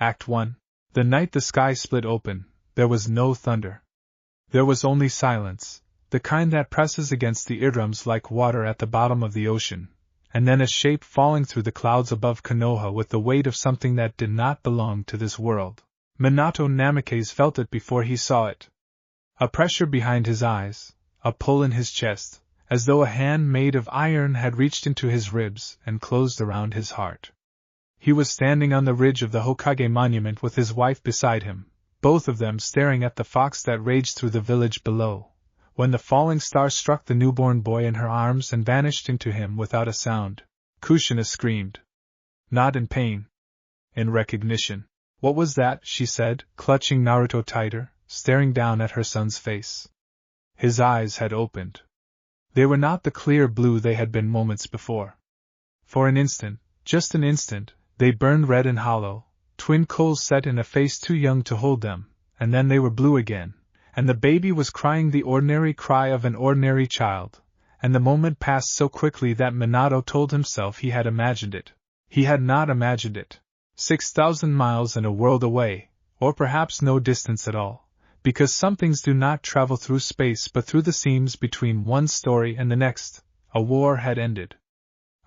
Act 1. The night the sky split open, there was no thunder. There was only silence, the kind that presses against the eardrums like water at the bottom of the ocean, and then a shape falling through the clouds above Konoha with the weight of something that did not belong to this world. Minato Namikaze felt it before he saw it. A pressure behind his eyes, a pull in his chest, as though a hand made of iron had reached into his ribs and closed around his heart. He was standing on the ridge of the Hokage monument with his wife beside him, both of them staring at the fox that raged through the village below, when the falling star struck the newborn boy in her arms and vanished into him without a sound. Kushina screamed. Not in pain. In recognition. What was that? She said, clutching Naruto tighter, staring down at her son's face. His eyes had opened. They were not the clear blue they had been moments before. For an instant, just an instant, they burned red and hollow, twin coals set in a face too young to hold them, and then they were blue again, and the baby was crying the ordinary cry of an ordinary child, and the moment passed so quickly that Minato told himself he had imagined it. He had not imagined it. 6,000 miles and a world away, or perhaps no distance at all, because some things do not travel through space but through the seams between one story and the next. A war had ended.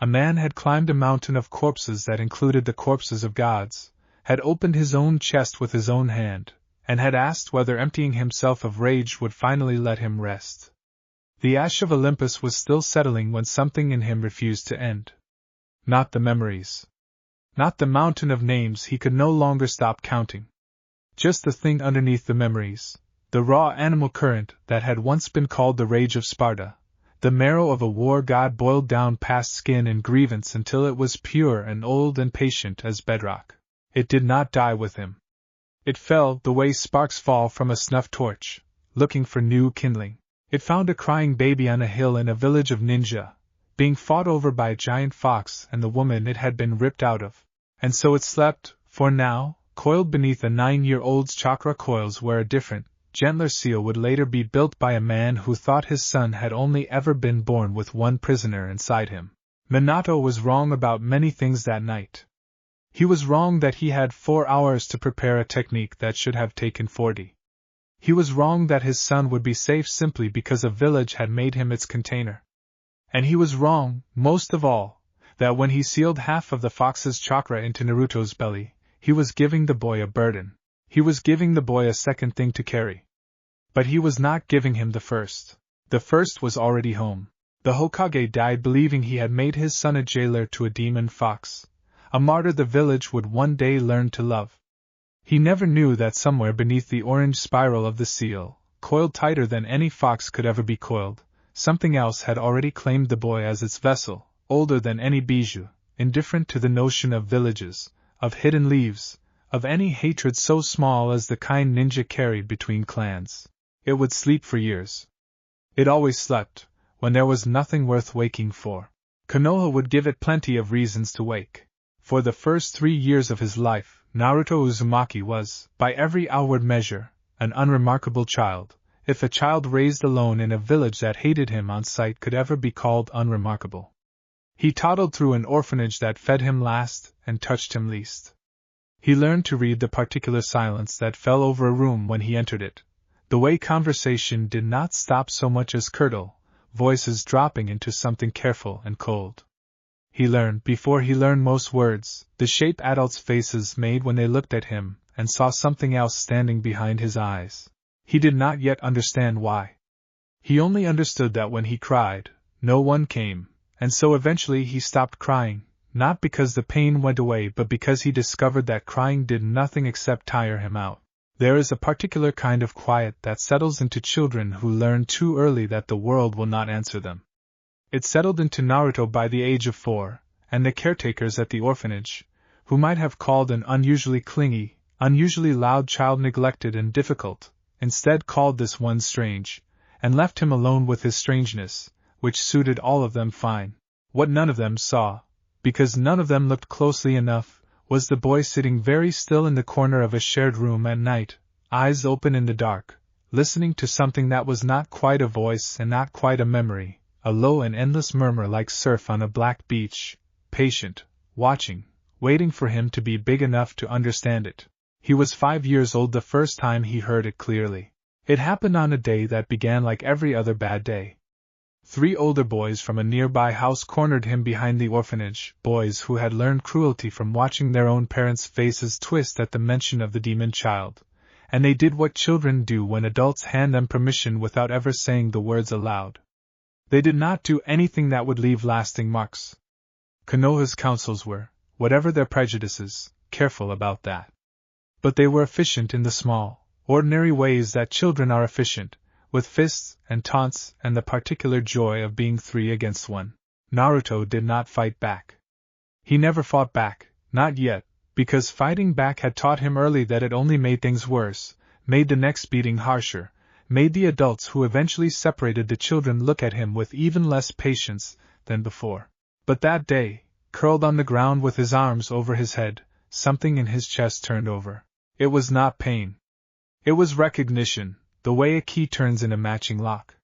A man had climbed a mountain of corpses that included the corpses of gods, had opened his own chest with his own hand, and had asked whether emptying himself of rage would finally let him rest. The ash of Olympus was still settling when something in him refused to end. Not the memories. Not the mountain of names he could no longer stop counting. Just the thing underneath the memories, the raw animal current that had once been called the rage of Sparta, the marrow of a war god boiled down past skin and grievance until it was pure and old and patient as bedrock. It did not die with him. It fell the way sparks fall from a snuff torch, looking for new kindling. It found a crying baby on a hill in a village of ninja, being fought over by a giant fox and the woman it had been ripped out of. And so it slept, for now, coiled beneath a 9-year-old's chakra coils where a different, gentler seal would later be built by a man who thought his son had only ever been born with one prisoner inside him. Minato was wrong about many things that night. He was wrong that he had 4 hours to prepare a technique that should have taken 40. He was wrong that his son would be safe simply because a village had made him its container. And he was wrong, most of all, that when he sealed half of the fox's chakra into Naruto's belly, he was giving the boy a burden. He was giving the boy a second thing to carry. But he was not giving him the first. The first was already home. The Hokage died believing he had made his son a jailer to a demon fox, a martyr the village would one day learn to love. He never knew that somewhere beneath the orange spiral of the seal, coiled tighter than any fox could ever be coiled, something else had already claimed the boy as its vessel, older than any bijou, indifferent to the notion of villages, of hidden leaves, of any hatred so small as the kind ninja carried between clans. It would sleep for years. It always slept, when there was nothing worth waking for. Konoha would give it plenty of reasons to wake. For the first 3 years of his life, Naruto Uzumaki was, by every outward measure, an unremarkable child, if a child raised alone in a village that hated him on sight could ever be called unremarkable. He toddled through an orphanage that fed him last and touched him least. He learned to read the particular silence that fell over a room when he entered it, the way conversation did not stop so much as curdle, voices dropping into something careful and cold. He learned, before he learned most words, the shape adults' faces made when they looked at him and saw something else standing behind his eyes. He did not yet understand why. He only understood that when he cried, no one came, and so eventually he stopped crying, not because the pain went away but because he discovered that crying did nothing except tire him out. There is a particular kind of quiet that settles into children who learn too early that the world will not answer them. It settled into Naruto by the age of 4, and the caretakers at the orphanage, who might have called an unusually clingy, unusually loud child neglected and difficult, instead called this one strange, and left him alone with his strangeness, which suited all of them fine. What none of them saw, because none of them looked closely enough, was the boy sitting very still in the corner of a shared room at night, eyes open in the dark, listening to something that was not quite a voice and not quite a memory, a low and endless murmur like surf on a black beach, patient, watching, waiting for him to be big enough to understand it. He was 5 years old the first time he heard it clearly. It happened on a day that began like every other bad day. 3 older boys from a nearby house cornered him behind the orphanage, boys who had learned cruelty from watching their own parents' faces twist at the mention of the demon child, and they did what children do when adults hand them permission without ever saying the words aloud. They did not do anything that would leave lasting marks. Konoha's counsels were, whatever their prejudices, careful about that. But they were efficient in the small, ordinary ways that children are efficient, with fists and taunts and the particular joy of being 3 against 1. Naruto did not fight back. He never fought back, not yet, because fighting back had taught him early that it only made things worse, made the next beating harsher, made the adults who eventually separated the children look at him with even less patience than before. But that day, curled on the ground with his arms over his head, something in his chest turned over. It was not pain. It was recognition, the way a key turns in a matching lock.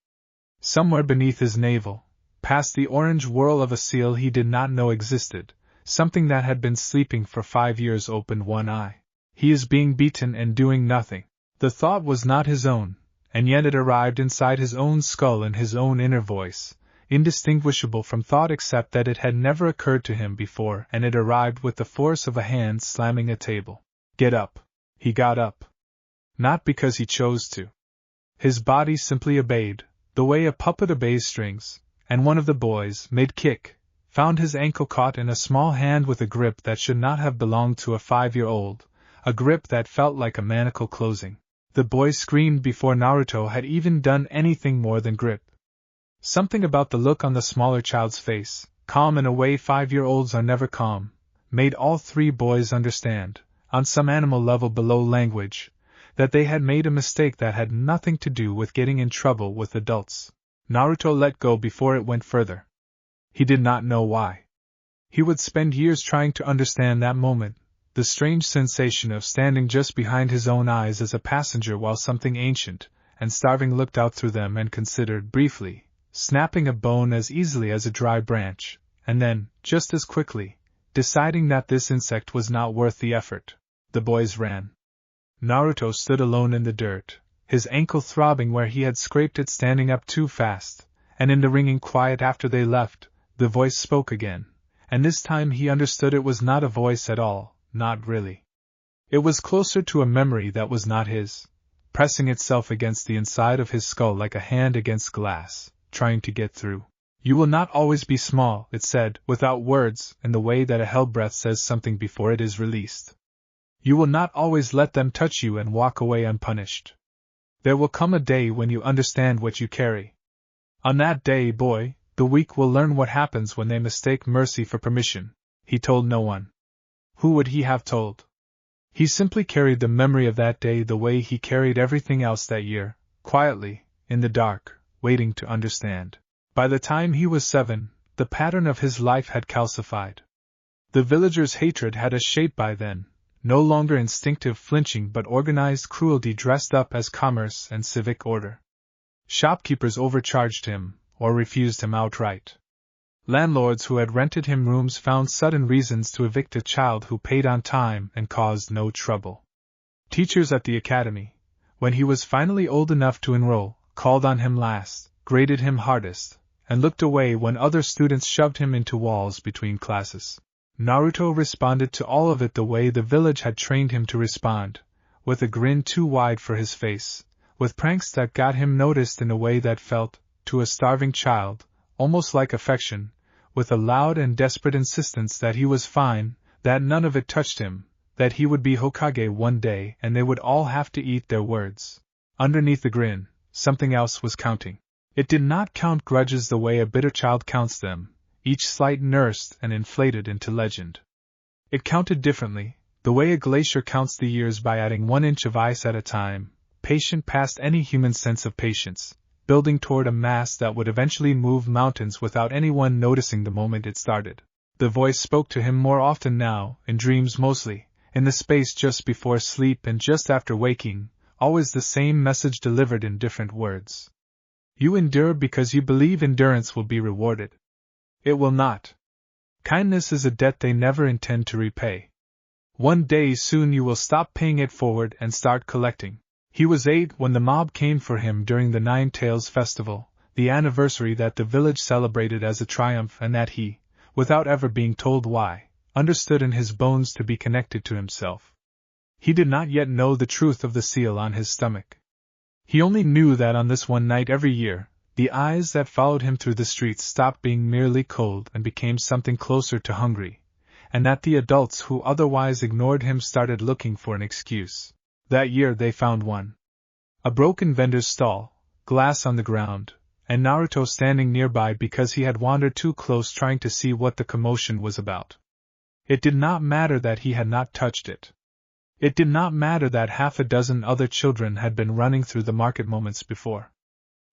Somewhere beneath his navel, past the orange whirl of a seal he did not know existed, something that had been sleeping for 5 years opened one eye. He is being beaten and doing nothing. The thought was not his own, and yet it arrived inside his own skull in his own inner voice, indistinguishable from thought except that it had never occurred to him before, and it arrived with the force of a hand slamming a table. Get up. He got up. Not because he chose to. His body simply obeyed, the way a puppet obeys strings, and one of the boys, mid-kick, found his ankle caught in a small hand with a grip that should not have belonged to a 5-year-old, a grip that felt like a manacle closing. The boy screamed before Naruto had even done anything more than grip. Something about the look on the smaller child's face, calm in a way 5-year-olds are never calm, made all 3 boys understand, on some animal level below language, that they had made a mistake that had nothing to do with getting in trouble with adults. Naruto let go before it went further. He did not know why. He would spend years trying to understand that moment, the strange sensation of standing just behind his own eyes as a passenger while something ancient and starving looked out through them and considered briefly, snapping a bone as easily as a dry branch, and then, just as quickly, deciding that this insect was not worth the effort. The boys ran. Naruto stood alone in the dirt, his ankle throbbing where he had scraped it standing up too fast, and in the ringing quiet after they left, the voice spoke again, and this time he understood it was not a voice at all, not really. It was closer to a memory that was not his, pressing itself against the inside of his skull like a hand against glass, trying to get through. You will not always be small, it said, without words, in the way that a held breath says something before it is released. You will not always let them touch you and walk away unpunished. There will come a day when you understand what you carry. On that day, boy, the weak will learn what happens when they mistake mercy for permission. He told no one. Who would he have told? He simply carried the memory of that day the way he carried everything else that year, quietly, in the dark, waiting to understand. By the time he was 7, the pattern of his life had calcified. The villagers' hatred had a shape by then, no longer instinctive flinching but organized cruelty dressed up as commerce and civic order. Shopkeepers overcharged him, or refused him outright. Landlords who had rented him rooms found sudden reasons to evict a child who paid on time and caused no trouble. Teachers at the academy, when he was finally old enough to enroll, called on him last, graded him hardest, and looked away when other students shoved him into walls between classes. Naruto responded to all of it the way the village had trained him to respond, with a grin too wide for his face, with pranks that got him noticed in a way that felt, to a starving child, almost like affection, with a loud and desperate insistence that he was fine, that none of it touched him, that he would be Hokage one day and they would all have to eat their words. Underneath the grin, something else was counting. It did not count grudges the way a bitter child counts them, each slight nursed and inflated into legend. It counted differently, the way a glacier counts the years by adding 1 inch of ice at a time, patient past any human sense of patience, building toward a mass that would eventually move mountains without anyone noticing the moment it started. The voice spoke to him more often now, in dreams mostly, in the space just before sleep and just after waking, always the same message delivered in different words. You endure because you believe endurance will be rewarded. It will not. Kindness is a debt they never intend to repay. One day soon you will stop paying it forward and start collecting. He was 8 when the mob came for him during the Nine Tails Festival, the anniversary that the village celebrated as a triumph and that he, without ever being told why, understood in his bones to be connected to himself. He did not yet know the truth of the seal on his stomach. He only knew that on this one night every year, the eyes that followed him through the streets stopped being merely cold and became something closer to hungry, and that the adults who otherwise ignored him started looking for an excuse. That year they found one. A broken vendor's stall, glass on the ground, and Naruto standing nearby because he had wandered too close trying to see what the commotion was about. It did not matter that he had not touched it. It did not matter that half a dozen other children had been running through the market moments before.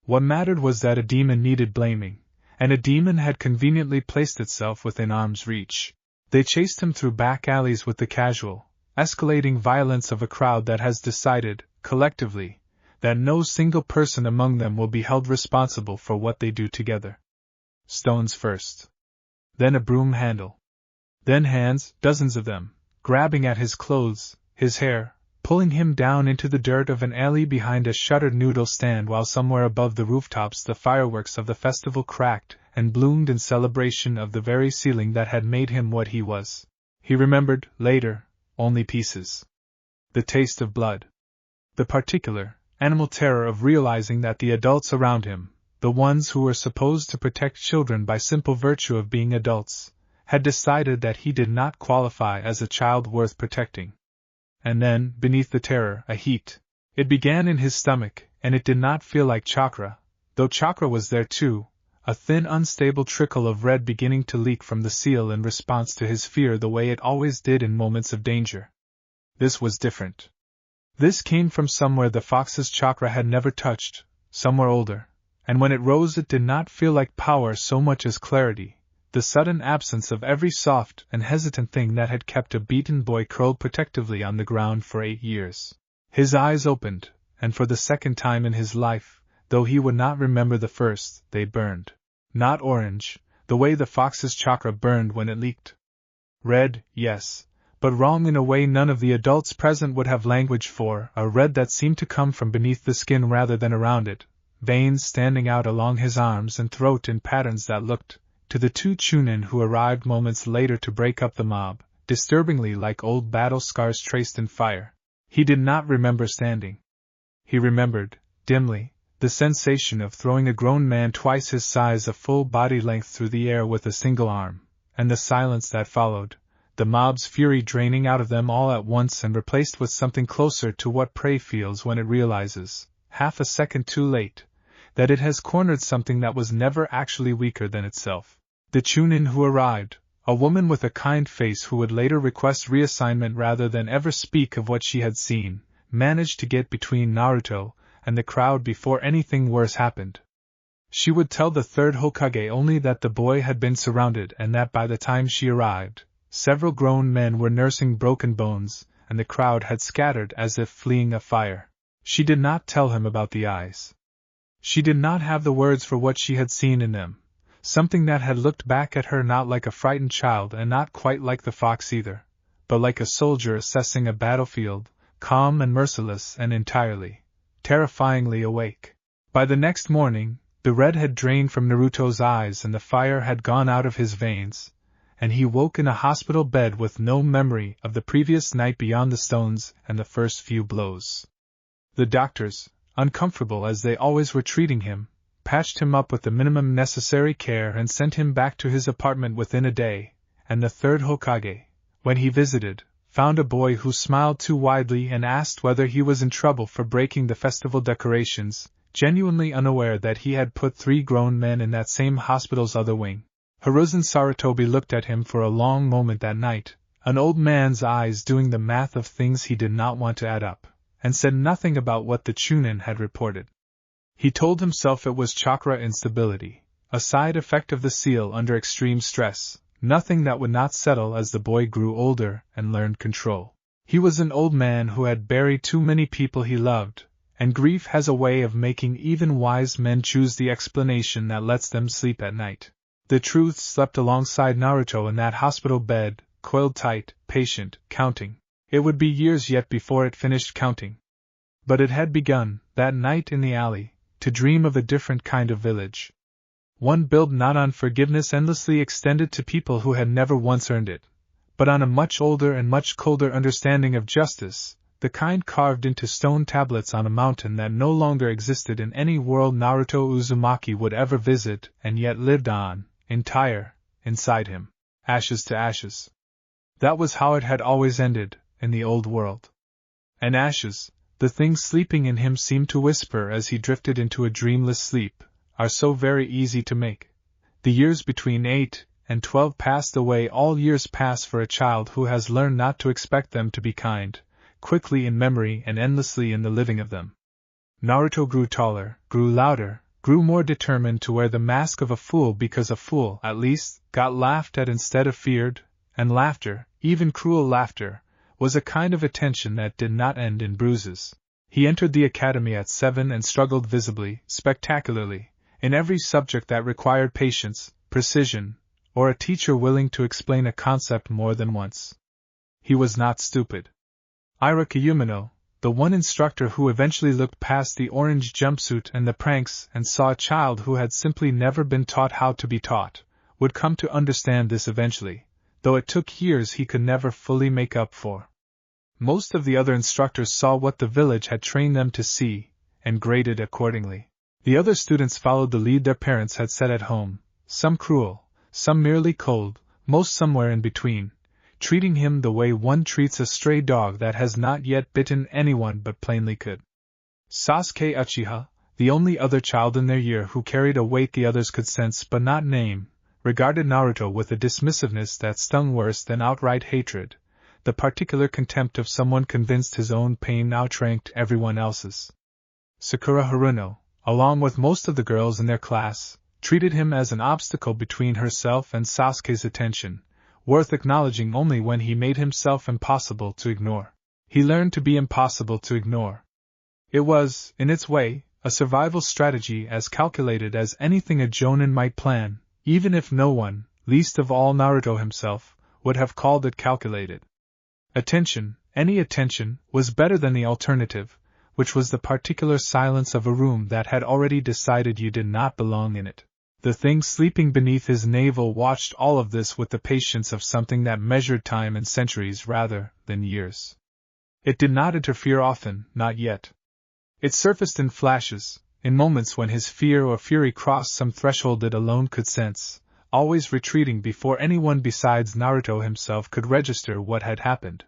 What mattered was that a demon needed blaming, and a demon had conveniently placed itself within arm's reach. They chased him through back alleys with the casual, escalating violence of a crowd that has decided, collectively, that no single person among them will be held responsible for what they do together. Stones first. Then a broom handle. Then hands, dozens of them, grabbing at his clothes, his hair, pulling him down into the dirt of an alley behind a shuttered noodle stand while somewhere above the rooftops the fireworks of the festival cracked and bloomed in celebration of the very ceiling that had made him what he was. He remembered, later, only pieces. The taste of blood. The particular, animal terror of realizing that the adults around him, the ones who were supposed to protect children by simple virtue of being adults, had decided that he did not qualify as a child worth protecting. And then, beneath the terror, a heat. It began in his stomach, and it did not feel like chakra, though chakra was there too, a thin unstable trickle of red beginning to leak from the seal in response to his fear the way it always did in moments of danger. This was different. This came from somewhere the fox's chakra had never touched, somewhere older, and when it rose it did not feel like power so much as clarity, the sudden absence of every soft and hesitant thing that had kept a beaten boy curled protectively on the ground for 8 years. His eyes opened, and for the second time in his life, though he would not remember the first, they burned. Not orange, the way the fox's chakra burned when it leaked. Red, yes, but wrong in a way none of the adults present would have language for, a red that seemed to come from beneath the skin rather than around it, veins standing out along his arms and throat in patterns that looked, to the 2 chunin who arrived moments later to break up the mob, disturbingly like old battle scars traced in fire. He did not remember standing. He remembered, dimly, the sensation of throwing a grown man twice his size a full body length through the air with a single arm, and the silence that followed, the mob's fury draining out of them all at once and replaced with something closer to what prey feels when it realizes, half a second too late, that it has cornered something that was never actually weaker than itself. The chunin who arrived, a woman with a kind face who would later request reassignment rather than ever speak of what she had seen, managed to get between Naruto and the crowd before anything worse happened. She would tell the 3rd Hokage only that the boy had been surrounded and that by the time she arrived, several grown men were nursing broken bones, and the crowd had scattered as if fleeing a fire. She did not tell him about the eyes. She did not have the words for what she had seen in them, something that had looked back at her not like a frightened child and not quite like the fox either, but like a soldier assessing a battlefield, calm and merciless and entirely, terrifyingly awake. By the next morning, the red had drained from Naruto's eyes and the fire had gone out of his veins, and he woke in a hospital bed with no memory of the previous night beyond the stones and the first few blows. The doctors, uncomfortable as they always were treating him, patched him up with the minimum necessary care and sent him back to his apartment within a day, and the 3rd Hokage, when he visited, found a boy who smiled too widely and asked whether he was in trouble for breaking the festival decorations, genuinely unaware that he had put 3 grown men in that same hospital's other wing. Hiruzen Sarutobi looked at him for a long moment that night, an old man's eyes doing the math of things he did not want to add up, and said nothing about what the chunin had reported. He told himself it was chakra instability, a side effect of the seal under extreme stress, nothing that would not settle as the boy grew older and learned control. He was an old man who had buried too many people he loved, and grief has a way of making even wise men choose the explanation that lets them sleep at night. The truth slept alongside Naruto in that hospital bed, coiled tight, patient, counting. It would be years yet before it finished counting. But it had begun, that night in the alley, to dream of a different kind of village. One built not on forgiveness endlessly extended to people who had never once earned it, but on a much older and much colder understanding of justice, the kind carved into stone tablets on a mountain that no longer existed in any world Naruto Uzumaki would ever visit and yet lived on, entire, inside him, ashes to ashes. That was how it had always ended, in the old world. And ashes, the things sleeping in him seemed to whisper as he drifted into a dreamless sleep, are so very easy to make. The years between 8 and 12 passed the way all years pass for a child who has learned not to expect them to be kind, quickly in memory and endlessly in the living of them. Naruto grew taller, grew louder, grew more determined to wear the mask of a fool because a fool, at least, got laughed at instead of feared, and laughter, even cruel laughter, was a kind of attention that did not end in bruises. He entered the academy at 7 and struggled visibly, spectacularly, in every subject that required patience, precision, or a teacher willing to explain a concept more than once. He was not stupid. Ira Kiyumino, the one instructor who eventually looked past the orange jumpsuit and the pranks and saw a child who had simply never been taught how to be taught, would come to understand this eventually, though it took years he could never fully make up for. Most of the other instructors saw what the village had trained them to see, and graded accordingly. The other students followed the lead their parents had set at home, some cruel, some merely cold, most somewhere in between, treating him the way one treats a stray dog that has not yet bitten anyone but plainly could. Sasuke Uchiha, the only other child in their year who carried a weight the others could sense but not name, regarded Naruto with a dismissiveness that stung worse than outright hatred, the particular contempt of someone convinced his own pain outranked everyone else's. Sakura Haruno, along with most of the girls in their class, treated him as an obstacle between herself and Sasuke's attention, worth acknowledging only when he made himself impossible to ignore. He learned to be impossible to ignore. It was, in its way, a survival strategy as calculated as anything a jonin might plan, even if no one, least of all Naruto himself, would have called it calculated. Attention, any attention, was better than the alternative, which was the particular silence of a room that had already decided you did not belong in it. The thing sleeping beneath his navel watched all of this with the patience of something that measured time in centuries rather than years. It did not interfere often, not yet. It surfaced in flashes, in moments when his fear or fury crossed some threshold it alone could sense, always retreating before anyone besides Naruto himself could register what had happened.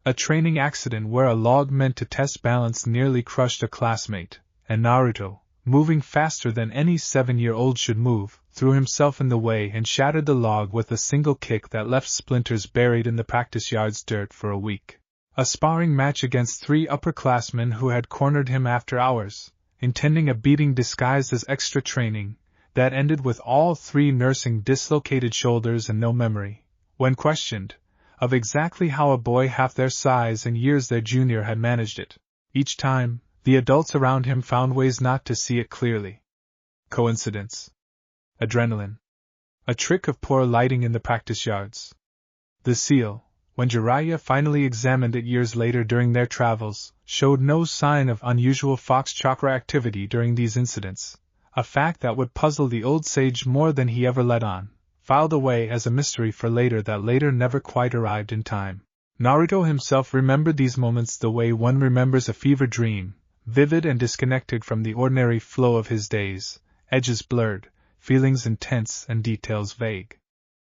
A training accident where a log meant to test balance nearly crushed a classmate, and Naruto, moving faster than any 7-year-old should move, threw himself in the way and shattered the log with a single kick that left splinters buried in the practice yard's dirt for a week. A sparring match against 3 upperclassmen who had cornered him after hours, intending a beating disguised as extra training, that ended with all 3 nursing dislocated shoulders and no memory, when questioned, of exactly how a boy half their size and years their junior had managed it. Each time, the adults around him found ways not to see it clearly. Coincidence? Adrenaline? A trick of poor lighting in the practice yards? The seal, when Jiraiya finally examined it years later during their travels, showed no sign of unusual fox chakra activity during these incidents, a fact that would puzzle the old sage more than he ever let on, filed away as a mystery for later that later never quite arrived in time. Naruto himself remembered these moments the way one remembers a fever dream, vivid and disconnected from the ordinary flow of his days, edges blurred, feelings intense and details vague.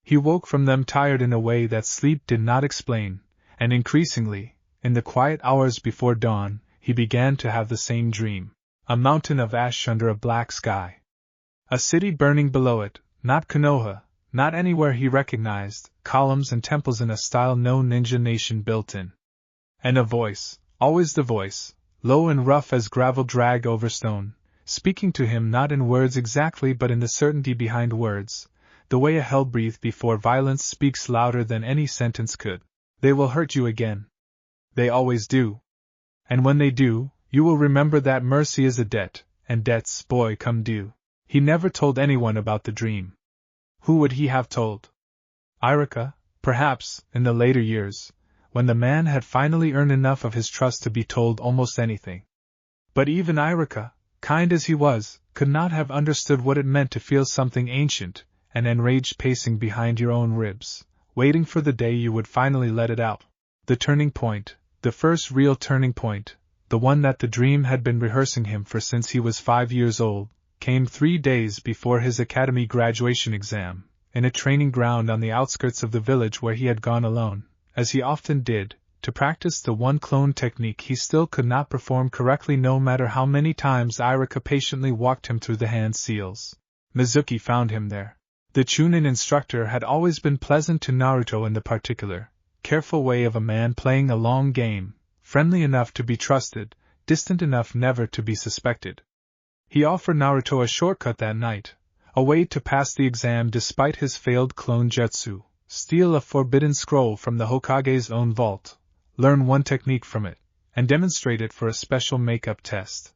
He woke from them tired in a way that sleep did not explain, and increasingly, in the quiet hours before dawn, he began to have the same dream. A mountain of ash under a black sky. A city burning below it, not Konoha, not anywhere he recognized, columns and temples in a style no ninja nation built in. And a voice, always the voice, low and rough as gravel dragged over stone, speaking to him not in words exactly but in the certainty behind words, the way a hell breath before violence speaks louder than any sentence could. They will hurt you again. They always do. And when they do, you will remember that mercy is a debt, and debts, boy, come due. He never told anyone about the dream. Who would he have told? Irika, perhaps, in the later years, when the man had finally earned enough of his trust to be told almost anything. But even Irika, kind as he was, could not have understood what it meant to feel something ancient and enraged pacing behind your own ribs, waiting for the day you would finally let it out. The turning point, the first real turning point, the one that the dream had been rehearsing him for since he was 5 years old, came 3 days before his academy graduation exam, in a training ground on the outskirts of the village where he had gone alone, as he often did, to practice the one clone technique he still could not perform correctly no matter how many times Irika patiently walked him through the hand seals. Mizuki found him there. The Chunin instructor had always been pleasant to Naruto in the particular, careful way of a man playing a long game, friendly enough to be trusted, distant enough never to be suspected. He offered Naruto a shortcut that night, a way to pass the exam despite his failed clone jutsu, steal a forbidden scroll from the Hokage's own vault, learn one technique from it, and demonstrate it for a special makeup test.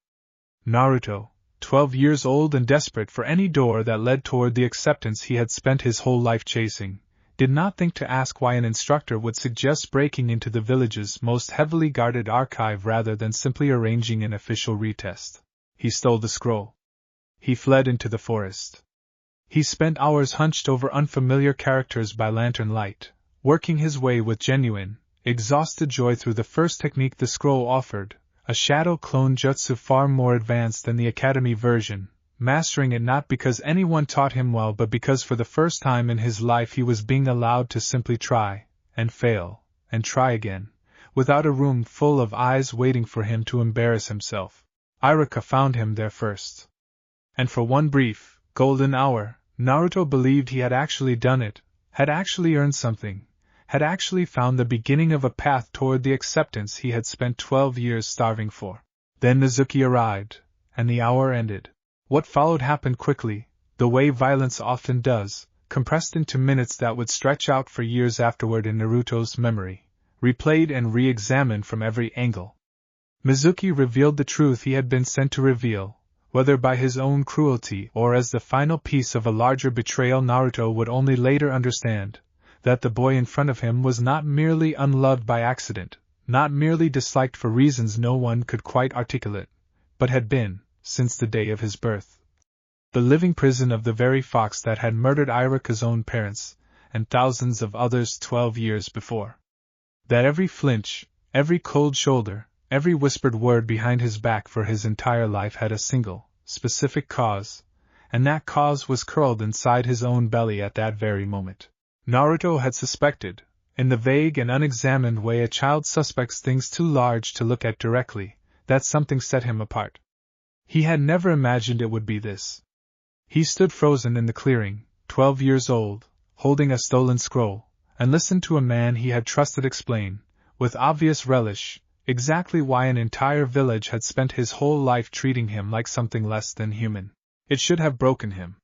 Naruto, 12 years old and desperate for any door that led toward the acceptance he had spent his whole life chasing, did not think to ask why an instructor would suggest breaking into the village's most heavily guarded archive rather than simply arranging an official retest. He stole the scroll. He fled into the forest. He spent hours hunched over unfamiliar characters by lantern light, working his way with genuine, exhausted joy through the first technique the scroll offered, a shadow clone jutsu far more advanced than the academy version, mastering it not because anyone taught him well but because for the first time in his life he was being allowed to simply try, and fail, and try again, without a room full of eyes waiting for him to embarrass himself. Irika found him there first. And for one brief, golden hour, Naruto believed he had actually done it, had actually earned something, had actually found the beginning of a path toward the acceptance he had spent 12 years starving for. Then Mizuki arrived, and the hour ended. What followed happened quickly, the way violence often does, compressed into minutes that would stretch out for years afterward in Naruto's memory, replayed and re-examined from every angle. Mizuki revealed the truth he had been sent to reveal, whether by his own cruelty or as the final piece of a larger betrayal Naruto would only later understand, that the boy in front of him was not merely unloved by accident, not merely disliked for reasons no one could quite articulate, but had been, since the day of his birth, the living prison of the very fox that had murdered Irika's own parents, and thousands of others 12 years before. That every flinch, every cold shoulder, every whispered word behind his back for his entire life had a single, specific cause, and that cause was curled inside his own belly at that very moment. Naruto had suspected, in the vague and unexamined way a child suspects things too large to look at directly, that something set him apart. He had never imagined it would be this. He stood frozen in the clearing, 12 years old, holding a stolen scroll, and listened to a man he had trusted explain, with obvious relish, exactly why an entire village had spent his whole life treating him like something less than human. It should have broken him.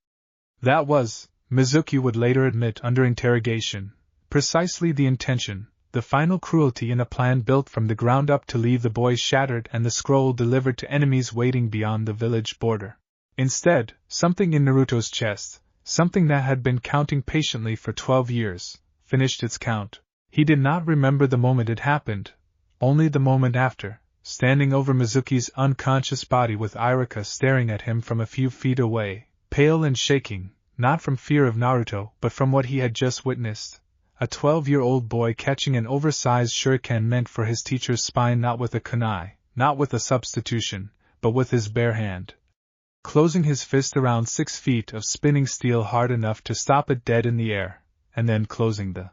That was, Mizuki would later admit under interrogation, precisely the intention, the final cruelty in a plan built from the ground up to leave the boy shattered and the scroll delivered to enemies waiting beyond the village border. Instead, something in Naruto's chest, something that had been counting patiently for 12 years, finished its count. He did not remember the moment it happened, only the moment after, standing over Mizuki's unconscious body with Irika staring at him from a few feet away, pale and shaking, not from fear of Naruto but from what he had just witnessed. A 12-year-old boy catching an oversized shuriken meant for his teacher's spine not with a kunai, not with a substitution, but with his bare hand. Closing his fist around 6 feet of spinning steel hard enough to stop it dead in the air, and then closing the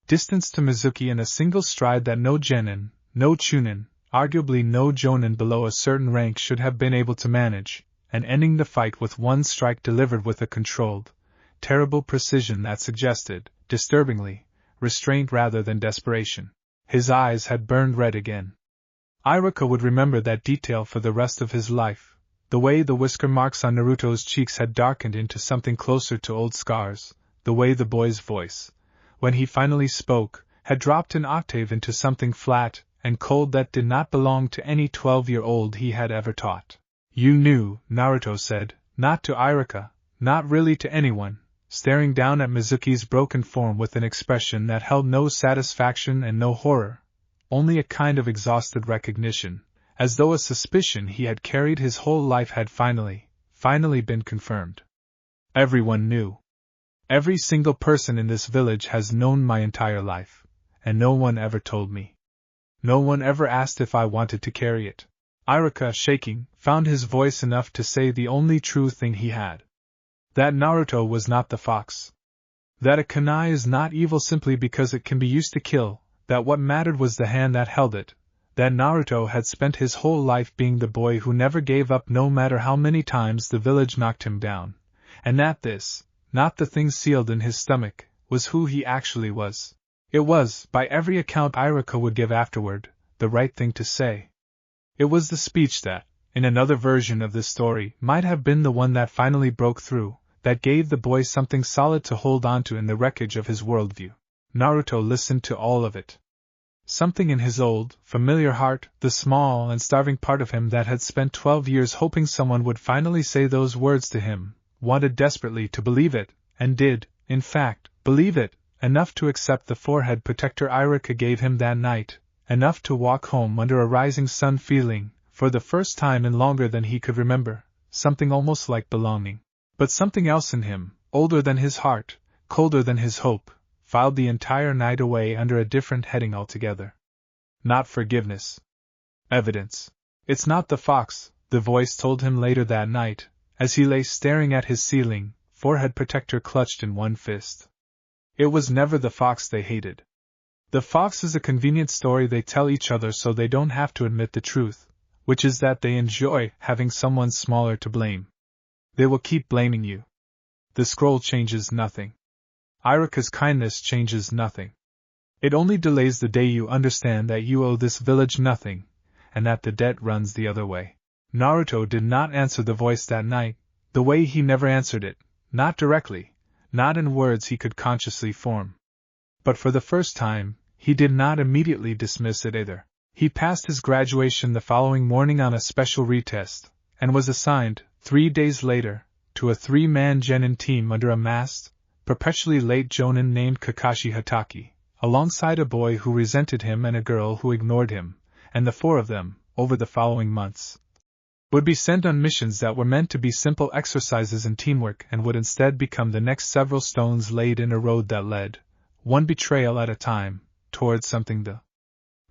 distance to Mizuki in a single stride that no genin, no chunin, arguably no jonin below a certain rank should have been able to manage, and ending the fight with one strike delivered with a controlled, terrible precision that suggested, disturbingly, restraint rather than desperation. His eyes had burned red again. Irika would remember that detail for the rest of his life, the way the whisker marks on Naruto's cheeks had darkened into something closer to old scars, the way the boy's voice, when he finally spoke, had dropped an octave into something flat and cold that did not belong to any 12-year-old he had ever taught. You knew, Naruto said, not to Irika, not really to anyone, staring down at Mizuki's broken form with an expression that held no satisfaction and no horror, only a kind of exhausted recognition, as though a suspicion he had carried his whole life had finally been confirmed. Everyone knew. Every single person in this village has known my entire life, and no one ever told me. No one ever asked if I wanted to carry it. Iruka, shaking, found his voice enough to say the only true thing he had. That Naruto was not the fox. That a kunai is not evil simply because it can be used to kill, that what mattered was the hand that held it, that Naruto had spent his whole life being the boy who never gave up no matter how many times the village knocked him down, and that this, not the thing sealed in his stomach, was who he actually was. It was, by every account Iruka would give afterward, the right thing to say. It was the speech that, in another version of this story, might have been the one that finally broke through, that gave the boy something solid to hold onto in the wreckage of his worldview. Naruto listened to all of it. Something in his old, familiar heart, the small and starving part of him that had spent 12 years hoping someone would finally say those words to him, wanted desperately to believe it, and did, in fact, believe it, enough to accept the forehead protector Iruka gave him that night, enough to walk home under a rising sun feeling, for the first time in longer than he could remember, something almost like belonging. But something else in him, older than his heart, colder than his hope, filed the entire night away under a different heading altogether. Not forgiveness. Evidence. It's not the fox, the voice told him later that night, as he lay staring at his ceiling, forehead protector clutched in one fist. It was never the fox they hated. The fox is a convenient story they tell each other so they don't have to admit the truth, which is that they enjoy having someone smaller to blame. They will keep blaming you. The scroll changes nothing. Iruka's kindness changes nothing. It only delays the day you understand that you owe this village nothing, and that the debt runs the other way. Naruto did not answer the voice that night, the way he never answered it, not directly, not in words he could consciously form. But for the first time, he did not immediately dismiss it either. He passed his graduation the following morning on a special retest, and was assigned, 3 days later, to a 3-man genin team under a masked, perpetually late jonin named Kakashi Hatake, alongside a boy who resented him and a girl who ignored him, and the 4 of them, over the following months, would be sent on missions that were meant to be simple exercises in teamwork and would instead become the next several stones laid in a road that led, one betrayal at a time, towards something. The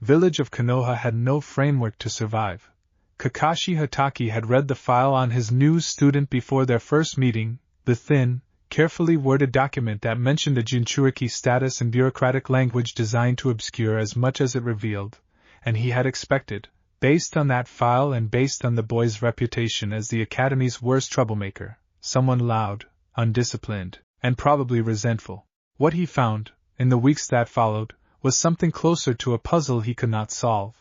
village of Konoha had no framework to survive. Kakashi Hatake had read the file on his new student before their first meeting, the thin, carefully worded document that mentioned a Jinchuriki status in bureaucratic language designed to obscure as much as it revealed, and he had expected, based on that file and based on the boy's reputation as the Academy's worst troublemaker, someone loud, undisciplined, and probably resentful. What he found, in the weeks that followed, was something closer to a puzzle he could not solve.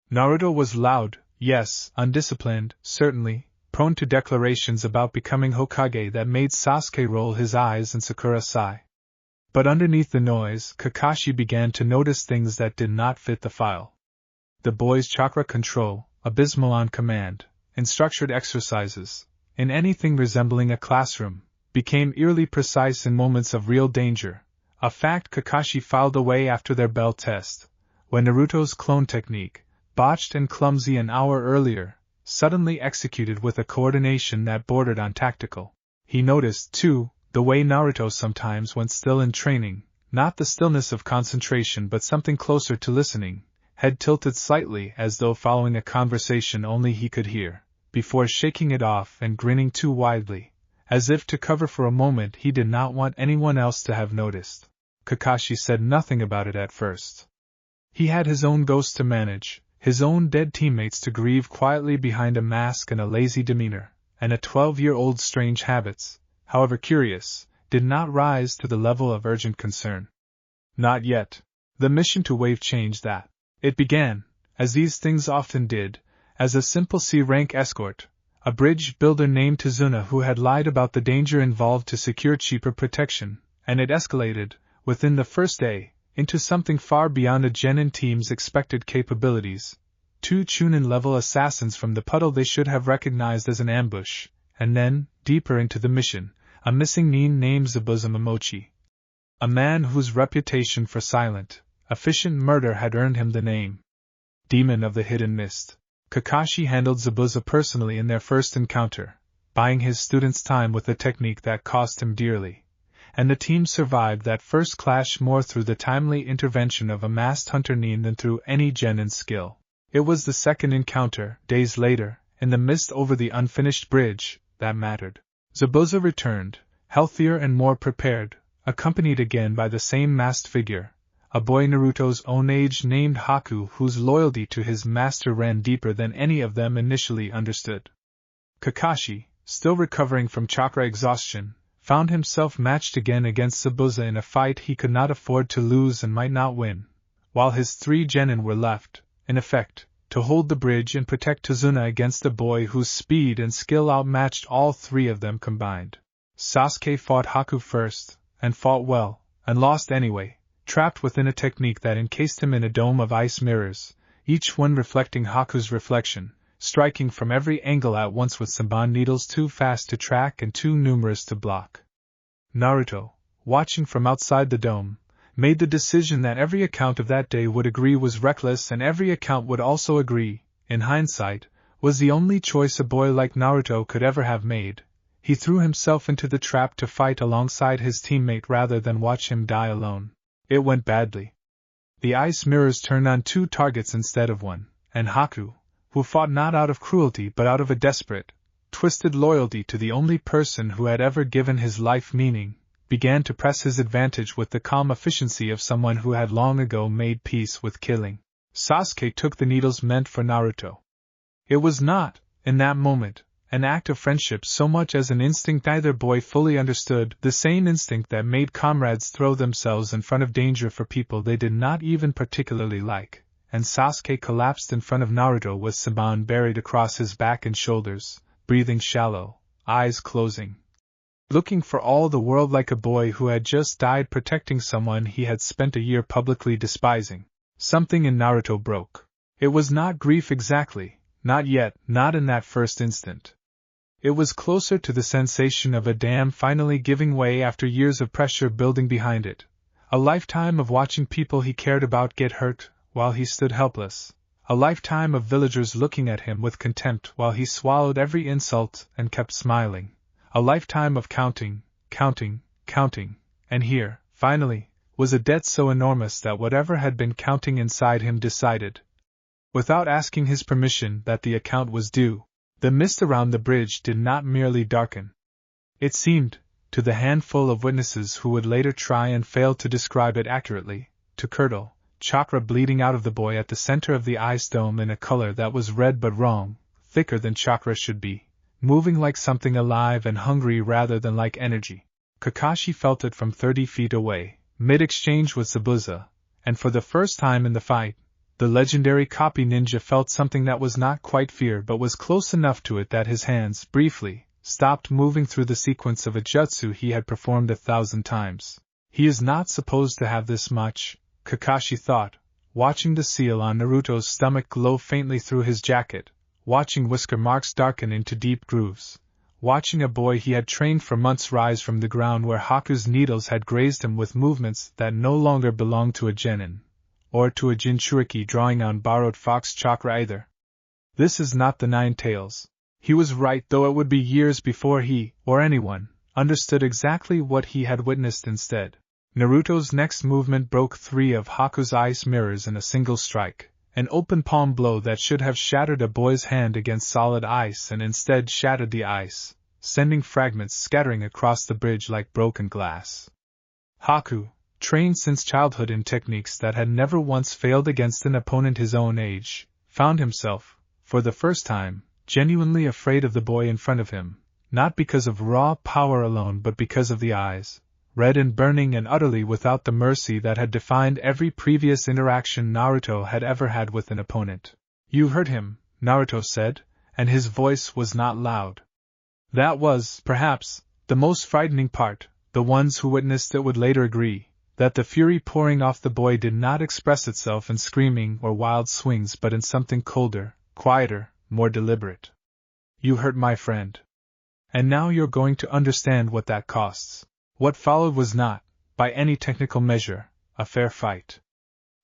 Naruto was loud, yes, undisciplined, certainly, prone to declarations about becoming Hokage that made Sasuke roll his eyes and Sakura sigh. But underneath the noise, Kakashi began to notice things that did not fit the file. The boy's chakra control, abysmal on command, in structured exercises, in anything resembling a classroom, became eerily precise in moments of real danger, a fact Kakashi filed away after their bell test, when Naruto's clone technique, botched and clumsy an hour earlier, suddenly executed with a coordination that bordered on tactical. He noticed, too, the way Naruto sometimes went still in training, not the stillness of concentration but something closer to listening, head tilted slightly as though following a conversation only he could hear, before shaking it off and grinning too widely, as if to cover for a moment he did not want anyone else to have noticed. Kakashi said nothing about it at first. He had his own ghosts to manage, his own dead teammates to grieve quietly behind a mask and a lazy demeanor, and a 12-year-old's strange habits, however curious, did not rise to the level of urgent concern. Not yet. The mission to Wave changed that. It began, as these things often did, as a simple C-rank escort, a bridge builder named Tazuna who had lied about the danger involved to secure cheaper protection, and it escalated, within the first day, into something far beyond a genin team's expected capabilities. 2 Chunin-level assassins from the puddle they should have recognized as an ambush, and then, deeper into the mission, a missing nin named Zabuza Momochi. A man whose reputation for silent, efficient murder had earned him the name Demon of the Hidden Mist. Kakashi handled Zabuza personally in their first encounter, buying his students time with a technique that cost him dearly, and the team survived that first clash more through the timely intervention of a masked hunter nin than through any genin skill. It was the second encounter, days later, in the mist over the unfinished bridge, that mattered. Zabuza returned, healthier and more prepared, accompanied again by the same masked figure, a boy Naruto's own age named Haku, whose loyalty to his master ran deeper than any of them initially understood. Kakashi, still recovering from chakra exhaustion, found himself matched again against Zabuza in a fight he could not afford to lose and might not win, while his 3 genin were left, in effect, to hold the bridge and protect Tazuna against a boy whose speed and skill outmatched all 3 of them combined. Sasuke fought Haku first, and fought well, and lost anyway, trapped within a technique that encased him in a dome of ice mirrors, each one reflecting Haku's reflection, striking from every angle at once with Senbon needles too fast to track and too numerous to block. Naruto, watching from outside the dome, made the decision that every account of that day would agree was reckless and every account would also agree, in hindsight, was the only choice a boy like Naruto could ever have made. He threw himself into the trap to fight alongside his teammate rather than watch him die alone. It went badly. The ice mirrors turned on 2 targets instead of 1, and Haku, who fought not out of cruelty but out of a desperate, twisted loyalty to the only person who had ever given his life meaning, began to press his advantage with the calm efficiency of someone who had long ago made peace with killing. Sasuke took the needles meant for Naruto. It was not, in that moment, an act of friendship so much as an instinct either boy fully understood, the same instinct that made comrades throw themselves in front of danger for people they did not even particularly like, and Sasuke collapsed in front of Naruto with Senbon buried across his back and shoulders, breathing shallow, eyes closing, looking for all the world like a boy who had just died protecting someone he had spent a year publicly despising. Something in Naruto broke. It was not grief exactly, not yet, not in that first instant. It was closer to the sensation of a dam finally giving way after years of pressure building behind it, a lifetime of watching people he cared about get hurt while he stood helpless, a lifetime of villagers looking at him with contempt while he swallowed every insult and kept smiling. A lifetime of counting, and here, finally, was a debt so enormous that whatever had been counting inside him decided, without asking his permission, that the account was due. The mist around the bridge did not merely darken. It seemed, to the handful of witnesses who would later try and fail to describe it accurately, to curdle, chakra bleeding out of the boy at the center of the ice dome in a color that was red but wrong, thicker than chakra should be, moving like something alive and hungry rather than like energy. Kakashi felt it from 30 feet away, mid-exchange with Zabuza, and for the first time in the fight, the legendary copy ninja felt something that was not quite fear but was close enough to it that his hands, briefly, stopped moving through the sequence of a jutsu he had performed 1,000 times. He is not supposed to have this much, Kakashi thought, watching the seal on Naruto's stomach glow faintly through his jacket, watching whisker marks darken into deep grooves, watching a boy he had trained for months rise from the ground where Haku's needles had grazed him with movements that no longer belonged to a genin, or to a Jinchuriki drawing on borrowed fox chakra either. This is not the 9 tails. He was right, though it would be years before he, or anyone, understood exactly what he had witnessed instead. Naruto's next movement broke 3 of Haku's ice mirrors in a single strike, an open palm blow that should have shattered a boy's hand against solid ice and instead shattered the ice, sending fragments scattering across the bridge like broken glass. Haku, trained since childhood in techniques that had never once failed against an opponent his own age, found himself, for the first time, genuinely afraid of the boy in front of him, not because of raw power alone but because of the eyes, red and burning and utterly without the mercy that had defined every previous interaction Naruto had ever had with an opponent. "You heard him," Naruto said, and his voice was not loud. That was, perhaps, the most frightening part. The ones who witnessed it would later agree that the fury pouring off the boy did not express itself in screaming or wild swings but in something colder, quieter, more deliberate. "You hurt my friend." And now you're going to understand what that costs. What followed was not, by any technical measure, a fair fight.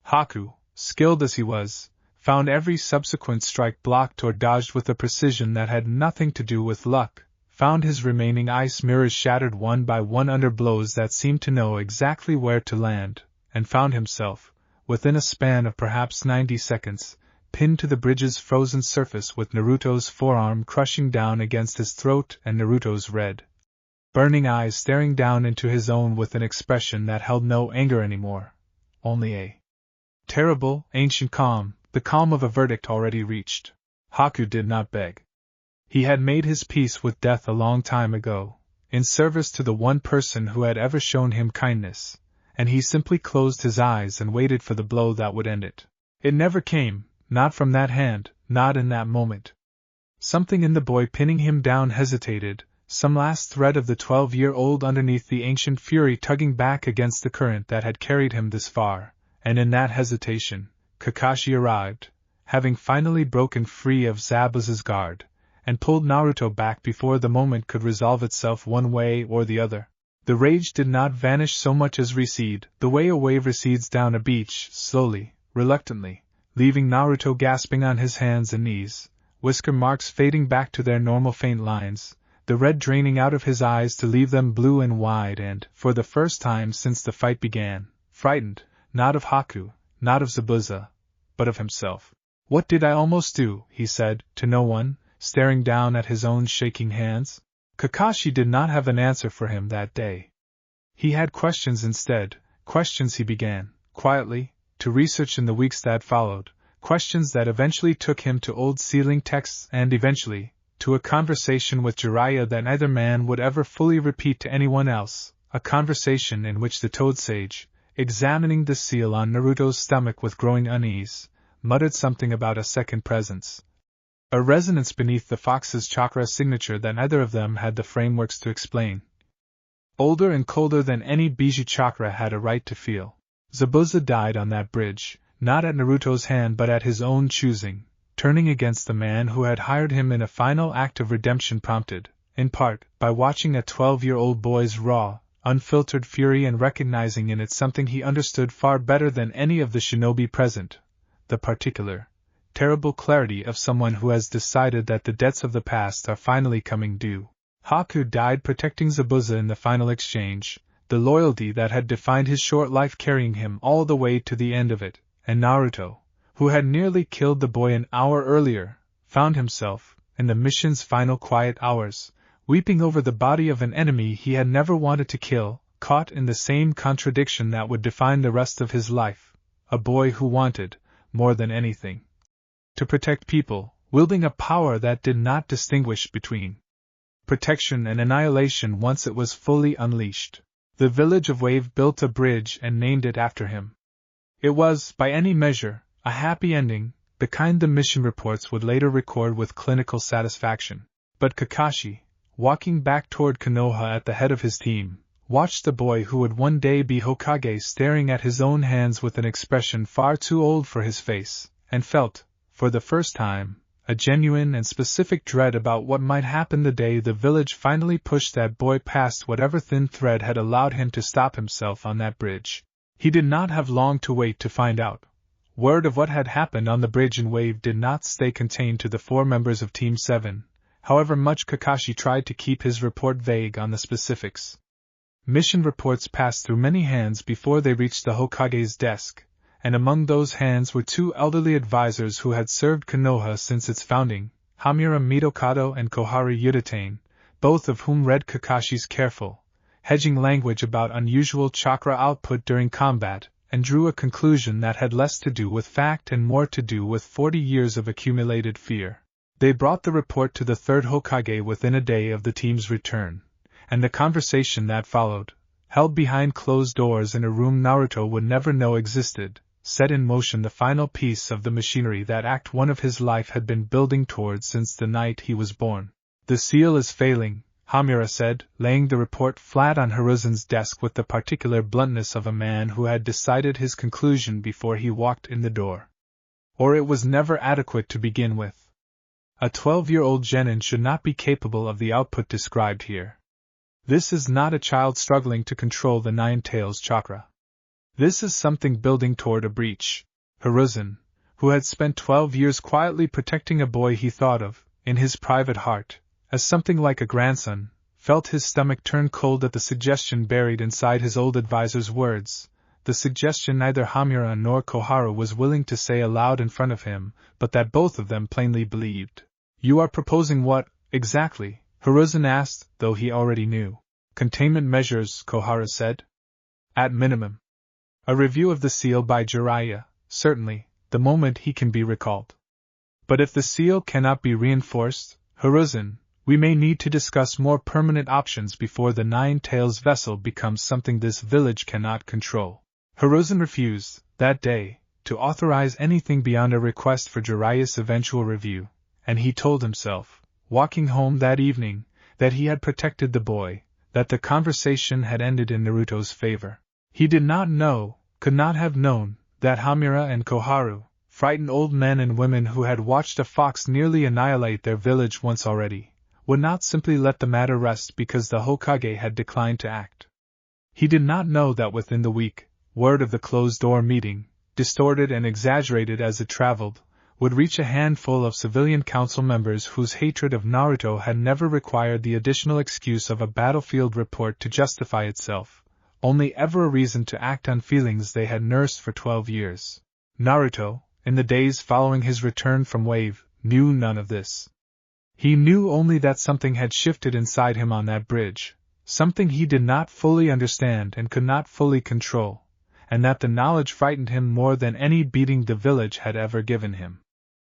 Haku, skilled as he was, found every subsequent strike blocked or dodged with a precision that had nothing to do with luck, found his remaining ice mirrors shattered one by one under blows that seemed to know exactly where to land, and found himself, within a span of perhaps 90 seconds, pinned to the bridge's frozen surface with Naruto's forearm crushing down against his throat and Naruto's red, burning eyes staring down into his own with an expression that held no anger anymore, only a terrible, ancient calm, the calm of a verdict already reached. Haku did not beg. He had made his peace with death a long time ago, in service to the one person who had ever shown him kindness, and he simply closed his eyes and waited for the blow that would end it. It never came, not from that hand, not in that moment. Something in the boy pinning him down hesitated, some last thread of the 12-year-old underneath the ancient fury tugging back against the current that had carried him this far, and in that hesitation, Kakashi arrived, having finally broken free of Zabuza's guard, and pulled Naruto back before the moment could resolve itself one way or the other. The rage did not vanish so much as recede, the way a wave recedes down a beach, slowly, reluctantly, leaving Naruto gasping on his hands and knees, whisker marks fading back to their normal faint lines, the red draining out of his eyes to leave them blue and wide and, for the first time since the fight began, frightened, not of Haku, not of Zabuza, but of himself. "What did I almost do?" he said, to no one, staring down at his own shaking hands. Kakashi did not have an answer for him that day. He had questions instead, questions he began, quietly, to research in the weeks that followed, questions that eventually took him to old sealing texts and eventually, to a conversation with Jiraiya that neither man would ever fully repeat to anyone else, a conversation in which the Toad Sage, examining the seal on Naruto's stomach with growing unease, muttered something about a second presence, a resonance beneath the fox's chakra signature that neither of them had the frameworks to explain. Older and colder than any Biju chakra had a right to feel. Zabuza died on that bridge, not at Naruto's hand but at his own choosing, turning against the man who had hired him in a final act of redemption prompted, in part, by watching a 12-year-old boy's raw, unfiltered fury and recognizing in it something he understood far better than any of the shinobi present, the particular, terrible clarity of someone who has decided that the debts of the past are finally coming due. Haku died protecting Zabuza in the final exchange, the loyalty that had defined his short life carrying him all the way to the end of it, and Naruto, who had nearly killed the boy an hour earlier, found himself, in the mission's final quiet hours, weeping over the body of an enemy he had never wanted to kill, caught in the same contradiction that would define the rest of his life, a boy who wanted, more than anything, to protect people, wielding a power that did not distinguish between protection and annihilation once it was fully unleashed. The village of Wave built a bridge and named it after him. It was, by any measure, a happy ending, the kind the mission reports would later record with clinical satisfaction. But Kakashi, walking back toward Konoha at the head of his team, watched the boy who would one day be Hokage staring at his own hands with an expression far too old for his face, and felt, for the first time, a genuine and specific dread about what might happen the day the village finally pushed that boy past whatever thin thread had allowed him to stop himself on that bridge. He did not have long to wait to find out. Word of what had happened on the bridge in Wave did not stay contained to the 4 members of Team 7, however much Kakashi tried to keep his report vague on the specifics. Mission reports passed through many hands before they reached the Hokage's desk, and among those hands were 2 elderly advisors who had served Konoha since its founding, Hamura Mitokado and Koharu Yuditane, both of whom read Kakashi's careful, hedging language about unusual chakra output during combat, and drew a conclusion that had less to do with fact and more to do with 40 years of accumulated fear. They brought the report to the 3rd Hokage within a day of the team's return, and the conversation that followed, held behind closed doors in a room Naruto would never know existed, set in motion the final piece of the machinery that Act 1 of his life had been building towards since the night he was born. "The seal is failing," Hamura said, laying the report flat on Hiruzen's desk with the particular bluntness of a man who had decided his conclusion before he walked in the door. "Or it was never adequate to begin with." A 12-year-old genin should not be capable of the output described here. This is not a child struggling to control the nine tails chakra. This is something building toward a breach. Hiruzen, who had spent 12 years quietly protecting a boy he thought of, in his private heart, as something like a grandson, felt his stomach turn cold at the suggestion buried inside his old advisor's words, the suggestion neither Hamura nor Koharu was willing to say aloud in front of him, but that both of them plainly believed. You are proposing what, exactly? Hiruzen asked, though he already knew. Containment measures, Koharu said. At minimum. A review of the seal by Jiraiya, certainly, the moment he can be recalled. But if the seal cannot be reinforced, Hiruzen, we may need to discuss more permanent options before the Nine Tails vessel becomes something this village cannot control. Hiruzen refused, that day, to authorize anything beyond a request for Jiraiya's eventual review, and he told himself, walking home that evening, that he had protected the boy, that the conversation had ended in Naruto's favor. He did not know, could not have known, that Hamura and Koharu, frightened old men and women who had watched a fox nearly annihilate their village once already, would not simply let the matter rest because the Hokage had declined to act. He did not know that within the week, word of the closed-door meeting, distorted and exaggerated as it traveled, would reach a handful of civilian council members whose hatred of Naruto had never required the additional excuse of a battlefield report to justify itself, only ever a reason to act on feelings they had nursed for 12 years. Naruto, in the days following his return from Wave, knew none of this. He knew only that something had shifted inside him on that bridge, something he did not fully understand and could not fully control, and that the knowledge frightened him more than any beating the village had ever given him.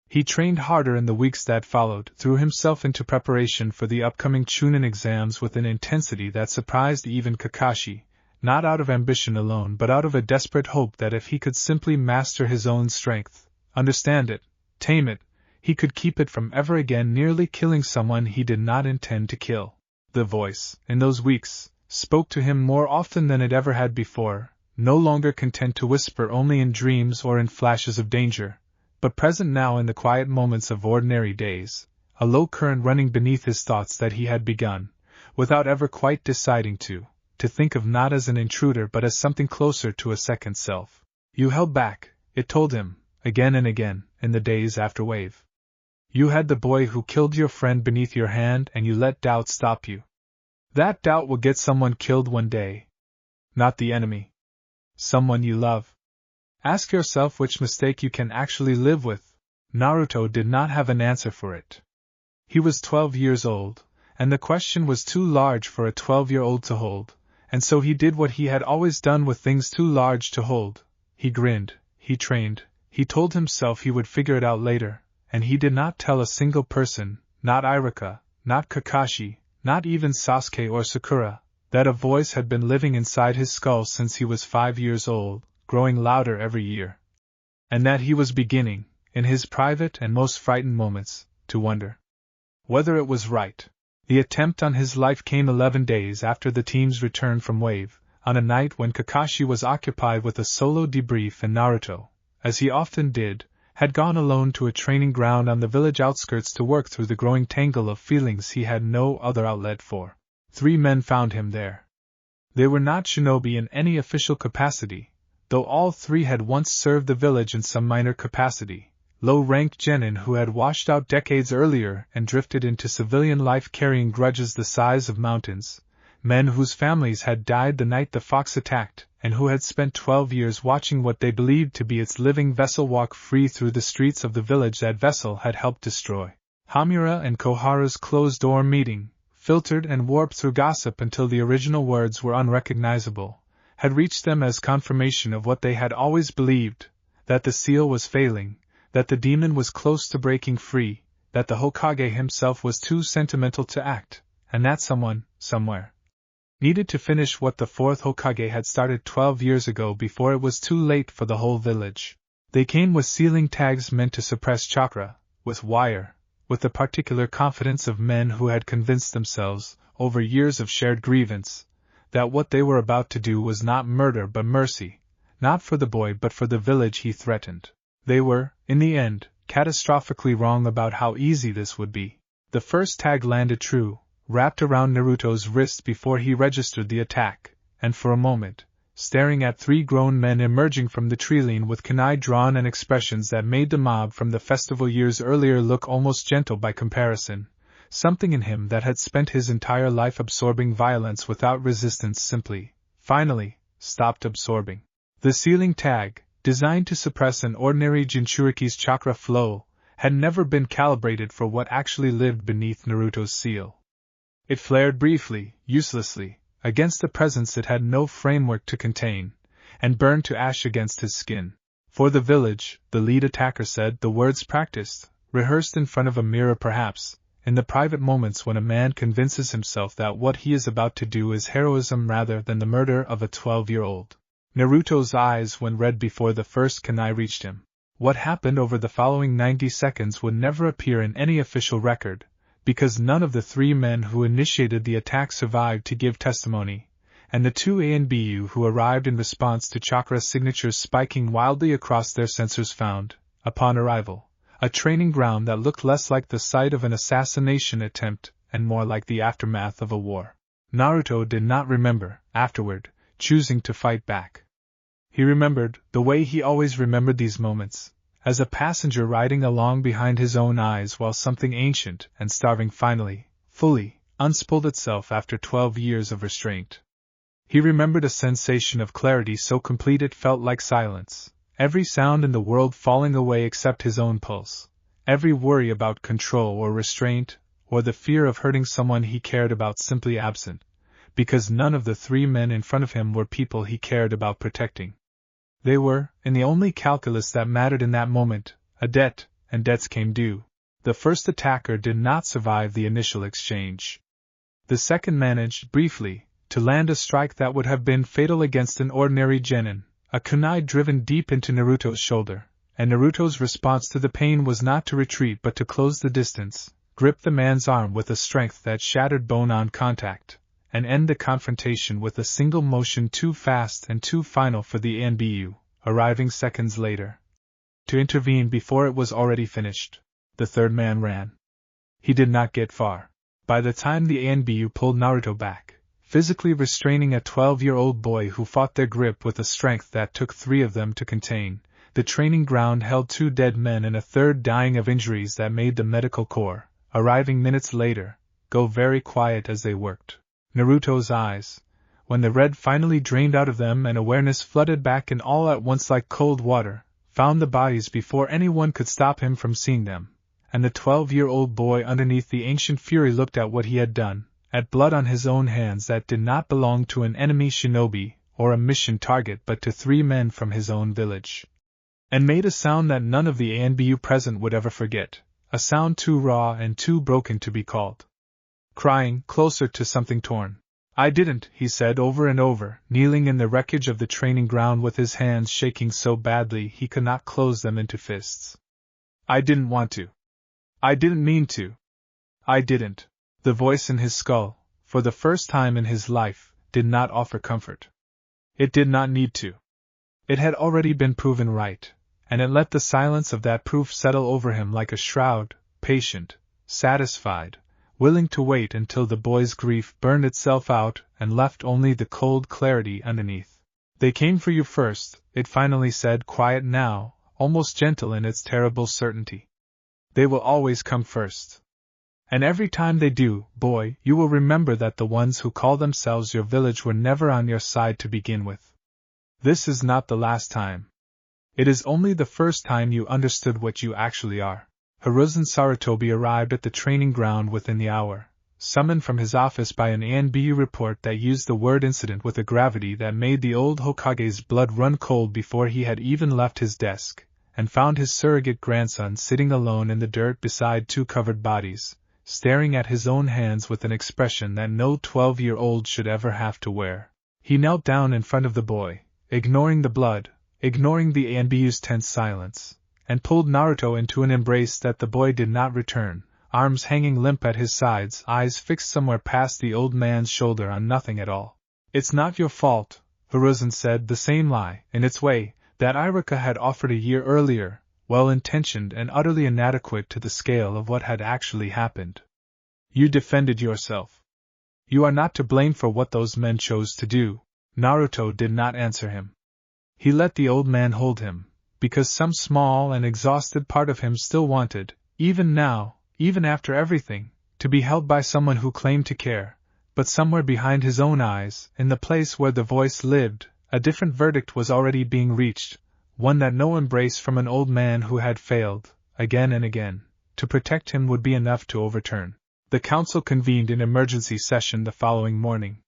He trained harder in the weeks that followed, threw himself into preparation for the upcoming Chunin exams with an intensity that surprised even Kakashi, not out of ambition alone but out of a desperate hope that if he could simply master his own strength, understand it, tame it, he could keep it from ever again nearly killing someone he did not intend to kill. The voice, in those weeks, spoke to him more often than it ever had before, no longer content to whisper only in dreams or in flashes of danger, but present now in the quiet moments of ordinary days, a low current running beneath his thoughts that he had begun, without ever quite deciding to think of not as an intruder but as something closer to a second self. You held back, it told him, again and again, in the days after Wave. You had the boy who killed your friend beneath your hand and you let doubt stop you. That doubt will get someone killed one day. Not the enemy. Someone you love. Ask yourself which mistake you can actually live with. Naruto did not have an answer for it. He was 12 years old, and the question was too large for a 12-year-old to hold, and so he did what he had always done with things too large to hold. He grinned, he trained, he told himself he would figure it out later, and he did not tell a single person, not Iruka, not Kakashi, not even Sasuke or Sakura, that a voice had been living inside his skull since he was 5 years old, growing louder every year. And that he was beginning, in his private and most frightened moments, to wonder whether it was right. The attempt on his life came 11 days after the team's return from Wave, on a night when Kakashi was occupied with a solo debrief and Naruto, as he often did, had gone alone to a training ground on the village outskirts to work through the growing tangle of feelings he had no other outlet for. 3 men found him there. They were not shinobi in any official capacity, though all 3 had once served the village in some minor capacity. Low-ranked genin who had washed out decades earlier and drifted into civilian life carrying grudges the size of mountains, men whose families had died the night the fox attacked, and who had spent 12 years watching what they believed to be its living vessel walk free through the streets of the village that vessel had helped destroy. Hamura and Koharu's closed-door meeting, filtered and warped through gossip until the original words were unrecognizable, had reached them as confirmation of what they had always believed, that the seal was failing, that the demon was close to breaking free, that the Hokage himself was too sentimental to act, and that someone, somewhere, needed to finish what the 4th Hokage had started 12 years ago before it was too late for the whole village. They came with sealing tags meant to suppress chakra, with wire, with the particular confidence of men who had convinced themselves, over years of shared grievance, that what they were about to do was not murder but mercy, not for the boy but for the village he threatened. They were, in the end, catastrophically wrong about how easy this would be. The first tag landed true, wrapped around Naruto's wrist before he registered the attack, and for a moment, staring at three grown men emerging from the treeline with kunai drawn and expressions that made the mob from the festival years earlier look almost gentle by comparison, something in him that had spent his entire life absorbing violence without resistance simply, finally, stopped absorbing. The sealing tag, designed to suppress an ordinary Jinchuriki's chakra flow, had never been calibrated for what actually lived beneath Naruto's seal. It flared briefly, uselessly, against a presence it had no framework to contain, and burned to ash against his skin. For the village, the lead attacker said, the words practiced, rehearsed in front of a mirror perhaps, in the private moments when a man convinces himself that what he is about to do is heroism rather than the murder of a 12-year-old. Naruto's eyes went red before the first kunai reached him. What happened over the following 90 seconds would never appear in any official record, because none of the three men who initiated the attack survived to give testimony, and the two ANBU who arrived in response to Chakra signatures spiking wildly across their sensors found, upon arrival, a training ground that looked less like the site of an assassination attempt and more like the aftermath of a war. Naruto did not remember, afterward, choosing to fight back. He remembered, the way he always remembered these moments, as a passenger riding along behind his own eyes while something ancient and starving finally, fully, unspooled itself after 12 years of restraint. He remembered a sensation of clarity so complete it felt like silence, every sound in the world falling away except his own pulse, every worry about control or restraint, or the fear of hurting someone he cared about simply absent, because none of the three men in front of him were people he cared about protecting. They were, in the only calculus that mattered in that moment, a debt, and debts came due. The first attacker did not survive the initial exchange. The second managed, briefly, to land a strike that would have been fatal against an ordinary genin, a kunai driven deep into Naruto's shoulder, and Naruto's response to the pain was not to retreat but to close the distance, grip the man's arm with a strength that shattered bone on contact, and end the confrontation with a single motion too fast and too final for the ANBU, arriving seconds later. To intervene before it was already finished. The third man ran. He did not get far. By the time the ANBU pulled Naruto back, physically restraining a 12-year-old boy who fought their grip with a strength that took three of them to contain, the training ground held two dead men and a third dying of injuries that made the medical corps, arriving minutes later, go very quiet as they worked. Naruto's eyes, when the red finally drained out of them and awareness flooded back in all at once like cold water, found the bodies before anyone could stop him from seeing them, and the 12-year-old boy underneath the ancient fury looked at what he had done, at blood on his own hands that did not belong to an enemy shinobi or a mission target but to three men from his own village, and made a sound that none of the ANBU present would ever forget, a sound too raw and too broken to be called. Crying, closer to something torn. I didn't, he said over and over, kneeling in the wreckage of the training ground with his hands shaking so badly he could not close them into fists. I didn't want to. I didn't mean to. I didn't. The voice in his skull, for the first time in his life, did not offer comfort. It did not need to. It had already been proven right, and it let the silence of that proof settle over him like a shroud, patient, satisfied, willing to wait until the boy's grief burned itself out and left only the cold clarity underneath. They came for you first, it finally said, quiet now, almost gentle in its terrible certainty. They will always come first. And every time they do, boy, you will remember that the ones who call themselves your village were never on your side to begin with. This is not the last time. It is only the first time you understood what you actually are. Hiruzen Sarutobi arrived at the training ground within the hour, summoned from his office by an ANBU report that used the word incident with a gravity that made the old Hokage's blood run cold before he had even left his desk, and found his surrogate grandson sitting alone in the dirt beside two covered bodies, staring at his own hands with an expression that no 12-year-old should ever have to wear. He knelt down in front of the boy, ignoring the blood, ignoring the ANBU's tense silence, and pulled Naruto into an embrace that the boy did not return, arms hanging limp at his sides, eyes fixed somewhere past the old man's shoulder on nothing at all. It's not your fault, Hiruzen said, the same lie, in its way, that Iruka had offered a year earlier, well-intentioned and utterly inadequate to the scale of what had actually happened. You defended yourself. You are not to blame for what those men chose to do. Naruto did not answer him. He let the old man hold him, because some small and exhausted part of him still wanted, even now, even after everything, to be held by someone who claimed to care, but somewhere behind his own eyes, in the place where the voice lived, a different verdict was already being reached, one that no embrace from an old man who had failed, again and again, to protect him would be enough to overturn. The council convened in emergency session the following morning.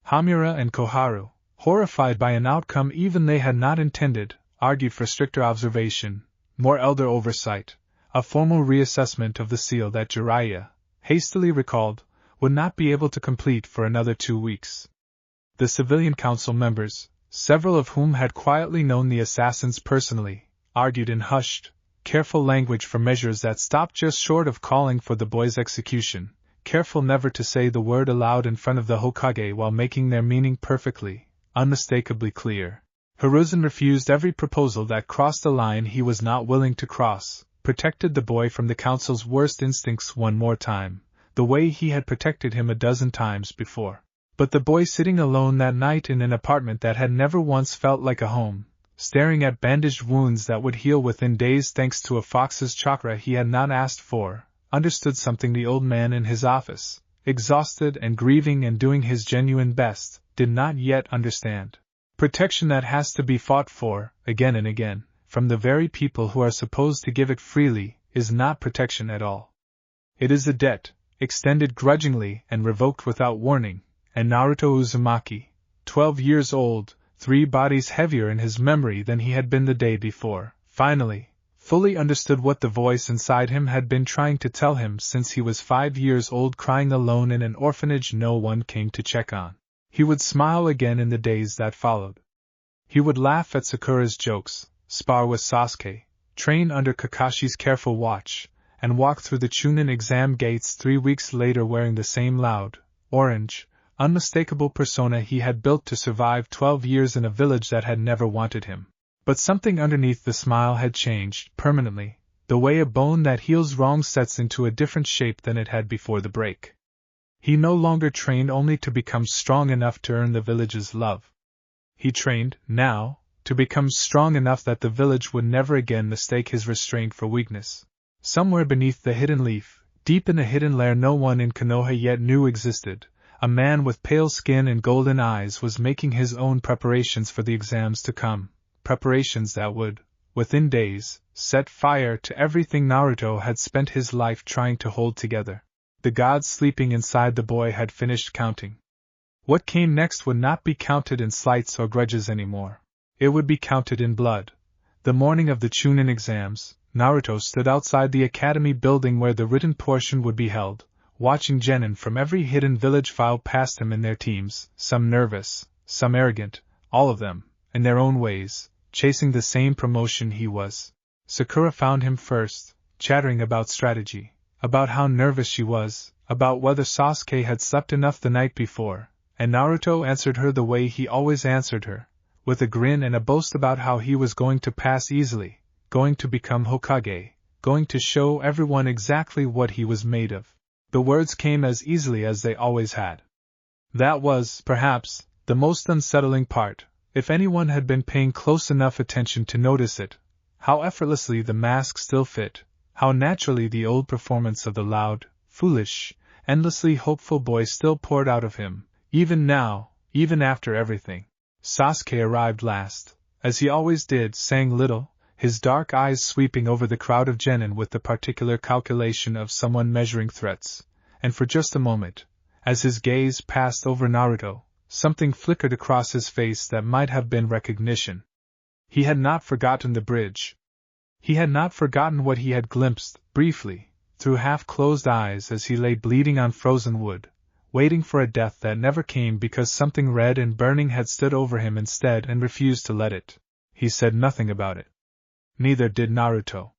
Hamura and Koharu, horrified by an outcome even they had not intended, argued for stricter observation, more elder oversight, a formal reassessment of the seal that Jiraiya, hastily recalled, would not be able to complete for another 2 weeks. The civilian council members, several of whom had quietly known the assassins personally, argued in hushed, careful language for measures that stopped just short of calling for the boy's execution, careful never to say the word aloud in front of the Hokage while making their meaning perfectly, unmistakably clear. Hiruzen refused every proposal that crossed a line he was not willing to cross, protected the boy from the council's worst instincts one more time, the way he had protected him a dozen times before. But the boy sitting alone that night in an apartment that had never once felt like a home, staring at bandaged wounds that would heal within days thanks to a fox's chakra he had not asked for, understood something the old man in his office, exhausted and grieving and doing his genuine best, did not yet understand. Protection that has to be fought for, again and again, from the very people who are supposed to give it freely, is not protection at all. It is a debt, extended grudgingly and revoked without warning, and Naruto Uzumaki, 12 years old, 3 bodies heavier in his memory than he had been the day before, finally, fully understood what the voice inside him had been trying to tell him since he was 5 years old, crying alone in an orphanage no one came to check on. He would smile again in the days that followed. He would laugh at Sakura's jokes, spar with Sasuke, train under Kakashi's careful watch, and walk through the Chunin exam gates 3 weeks later wearing the same loud, orange, unmistakable persona he had built to survive 12 years in a village that had never wanted him. But something underneath the smile had changed, permanently, the way a bone that heals wrong sets into a different shape than it had before the break. He no longer trained only to become strong enough to earn the village's love. He trained, now, to become strong enough that the village would never again mistake his restraint for weakness. Somewhere beneath the hidden leaf, deep in a hidden lair no one in Konoha yet knew existed, a man with pale skin and golden eyes was making his own preparations for the exams to come, preparations that would, within days, set fire to everything Naruto had spent his life trying to hold together. The gods sleeping inside the boy had finished counting. What came next would not be counted in slights or grudges anymore. It would be counted in blood. The morning of the Chunin exams, Naruto stood outside the academy building where the written portion would be held, watching genin from every hidden village file past him in their teams, some nervous, some arrogant, all of them, in their own ways, chasing the same promotion he was. Sakura found him first, chattering about strategy, about how nervous she was, about whether Sasuke had slept enough the night before, and Naruto answered her the way he always answered her, with a grin and a boast about how he was going to pass easily, going to become Hokage, going to show everyone exactly what he was made of. The words came as easily as they always had. That was, perhaps, the most unsettling part, if anyone had been paying close enough attention to notice it, how effortlessly the mask still fit, how naturally the old performance of the loud, foolish, endlessly hopeful boy still poured out of him, even now, even after everything. Sasuke arrived last, as he always did, saying little, his dark eyes sweeping over the crowd of genin with the particular calculation of someone measuring threats, and for just a moment, as his gaze passed over Naruto, something flickered across his face that might have been recognition. He had not forgotten the bridge. He had not forgotten what he had glimpsed, briefly, through half-closed eyes as he lay bleeding on frozen wood, waiting for a death that never came because something red and burning had stood over him instead and refused to let it. He said nothing about it. Neither did Naruto.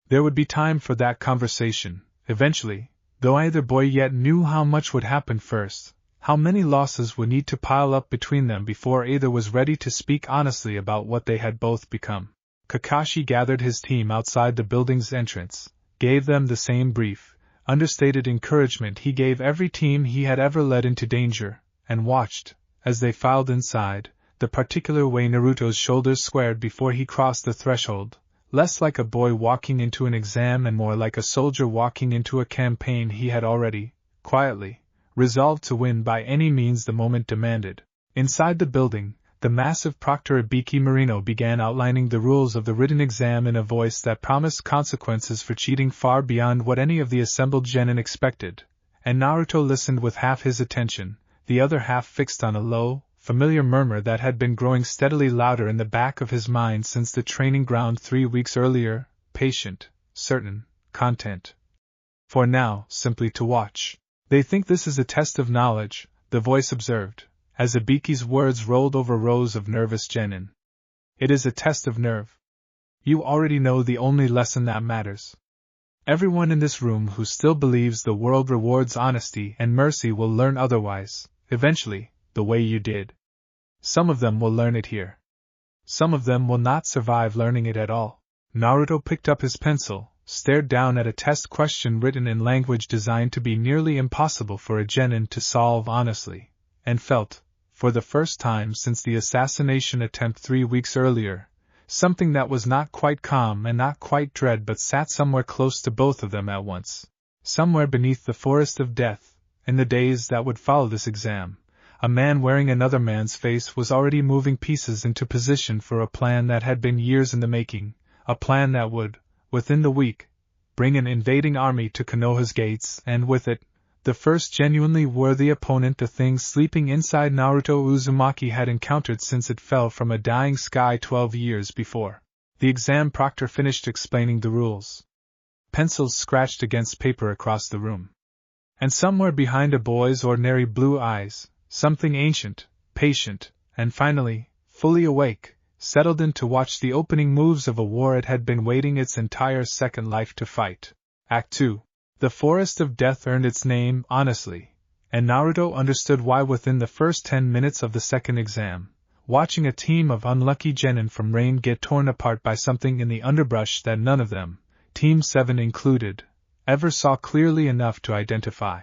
There would be time for that conversation, eventually, though either boy yet knew how much would happen first, how many losses would need to pile up between them before either was ready to speak honestly about what they had both become. Kakashi gathered his team outside the building's entrance, gave them the same brief, understated encouragement he gave every team he had ever led into danger, and watched, as they filed inside, the particular way Naruto's shoulders squared before he crossed the threshold, less like a boy walking into an exam and more like a soldier walking into a campaign he had already, quietly, resolved to win by any means the moment demanded. Inside the building, the massive Proctor Ibiki Marino began outlining the rules of the written exam in a voice that promised consequences for cheating far beyond what any of the assembled genin expected, and Naruto listened with half his attention, the other half fixed on a low, familiar murmur that had been growing steadily louder in the back of his mind since the training ground 3 weeks earlier: patient, certain, content. For now, simply to watch. They think this is a test of knowledge, the voice observed, as Ibiki's words rolled over rows of nervous genin. It is a test of nerve. You already know the only lesson that matters. Everyone in this room who still believes the world rewards honesty and mercy will learn otherwise, eventually, the way you did. Some of them will learn it here. Some of them will not survive learning it at all. Naruto picked up his pencil, stared down at a test question written in language designed to be nearly impossible for a genin to solve honestly, and felt, for the first time since the assassination attempt 3 weeks earlier, something that was not quite calm and not quite dread but sat somewhere close to both of them at once. Somewhere beneath the forest of death, in the days that would follow this exam, a man wearing another man's face was already moving pieces into position for a plan that had been years in the making, a plan that would, within the week, bring an invading army to Konoha's gates, and with it, the first genuinely worthy opponent the thing sleeping inside Naruto Uzumaki had encountered since it fell from a dying sky 12 years before. The exam proctor finished explaining the rules. Pencils scratched against paper across the room. And somewhere behind a boy's ordinary blue eyes, something ancient, patient, and finally, fully awake, settled in to watch the opening moves of a war it had been waiting its entire second life to fight. Act 2. The Forest of Death earned its name, honestly, and Naruto understood why within the first 10 minutes of the second exam, watching a team of unlucky genin from Rain get torn apart by something in the underbrush that none of them, Team 7 included, ever saw clearly enough to identify.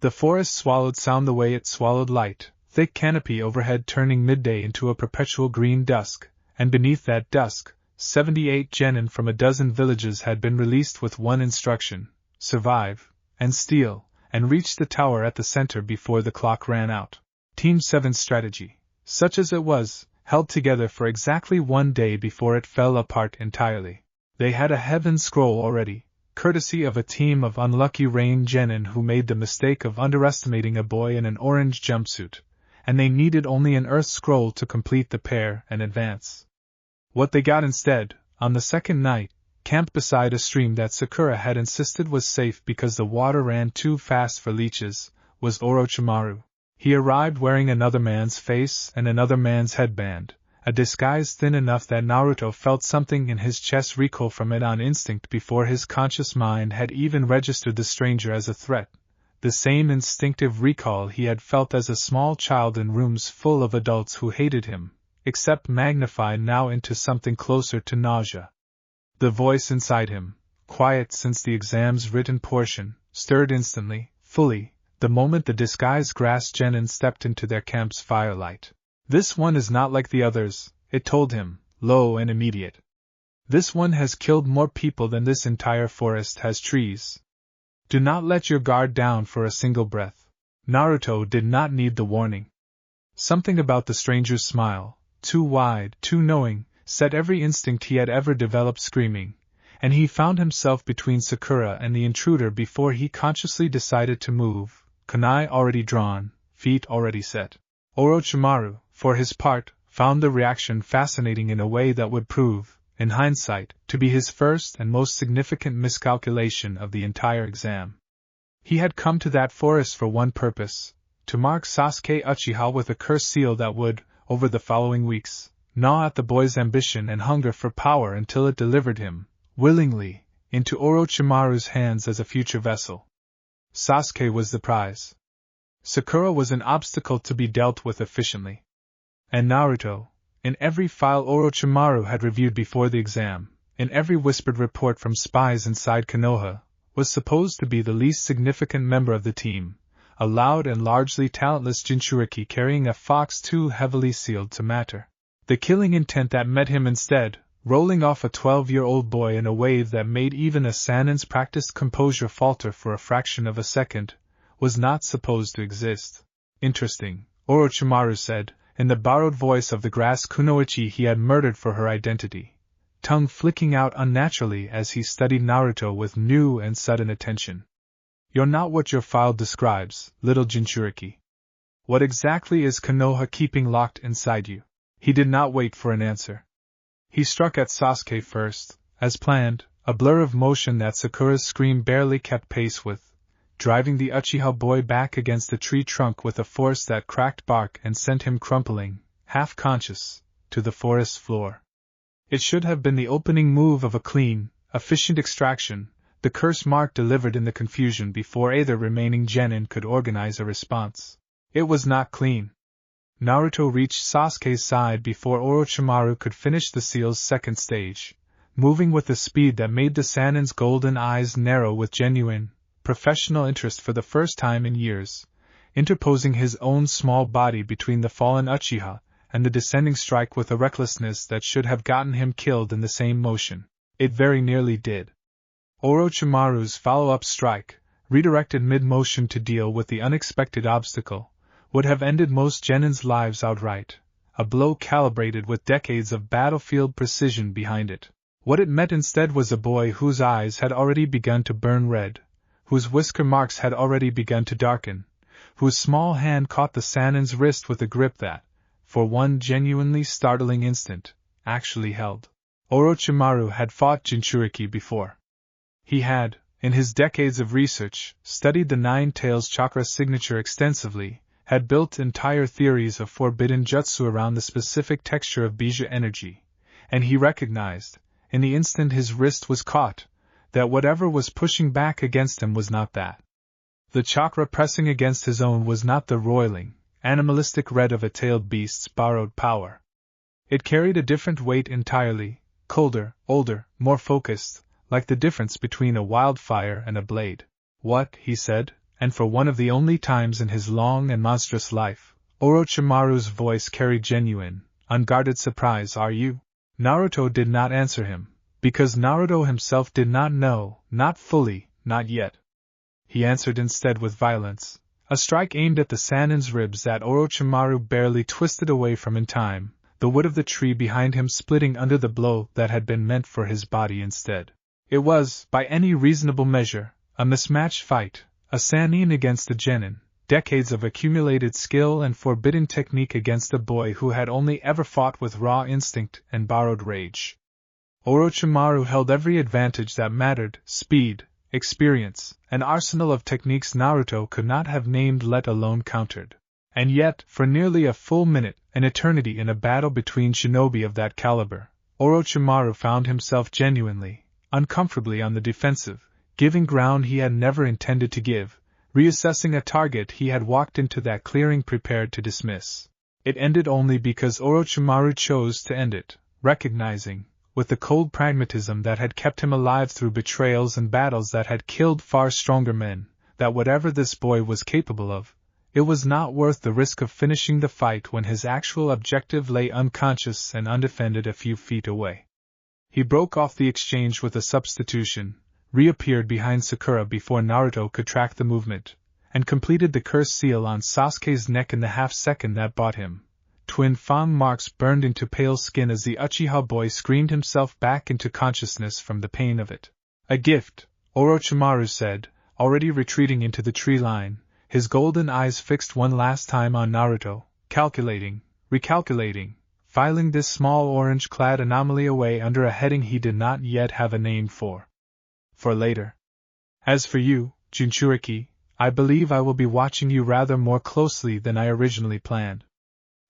The forest swallowed sound the way it swallowed light, thick canopy overhead turning midday into a perpetual green dusk, and beneath that dusk, 78 genin from a dozen villages had been released with one instruction: survive, and steal, and reach the tower at the center before the clock ran out. Team 7's strategy, such as it was, held together for exactly 1 day before it fell apart entirely. They had a heaven scroll already, courtesy of a team of unlucky Rain genin who made the mistake of underestimating a boy in an orange jumpsuit, and they needed only an earth scroll to complete the pair and advance. What they got instead, on the second night, camped beside a stream that Sakura had insisted was safe because the water ran too fast for leeches, was Orochimaru. He arrived wearing another man's face and another man's headband, a disguise thin enough that Naruto felt something in his chest recoil from it on instinct before his conscious mind had even registered the stranger as a threat, the same instinctive recall he had felt as a small child in rooms full of adults who hated him, except magnified now into something closer to nausea. The voice inside him, quiet since the exam's written portion, stirred instantly, fully, the moment the disguised grass genin stepped into their camp's firelight. This one is not like the others, it told him, low and immediate. This one has killed more people than this entire forest has trees. Do not let your guard down for a single breath. Naruto did not need the warning. Something about the stranger's smile, too wide, too knowing, set every instinct he had ever developed screaming, and he found himself between Sakura and the intruder before he consciously decided to move, kunai already drawn, feet already set. Orochimaru, for his part, found the reaction fascinating in a way that would prove, in hindsight, to be his first and most significant miscalculation of the entire exam. He had come to that forest for one purpose: to mark Sasuke Uchiha with a cursed seal that would, over the following weeks, gnaw at the boy's ambition and hunger for power until it delivered him, willingly, into Orochimaru's hands as a future vessel. Sasuke was the prize. Sakura was an obstacle to be dealt with efficiently. And Naruto, In every file Orochimaru had reviewed before the exam, in every whispered report from spies inside Konoha, was supposed to be the least significant member of the team, a loud and largely talentless Jinchuriki carrying a fox too heavily sealed to matter. The killing intent that met him instead, rolling off a 12-year-old boy in a wave that made even a Sanin's practiced composure falter for a fraction of a second, was not supposed to exist. Interesting, Orochimaru said, in the borrowed voice of the grass kunoichi he had murdered for her identity, tongue flicking out unnaturally as he studied Naruto with new and sudden attention. You're not what your file describes, little Jinchuriki. What exactly is Konoha keeping locked inside you? He did not wait for an answer. He struck at Sasuke first, as planned, a blur of motion that Sakura's scream barely kept pace with, driving the Uchiha boy back against the tree trunk with a force that cracked bark and sent him crumpling, half-conscious, to the forest floor. It should have been the opening move of a clean, efficient extraction, the curse mark delivered in the confusion before either remaining genin could organize a response. It was not clean. Naruto reached Sasuke's side before Orochimaru could finish the seal's second stage, moving with a speed that made the Sanin's golden eyes narrow with genuine, professional interest for the first time in years, interposing his own small body between the fallen Uchiha and the descending strike with a recklessness that should have gotten him killed in the same motion. It very nearly did. Orochimaru's follow-up strike, redirected mid-motion to deal with the unexpected obstacle, would have ended most genins' lives outright, a blow calibrated with decades of battlefield precision behind it. What it met instead was a boy whose eyes had already begun to burn red, whose whisker marks had already begun to darken, whose small hand caught the Sanin's wrist with a grip that, for one genuinely startling instant, actually held. Orochimaru had fought Jinchuriki before. He had, in his decades of research, studied the Nine Tails Chakra signature extensively, had built entire theories of forbidden jutsu around the specific texture of Bija energy, and he recognized, in the instant his wrist was caught, that whatever was pushing back against him was not that. The chakra pressing against his own was not the roiling, animalistic red of a tailed beast's borrowed power. It carried a different weight entirely, colder, older, more focused, like the difference between a wildfire and a blade. What, he said, and for one of the only times in his long and monstrous life, Orochimaru's voice carried genuine, unguarded surprise. Are you? Naruto did not answer him, because Naruto himself did not know, not fully, not yet. He answered instead with violence, a strike aimed at the Sanin's ribs that Orochimaru barely twisted away from in time, the wood of the tree behind him splitting under the blow that had been meant for his body instead. It was, by any reasonable measure, a mismatched fight, a Sanin against a genin, decades of accumulated skill and forbidden technique against a boy who had only ever fought with raw instinct and borrowed rage. Orochimaru held every advantage that mattered: speed, experience, an arsenal of techniques Naruto could not have named let alone countered. And yet, for nearly a full minute, an eternity in a battle between shinobi of that caliber, Orochimaru found himself genuinely, uncomfortably on the defensive, giving ground he had never intended to give, reassessing a target he had walked into that clearing prepared to dismiss. It ended only because Orochimaru chose to end it, recognizing, with the cold pragmatism that had kept him alive through betrayals and battles that had killed far stronger men, that whatever this boy was capable of, it was not worth the risk of finishing the fight when his actual objective lay unconscious and undefended a few feet away. He broke off the exchange with a substitution, reappeared behind Sakura before Naruto could track the movement, and completed the curse seal on Sasuke's neck in the half-second that bought him. Twin fang marks burned into pale skin as the Uchiha boy screamed himself back into consciousness from the pain of it. A gift, Orochimaru said, already retreating into the tree line, his golden eyes fixed one last time on Naruto, calculating, recalculating, filing this small orange-clad anomaly away under a heading he did not yet have a name for later. As for you, Jinchuriki, I believe I will be watching you rather more closely than I originally planned.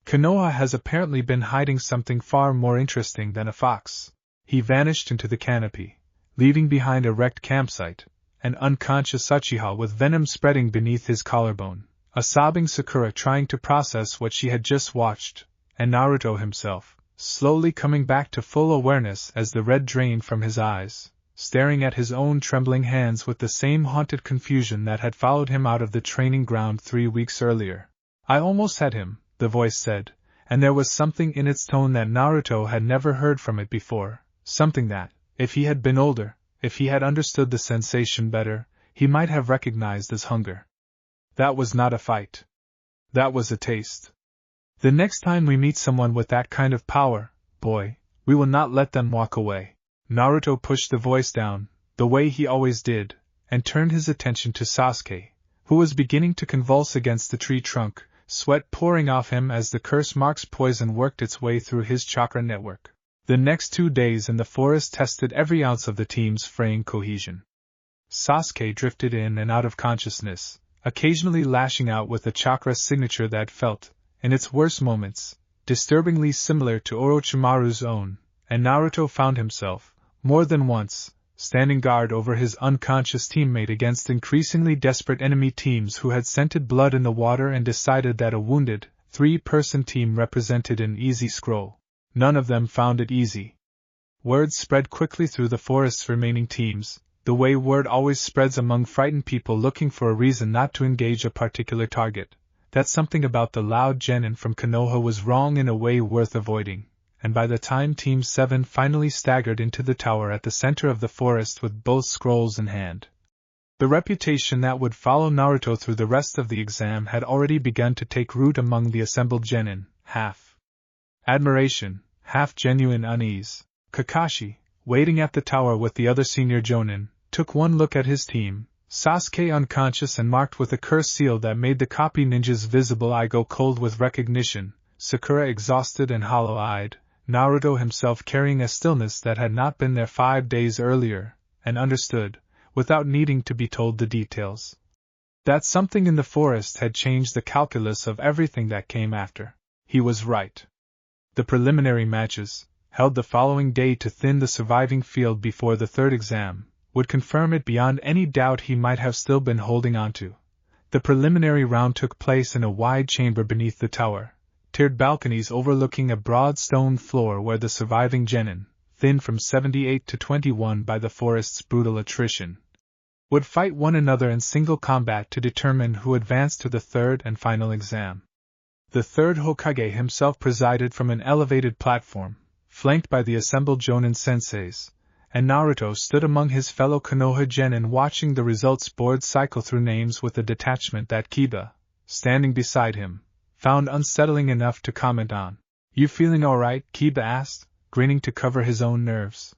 Konoha has apparently been hiding something far more interesting than a fox. He vanished into the canopy, leaving behind a wrecked campsite, an unconscious Uchiha with venom spreading beneath his collarbone, a sobbing Sakura trying to process what she had just watched, and Naruto himself, slowly coming back to full awareness as the red drained from his eyes, staring at his own trembling hands with the same haunted confusion that had followed him out of the training ground 3 weeks earlier. I almost had him, the voice said, and there was something in its tone that Naruto had never heard from it before, something that, if he had been older, if he had understood the sensation better, he might have recognized as hunger. That was not a fight. That was a taste. The next time we meet someone with that kind of power, boy, we will not let them walk away. Naruto pushed the voice down, the way he always did, and turned his attention to Sasuke, who was beginning to convulse against the tree trunk, sweat pouring off him as the curse mark's poison worked its way through his chakra network. The next 2 days in the forest tested every ounce of the team's fraying cohesion. Sasuke drifted in and out of consciousness, occasionally lashing out with a chakra signature that felt, in its worst moments, disturbingly similar to Orochimaru's own, and Naruto found himself, more than once, standing guard over his unconscious teammate against increasingly desperate enemy teams who had scented blood in the water and decided that a wounded, 3-person team represented an easy scroll. None of them found it easy. Word spread quickly through the forest's remaining teams, the way word always spreads among frightened people looking for a reason not to engage a particular target, that something about the loud genin from Konoha was wrong in a way worth avoiding, and by the time Team 7 finally staggered into the tower at the center of the forest with both scrolls in hand, the reputation that would follow Naruto through the rest of the exam had already begun to take root among the assembled genin, half admiration, half genuine unease. Kakashi, waiting at the tower with the other senior jonin, took one look at his team, Sasuke unconscious and marked with a curse seal that made the copy ninjas visible. I go cold with recognition, Sakura exhausted and hollow-eyed, Naruto himself carrying a stillness that had not been there 5 days earlier, and understood, without needing to be told the details, that something in the forest had changed the calculus of everything that came after. He was right. The preliminary matches, held the following day to thin the surviving field before the third exam, would confirm it beyond any doubt he might have still been holding on to. The preliminary round took place in a wide chamber beneath the tower, tiered balconies overlooking a broad stone floor where the surviving genin, thinned from 78 to 21 by the forest's brutal attrition, would fight one another in single combat to determine who advanced to the third and final exam. The third Hokage himself presided from an elevated platform, flanked by the assembled Jonin senseis, and Naruto stood among his fellow Konoha genin watching the results board cycle through names with a detachment that Kiba, standing beside him, found unsettling enough to comment on. "You feeling alright?" Kiba asked, grinning to cover his own nerves.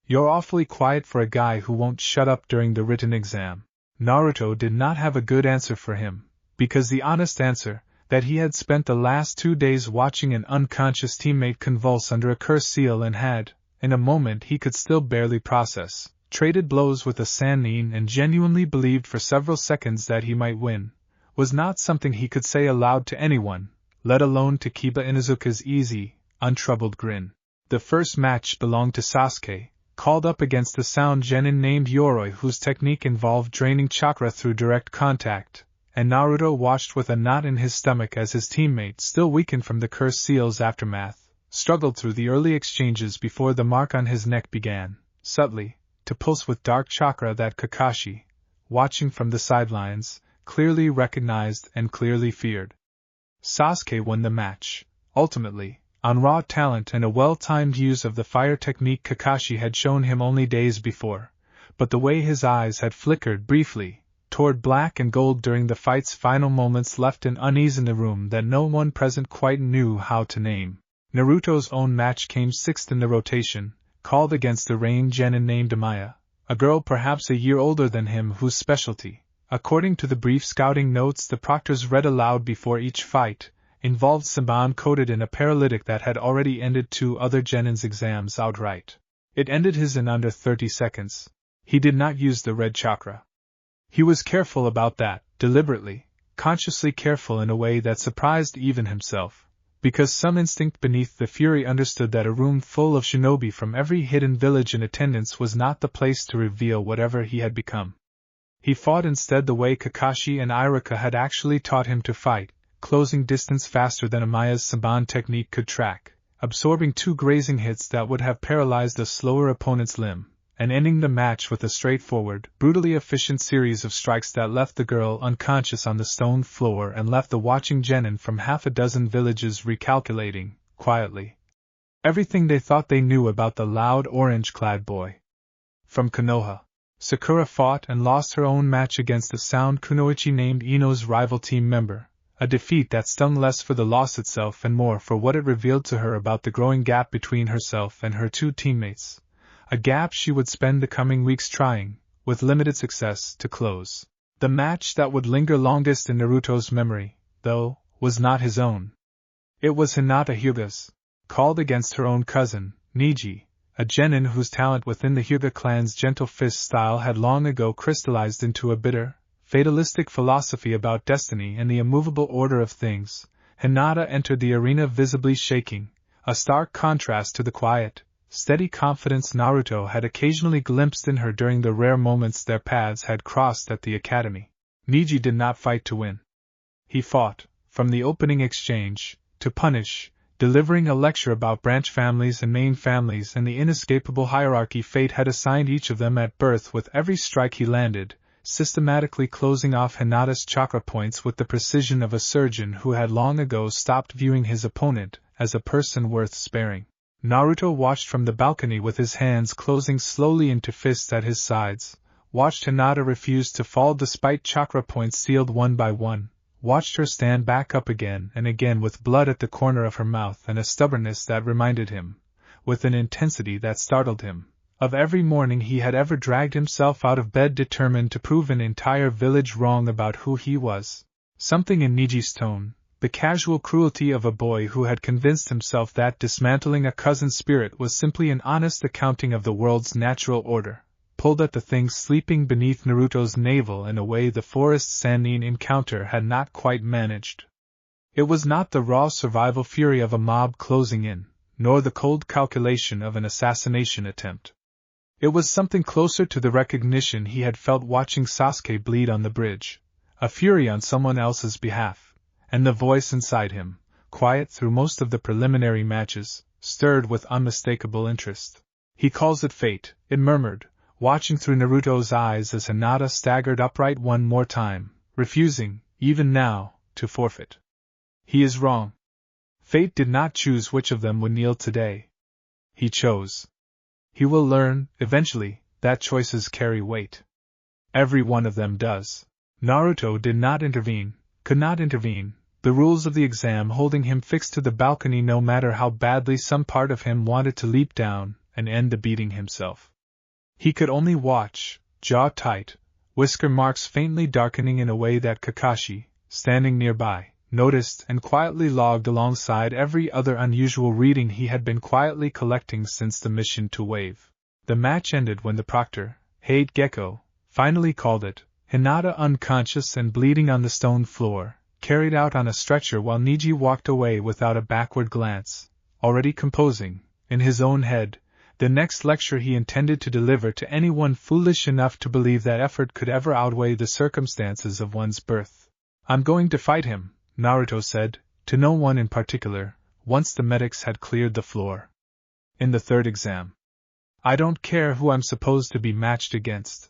"You're awfully quiet for a guy who won't shut up during the written exam." Naruto did not have a good answer for him, because the honest answer, that he had spent the last 2 days watching an unconscious teammate convulse under a curse seal and had, in a moment he could still barely process, traded blows with a Sannin and genuinely believed for several seconds that he might win, was not something he could say aloud to anyone, let alone to Kiba Inuzuka's easy, untroubled grin. The first match belonged to Sasuke, called up against a sound genin named Yoroi whose technique involved draining chakra through direct contact, and Naruto watched with a knot in his stomach as his teammate, still weakened from the curse seal's aftermath, struggled through the early exchanges before the mark on his neck began, subtly, to pulse with dark chakra that Kakashi, watching from the sidelines, clearly recognized and clearly feared. Sasuke won the match, ultimately, on raw talent and a well-timed use of the fire technique Kakashi had shown him only days before, but the way his eyes had flickered briefly toward black and gold during the fight's final moments left an unease in the room that no one present quite knew how to name. Naruto's own match came sixth in the rotation, called against a Rain genin named Amaya, a girl perhaps a year older than him whose specialty, according to the brief scouting notes the proctors read aloud before each fight, involved Saban coated in a paralytic that had already ended 2 other genin's exams outright. It ended his in under 30 seconds. He did not use the red chakra. He was careful about that, deliberately, consciously careful in a way that surprised even himself, because some instinct beneath the fury understood that a room full of shinobi from every hidden village in attendance was not the place to reveal whatever he had become. He fought instead the way Kakashi and Iruka had actually taught him to fight, closing distance faster than Amaya's Saban technique could track, absorbing 2 grazing hits that would have paralyzed a slower opponent's limb, and ending the match with a straightforward, brutally efficient series of strikes that left the girl unconscious on the stone floor and left the watching genin from half a dozen villages recalculating, quietly, everything they thought they knew about the loud orange-clad boy. From Konoha, Sakura fought and lost her own match against the sound kunoichi named Ino's rival team member, a defeat that stung less for the loss itself and more for what it revealed to her about the growing gap between herself and her 2 teammates, a gap she would spend the coming weeks trying, with limited success, to close. The match that would linger longest in Naruto's memory, though, was not his own. It was Hinata Hyuga's, called against her own cousin, Niji, a genin whose talent within the Hyuga clan's gentle fist style had long ago crystallized into a bitter, fatalistic philosophy about destiny and the immovable order of things. Hinata entered the arena visibly shaking, a stark contrast to the quiet, steady confidence Naruto had occasionally glimpsed in her during the rare moments their paths had crossed at the academy. Niji did not fight to win. He fought, from the opening exchange, to punish, delivering a lecture about branch families and main families and the inescapable hierarchy fate had assigned each of them at birth with every strike he landed, systematically closing off Hinata's chakra points with the precision of a surgeon who had long ago stopped viewing his opponent as a person worth sparing. Naruto watched from the balcony with his hands closing slowly into fists at his sides, watched Hinata refuse to fall despite chakra points sealed one by one, watched her stand back up again and again with blood at the corner of her mouth and a stubbornness that reminded him, with an intensity that startled him, of every morning he had ever dragged himself out of bed determined to prove an entire village wrong about who he was. Something in Niji's tone, the casual cruelty of a boy who had convinced himself that dismantling a cousin's spirit was simply an honest accounting of the world's natural order, pulled at the things sleeping beneath Naruto's navel in a way the forest Sannin encounter had not quite managed. It was not the raw survival fury of a mob closing in, nor the cold calculation of an assassination attempt. It was something closer to the recognition he had felt watching Sasuke bleed on the bridge, a fury on someone else's behalf, and the voice inside him, quiet through most of the preliminary matches, stirred with unmistakable interest. He calls it fate, it murmured, watching through Naruto's eyes as Hinata staggered upright one more time, refusing, even now, to forfeit. He is wrong. Fate did not choose which of them would kneel today. He chose. He will learn, eventually, that choices carry weight. Every one of them does. Naruto did not intervene, could not intervene, the rules of the exam holding him fixed to the balcony no matter how badly some part of him wanted to leap down and end the beating himself. He could only watch, jaw tight, whisker marks faintly darkening in a way that Kakashi, standing nearby, noticed and quietly logged alongside every other unusual reading he had been quietly collecting since the mission to Wave. The match ended when the proctor, Hade Gecko, finally called it, Hinata unconscious and bleeding on the stone floor, carried out on a stretcher while Niji walked away without a backward glance, already composing, in his own head, the next lecture he intended to deliver to anyone foolish enough to believe that effort could ever outweigh the circumstances of one's birth. "I'm going to fight him," Naruto said, to no one in particular, once the medics had cleared the floor. "In the 3rd exam. I don't care who I'm supposed to be matched against.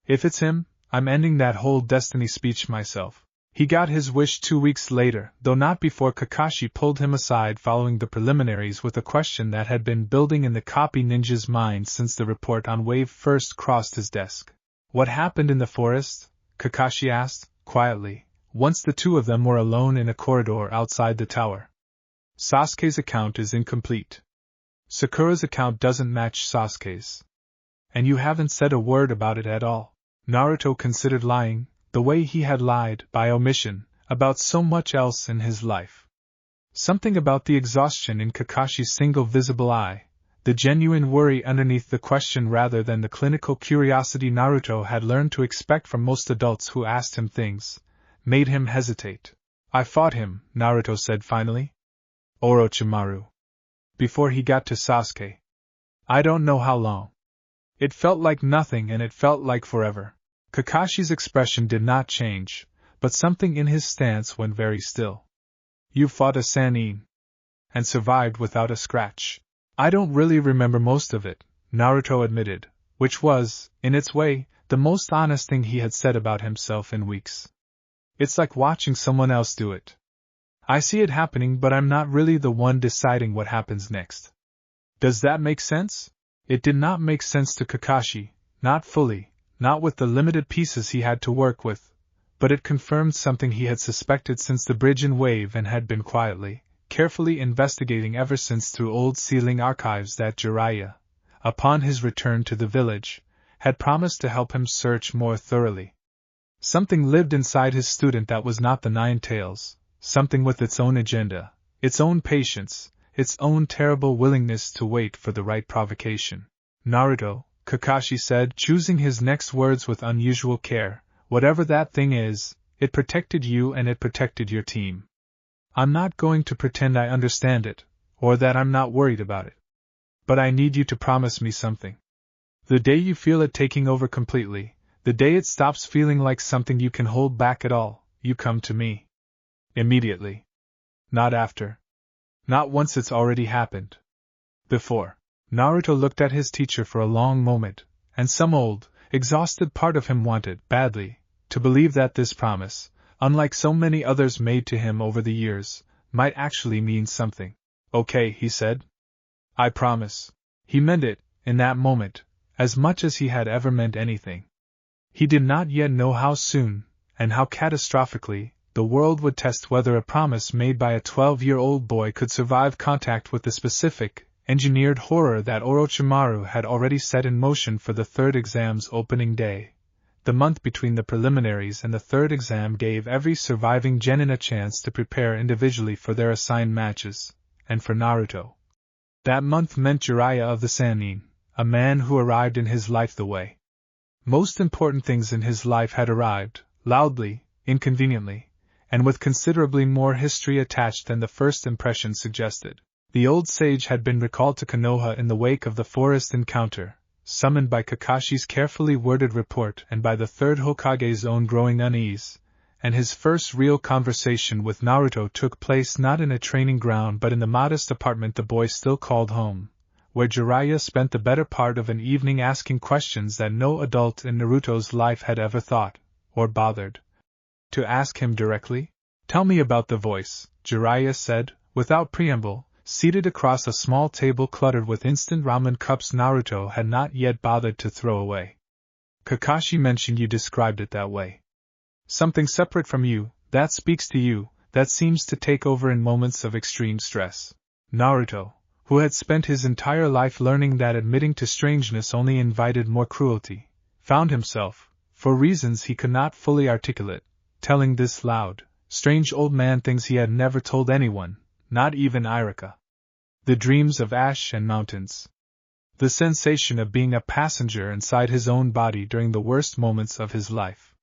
If it's him, I'm ending that whole destiny speech myself." He got his wish 2 weeks later, though not before Kakashi pulled him aside following the preliminaries with a question that had been building in the copy ninja's mind since the report on Wave first crossed his desk. "What happened in the forest?" Kakashi asked, quietly, once the two of them were alone in a corridor outside the tower. "Sasuke's account is incomplete. Sakura's account doesn't match Sasuke's. And you haven't said a word about it at all." Naruto considered lying, the way he had lied, by omission, about so much else in his life. Something about the exhaustion in Kakashi's single visible eye, the genuine worry underneath the question rather than the clinical curiosity Naruto had learned to expect from most adults who asked him things, made him hesitate. "I fought him," Naruto said finally. "Orochimaru. Before he got to Sasuke. I don't know how long. It felt like nothing and it felt like forever." Kakashi's expression did not change, but something in his stance went very still. "You fought a Sannin?" and survived without a scratch. I don't really remember most of it, Naruto admitted, which was, in its way, the most honest thing he had said about himself in weeks. It's like watching someone else do it. I see it happening, but I'm not really the one deciding what happens next. Does that make sense? It did not make sense to Kakashi, not fully, not with the limited pieces he had to work with, but it confirmed something he had suspected since the bridge in Wave and had been quietly, carefully investigating ever since through old sealing archives that Jiraiya, upon his return to the village, had promised to help him search more thoroughly. Something lived inside his student that was not the Nine Tails, something with its own agenda, its own patience, its own terrible willingness to wait for the right provocation. Naruto, Kakashi said, choosing his next words with unusual care, whatever that thing is, it protected you and it protected your team. I'm not going to pretend I understand it, or that I'm not worried about it. But I need you to promise me something. The day you feel it taking over completely, the day it stops feeling like something you can hold back at all, you come to me. Immediately. Not after. Not once it's already happened. Before. Naruto looked at his teacher for a long moment, and some old, exhausted part of him wanted, badly, to believe that this promise, unlike so many others made to him over the years, might actually mean something. Okay, he said. I promise. He meant it, in that moment, as much as he had ever meant anything. He did not yet know how soon, and how catastrophically, the world would test whether a promise made by a 12-year-old boy could survive contact with the specific, engineered horror that Orochimaru had already set in motion for the third exam's opening day. The month between the preliminaries and the third exam gave every surviving genin a chance to prepare individually for their assigned matches, and for Naruto. That month meant Jiraiya of the Sannin, a man who arrived in his life the way most important things in his life had arrived, loudly, inconveniently, and with considerably more history attached than the first impression suggested. The old sage had been recalled to Konoha in the wake of the forest encounter, summoned by Kakashi's carefully worded report and by the third Hokage's own growing unease, and his first real conversation with Naruto took place not in a training ground but in the modest apartment the boy still called home, where Jiraiya spent the better part of an evening asking questions that no adult in Naruto's life had ever thought, or bothered, to ask him directly. Tell me about the voice, Jiraiya said, without preamble, seated across a small table cluttered with instant ramen cups Naruto had not yet bothered to throw away. Kakashi mentioned you described it that way. Something separate from you, that speaks to you, that seems to take over in moments of extreme stress. Naruto, who had spent his entire life learning that admitting to strangeness only invited more cruelty, found himself, for reasons he could not fully articulate, telling this loud, strange old man things he had never told anyone, not even Irika. The dreams of ash and mountains. The sensation of being a passenger inside his own body during the worst moments of his life.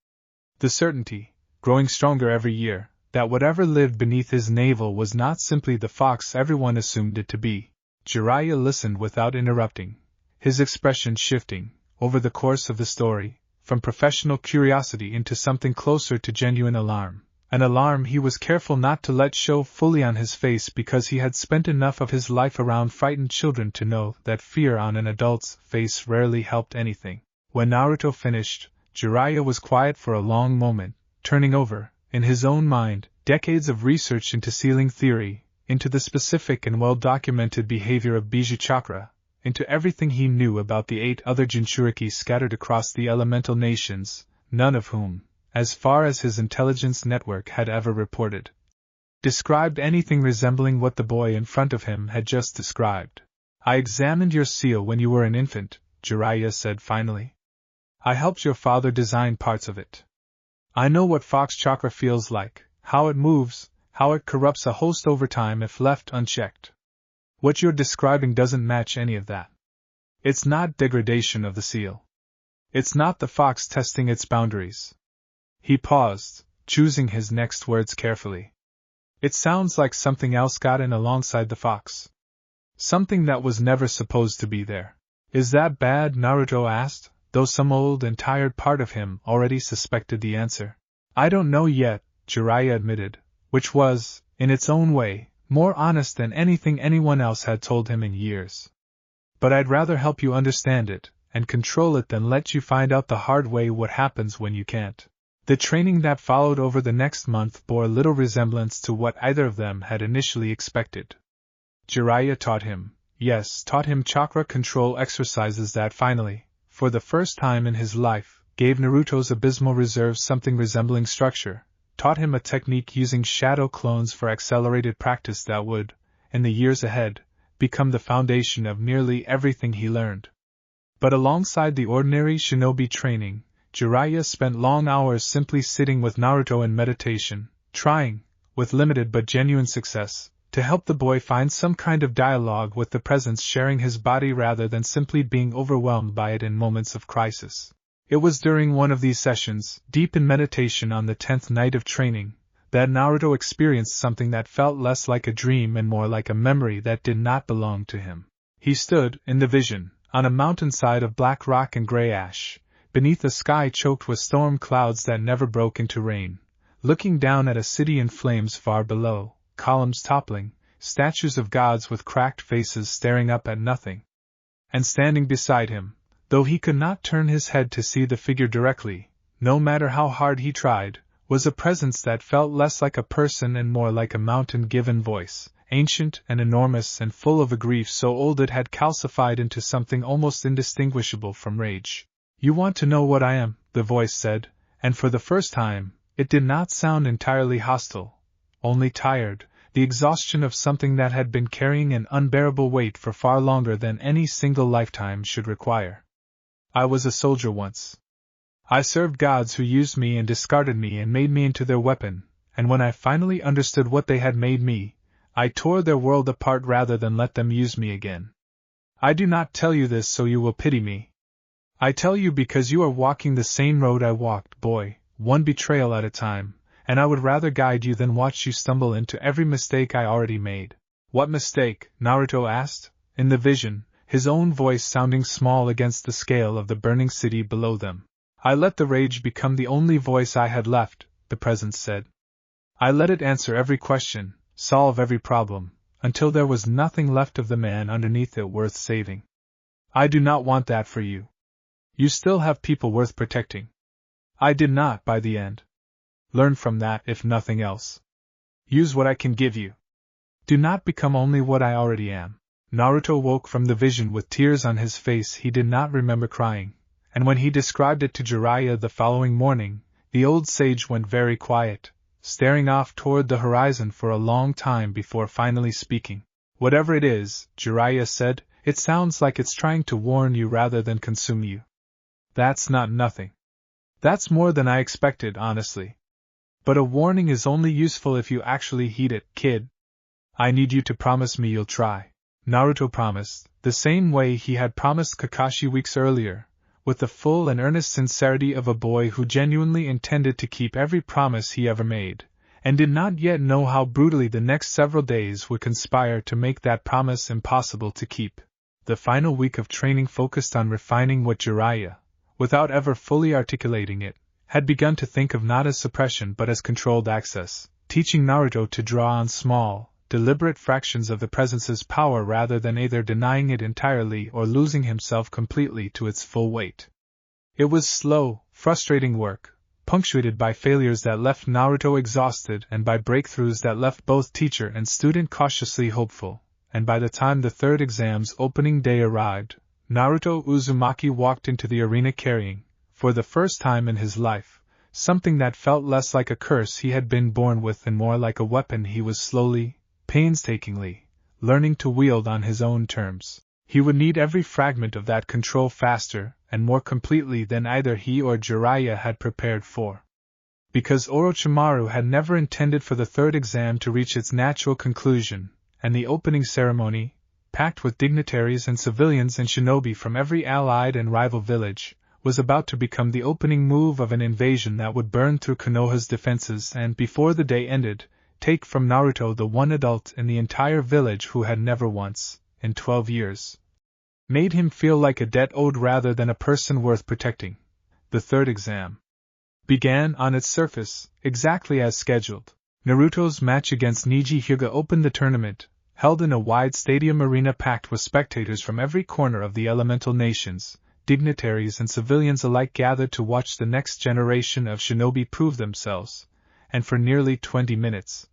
The certainty, growing stronger every year, that whatever lived beneath his navel was not simply the fox everyone assumed it to be. Jiraiya listened without interrupting, his expression shifting, over the course of the story, from professional curiosity into something closer to genuine alarm, an alarm he was careful not to let show fully on his face because he had spent enough of his life around frightened children to know that fear on an adult's face rarely helped anything. When Naruto finished, Jiraiya was quiet for a long moment, turning over, in his own mind, decades of research into sealing theory, into the specific and well-documented behavior of Bijuu Chakra, into everything he knew about the 8 other Jinchuriki scattered across the elemental nations, none of whom, as far as his intelligence network had ever reported, described anything resembling what the boy in front of him had just described. I examined your seal when you were an infant, Jiraiya said finally. I helped your father design parts of it. I know what Fox Chakra feels like, how it moves, how it corrupts a host over time if left unchecked. What you're describing doesn't match any of that. It's not degradation of the seal. It's not the fox testing its boundaries. He paused, choosing his next words carefully. It sounds like something else got in alongside the fox. Something that was never supposed to be there. Is that bad? Naruto asked, though some old and tired part of him already suspected the answer. I don't know yet, Jiraiya admitted, which was, in its own way, more honest than anything anyone else had told him in years. But I'd rather help you understand it, and control it than let you find out the hard way what happens when you can't. The training that followed over the next month bore little resemblance to what either of them had initially expected. Jiraiya taught him chakra control exercises that finally, for the first time in his life, gave Naruto's abysmal reserves something resembling structure, taught him a technique using shadow clones for accelerated practice that would, in the years ahead, become the foundation of nearly everything he learned. But alongside the ordinary shinobi training, Jiraiya spent long hours simply sitting with Naruto in meditation, trying, with limited but genuine success, to help the boy find some kind of dialogue with the presence sharing his body rather than simply being overwhelmed by it in moments of crisis. It was during one of these sessions, deep in meditation on the 10th night of training, that Naruto experienced something that felt less like a dream and more like a memory that did not belong to him. He stood, in the vision, on a mountainside of black rock and gray ash, beneath a sky choked with storm clouds that never broke into rain, looking down at a city in flames far below, columns toppling, statues of gods with cracked faces staring up at nothing. And standing beside him, though he could not turn his head to see the figure directly, no matter how hard he tried, was a presence that felt less like a person and more like a mountain-given voice, ancient and enormous and full of a grief so old it had calcified into something almost indistinguishable from rage. "You want to know what I am," the voice said, and for the first time, it did not sound entirely hostile, only tired, the exhaustion of something that had been carrying an unbearable weight for far longer than any single lifetime should require. "I was a soldier once. I served gods who used me and discarded me and made me into their weapon, and when I finally understood what they had made me, I tore their world apart rather than let them use me again. I do not tell you this so you will pity me. I tell you because you are walking the same road I walked, boy, one betrayal at a time, and I would rather guide you than watch you stumble into every mistake I already made." "What mistake?" Naruto asked, in the vision, his own voice sounding small against the scale of the burning city below them. "I let the rage become the only voice I had left," the presence said. "I let it answer every question, solve every problem, until there was nothing left of the man underneath it worth saving. I do not want that for you. You still have people worth protecting. I did not by the end. Learn from that, if nothing else. Use what I can give you. Do not become only what I already am." Naruto woke from the vision with tears on his face. He did not remember crying, and when he described it to Jiraiya the following morning, the old sage went very quiet, staring off toward the horizon for a long time before finally speaking. "Whatever it is," Jiraiya said, "it sounds like it's trying to warn you rather than consume you. That's not nothing. That's more than I expected, honestly. But a warning is only useful if you actually heed it, kid. I need you to promise me you'll try." Naruto promised, the same way he had promised Kakashi weeks earlier, with the full and earnest sincerity of a boy who genuinely intended to keep every promise he ever made, and did not yet know how brutally the next several days would conspire to make that promise impossible to keep. The final week of training focused on refining what Jiraiya, without ever fully articulating it, had begun to think of not as suppression but as controlled access, teaching Naruto to draw on small, deliberate fractions of the presence's power rather than either denying it entirely or losing himself completely to its full weight. It was slow, frustrating work, punctuated by failures that left Naruto exhausted and by breakthroughs that left both teacher and student cautiously hopeful, and by the time the third exam's opening day arrived, Naruto Uzumaki walked into the arena carrying, for the first time in his life, something that felt less like a curse he had been born with and more like a weapon he was slowly, painstakingly, learning to wield on his own terms. He would need every fragment of that control faster and more completely than either he or Jiraiya had prepared for. Because Orochimaru had never intended for the third exam to reach its natural conclusion, and the opening ceremony, packed with dignitaries and civilians and shinobi from every allied and rival village, was about to become the opening move of an invasion that would burn through Konoha's defenses and, before the day ended, take from Naruto the one adult in the entire village who had never once, in 12 years, made him feel like a debt owed rather than a person worth protecting. The third exam began, on its surface, exactly as scheduled. Naruto's match against Niji Hyuga opened the tournament, held in a wide stadium arena packed with spectators from every corner of the elemental nations. Dignitaries and civilians alike gathered to watch the next generation of shinobi prove themselves, and for nearly 20 minutes.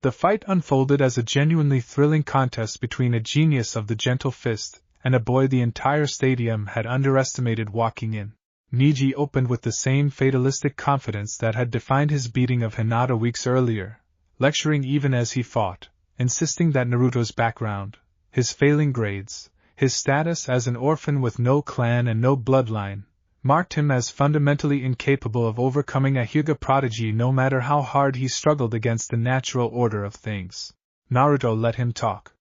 The fight unfolded as a genuinely thrilling contest between a genius of the gentle fist and a boy the entire stadium had underestimated walking in. Niji opened with the same fatalistic confidence that had defined his beating of Hinata weeks earlier, lecturing even as he fought, insisting that Naruto's background, his failing grades, his status as an orphan with no clan and no bloodline, marked him as fundamentally incapable of overcoming a Hyuga prodigy no matter how hard he struggled against the natural order of things. Naruto let him talk.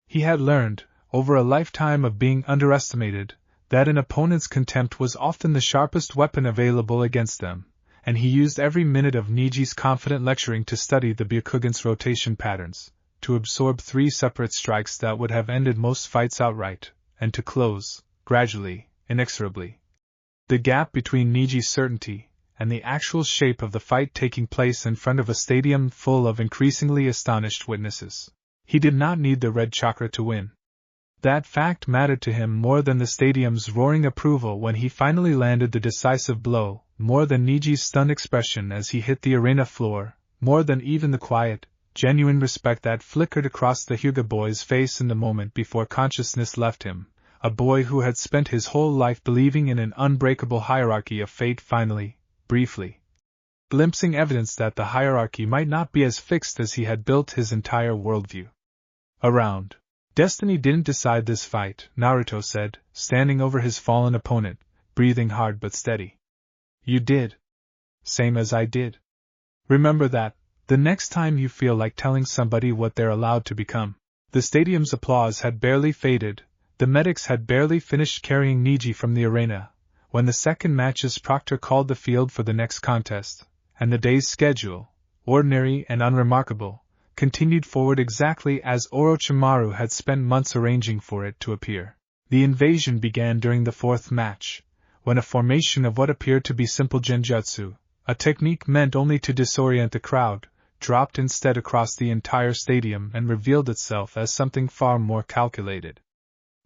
He had learned, over a lifetime of being underestimated, that an opponent's contempt was often the sharpest weapon available against them, and he used every minute of Niji's confident lecturing to study the Byakugan's rotation patterns, to absorb 3 separate strikes that would have ended most fights outright, and to close, gradually, inexorably, the gap between Niji's certainty and the actual shape of the fight taking place in front of a stadium full of increasingly astonished witnesses. He did not need the red chakra to win. That fact mattered to him more than the stadium's roaring approval when he finally landed the decisive blow, more than Niji's stunned expression as he hit the arena floor, more than even the quiet, genuine respect that flickered across the Hyuga boy's face in the moment before consciousness left him. A boy who had spent his whole life believing in an unbreakable hierarchy of fate finally, briefly, glimpsing evidence that the hierarchy might not be as fixed as he had built his entire worldview around. Destiny didn't decide this fight, Naruto said, standing over his fallen opponent, breathing hard but steady. You did. Same as I did. Remember that, the next time you feel like telling somebody what they're allowed to become. The stadium's applause had barely faded, the medics had barely finished carrying Niji from the arena, when the second match's proctor called the field for the next contest, and the day's schedule, ordinary and unremarkable, continued forward exactly as Orochimaru had spent months arranging for it to appear. The invasion began during the 4th match, when a formation of what appeared to be simple genjutsu, a technique meant only to disorient the crowd, dropped instead across the entire stadium and revealed itself as something far more calculated.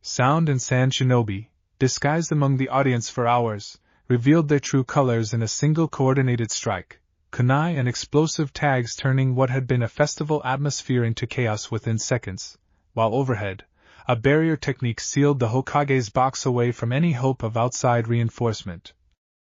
Sound and Sand Shinobi, disguised among the audience for hours, revealed their true colors in a single coordinated strike, kunai and explosive tags turning what had been a festival atmosphere into chaos within seconds, while overhead, a barrier technique sealed the Hokage's box away from any hope of outside reinforcement,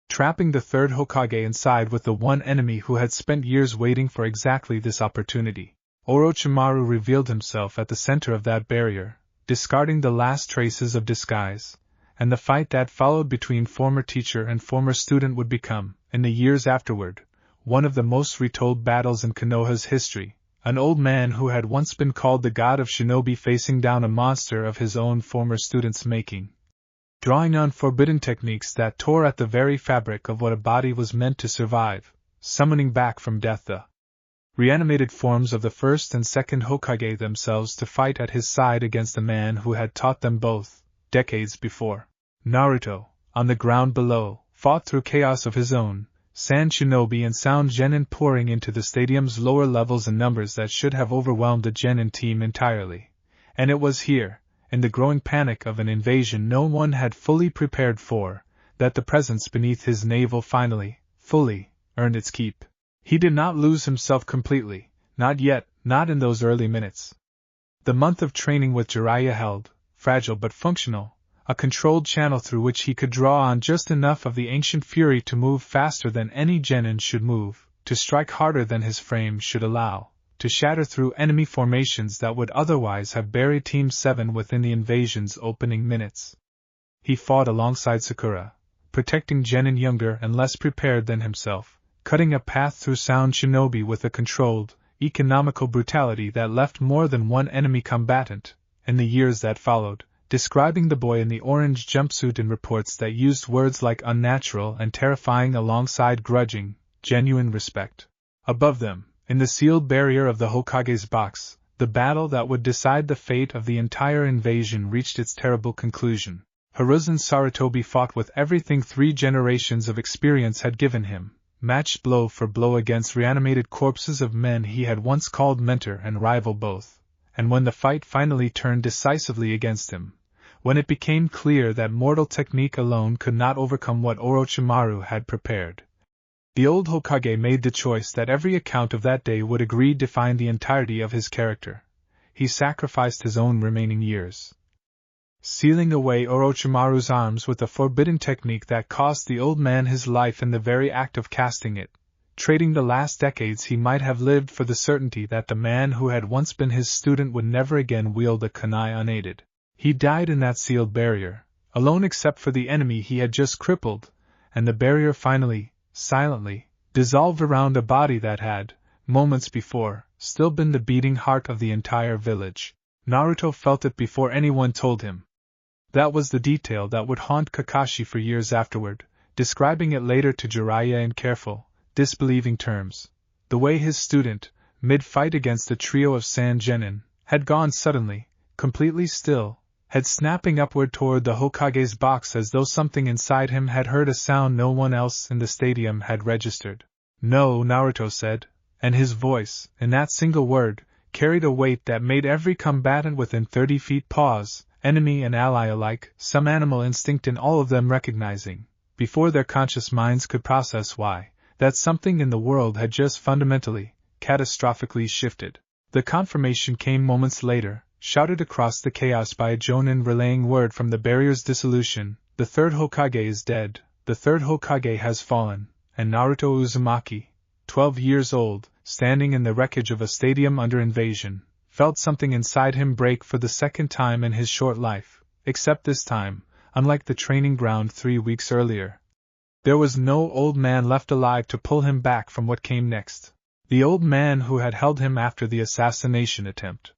trapping the 3rd Hokage inside with the one enemy who had spent years waiting for exactly this opportunity. Orochimaru revealed himself at the center of that barrier, discarding the last traces of disguise, and the fight that followed between former teacher and former student would become, in the years afterward, one of the most retold battles in Konoha's history. An old man who had once been called the god of shinobi facing down a monster of his own former student's making, drawing on forbidden techniques that tore at the very fabric of what a body was meant to survive, summoning back from death the reanimated forms of the 1st and 2nd Hokage themselves to fight at his side against the man who had taught them both, decades before. Naruto, on the ground below, fought through chaos of his own, Sand Shinobi and Sound Genin pouring into the stadium's lower levels in numbers that should have overwhelmed the Genin team entirely. And it was here, in the growing panic of an invasion no one had fully prepared for, that the presence beneath his navel finally, fully, earned its keep. He did not lose himself completely, not yet, not in those early minutes. The month of training with Jiraiya held, fragile but functional, a controlled channel through which he could draw on just enough of the ancient fury to move faster than any genin should move, to strike harder than his frame should allow, to shatter through enemy formations that would otherwise have buried Team 7 within the invasion's opening minutes. He fought alongside Sakura, protecting genin younger and less prepared than himself, cutting a path through Sound Shinobi with a controlled, economical brutality that left more than one enemy combatant, in the years that followed, describing the boy in the orange jumpsuit in reports that used words like unnatural and terrifying alongside grudging, genuine respect. Above them, in the sealed barrier of the Hokage's box, the battle that would decide the fate of the entire invasion reached its terrible conclusion. Hiruzen Sarutobi fought with everything 3 generations of experience had given him, matched blow for blow against reanimated corpses of men he had once called mentor and rival both, and when the fight finally turned decisively against him, when it became clear that mortal technique alone could not overcome what Orochimaru had prepared, the old Hokage made the choice that every account of that day would agree defined the entirety of his character. He sacrificed his own remaining years, sealing away Orochimaru's arms with a forbidden technique that cost the old man his life in the very act of casting it, trading the last decades he might have lived for the certainty that the man who had once been his student would never again wield a kunai unaided. He died in that sealed barrier, alone except for the enemy he had just crippled, and the barrier finally, silently, dissolved around a body that had, moments before, still been the beating heart of the entire village. Naruto felt it before anyone told him. That was the detail that would haunt Kakashi for years afterward, describing it later to Jiraiya in careful, disbelieving terms. The way his student, mid-fight against the trio of Sand Genin, had gone suddenly, completely still, head snapping upward toward the Hokage's box as though something inside him had heard a sound no one else in the stadium had registered. "No," Naruto said, and his voice, in that single word, carried a weight that made every combatant within 30 feet pause, enemy and ally alike, some animal instinct in all of them recognizing, before their conscious minds could process why, that something in the world had just fundamentally, catastrophically shifted. The confirmation came moments later, shouted across the chaos by a Jonin relaying word from the barrier's dissolution: "The third Hokage is dead, the third Hokage has fallen," and Naruto Uzumaki, 12 years old, standing in the wreckage of a stadium under invasion, felt something inside him break for the second time in his short life, except this time, unlike the training ground 3 weeks earlier, there was no old man left alive to pull him back from what came next. The old man who had held him after the assassination attempt.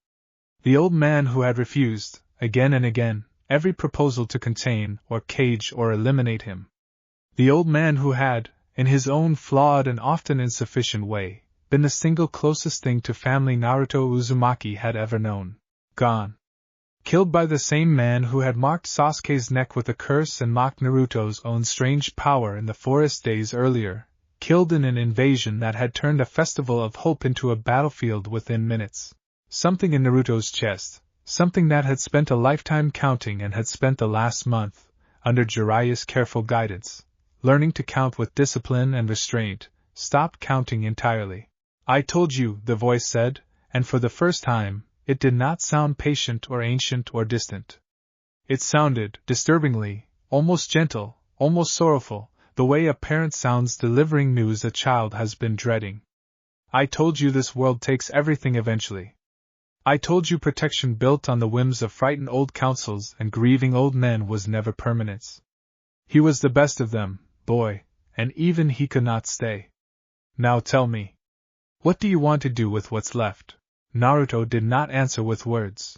The old man who had refused, again and again, every proposal to contain, or cage, or eliminate him. The old man who had, in his own flawed and often insufficient way, been the single closest thing to family Naruto Uzumaki had ever known. Gone. Killed by the same man who had marked Sasuke's neck with a curse and mocked Naruto's own strange power in the forest days earlier, killed in an invasion that had turned a festival of hope into a battlefield within minutes. Something in Naruto's chest, something that had spent a lifetime counting and had spent the last month, under Jiraiya's careful guidance, learning to count with discipline and restraint, stopped counting entirely. "I told you," the voice said, and for the first time, it did not sound patient or ancient or distant. It sounded, disturbingly, almost gentle, almost sorrowful, the way a parent sounds delivering news a child has been dreading. "I told you this world takes everything eventually. I told you protection built on the whims of frightened old councils and grieving old men was never permanence. He was the best of them, boy, and even he could not stay. Now tell me. What do you want to do with what's left?" Naruto did not answer with words.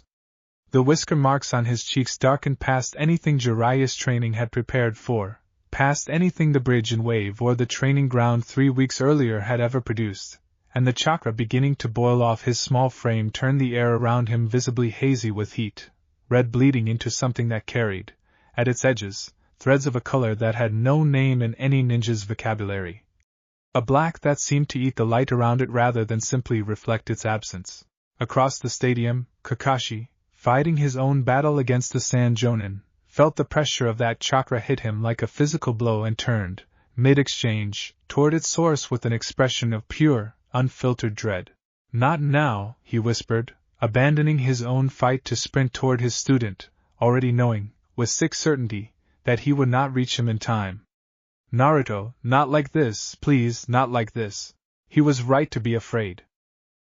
The whisker marks on his cheeks darkened past anything Jiraiya's training had prepared for, past anything the bridge and wave or the training ground 3 weeks earlier had ever produced, and the chakra beginning to boil off his small frame turned the air around him visibly hazy with heat, red bleeding into something that carried, at its edges, threads of a color that had no name in any ninja's vocabulary. A black that seemed to eat the light around it rather than simply reflect its absence. Across the stadium, Kakashi, fighting his own battle against the Sand Jonin, felt the pressure of that chakra hit him like a physical blow and turned, mid-exchange, toward its source with an expression of pure, unfiltered dread. "Not now," he whispered, abandoning his own fight to sprint toward his student, already knowing, with sick certainty, that he would not reach him in time. "Naruto, not like this, please, not like this." He was right to be afraid.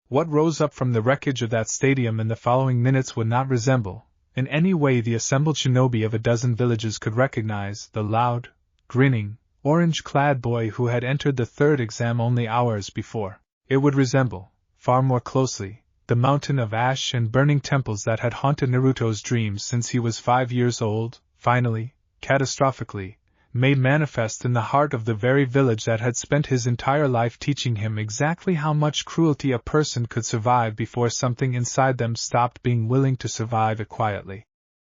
What rose up from the wreckage of that stadium in the following minutes would not resemble, in any way the assembled shinobi of a dozen villages could recognize, the loud, grinning, orange-clad boy who had entered the third exam only hours before. It would resemble, far more closely, the mountain of ash and burning temples that had haunted Naruto's dreams since he was 5 years old, finally, catastrophically, made manifest in the heart of the very village that had spent his entire life teaching him exactly how much cruelty a person could survive before something inside them stopped being willing to survive it quietly.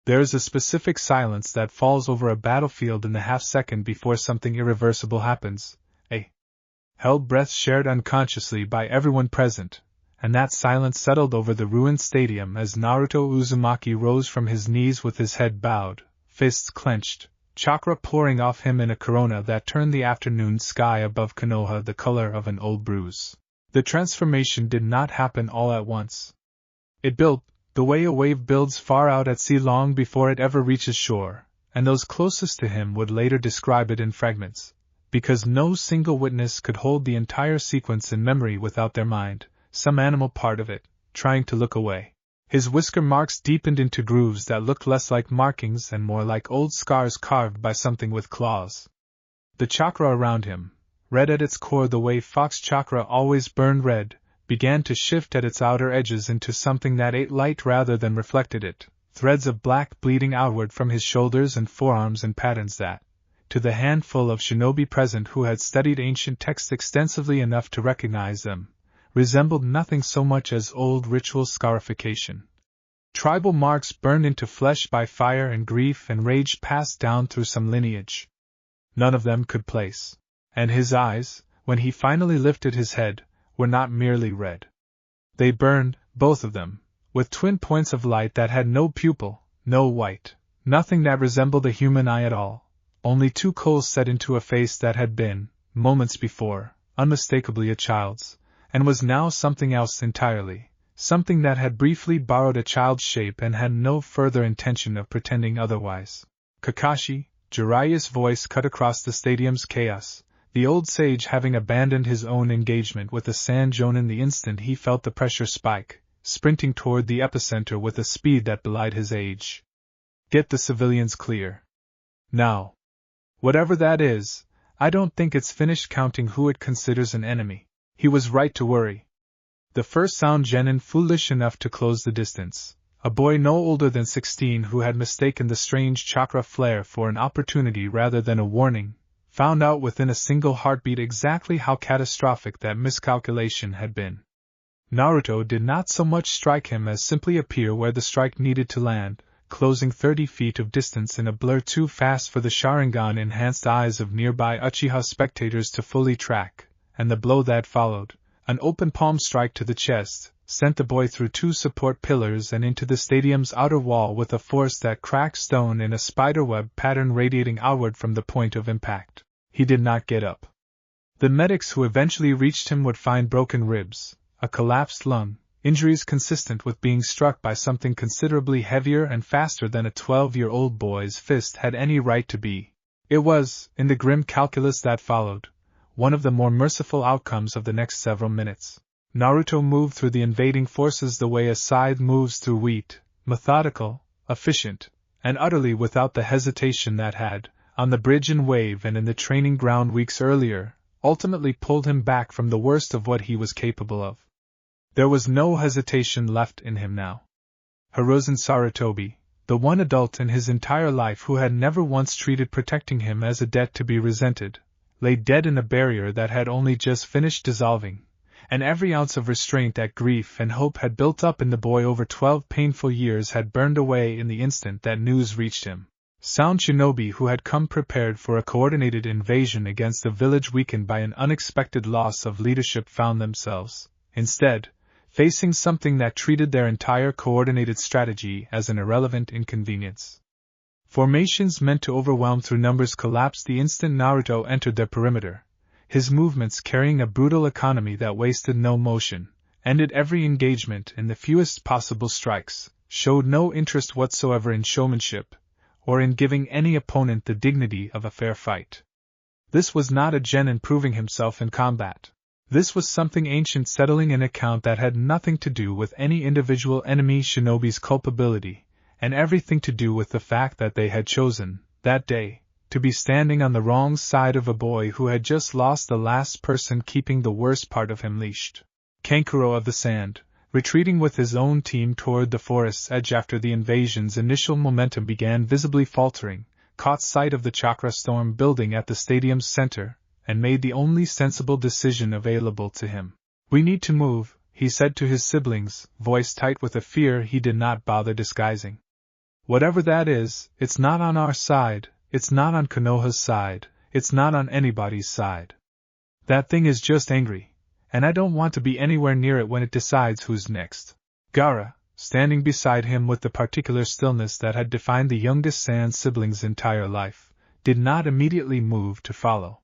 There is a specific silence that falls over a battlefield in the half-second before something irreversible happens, a held breath shared unconsciously by everyone present, and that silence settled over the ruined stadium as Naruto Uzumaki rose from his knees with his head bowed, fists clenched, chakra pouring off him in a corona that turned the afternoon sky above Konoha the color of an old bruise. The transformation did not happen all at once. It built, the way a wave builds far out at sea long before it ever reaches shore, and those closest to him would later describe it in fragments, because no single witness could hold the entire sequence in memory without their mind, some animal part of it, trying to look away. His whisker marks deepened into grooves that looked less like markings and more like old scars carved by something with claws. The chakra around him, red at its core the way fox chakra always burned red, began to shift at its outer edges into something that ate light rather than reflected it, threads of black bleeding outward from his shoulders and forearms in patterns that, to the handful of shinobi present who had studied ancient texts extensively enough to recognize them, resembled nothing so much as old ritual scarification. Tribal marks burned into flesh by fire and grief and rage passed down through some lineage. None of them could place. And his eyes, when he finally lifted his head, were not merely red. They burned, both of them, with twin points of light that had no pupil, no white, nothing that resembled a human eye at all, only two coals set into a face that had been, moments before, unmistakably a child's, and was now something else entirely, something that had briefly borrowed a child's shape and had no further intention of pretending otherwise. Kakashi, Jiraiya's voice cut across the stadium's chaos, the old sage having abandoned his own engagement with the Sand Jonin the instant he felt the pressure spike, sprinting toward the epicenter with a speed that belied his age. Get the civilians clear. Now. Whatever that is, I don't think it's finished counting who it considers an enemy. He was right to worry. The first sound genin foolish enough to close the distance, a boy no older than 16 who had mistaken the strange chakra flare for an opportunity rather than a warning, found out within a single heartbeat exactly how catastrophic that miscalculation had been. Naruto did not so much strike him as simply appear where the strike needed to land, closing 30 feet of distance in a blur too fast for the Sharingan-enhanced eyes of nearby Uchiha spectators to fully track, and the blow that followed, an open palm strike to the chest, sent the boy through two support pillars and into the stadium's outer wall with a force that cracked stone in a spiderweb pattern radiating outward from the point of impact. He did not get up. The medics who eventually reached him would find broken ribs, a collapsed lung, injuries consistent with being struck by something considerably heavier and faster than a 12-year-old boy's fist had any right to be. It was, in the grim calculus that followed, one of the more merciful outcomes of the next several minutes. Naruto moved through the invading forces the way a scythe moves through wheat, methodical, efficient, and utterly without the hesitation that had, on the bridge and wave and in the training ground weeks earlier, ultimately pulled him back from the worst of what he was capable of. There was no hesitation left in him now. Hiruzen Sarutobi, the one adult in his entire life who had never once treated protecting him as a debt to be resented, lay dead in a barrier that had only just finished dissolving, and every ounce of restraint that grief and hope had built up in the boy over 12 painful years had burned away in the instant that news reached him. Sound shinobi who had come prepared for a coordinated invasion against a village weakened by an unexpected loss of leadership found themselves, instead, facing something that treated their entire coordinated strategy as an irrelevant inconvenience. Formations meant to overwhelm through numbers collapsed the instant Naruto entered their perimeter, his movements carrying a brutal economy that wasted no motion, ended every engagement in the fewest possible strikes, showed no interest whatsoever in showmanship, or in giving any opponent the dignity of a fair fight. This was not a genin proving himself in combat. This was something ancient settling an account that had nothing to do with any individual enemy shinobi's culpability, and everything to do with the fact that they had chosen, that day, to be standing on the wrong side of a boy who had just lost the last person keeping the worst part of him leashed. Kankuro of the Sand, retreating with his own team toward the forest's edge after the invasion's initial momentum began visibly faltering, caught sight of the chakra storm building at the stadium's center, and made the only sensible decision available to him. "We need to move," he said to his siblings, voice tight with a fear he did not bother disguising. "Whatever that is, it's not on our side, it's not on Konoha's side, it's not on anybody's side." That thing is just angry, and I don't want to be anywhere near it when it decides who's next. Gaara, standing beside him with the particular stillness that had defined the youngest Sand sibling's entire life, did not immediately move to follow.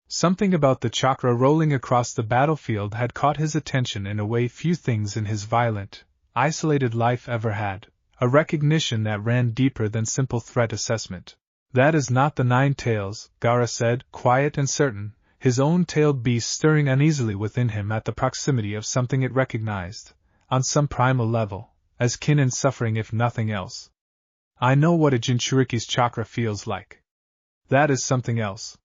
Something about the chakra rolling across the battlefield had caught his attention in a way few things in his violent, isolated life ever had, a recognition that ran deeper than simple threat assessment. That is not the nine tails, Gaara said, quiet and certain, his own tailed beast stirring uneasily within him at the proximity of something it recognized, on some primal level, as kin and suffering if nothing else. I know what a Jinchuriki's chakra feels like. That is something else.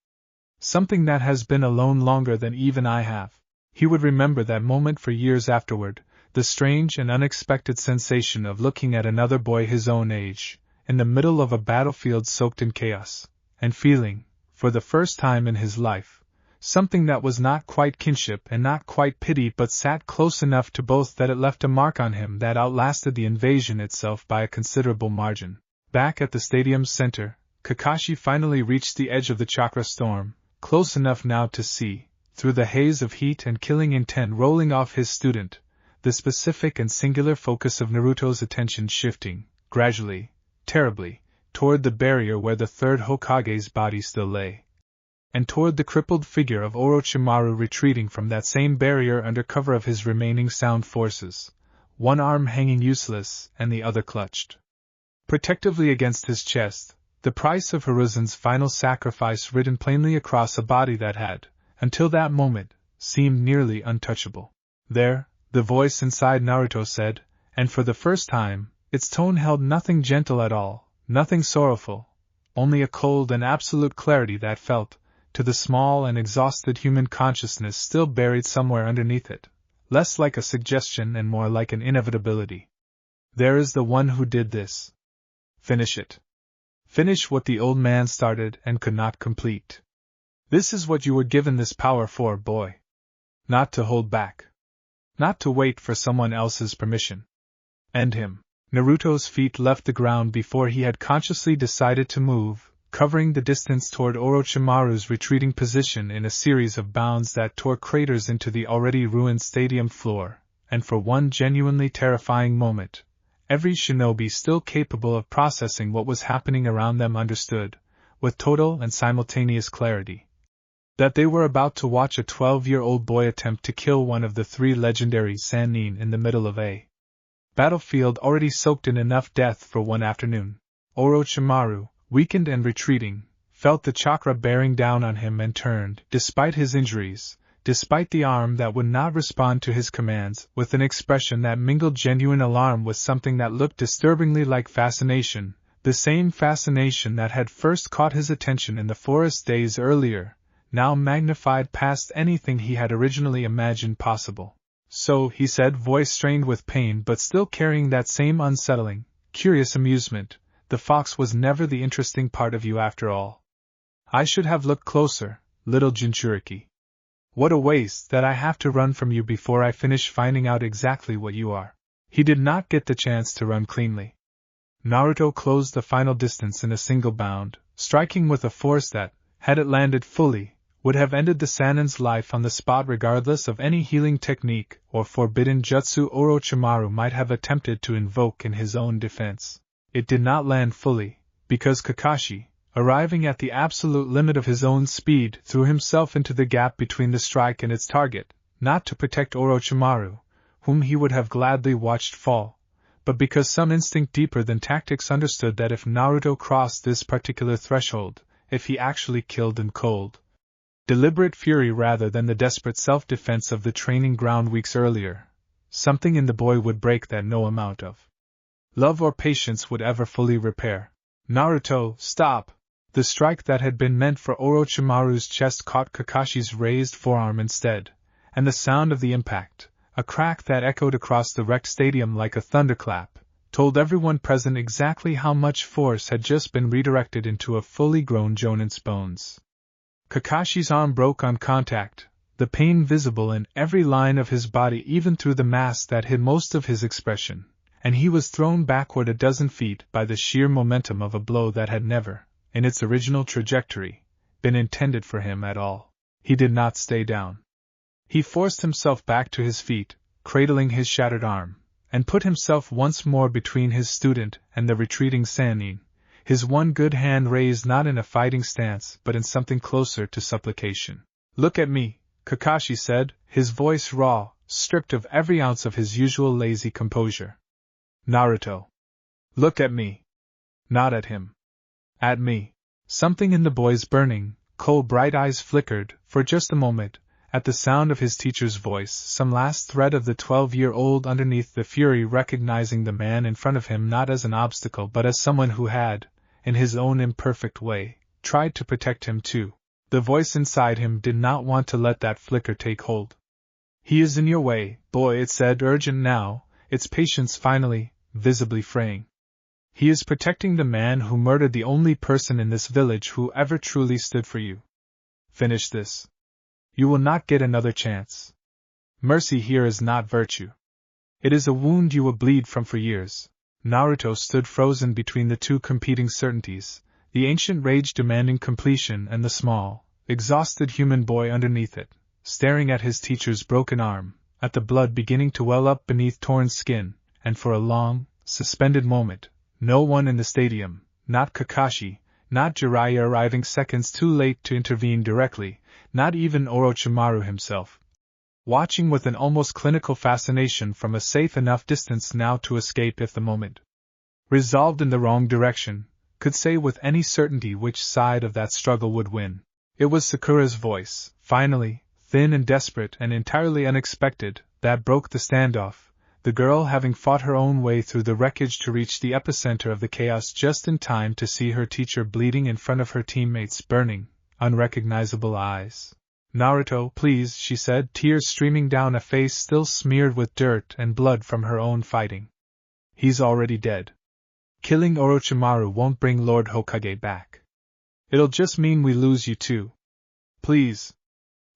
Something that has been alone longer than even I have. He would remember that moment for years afterward, the strange and unexpected sensation of looking at another boy his own age, in the middle of a battlefield soaked in chaos, and feeling, for the first time in his life, something that was not quite kinship and not quite pity but sat close enough to both that it left a mark on him that outlasted the invasion itself by a considerable margin. Back at the stadium's center, Kakashi finally reached the edge of the chakra storm, close enough now to see, through the haze of heat and killing intent rolling off his student, the specific and singular focus of Naruto's attention shifting, gradually, terribly, toward the barrier where the third Hokage's body still lay, and toward the crippled figure of Orochimaru retreating from that same barrier under cover of his remaining sound forces, one arm hanging useless and the other clutched protectively against his chest, the price of Hiruzen's final sacrifice written plainly across a body that had, until that moment, seemed nearly untouchable. There, the voice inside Naruto said, and for the first time, its tone held nothing gentle at all, nothing sorrowful, only a cold and absolute clarity that felt, to the small and exhausted human consciousness still buried somewhere underneath it, less like a suggestion and more like an inevitability. There is the one who did this. Finish it. Finish what the old man started and could not complete. This is what you were given this power for, boy. Not to hold back. Not to wait for someone else's permission. End him. Naruto's feet left the ground before he had consciously decided to move, covering the distance toward Orochimaru's retreating position in a series of bounds that tore craters into the already ruined stadium floor, and for one genuinely terrifying moment, every shinobi still capable of processing what was happening around them understood, with total and simultaneous clarity, that they were about to watch a 12-year-old boy attempt to kill one of the three legendary Sannin in the middle of a battlefield already soaked in enough death for one afternoon. Orochimaru, weakened and retreating, felt the chakra bearing down on him and turned, despite his injuries, despite the arm that would not respond to his commands, with an expression that mingled genuine alarm with something that looked disturbingly like fascination, the same fascination that had first caught his attention in the forest days earlier, now magnified past anything he had originally imagined possible. So, he said, voice strained with pain but still carrying that same unsettling, curious amusement, the fox was never the interesting part of you after all. I should have looked closer, little Jinchuriki. What a waste that I have to run from you before I finish finding out exactly what you are. He did not get the chance to run cleanly. Naruto closed the final distance in a single bound, striking with a force that, had it landed fully, would have ended the Sannin's life on the spot regardless of any healing technique or forbidden jutsu Orochimaru might have attempted to invoke in his own defense. It did not land fully, because Kakashi, arriving at the absolute limit of his own speed, threw himself into the gap between the strike and its target, not to protect Orochimaru, whom he would have gladly watched fall, but because some instinct deeper than tactics understood that if Naruto crossed this particular threshold, if he actually killed in cold, deliberate fury rather than the desperate self-defense of the training ground weeks earlier, something in the boy would break that no amount of love or patience would ever fully repair. Naruto, stop! The strike that had been meant for Orochimaru's chest caught Kakashi's raised forearm instead, and the sound of the impact, a crack that echoed across the wrecked stadium like a thunderclap, told everyone present exactly how much force had just been redirected into a fully grown Jonin's bones. Kakashi's arm broke on contact, the pain visible in every line of his body even through the mask that hid most of his expression, and he was thrown backward a dozen feet by the sheer momentum of a blow that had never, in its original trajectory, been intended for him at all. He did not stay down. He forced himself back to his feet, cradling his shattered arm, and put himself once more between his student and the retreating Sannin, his one good hand raised not in a fighting stance but in something closer to supplication. "Look at me," Kakashi said, his voice raw, stripped of every ounce of his usual lazy composure. "Naruto. Look at me." Not at him. At me. Something in the boy's burning, coal-bright eyes flickered, for just a moment, at the sound of his teacher's voice, some last thread of the 12-year-old underneath the fury, recognizing the man in front of him not as an obstacle but as someone who had, in his own imperfect way, tried to protect him too. The voice inside him did not want to let that flicker take hold. "He is in your way, boy," it said, urgent now, its patience finally, visibly fraying. "He is protecting the man who murdered the only person in this village who ever truly stood for you. Finish this. You will not get another chance. Mercy here is not virtue. It is a wound you will bleed from for years." Naruto stood frozen between the two competing certainties, the ancient rage demanding completion and the small, exhausted human boy underneath it, staring at his teacher's broken arm, at the blood beginning to well up beneath torn skin, and for a long, suspended moment, no one in the stadium, not Kakashi, not Jiraiya arriving seconds too late to intervene directly, not even Orochimaru himself, watching with an almost clinical fascination from a safe enough distance now to escape if the moment, resolved in the wrong direction, could say with any certainty which side of that struggle would win. It was Sakura's voice, finally, thin and desperate and entirely unexpected, that broke the standoff, the girl having fought her own way through the wreckage to reach the epicenter of the chaos just in time to see her teacher bleeding in front of her teammates' burning, unrecognizable eyes. "Naruto, please," she said, tears streaming down a face still smeared with dirt and blood from her own fighting. "He's already dead. Killing Orochimaru won't bring Lord Hokage back. It'll just mean we lose you too. Please.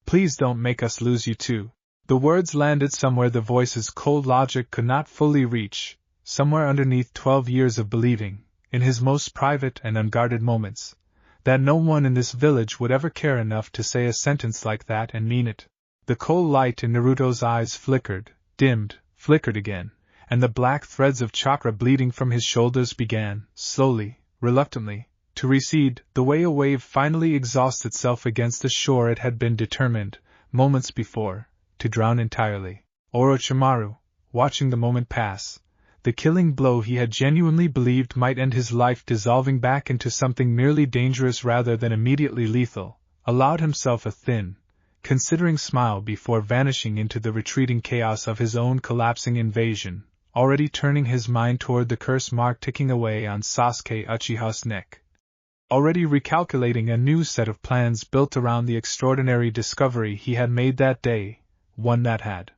Please don't make us lose you too." The words landed somewhere the voice's cold logic could not fully reach, somewhere underneath 12 years of believing, in his most private and unguarded moments, that no one in this village would ever care enough to say a sentence like that and mean it. The cold light in Naruto's eyes flickered, dimmed, flickered again, and the black threads of chakra bleeding from his shoulders began, slowly, reluctantly, to recede, the way a wave finally exhausts itself against a shore it had been determined, moments before, to drown entirely. Orochimaru, watching the moment pass, the killing blow he had genuinely believed might end his life dissolving back into something merely dangerous rather than immediately lethal, allowed himself a thin, considering smile before vanishing into the retreating chaos of his own collapsing invasion, already turning his mind toward the curse mark ticking away on Sasuke Uchiha's neck. Already recalculating a new set of plans built around the extraordinary discovery he had made that day, one that had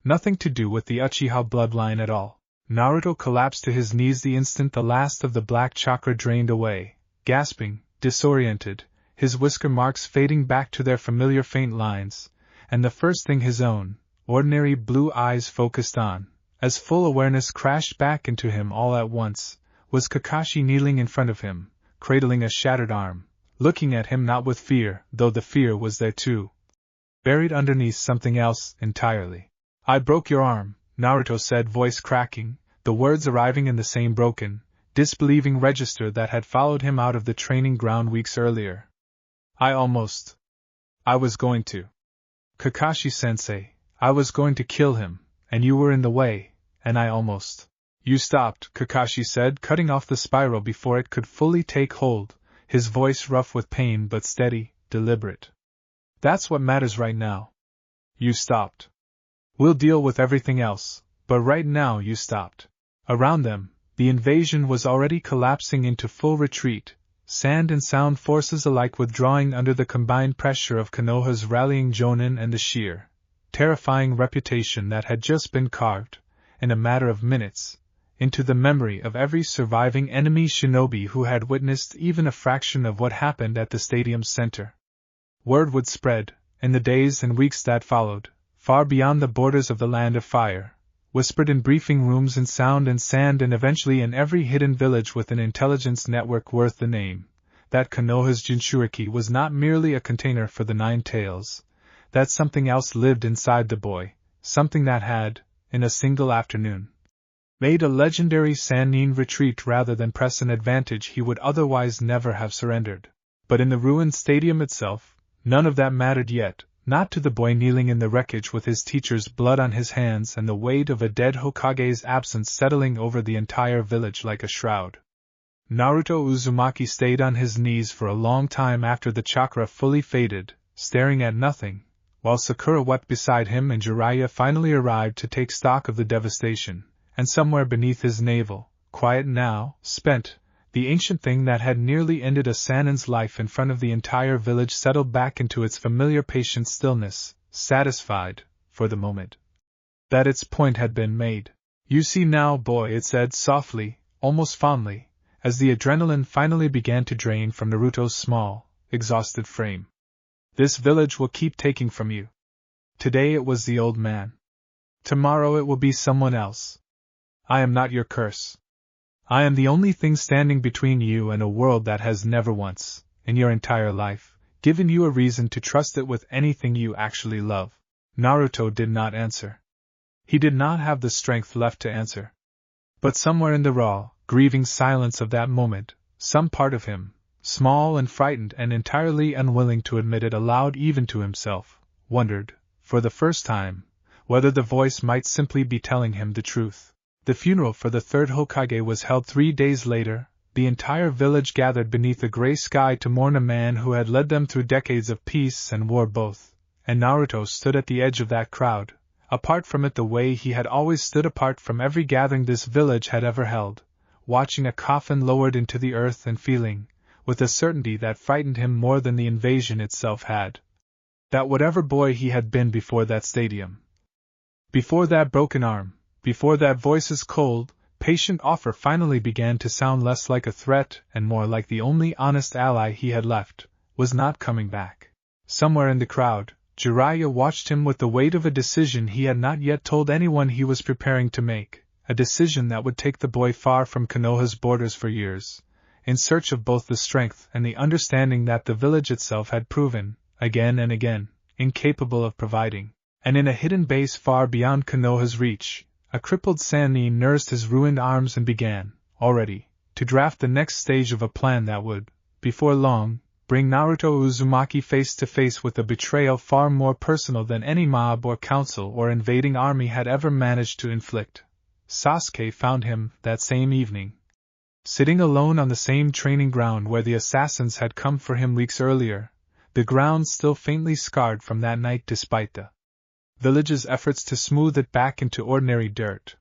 nothing to do with the Uchiha bloodline at all. Naruto collapsed to his knees the instant the last of the black chakra drained away, gasping, disoriented, his whisker marks fading back to their familiar faint lines, and the first thing his own, ordinary blue eyes focused on, as full awareness crashed back into him all at once, was Kakashi kneeling in front of him, cradling a shattered arm, looking at him not with fear, though the fear was there too, buried underneath something else entirely. "I broke your arm," Naruto said, voice cracking, the words arriving in the same broken, disbelieving register that had followed him out of the training ground weeks earlier. I was going to. Kakashi-sensei, I was going to kill him, and you were in the way, and I almost." "You stopped," Kakashi said, cutting off the spiral before it could fully take hold, his voice rough with pain but steady, deliberate. "That's what matters right now. You stopped. We'll deal with everything else, but right now you stopped." Around them, the invasion was already collapsing into full retreat, sand and sound forces alike withdrawing under the combined pressure of Konoha's rallying Jonin and the sheer, terrifying reputation that had just been carved, in a matter of minutes, into the memory of every surviving enemy shinobi who had witnessed even a fraction of what happened at the stadium's center. Word would spread, in the days and weeks that followed, far beyond the borders of the Land of Fire, whispered in briefing rooms in sound and sand and eventually in every hidden village with an intelligence network worth the name, that Konoha's Jinchuriki was not merely a container for the 9 tails, that something else lived inside the boy, something that had, in a single afternoon, made a legendary Sannin retreat rather than press an advantage he would otherwise never have surrendered. But in the ruined stadium itself, none of that mattered yet, not to the boy kneeling in the wreckage with his teacher's blood on his hands and the weight of a dead Hokage's absence settling over the entire village like a shroud. Naruto Uzumaki stayed on his knees for a long time after the chakra fully faded, staring at nothing, while Sakura wept beside him and Jiraiya finally arrived to take stock of the devastation, and somewhere beneath his navel, quiet now, spent, the ancient thing that had nearly ended a Sannin's life in front of the entire village settled back into its familiar patient stillness, satisfied, for the moment, that its point had been made. "You see now, boy," it said softly, almost fondly, as the adrenaline finally began to drain from Naruto's small, exhausted frame. "This village will keep taking from you. Today it was the old man. Tomorrow it will be someone else. I am not your curse. I am the only thing standing between you and a world that has never once, in your entire life, given you a reason to trust it with anything you actually love." Naruto did not answer. He did not have the strength left to answer. But somewhere in the raw, grieving silence of that moment, some part of him, small and frightened and entirely unwilling to admit it aloud even to himself, wondered, for the first time, whether the voice might simply be telling him the truth. The funeral for the third Hokage was held 3 days later. The entire village gathered beneath the gray sky to mourn a man who had led them through decades of peace and war both, and Naruto stood at the edge of that crowd, apart from it the way he had always stood apart from every gathering this village had ever held, watching a coffin lowered into the earth and feeling, with a certainty that frightened him more than the invasion itself had, that whatever boy he had been before that stadium, before that broken arm, before that voice's cold, patient offer finally began to sound less like a threat and more like the only honest ally he had left, was not coming back. Somewhere in the crowd, Jiraiya watched him with the weight of a decision he had not yet told anyone he was preparing to make, a decision that would take the boy far from Konoha's borders for years, in search of both the strength and the understanding that the village itself had proven, again and again, incapable of providing. And in a hidden base far beyond Konoha's reach, a crippled Sannin nursed his ruined arms and began, already, to draft the next stage of a plan that would, before long, bring Naruto Uzumaki face to face with a betrayal far more personal than any mob or council or invading army had ever managed to inflict. Sasuke found him, that same evening, sitting alone on the same training ground where the assassins had come for him weeks earlier, the ground still faintly scarred from that night despite the village's efforts to smooth it back into ordinary dirt.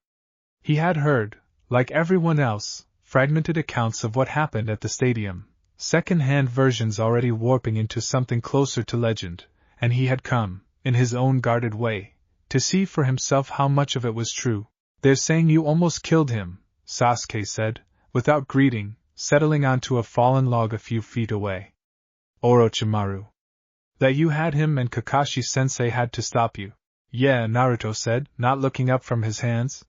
He had heard, like everyone else, fragmented accounts of what happened at the stadium, second-hand versions already warping into something closer to legend, and he had come, in his own guarded way, to see for himself how much of it was true. "They're saying you almost killed him," Sasuke said, without greeting, settling onto a fallen log a few feet away. "Orochimaru. That you had him and Kakashi-sensei had to stop you." "Yeah," Naruto said, not looking up from his hands.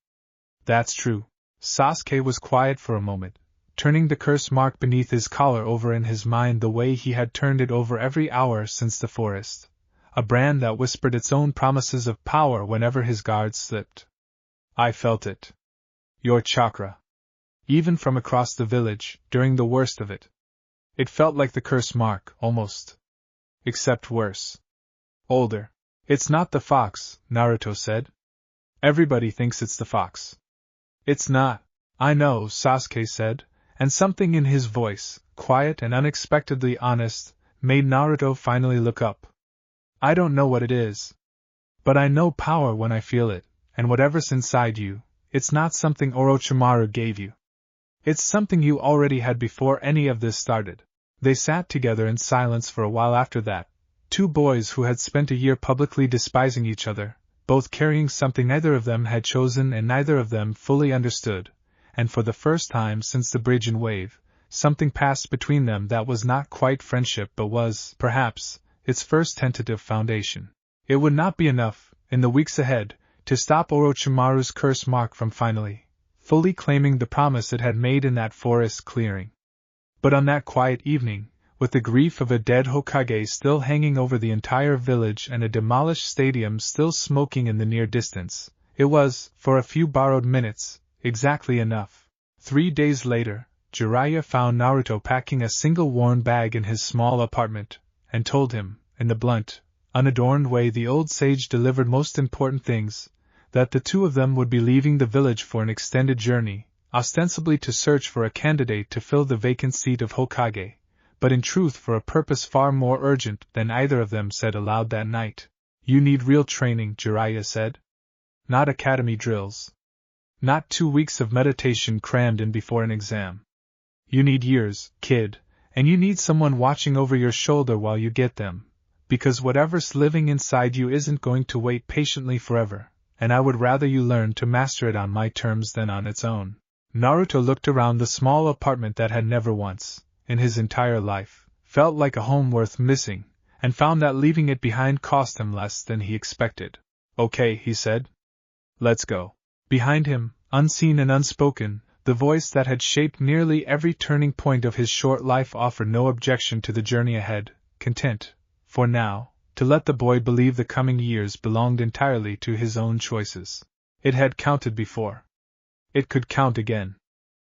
"That's true." Sasuke was quiet for a moment, turning the curse mark beneath his collar over in his mind the way he had turned it over every hour since the forest, a brand that whispered its own promises of power whenever his guards slipped. "I felt it. Your chakra. Even from across the village, during the worst of it. It felt like the curse mark, almost. Except worse. Older." "It's not the fox," Naruto said. "Everybody thinks it's the fox." "It's not." "I know," Sasuke said, and something in his voice, quiet and unexpectedly honest, made Naruto finally look up. "I don't know what it is. But I know power when I feel it, and whatever's inside you, it's not something Orochimaru gave you. It's something you already had before any of this started." They sat together in silence for a while after that, two boys who had spent a year publicly despising each other, both carrying something neither of them had chosen and neither of them fully understood, and for the first time since the bridge and wave, something passed between them that was not quite friendship but was, perhaps, its first tentative foundation. It would not be enough, in the weeks ahead, to stop Orochimaru's curse mark from finally, fully claiming the promise it had made in that forest clearing. But on that quiet evening, with the grief of a dead Hokage still hanging over the entire village and a demolished stadium still smoking in the near distance, it was, for a few borrowed minutes, exactly enough. 3 days later, Jiraiya found Naruto packing a single worn bag in his small apartment, and told him, in the blunt, unadorned way the old sage delivered most important things, that the two of them would be leaving the village for an extended journey, ostensibly to search for a candidate to fill the vacant seat of Hokage, but in truth for a purpose far more urgent than either of them said aloud that night. You need real training, Jiraiya said. Not academy drills. Not 2 weeks of meditation crammed in before an exam. You need years, kid, and you need someone watching over your shoulder while you get them, because whatever's living inside you isn't going to wait patiently forever, and I would rather you learn to master it on my terms than on its own. Naruto looked around the small apartment that had never once, in his entire life, felt like a home worth missing, and found that leaving it behind cost him less than he expected. Okay, he said. Let's go. Behind him, unseen and unspoken, the voice that had shaped nearly every turning point of his short life offered no objection to the journey ahead, content, for now, to let the boy believe the coming years belonged entirely to his own choices. It had counted before. It could count again.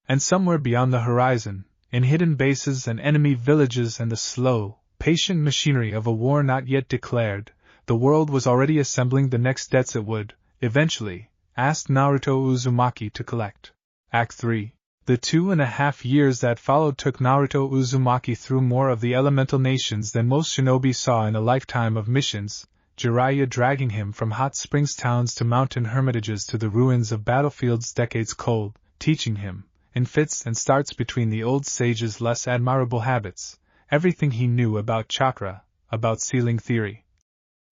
And somewhere beyond the horizon, in hidden bases and enemy villages and the slow, patient machinery of a war not yet declared, the world was already assembling the next debts it would, eventually, ask Naruto Uzumaki to collect. Act 3. The 2.5 years that followed took Naruto Uzumaki through more of the elemental nations than most shinobi saw in a lifetime of missions, Jiraiya dragging him from hot springs towns to mountain hermitages to the ruins of battlefields decades cold, teaching him, in fits and starts between the old sage's less admirable habits, everything he knew about chakra, about sealing theory,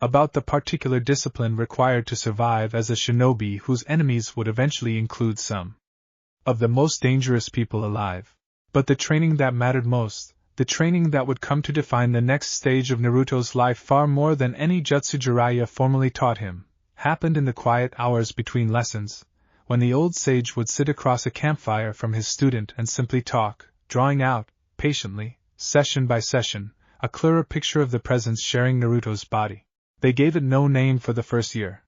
about the particular discipline required to survive as a shinobi whose enemies would eventually include some of the most dangerous people alive. But the training that mattered most, the training that would come to define the next stage of Naruto's life far more than any jutsu Jiraiya formally taught him, happened in the quiet hours between lessons, when the old sage would sit across a campfire from his student and simply talk, drawing out, patiently, session by session, a clearer picture of the presence sharing Naruto's body. They gave it no name for the first year.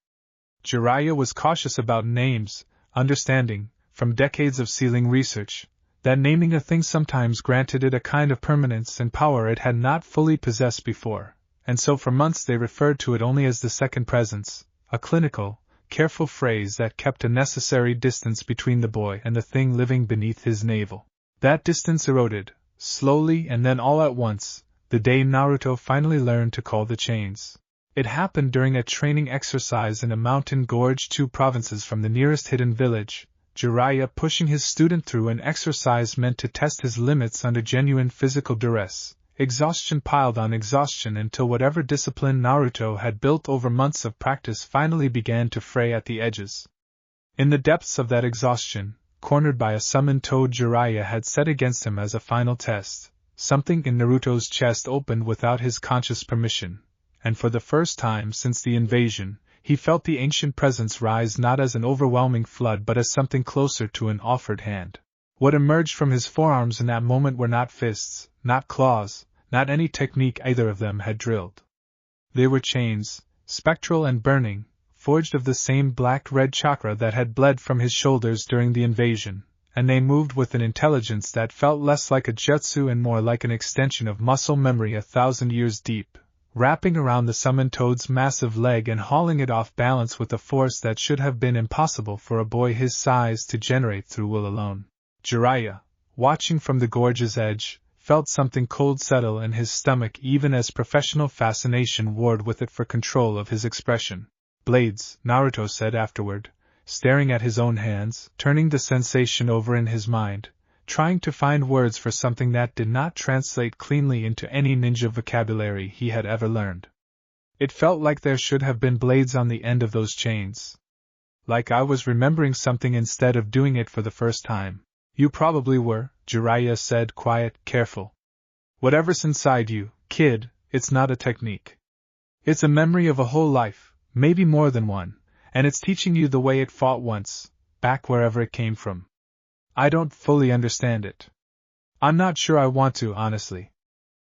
Jiraiya was cautious about names, understanding, from decades of sealing research, that naming a thing sometimes granted it a kind of permanence and power it had not fully possessed before, and so for months they referred to it only as the second presence, a clinical, careful phrase that kept a necessary distance between the boy and the thing living beneath his navel. That distance eroded, slowly and then all at once, the day Naruto finally learned to call the chains. It happened during a training exercise in a mountain gorge 2 provinces from the nearest hidden village, Jiraiya pushing his student through an exercise meant to test his limits under genuine physical duress, exhaustion piled on exhaustion until whatever discipline Naruto had built over months of practice finally began to fray at the edges. In the depths of that exhaustion, cornered by a summoned toad Jiraiya had set against him as a final test, something in Naruto's chest opened without his conscious permission, and for the first time since the invasion, he felt the ancient presence rise not as an overwhelming flood but as something closer to an offered hand. What emerged from his forearms in that moment were not fists, not claws, not any technique either of them had drilled. They were chains, spectral and burning, forged of the same black-red chakra that had bled from his shoulders during the invasion, and they moved with an intelligence that felt less like a jutsu and more like an extension of muscle memory 1,000 years deep, wrapping around the summoned toad's massive leg and hauling it off balance with a force that should have been impossible for a boy his size to generate through will alone. Jiraiya, watching from the gorge's edge, felt something cold settle in his stomach even as professional fascination warred with it for control of his expression. Blades, Naruto said afterward, staring at his own hands, turning the sensation over in his mind, trying to find words for something that did not translate cleanly into any ninja vocabulary he had ever learned. It felt like there should have been blades on the end of those chains. Like I was remembering something instead of doing it for the first time. You probably were, Jiraiya said, quiet, careful. Whatever's inside you, kid, it's not a technique. It's a memory of a whole life, maybe more than one, and it's teaching you the way it fought once, back wherever it came from. I don't fully understand it. I'm not sure I want to, honestly.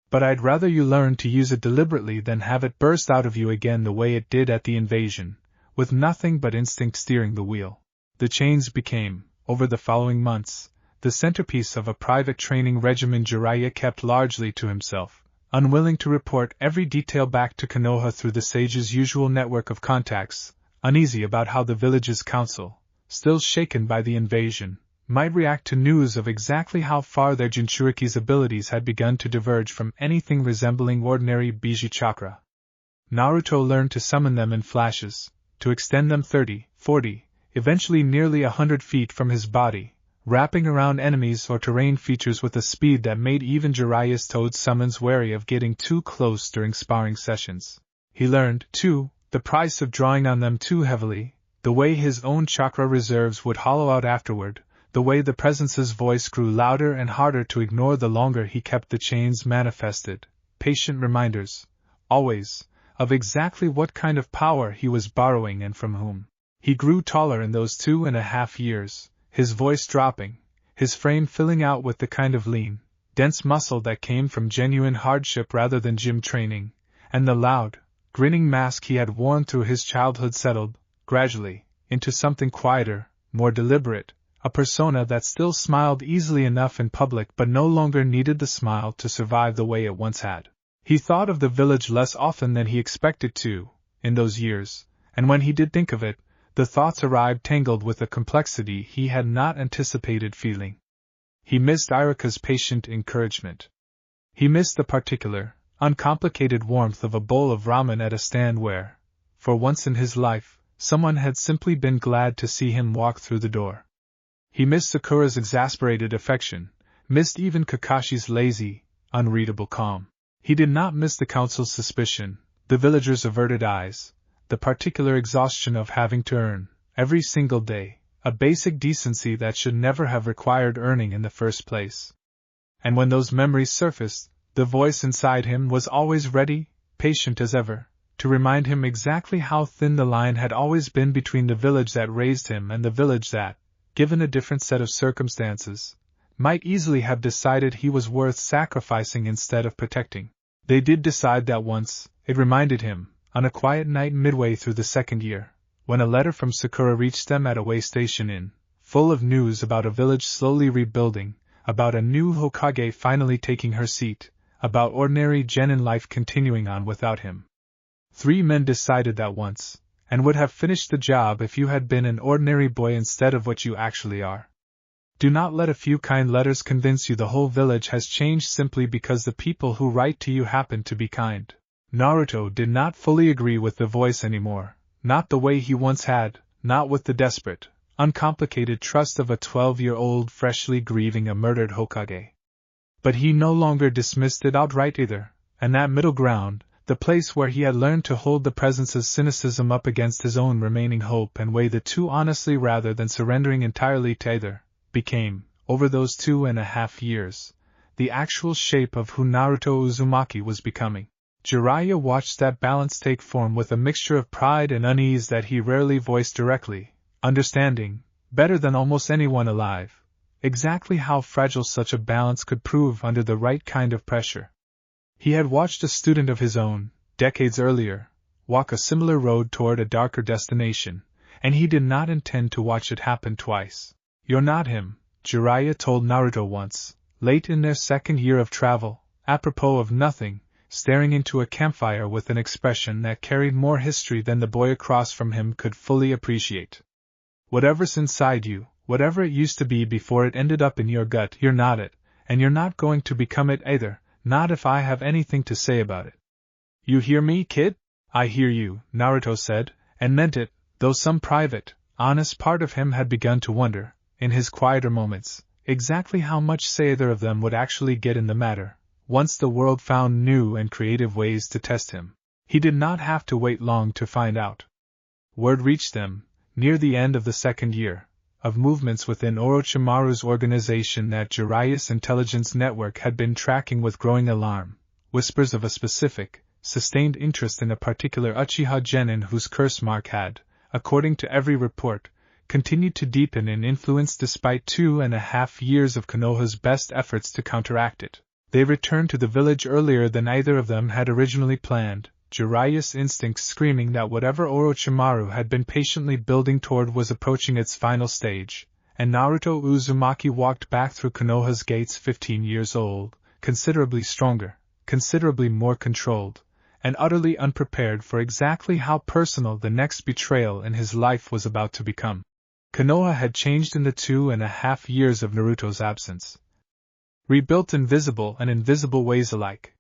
But I'd rather you learn to use it deliberately than have it burst out of you again the way it did at the invasion, with nothing but instinct steering the wheel. The chains became, over the following months, the centerpiece of a private training regimen Jiraiya kept largely to himself, unwilling to report every detail back to Konoha through the sage's usual network of contacts, uneasy about how the village's council, still shaken by the invasion, might react to news of exactly how far their Jinchuriki's abilities had begun to diverge from anything resembling ordinary Biji Chakra. Naruto learned to summon them in flashes, to extend them 30, 40, eventually nearly 100 feet from his body, wrapping around enemies or terrain features with a speed that made even Jiraiya's toad summons wary of getting too close during sparring sessions. He learned, too, the price of drawing on them too heavily, the way his own chakra reserves would hollow out afterward, the way the presence's voice grew louder and harder to ignore the longer he kept the chains manifested, patient reminders, always, of exactly what kind of power he was borrowing and from whom. He grew taller in those 2.5 years, his voice dropping, his frame filling out with the kind of lean, dense muscle that came from genuine hardship rather than gym training, and the loud, grinning mask he had worn through his childhood settled, gradually, into something quieter, more deliberate, a persona that still smiled easily enough in public but no longer needed the smile to survive the way it once had. He thought of the village less often than he expected to, in those years, and when he did think of it, the thoughts arrived tangled with a complexity he had not anticipated feeling. He missed Irika's patient encouragement. He missed the particular, uncomplicated warmth of a bowl of ramen at a stand where, for once in his life, someone had simply been glad to see him walk through the door. He missed Sakura's exasperated affection, missed even Kakashi's lazy, unreadable calm. He did not miss the council's suspicion, the villagers' averted eyes, the particular exhaustion of having to earn, every single day, a basic decency that should never have required earning in the first place. And when those memories surfaced, the voice inside him was always ready, patient as ever, to remind him exactly how thin the line had always been between the village that raised him and the village that, given a different set of circumstances, might easily have decided he was worth sacrificing instead of protecting. They did decide that once, it reminded him, on a quiet night midway through the second year, when a letter from Sakura reached them at a way station inn, full of news about a village slowly rebuilding, about a new Hokage finally taking her seat, about ordinary genin life continuing on without him. 3 men decided that once, and would have finished the job if you had been an ordinary boy instead of what you actually are. Do not let a few kind letters convince you the whole village has changed simply because the people who write to you happen to be kind. Naruto did not fully agree with the voice anymore, not the way he once had, not with the desperate, uncomplicated trust of a 12-year-old freshly grieving a murdered Hokage. But he no longer dismissed it outright either, and that middle ground, the place where he had learned to hold the presence's cynicism up against his own remaining hope and weigh the two honestly rather than surrendering entirely to either, became, over those 2.5 years, the actual shape of who Naruto Uzumaki was becoming. Jiraiya watched that balance take form with a mixture of pride and unease that he rarely voiced directly, understanding, better than almost anyone alive, exactly how fragile such a balance could prove under the right kind of pressure. He had watched a student of his own, decades earlier, walk a similar road toward a darker destination, and he did not intend to watch it happen twice. "You're not him," Jiraiya told Naruto once, late in their second year of travel, apropos of nothing, staring into a campfire with an expression that carried more history than the boy across from him could fully appreciate. "Whatever's inside you, whatever it used to be before it ended up in your gut, you're not it, and you're not going to become it either. Not if I have anything to say about it." "You hear me, kid?" "I hear you," Naruto said, and meant it, though some private, honest part of him had begun to wonder, in his quieter moments, exactly how much say either of them would actually get in the matter, once the world found new and creative ways to test him. He did not have to wait long to find out. Word reached them, near the end of the second year, of movements within Orochimaru's organization that Jiraiya's intelligence network had been tracking with growing alarm, whispers of a specific, sustained interest in a particular Uchiha genin whose curse mark had, according to every report, continued to deepen in influence despite 2.5 years of Konoha's best efforts to counteract it. They returned to the village earlier than either of them had originally planned, Jiraiya's instincts screaming that whatever Orochimaru had been patiently building toward was approaching its final stage, and Naruto Uzumaki walked back through Konoha's gates 15 years old, considerably stronger, considerably more controlled, and utterly unprepared for exactly how personal the next betrayal in his life was about to become. Konoha had changed in the 2.5 years of Naruto's absence. Rebuilt in visible and invisible ways alike.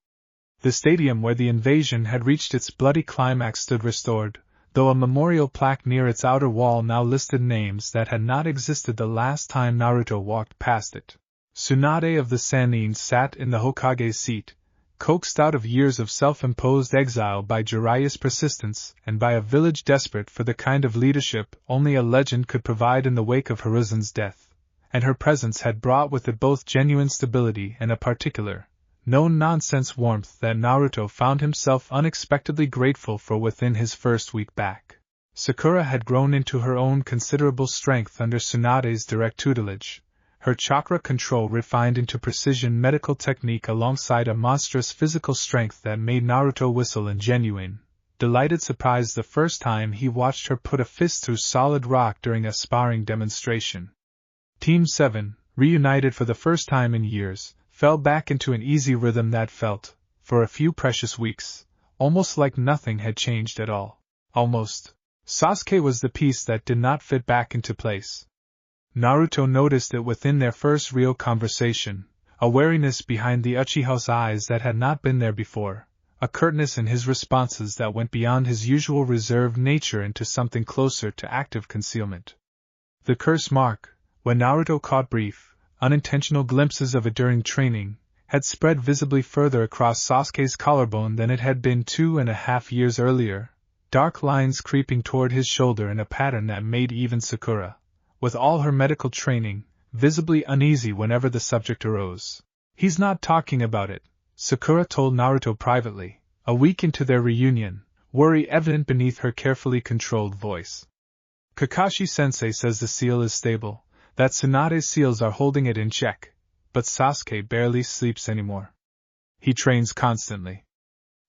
The stadium where the invasion had reached its bloody climax stood restored, though a memorial plaque near its outer wall now listed names that had not existed the last time Naruto walked past it. Tsunade of the Sannin sat in the Hokage's seat, coaxed out of years of self-imposed exile by Jiraiya's persistence and by a village desperate for the kind of leadership only a legend could provide in the wake of Hiruzen's death, and her presence had brought with it both genuine stability and a particular, no-nonsense warmth that Naruto found himself unexpectedly grateful for within his first week back. Sakura had grown into her own considerable strength under Tsunade's direct tutelage, her chakra control refined into precision medical technique alongside a monstrous physical strength that made Naruto whistle in genuine, delighted surprise the first time he watched her put a fist through solid rock during a sparring demonstration. Team 7, reunited for the first time in years, fell back into an easy rhythm that felt, for a few precious weeks, almost like nothing had changed at all. Almost. Sasuke was the piece that did not fit back into place. Naruto noticed it within their first real conversation, a wariness behind the Uchiha's eyes that had not been there before, a curtness in his responses that went beyond his usual reserved nature into something closer to active concealment. The curse mark, when Naruto caught brief, unintentional glimpses of it during training, had spread visibly further across Sasuke's collarbone than it had been 2.5 years earlier, dark lines creeping toward his shoulder in a pattern that made even Sakura, with all her medical training, visibly uneasy whenever the subject arose. "He's not talking about it," Sakura told Naruto privately, a week into their reunion, worry evident beneath her carefully controlled voice. "Kakashi-sensei says the seal is stable, that Tsunade's seals are holding it in check, but Sasuke barely sleeps anymore. He trains constantly.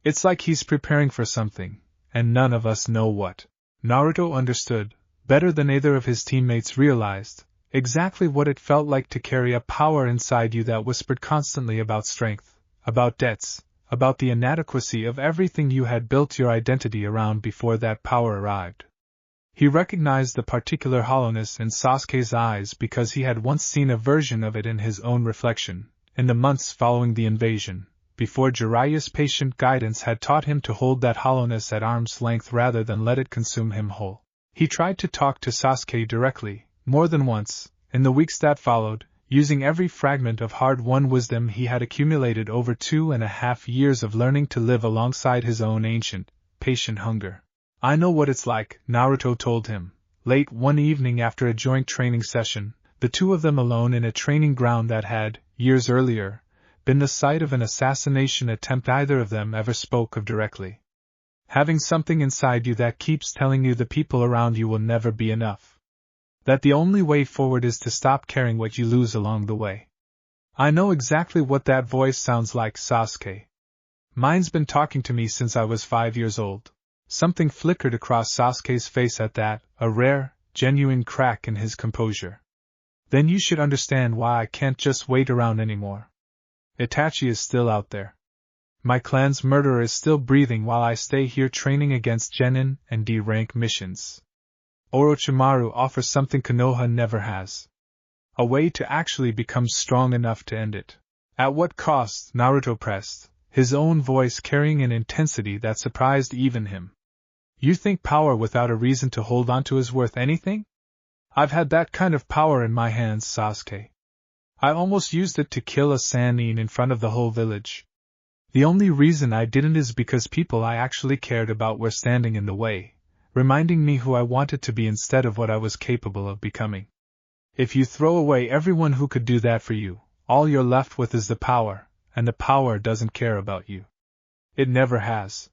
It's like he's preparing for something, and none of us know what." Naruto understood, better than either of his teammates realized, exactly what it felt like to carry a power inside you that whispered constantly about strength, about debts, about the inadequacy of everything you had built your identity around before that power arrived. He recognized the particular hollowness in Sasuke's eyes because he had once seen a version of it in his own reflection, in the months following the invasion, before Jiraiya's patient guidance had taught him to hold that hollowness at arm's length rather than let it consume him whole. He tried to talk to Sasuke directly, more than once, in the weeks that followed, using every fragment of hard-won wisdom he had accumulated over 2.5 years of learning to live alongside his own ancient, patient hunger. "I know what it's like," Naruto told him, late one evening after a joint training session, the two of them alone in a training ground that had, years earlier, been the site of an assassination attempt either of them ever spoke of directly. "Having something inside you that keeps telling you the people around you will never be enough. That the only way forward is to stop caring what you lose along the way. I know exactly what that voice sounds like, Sasuke. Mine's been talking to me since I was 5 years old." Something flickered across Sasuke's face at that, a rare, genuine crack in his composure. "Then you should understand why I can't just wait around anymore. Itachi is still out there. My clan's murderer is still breathing while I stay here training against Genin and D-rank missions. Orochimaru offers something Konoha never has. A way to actually become strong enough to end it." "At what cost?" Naruto pressed, his own voice carrying an intensity that surprised even him. "You think power without a reason to hold onto is worth anything? I've had that kind of power in my hands, Sasuke. I almost used it to kill a Sannin in front of the whole village. The only reason I didn't is because people I actually cared about were standing in the way, reminding me who I wanted to be instead of what I was capable of becoming. If you throw away everyone who could do that for you, all you're left with is the power, and the power doesn't care about you. It never has.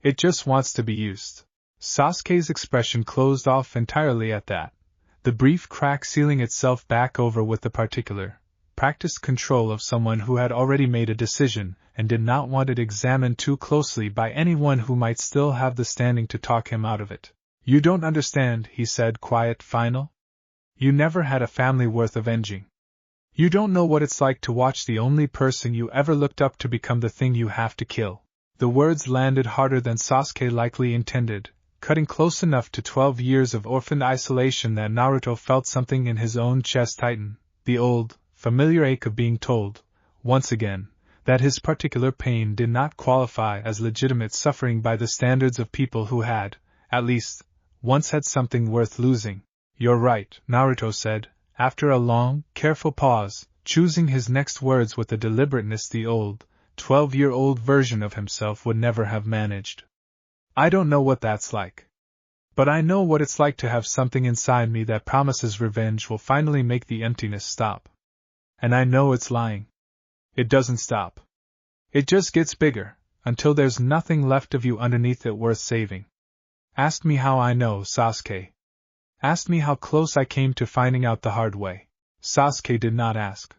It just wants to be used." Sasuke's expression closed off entirely at that, the brief crack sealing itself back over with the particular, practiced control of someone who had already made a decision and did not want it examined too closely by anyone who might still have the standing to talk him out of it. You don't understand, he said, quiet, final. You never had a family worth avenging. You don't know what it's like to watch the only person you ever looked up to become the thing you have to kill. The words landed harder than Sasuke likely intended, cutting close enough to 12 years of orphaned isolation that Naruto felt something in his own chest tighten, the old, familiar ache of being told, once again, that his particular pain did not qualify as legitimate suffering by the standards of people who had, at least, once had something worth losing. You're right, Naruto said, after a long, careful pause, choosing his next words with a deliberateness the old, 12-year-old version of himself would never have managed. I don't know what that's like. But I know what it's like to have something inside me that promises revenge will finally make the emptiness stop. And I know it's lying. It doesn't stop. It just gets bigger, until there's nothing left of you underneath it worth saving. Ask me how I know, Sasuke. Ask me how close I came to finding out the hard way. Sasuke did not ask.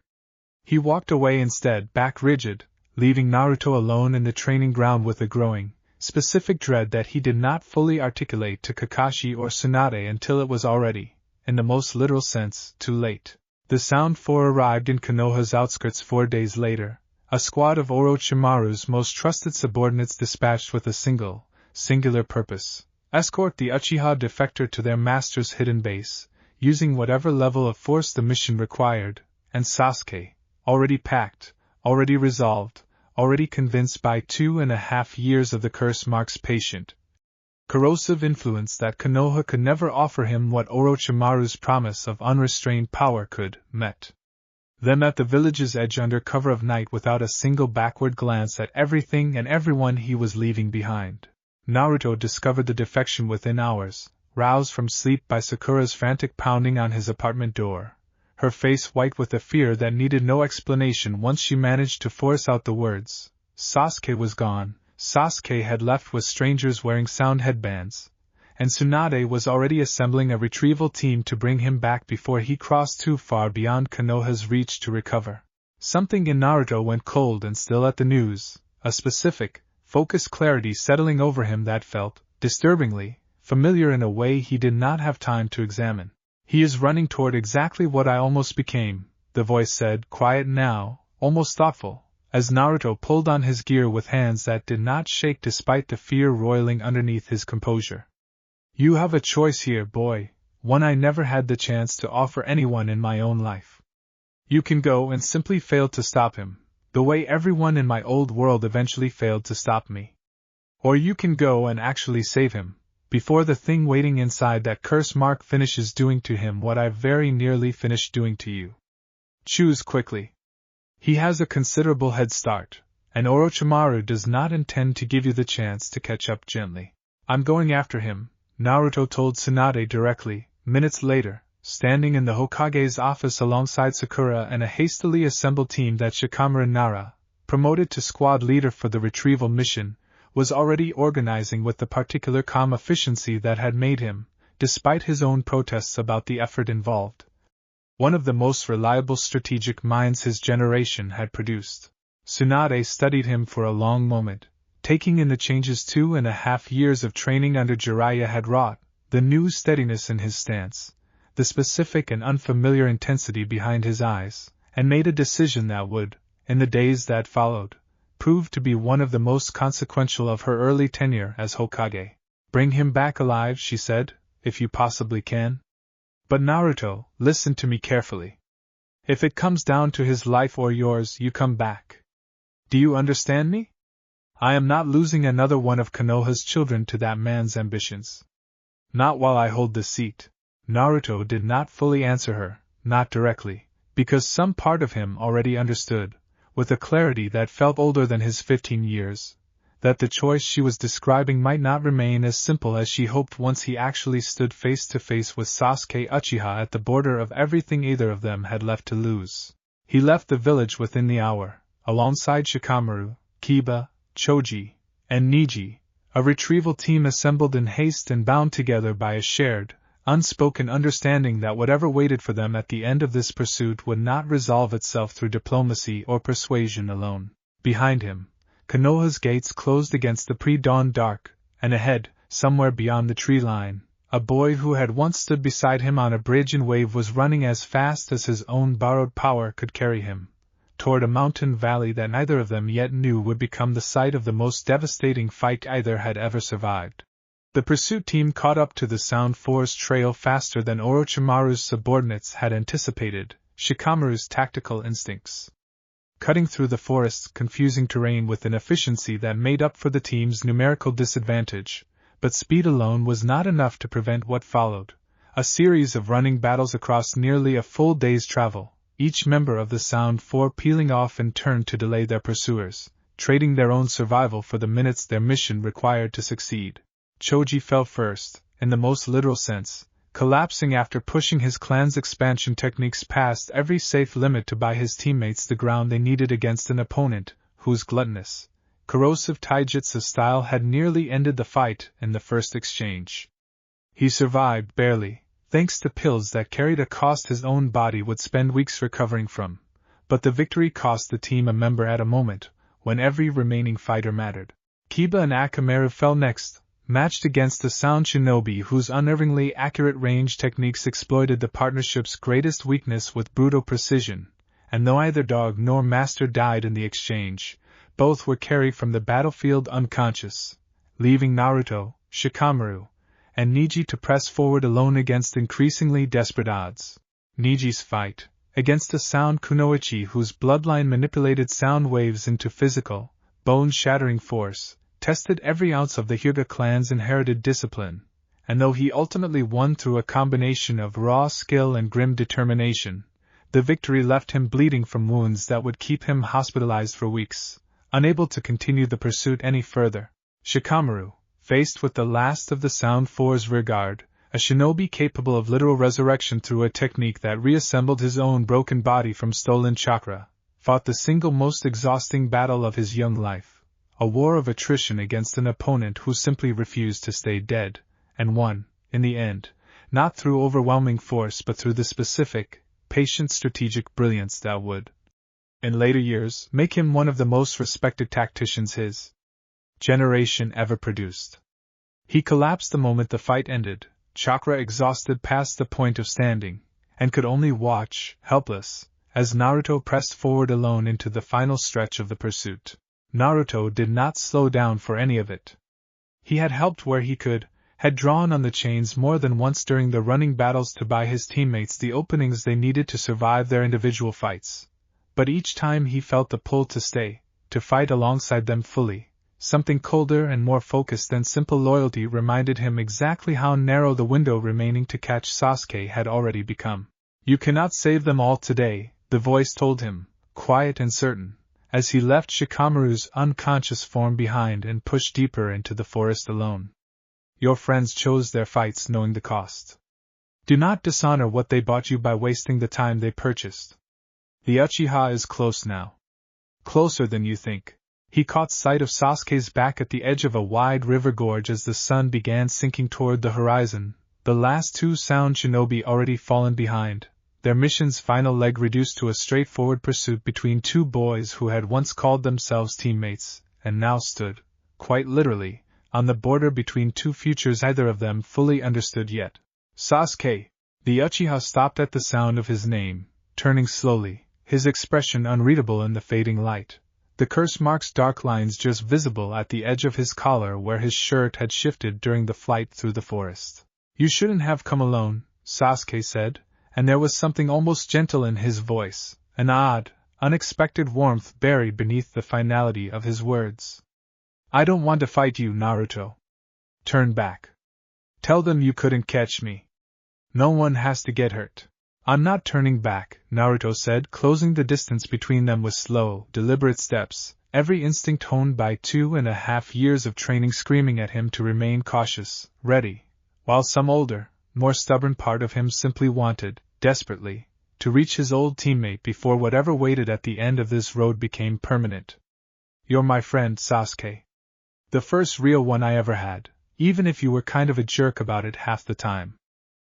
He walked away instead, back rigid, leaving Naruto alone in the training ground with a growing, specific dread that he did not fully articulate to Kakashi or Tsunade until it was already, in the most literal sense, too late. The Sound 4 arrived in Konoha's outskirts 4 days later, a squad of Orochimaru's most trusted subordinates dispatched with a singular purpose: escort the Uchiha defector to their master's hidden base, using whatever level of force the mission required, and Sasuke, already packed, already resolved, already convinced by 2.5 years of the curse mark's patient, corrosive influence that Konoha could never offer him what Orochimaru's promise of unrestrained power could, met them at the village's edge under cover of night without a single backward glance at everything and everyone he was leaving behind. Naruto discovered the defection within hours, roused from sleep by Sakura's frantic pounding on his apartment door, her face white with a fear that needed no explanation once she managed to force out the words. Sasuke was gone. Sasuke had left with strangers wearing sound headbands, and Tsunade was already assembling a retrieval team to bring him back before he crossed too far beyond Konoha's reach to recover. Something in Naruto went cold and still at the news, a specific, focused clarity settling over him that felt, disturbingly, familiar in a way he did not have time to examine. He is running toward exactly what I almost became, the voice said, quiet now, almost thoughtful, as Naruto pulled on his gear with hands that did not shake despite the fear roiling underneath his composure. You have a choice here, boy, one I never had the chance to offer anyone in my own life. You can go and simply fail to stop him, the way everyone in my old world eventually failed to stop me. Or you can go and actually save him, before the thing waiting inside that curse mark finishes doing to him what I very nearly finished doing to you. Choose quickly. He has a considerable head start, and Orochimaru does not intend to give you the chance to catch up gently. I'm going after him, Naruto told Tsunade directly, minutes later, standing in the Hokage's office alongside Sakura and a hastily assembled team that Shikamaru Nara, promoted to squad leader for the retrieval mission, was already organizing with the particular calm efficiency that had made him, despite his own protests about the effort involved, one of the most reliable strategic minds his generation had produced. Tsunade studied him for a long moment, taking in the changes 2.5 years of training under Jiraiya had wrought, the new steadiness in his stance, the specific and unfamiliar intensity behind his eyes, and made a decision that would, in the days that followed, prove to be one of the most consequential of her early tenure as Hokage. Bring him back alive, she said, if you possibly can. But Naruto, listen to me carefully. If it comes down to his life or yours, you come back. Do you understand me? I am not losing another one of Konoha's children to that man's ambitions. Not while I hold this seat. Naruto did not fully answer her, not directly, because some part of him already understood, with a clarity that felt older than his 15 years, that the choice she was describing might not remain as simple as she hoped once he actually stood face to face with Sasuke Uchiha at the border of everything either of them had left to lose. He left the village within the hour, alongside Shikamaru, Kiba, Choji, and Niji, a retrieval team assembled in haste and bound together by a shared, unspoken understanding that whatever waited for them at the end of this pursuit would not resolve itself through diplomacy or persuasion alone. Behind him, Konoha's gates closed against the pre-dawn dark, and ahead, somewhere beyond the tree line, a boy who had once stood beside him on a bridge in wave was running as fast as his own borrowed power could carry him, toward a mountain valley that neither of them yet knew would become the site of the most devastating fight either had ever survived. The pursuit team caught up to the Sound Forest trail faster than Orochimaru's subordinates had anticipated, Shikamaru's tactical instincts. Cutting through the forest's confusing terrain with an efficiency that made up for the team's numerical disadvantage, but speed alone was not enough to prevent what followed, a series of running battles across nearly a full day's travel, each member of the Sound Four peeling off in turn to delay their pursuers, trading their own survival for the minutes their mission required to succeed. Choji fell first, in the most literal sense, collapsing after pushing his clan's expansion techniques past every safe limit to buy his teammates the ground they needed against an opponent whose gluttonous, corrosive taijutsu style had nearly ended the fight in the first exchange. He survived barely, thanks to pills that carried a cost his own body would spend weeks recovering from, but the victory cost the team a member at a moment when every remaining fighter mattered. Kiba and Akamaru fell next, matched against the Sound Shinobi whose unerringly accurate range techniques exploited the partnership's greatest weakness with brutal precision, and though either dog nor master died in the exchange, both were carried from the battlefield unconscious, leaving Naruto, Shikamaru, and Neji to press forward alone against increasingly desperate odds. Neji's fight, against a Sound Kunoichi whose bloodline manipulated sound waves into physical, bone-shattering force, tested every ounce of the Hyuga clan's inherited discipline, and though he ultimately won through a combination of raw skill and grim determination, the victory left him bleeding from wounds that would keep him hospitalized for weeks, unable to continue the pursuit any further. Shikamaru, faced with the last of the Sound Four's rearguard, a shinobi capable of literal resurrection through a technique that reassembled his own broken body from stolen chakra, fought the single most exhausting battle of his young life. A war of attrition against an opponent who simply refused to stay dead, and won, in the end, not through overwhelming force but through the specific, patient strategic brilliance that would, in later years, make him one of the most respected tacticians his generation ever produced. He collapsed the moment the fight ended, chakra exhausted past the point of standing, and could only watch, helpless, as Naruto pressed forward alone into the final stretch of the pursuit. Naruto did not slow down for any of it. He had helped where he could, had drawn on the chains more than once during the running battles to buy his teammates the openings they needed to survive their individual fights. But each time he felt the pull to stay, to fight alongside them fully. Something colder and more focused than simple loyalty reminded him exactly how narrow the window remaining to catch Sasuke had already become. "You cannot save them all today," the voice told him, quiet and certain, as he left Shikamaru's unconscious form behind and pushed deeper into the forest alone. "Your friends chose their fights knowing the cost. Do not dishonor what they bought you by wasting the time they purchased. The Uchiha is close now. Closer than you think." He caught sight of Sasuke's back at the edge of a wide river gorge as the sun began sinking toward the horizon, the last two Sound Shinobi already fallen behind, their mission's final leg reduced to a straightforward pursuit between two boys who had once called themselves teammates, and now stood, quite literally, on the border between two futures neither of them fully understood yet. "Sasuke!" The Uchiha stopped at the sound of his name, turning slowly, his expression unreadable in the fading light. The curse marks dark lines just visible at the edge of his collar where his shirt had shifted during the flight through the forest. "You shouldn't have come alone," Sasuke said, and there was something almost gentle in his voice, an odd, unexpected warmth buried beneath the finality of his words. "I don't want to fight you, Naruto. Turn back. Tell them you couldn't catch me. No one has to get hurt." "I'm not turning back," Naruto said, closing the distance between them with slow, deliberate steps, every instinct honed by 2.5 years of training screaming at him to remain cautious, ready, while some older, more stubborn part of him simply wanted, desperately, to reach his old teammate before whatever waited at the end of this road became permanent. "You're my friend, Sasuke. The first real one I ever had, even if you were kind of a jerk about it half the time."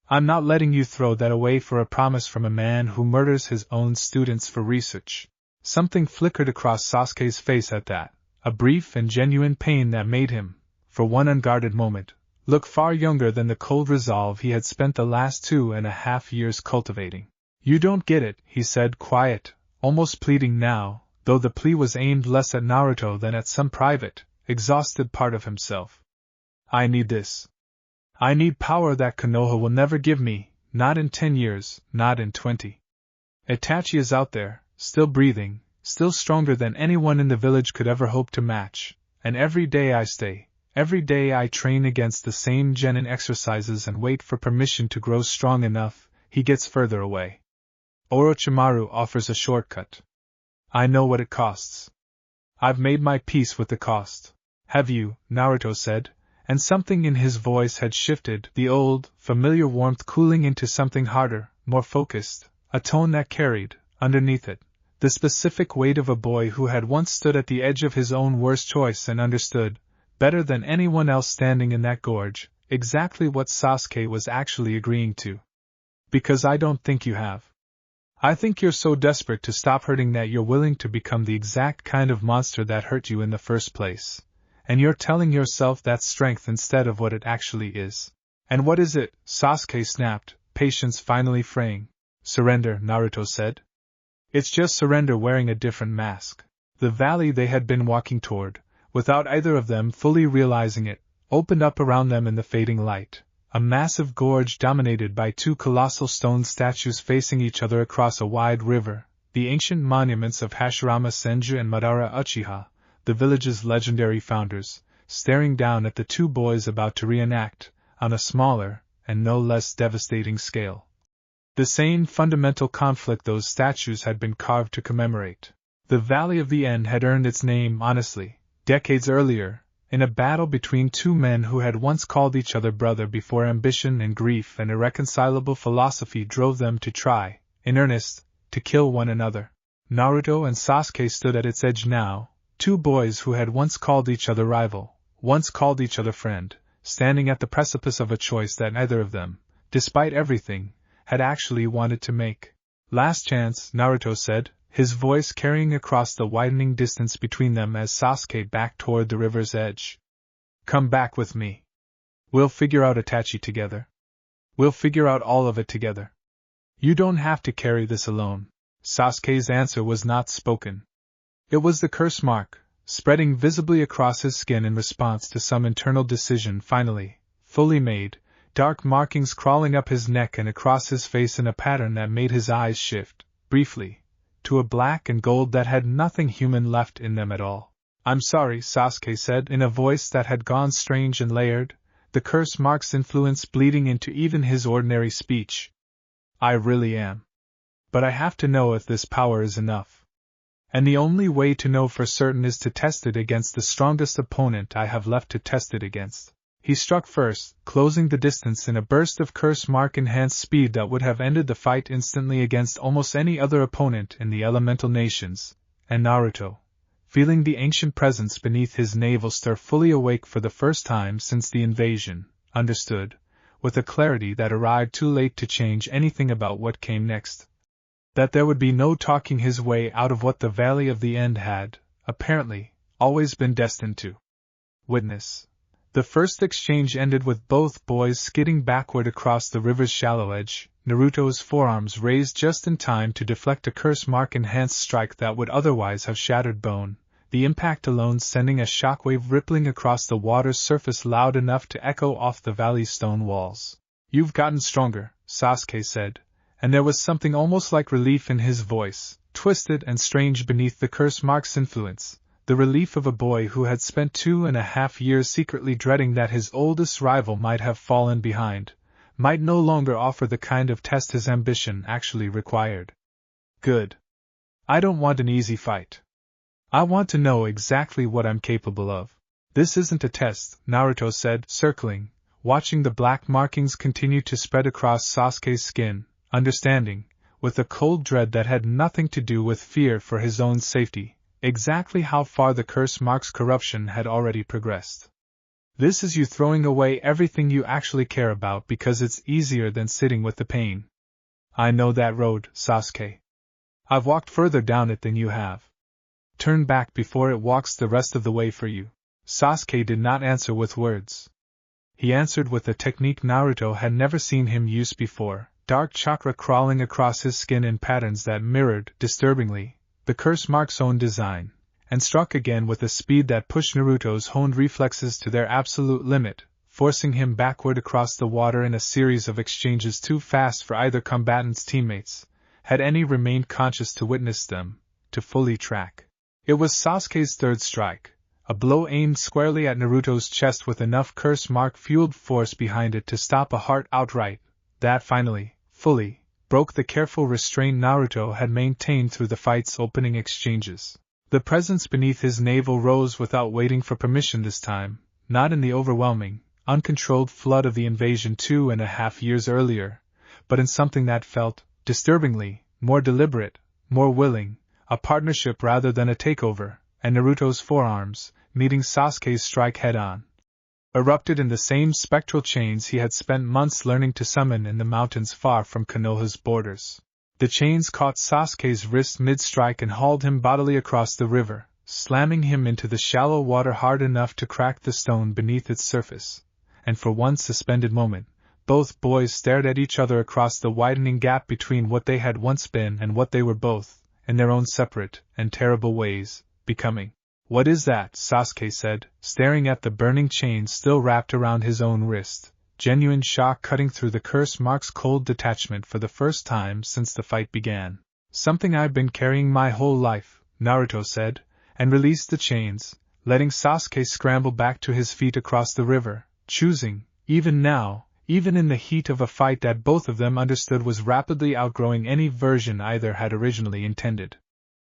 I'm not letting you throw that away for a promise from a man who murders his own students for research. Something flickered across Sasuke's face at that, a brief and genuine pain that made him, for one unguarded moment, look far younger than the cold resolve he had spent the last 2.5 years cultivating. You don't get it, he said, quiet, almost pleading now, though the plea was aimed less at Naruto than at some private, exhausted part of himself. I need this. I need power that Konoha will never give me, not in 10 years, not in 20. Itachi is out there, still breathing, still stronger than anyone in the village could ever hope to match, and every day I stay, every day I train against the same genin exercises and wait for permission to grow strong enough, he gets further away. Orochimaru offers a shortcut. I know what it costs. I've made my peace with the cost. Have you? Naruto said, and something in his voice had shifted, the old, familiar warmth cooling into something harder, more focused, a tone that carried, underneath it, the specific weight of a boy who had once stood at the edge of his own worst choice and understood, better than anyone else standing in that gorge, exactly what Sasuke was actually agreeing to. Because I don't think you have. I think you're so desperate to stop hurting that you're willing to become the exact kind of monster that hurt you in the first place. And you're telling yourself that's strength instead of what it actually is. And what is it? Sasuke snapped, patience finally fraying. Surrender, Naruto said. It's just surrender wearing a different mask. The valley they had been walking toward, without either of them fully realizing it, opened up around them in the fading light. A massive gorge dominated by two colossal stone statues facing each other across a wide river, the ancient monuments of Hashirama Senju and Madara Uchiha, the village's legendary founders, staring down at the two boys about to reenact, on a smaller, and no less devastating scale, the same fundamental conflict those statues had been carved to commemorate. The Valley of the End had earned its name, honestly, decades earlier, in a battle between two men who had once called each other brother before ambition and grief and irreconcilable philosophy drove them to try, in earnest, to kill one another. Naruto and Sasuke stood at its edge now, two boys who had once called each other rival, once called each other friend, standing at the precipice of a choice that neither of them, despite everything, had actually wanted to make. Last chance, Naruto said, his voice carrying across the widening distance between them as Sasuke backed toward the river's edge. Come back with me. We'll figure out Itachi together. We'll figure out all of it together. You don't have to carry this alone. Sasuke's answer was not spoken. It was the curse mark, spreading visibly across his skin in response to some internal decision finally, fully made, dark markings crawling up his neck and across his face in a pattern that made his eyes shift, briefly, to a black and gold that had nothing human left in them at all. I'm sorry, Sasuke said in a voice that had gone strange and layered, the curse mark's influence bleeding into even his ordinary speech. I really am. But I have to know if this power is enough. And the only way to know for certain is to test it against the strongest opponent I have left to test it against. He struck first, closing the distance in a burst of curse mark-enhanced speed that would have ended the fight instantly against almost any other opponent in the elemental nations, and Naruto, feeling the ancient presence beneath his navel stir fully awake for the first time since the invasion, understood, with a clarity that arrived too late to change anything about what came next, that there would be no talking his way out of what the Valley of the End had, apparently, always been destined to witness. The first exchange ended with both boys skidding backward across the river's shallow edge, Naruto's forearms raised just in time to deflect a curse mark-enhanced strike that would otherwise have shattered bone, the impact alone sending a shockwave rippling across the water's surface loud enough to echo off the valley's stone walls. You've gotten stronger, Sasuke said, and there was something almost like relief in his voice, twisted and strange beneath the curse mark's influence, the relief of a boy who had spent 2.5 years secretly dreading that his oldest rival might have fallen behind, might no longer offer the kind of test his ambition actually required. Good. I don't want an easy fight. I want to know exactly what I'm capable of. This isn't a test, Naruto said, circling, watching the black markings continue to spread across Sasuke's skin, understanding, with a cold dread that had nothing to do with fear for his own safety, exactly how far the curse mark's corruption had already progressed. This is you throwing away everything you actually care about because it's easier than sitting with the pain. I know that road, Sasuke. I've walked further down it than you have. Turn back before it walks the rest of the way for you. Sasuke did not answer with words. He answered with a technique Naruto had never seen him use before, dark chakra crawling across his skin in patterns that mirrored, disturbingly, the curse mark's own design, and struck again with a speed that pushed Naruto's honed reflexes to their absolute limit, forcing him backward across the water in a series of exchanges too fast for either combatant's teammates, had any remained conscious to witness them, to fully track. It was Sasuke's third strike, a blow aimed squarely at Naruto's chest with enough curse mark-fueled force behind it to stop a heart outright, that finally, fully, broke the careful restraint Naruto had maintained through the fight's opening exchanges. The presence beneath his navel rose without waiting for permission this time, not in the overwhelming, uncontrolled flood of the invasion 2.5 years earlier, but in something that felt, disturbingly, more deliberate, more willing, a partnership rather than a takeover, and Naruto's forearms, meeting Sasuke's strike head-on, erupted in the same spectral chains he had spent months learning to summon in the mountains far from Konoha's borders. The chains caught Sasuke's wrist mid-strike and hauled him bodily across the river, slamming him into the shallow water hard enough to crack the stone beneath its surface, and for one suspended moment, both boys stared at each other across the widening gap between what they had once been and what they were both, in their own separate and terrible ways, becoming. What is that? Sasuke said, staring at the burning chain still wrapped around his own wrist, genuine shock cutting through the curse mark's cold detachment for the first time since the fight began. Something I've been carrying my whole life, Naruto said, and released the chains, letting Sasuke scramble back to his feet across the river, choosing, even now, even in the heat of a fight that both of them understood was rapidly outgrowing any version either had originally intended.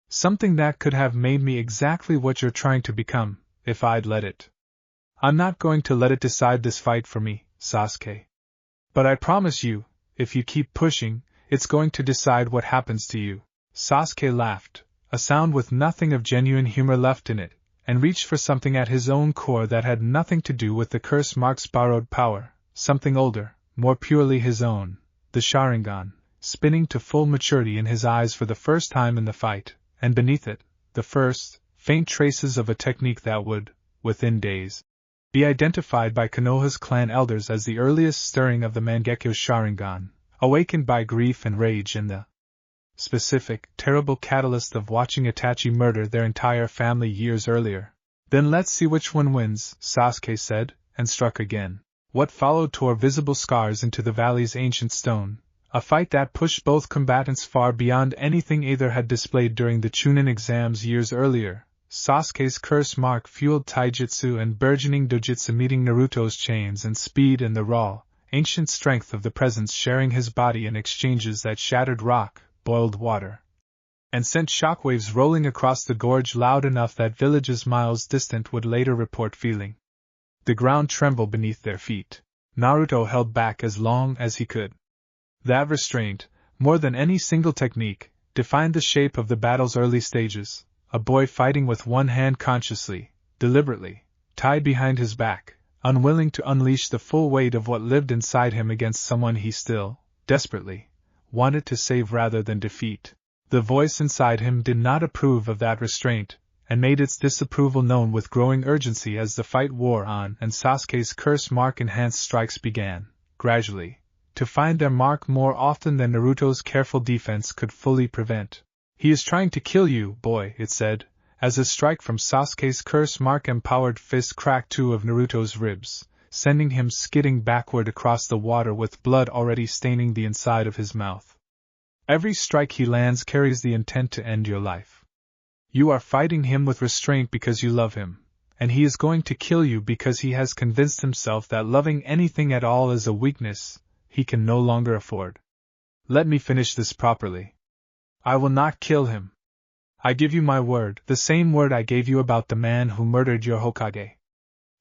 Something that could have made me exactly what you're trying to become, if I'd let it. I'm not going to let it decide this fight for me, Sasuke. But I promise you, if you keep pushing, it's going to decide what happens to you. Sasuke laughed, a sound with nothing of genuine humor left in it, and reached for something at his own core that had nothing to do with the curse mark's borrowed power, something older, more purely his own, the Sharingan, spinning to full maturity in his eyes for the first time in the fight, and beneath it, the first, faint traces of a technique that would, within days, be identified by Konoha's clan elders as the earliest stirring of the Mangekyo Sharingan, awakened by grief and rage and the specific, terrible catalyst of watching Itachi murder their entire family years earlier. Then let's see which one wins, Sasuke said, and struck again. What followed tore visible scars into the valley's ancient stone, a fight that pushed both combatants far beyond anything either had displayed during the Chunin exams years earlier. Sasuke's curse mark fueled taijutsu and burgeoning dojutsu meeting Naruto's chains and speed and the raw, ancient strength of the presence sharing his body in exchanges that shattered rock, boiled water, and sent shockwaves rolling across the gorge loud enough that villages miles distant would later report feeling the ground tremble beneath their feet. Naruto held back as long as he could. That restraint, more than any single technique, defined the shape of the battle's early stages, a boy fighting with one hand consciously, deliberately, tied behind his back, unwilling to unleash the full weight of what lived inside him against someone he still, desperately, wanted to save rather than defeat. The voice inside him did not approve of that restraint, and made its disapproval known with growing urgency as the fight wore on and Sasuke's curse mark-enhanced strikes began, gradually, to find their mark more often than Naruto's careful defense could fully prevent. He is trying to kill you, boy, it said, as a strike from Sasuke's curse mark-empowered fist cracked two of Naruto's ribs, sending him skidding backward across the water with blood already staining the inside of his mouth. Every strike he lands carries the intent to end your life. You are fighting him with restraint because you love him, and he is going to kill you because he has convinced himself that loving anything at all is a weakness he can no longer afford. Let me finish this properly. I will not kill him. I give you my word, the same word I gave you about the man who murdered your Hokage.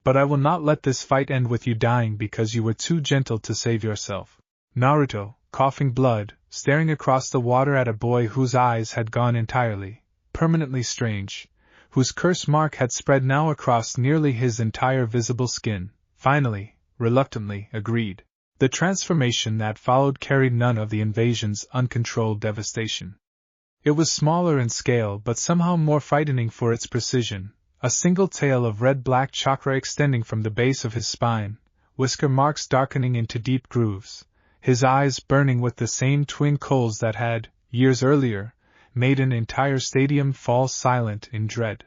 But I will not let this fight end with you dying because you were too gentle to save yourself. Naruto, coughing blood, staring across the water at a boy whose eyes had gone entirely, permanently strange, whose curse mark had spread now across nearly his entire visible skin, finally, reluctantly, agreed. The transformation that followed carried none of the invasion's uncontrolled devastation. It was smaller in scale but somehow more frightening for its precision, a single tail of red-black chakra extending from the base of his spine, whisker marks darkening into deep grooves, his eyes burning with the same twin coals that had, years earlier, made an entire stadium fall silent in dread.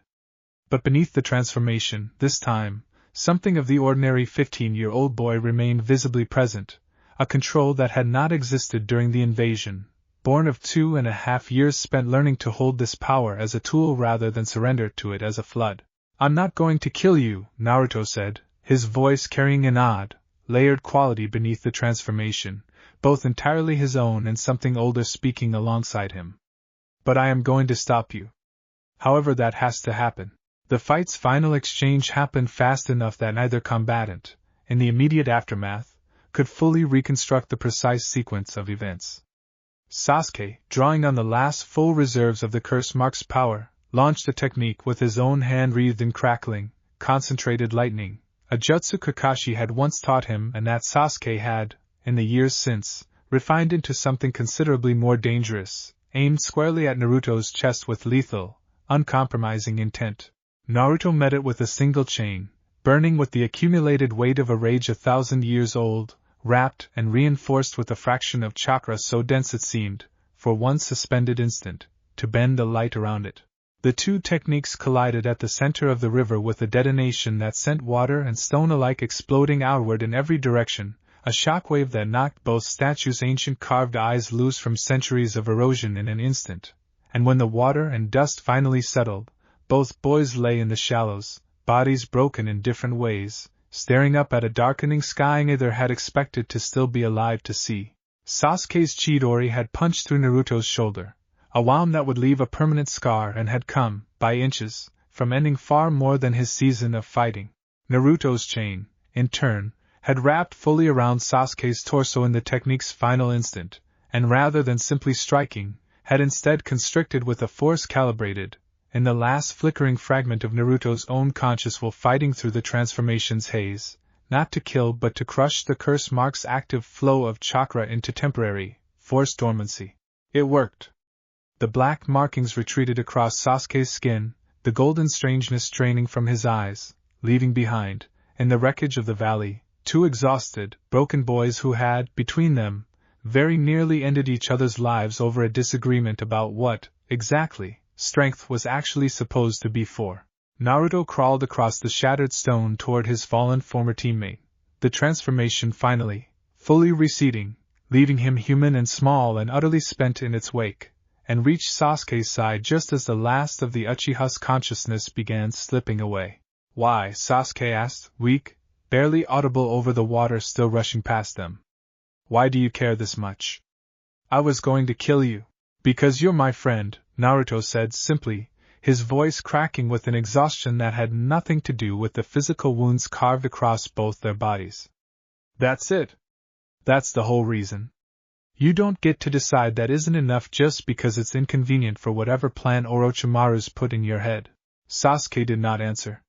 But beneath the transformation, this time, something of the ordinary 15-year-old boy remained visibly present, a control that had not existed during the invasion, born of 2.5 years spent learning to hold this power as a tool rather than surrender to it as a flood. "I'm not going to kill you," Naruto said, his voice carrying an odd, layered quality beneath the transformation, both entirely his own and something older speaking alongside him. "But I am going to stop you. However that has to happen." The fight's final exchange happened fast enough that neither combatant, in the immediate aftermath, could fully reconstruct the precise sequence of events. Sasuke, drawing on the last full reserves of the curse mark's power, launched a technique with his own hand wreathed in crackling, concentrated lightning, a jutsu Kakashi had once taught him and that Sasuke had, in the years since, refined into something considerably more dangerous, aimed squarely at Naruto's chest with lethal, uncompromising intent. Naruto met it with a single chain, burning with the accumulated weight of a rage 1,000 years old, wrapped and reinforced with a fraction of chakra so dense it seemed, for one suspended instant, to bend the light around it. The two techniques collided at the center of the river with a detonation that sent water and stone alike exploding outward in every direction, a shockwave that knocked both statues' ancient carved eyes loose from centuries of erosion in an instant, and when the water and dust finally settled, both boys lay in the shallows, bodies broken in different ways, staring up at a darkening sky neither had expected to still be alive to see. Sasuke's Chidori had punched through Naruto's shoulder, a wound that would leave a permanent scar and had come, by inches, from ending far more than his season of fighting. Naruto's chain, in turn, had wrapped fully around Sasuke's torso in the technique's final instant, and rather than simply striking, had instead constricted with a force calibrated, in the last flickering fragment of Naruto's own conscious will fighting through the transformation's haze, not to kill but to crush the curse mark's active flow of chakra into temporary, forced dormancy. It worked. The black markings retreated across Sasuke's skin, the golden strangeness straining from his eyes, leaving behind, in the wreckage of the valley, two exhausted, broken boys who had, between them, very nearly ended each other's lives over a disagreement about what, exactly, strength was actually supposed to be for. Naruto crawled across the shattered stone toward his fallen former teammate, the transformation finally, fully receding, leaving him human and small and utterly spent in its wake, and reached Sasuke's side just as the last of the Uchiha's consciousness began slipping away. "Why?" Sasuke asked, weak, barely audible over the water still rushing past them. "Why do you care this much?" "I was going to kill you." "Because you're my friend," Naruto said simply, his voice cracking with an exhaustion that had nothing to do with the physical wounds carved across both their bodies. "That's it. That's the whole reason. You don't get to decide that isn't enough just because it's inconvenient for whatever plan Orochimaru's put in your head." Sasuke did not answer.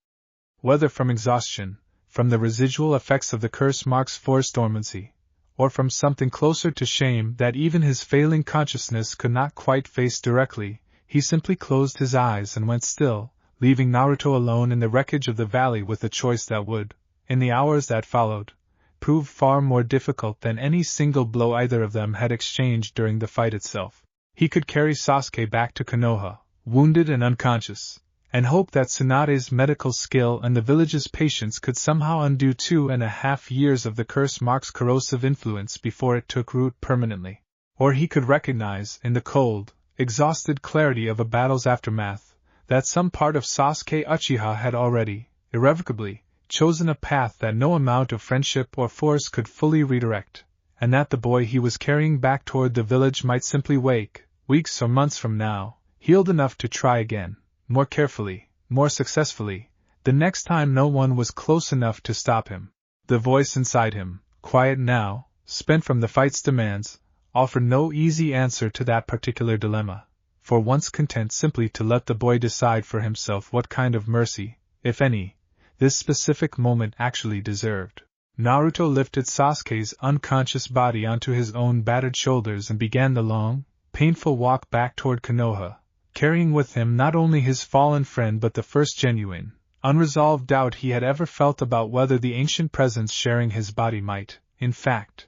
Whether from exhaustion, from the residual effects of the curse mark's forced dormancy, or from something closer to shame that even his failing consciousness could not quite face directly, he simply closed his eyes and went still, leaving Naruto alone in the wreckage of the valley with a choice that would, in the hours that followed, prove far more difficult than any single blow either of them had exchanged during the fight itself. He could carry Sasuke back to Konoha, wounded and unconscious, and hope that Tsunade's medical skill and the village's patience could somehow undo 2.5 years of the curse mark's corrosive influence before it took root permanently. Or he could recognize, in the cold, exhausted clarity of a battle's aftermath, that some part of Sasuke Uchiha had already, irrevocably, chosen a path that no amount of friendship or force could fully redirect, and that the boy he was carrying back toward the village might simply wake, weeks or months from now, healed enough to try again, more carefully, more successfully, the next time no one was close enough to stop him. The voice inside him, quiet now, spent from the fight's demands, offered no easy answer to that particular dilemma. for once content simply to let the boy decide for himself what kind of mercy, if any, this specific moment actually deserved. Naruto lifted Sasuke's unconscious body onto his own battered shoulders and began the long, painful walk back toward Konoha, carrying with him not only his fallen friend but the first genuine, unresolved doubt he had ever felt about whether the ancient presence sharing his body might, in fact,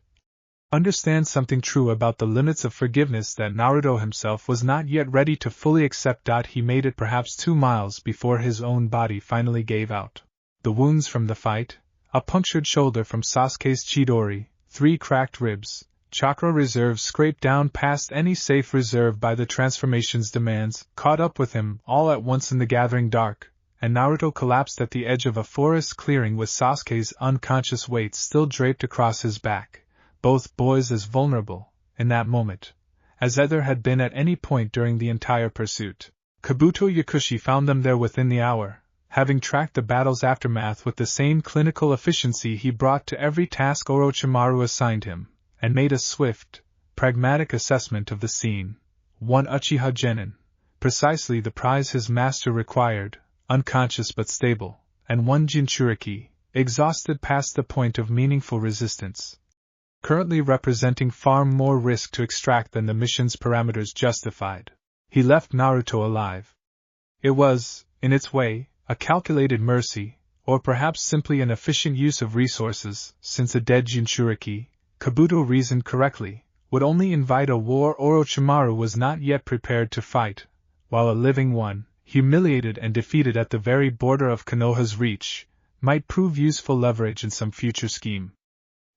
understand something true about the limits of forgiveness that Naruto himself was not yet ready to fully accept. He made it perhaps 2 miles before his own body finally gave out. The wounds from the fight, a punctured shoulder from Sasuke's Chidori, 3 cracked ribs, chakra reserves scraped down past any safe reserve by the transformation's demands, caught up with him all at once in the gathering dark, and Naruto collapsed at the edge of a forest clearing with Sasuke's unconscious weight still draped across his back, both boys as vulnerable, in that moment, as either had been at any point during the entire pursuit. Kabuto Yakushi found them there within the hour, having tracked the battle's aftermath with the same clinical efficiency he brought to every task Orochimaru assigned him, and made a swift, pragmatic assessment of the scene. 1 Uchiha Genin, precisely the prize his master required, unconscious but stable, and 1 Jinchuriki, exhausted past the point of meaningful resistance, currently representing far more risk to extract than the mission's parameters justified. He left Naruto alive. It was, in its way, a calculated mercy, or perhaps simply an efficient use of resources, since a dead Jinchuriki, Kabuto reasoned correctly, would only invite a war Orochimaru was not yet prepared to fight, while a living one, humiliated and defeated at the very border of Konoha's reach, might prove useful leverage in some future scheme.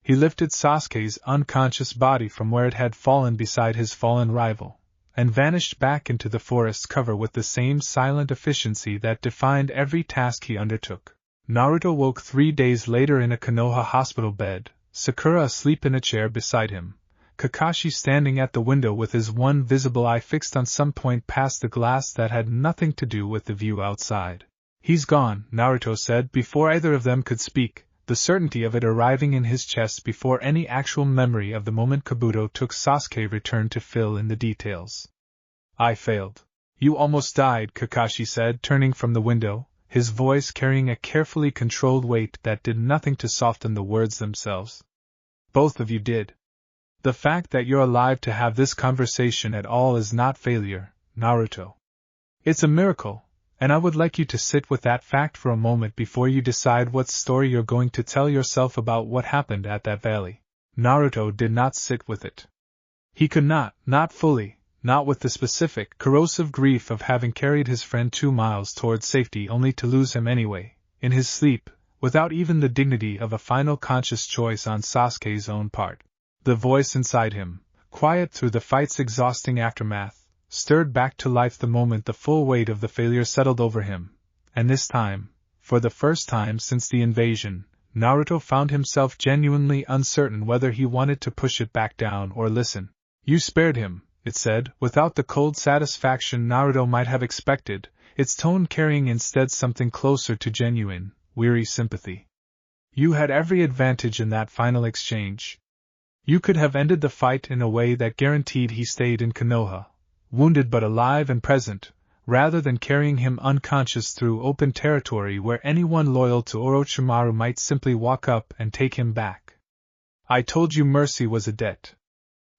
He lifted Sasuke's unconscious body from where it had fallen beside his fallen rival, and vanished back into the forest's cover with the same silent efficiency that defined every task he undertook. Naruto woke 3 days later in a Konoha hospital bed, Sakura asleep in a chair beside him, Kakashi standing at the window with his one visible eye fixed on some point past the glass that had nothing to do with the view outside. "He's gone," Naruto said before either of them could speak, the certainty of it arriving in his chest before any actual memory of the moment Kabuto took Sasuke returned to fill in the details. "I failed. You almost died," Kakashi said, turning from the window, his voice carrying a carefully controlled weight that did nothing to soften the words themselves. "Both of you did. The fact that you're alive to have this conversation at all is not failure, Naruto. It's a miracle. And I would like you to sit with that fact for a moment before you decide what story you're going to tell yourself about what happened at that valley." Naruto did not sit with it. He could not fully, not with the specific, corrosive grief of having carried his friend 2 miles towards safety only to lose him anyway, in his sleep, without even the dignity of a final conscious choice on Sasuke's own part. The voice inside him, quiet through the fight's exhausting aftermath, stirred back to life the moment the full weight of the failure settled over him, and this time, for the first time since the invasion, Naruto found himself genuinely uncertain whether he wanted to push it back down or listen. "You spared him," it said, without the cold satisfaction Naruto might have expected, its tone carrying instead something closer to genuine, weary sympathy. "You had every advantage in that final exchange. You could have ended the fight in a way that guaranteed he stayed in Konoha, wounded but alive and present, rather than carrying him unconscious through open territory where anyone loyal to Orochimaru might simply walk up and take him back. I told you mercy was a debt.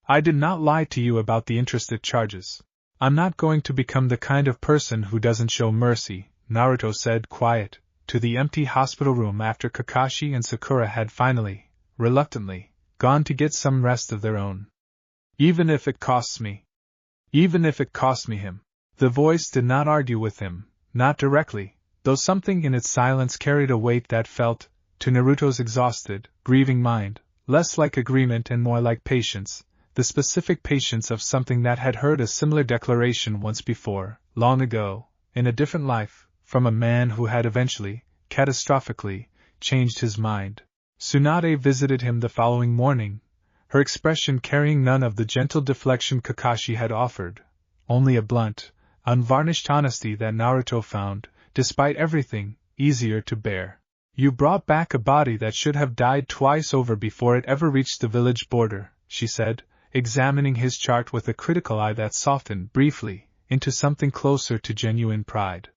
I did not lie to you about the interested charges. I'm not going to become the kind of person who doesn't show mercy," Naruto said quiet, to the empty hospital room after Kakashi and Sakura had finally, reluctantly, gone to get some rest of their own. "Even if it costs me. Even if it cost me him." The voice did not argue with him, not directly, though something in its silence carried a weight that felt, to Naruto's exhausted, grieving mind, less like agreement and more like patience, the specific patience of something that had heard a similar declaration once before, long ago, in a different life, from a man who had eventually, catastrophically, changed his mind. Tsunade visited him the following morning, her expression carrying none of the gentle deflection Kakashi had offered, only a blunt, unvarnished honesty that Naruto found, despite everything, easier to bear. "You brought back a body that should have died twice over before it ever reached the village border," she said, examining his chart with a critical eye that softened briefly, into something closer to genuine pride.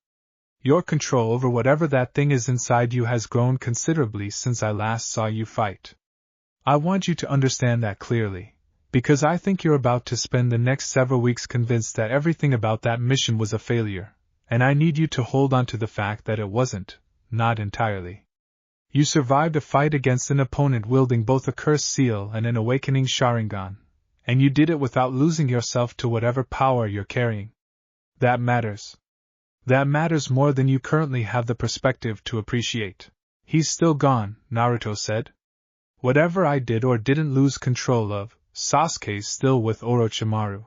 Your control over whatever that thing is inside you has grown considerably since I last saw you fight. I want you to understand that clearly, because I think you're about to spend the next several weeks convinced that everything about that mission was a failure, and I need you to hold on to the fact that it wasn't, not entirely. You survived a fight against an opponent wielding both a cursed seal and an awakening Sharingan, and you did it without losing yourself to whatever power you're carrying. That matters. That matters more than you currently have the perspective to appreciate. He's still gone, Naruto said. Whatever I did or didn't lose control of, Sasuke's still with Orochimaru.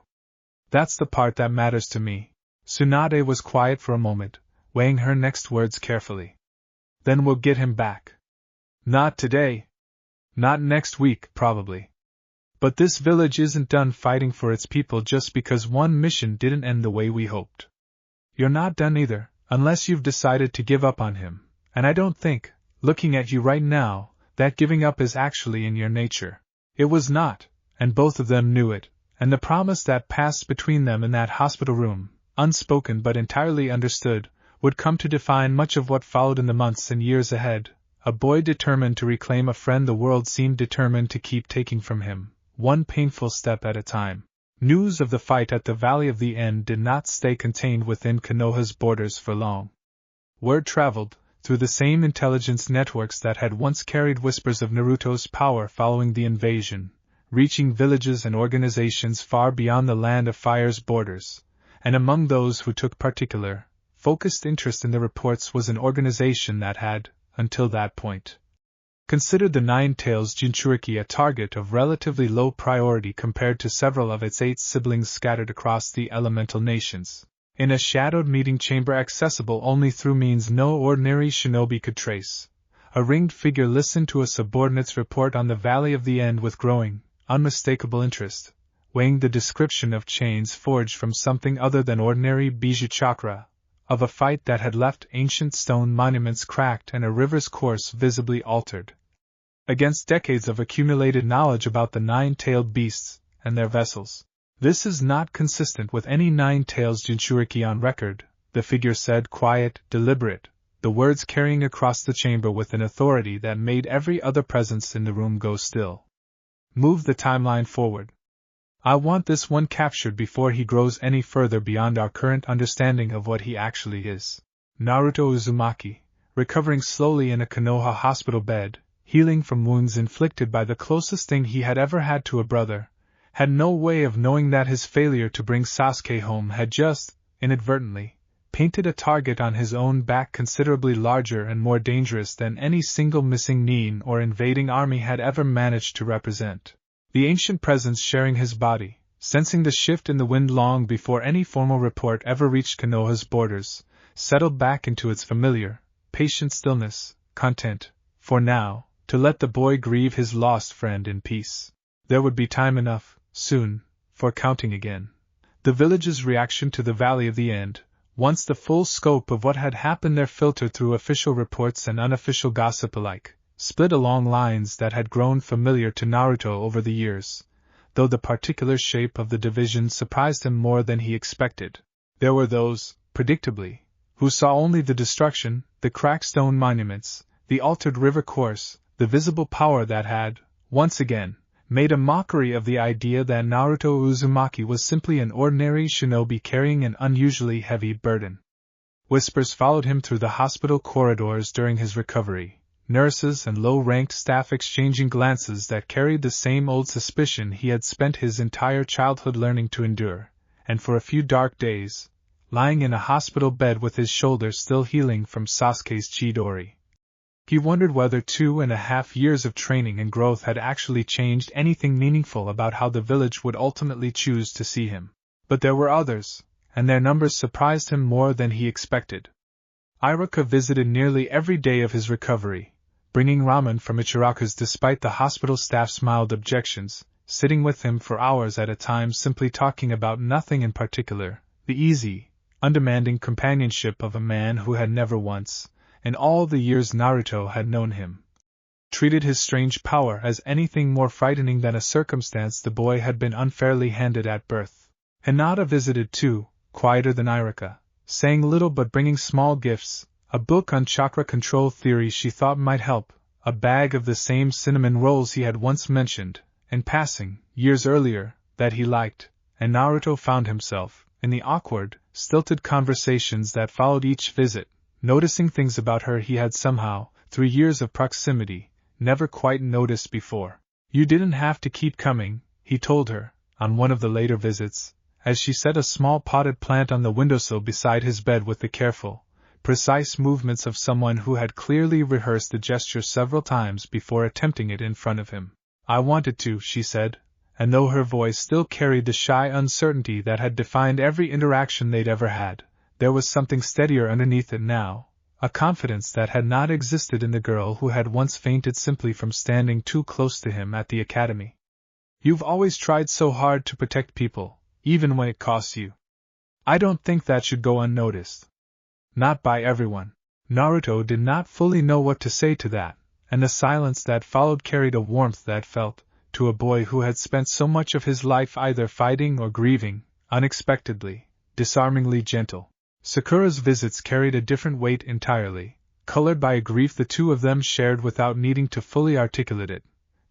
That's the part that matters to me. Tsunade was quiet for a moment, weighing her next words carefully. Then we'll get him back. Not today. Not next week, probably. But this village isn't done fighting for its people just because one mission didn't end the way we hoped. You're not done either, unless you've decided to give up on him, and I don't think, looking at you right now, that giving up is actually in your nature. It was not, and both of them knew it, and the promise that passed between them in that hospital room, unspoken but entirely understood, would come to define much of what followed in the months and years ahead. A boy determined to reclaim a friend the world seemed determined to keep taking from him, one painful step at a time. News of the fight at the Valley of the End did not stay contained within Konoha's borders for long. Word traveled, through the same intelligence networks that had once carried whispers of Naruto's power following the invasion, reaching villages and organizations far beyond the Land of Fire's borders, and among those who took particular, focused interest in the reports was an organization that had, until that point, considered the Nine-Tails Jinchuriki a target of relatively low priority compared to several of its 8 siblings scattered across the elemental nations, in a shadowed meeting chamber accessible only through means no ordinary shinobi could trace. A ringed figure listened to a subordinate's report on the Valley of the End with growing, unmistakable interest, weighing the description of chains forged from something other than ordinary bijou chakra, of a fight that had left ancient stone monuments cracked and a river's course visibly altered, against decades of accumulated knowledge about the nine-tailed beasts and their vessels. This is not consistent with any Nine-Tails Jinchuriki on record, the figure said, quiet, deliberate, the words carrying across the chamber with an authority that made every other presence in the room go still. Move the timeline forward. I want this one captured before he grows any further beyond our current understanding of what he actually is. Naruto Uzumaki, recovering slowly in a Konoha hospital bed, healing from wounds inflicted by the closest thing he had ever had to a brother, had no way of knowing that his failure to bring Sasuke home had just, inadvertently, painted a target on his own back considerably larger and more dangerous than any single missing Nin or invading army had ever managed to represent. The ancient presence sharing his body, sensing the shift in the wind long before any formal report ever reached Konoha's borders, settled back into its familiar, patient stillness, content, for now, to let the boy grieve his lost friend in peace. There would be time enough, soon, for counting again. The village's reaction to the Valley of the End, once the full scope of what had happened there filtered through official reports and unofficial gossip alike, split along lines that had grown familiar to Naruto over the years, though the particular shape of the division surprised him more than he expected. There were those, predictably, who saw only the destruction, the cracked stone monuments, the altered river course, the visible power that had, once again, made a mockery of the idea that Naruto Uzumaki was simply an ordinary shinobi carrying an unusually heavy burden. Whispers followed him through the hospital corridors during his recovery, nurses and low-ranked staff exchanging glances that carried the same old suspicion he had spent his entire childhood learning to endure, and for a few dark days, lying in a hospital bed with his shoulder still healing from Sasuke's Chidori. He wondered whether 2.5 years of training and growth had actually changed anything meaningful about how the village would ultimately choose to see him. But there were others, and their numbers surprised him more than he expected. Iruka visited nearly every day of his recovery, bringing ramen from Ichiraku's despite the hospital staff's mild objections, sitting with him for hours at a time simply talking about nothing in particular, the easy, undemanding companionship of a man who had never once, in all the years Naruto had known him, treated his strange power as anything more frightening than a circumstance the boy had been unfairly handed at birth. Hinata visited too, quieter than Irika, saying little but bringing small gifts, a book on chakra control theory she thought might help, a bag of the same cinnamon rolls he had once mentioned, in passing, years earlier, that he liked, and Naruto found himself, in the awkward, stilted conversations that followed each visit, noticing things about her he had somehow, through years of proximity, never quite noticed before. You didn't have to keep coming, he told her, on one of the later visits, as she set a small potted plant on the windowsill beside his bed with the careful, precise movements of someone who had clearly rehearsed the gesture several times before attempting it in front of him. I wanted to, she said, and though her voice still carried the shy uncertainty that had defined every interaction they'd ever had, there was something steadier underneath it now, a confidence that had not existed in the girl who had once fainted simply from standing too close to him at the academy. You've always tried so hard to protect people, even when it costs you. I don't think that should go unnoticed. Not by everyone. Naruto did not fully know what to say to that, and the silence that followed carried a warmth that felt, to a boy who had spent so much of his life either fighting or grieving, unexpectedly, disarmingly gentle. Sakura's visits carried a different weight entirely, colored by a grief the two of them shared without needing to fully articulate it,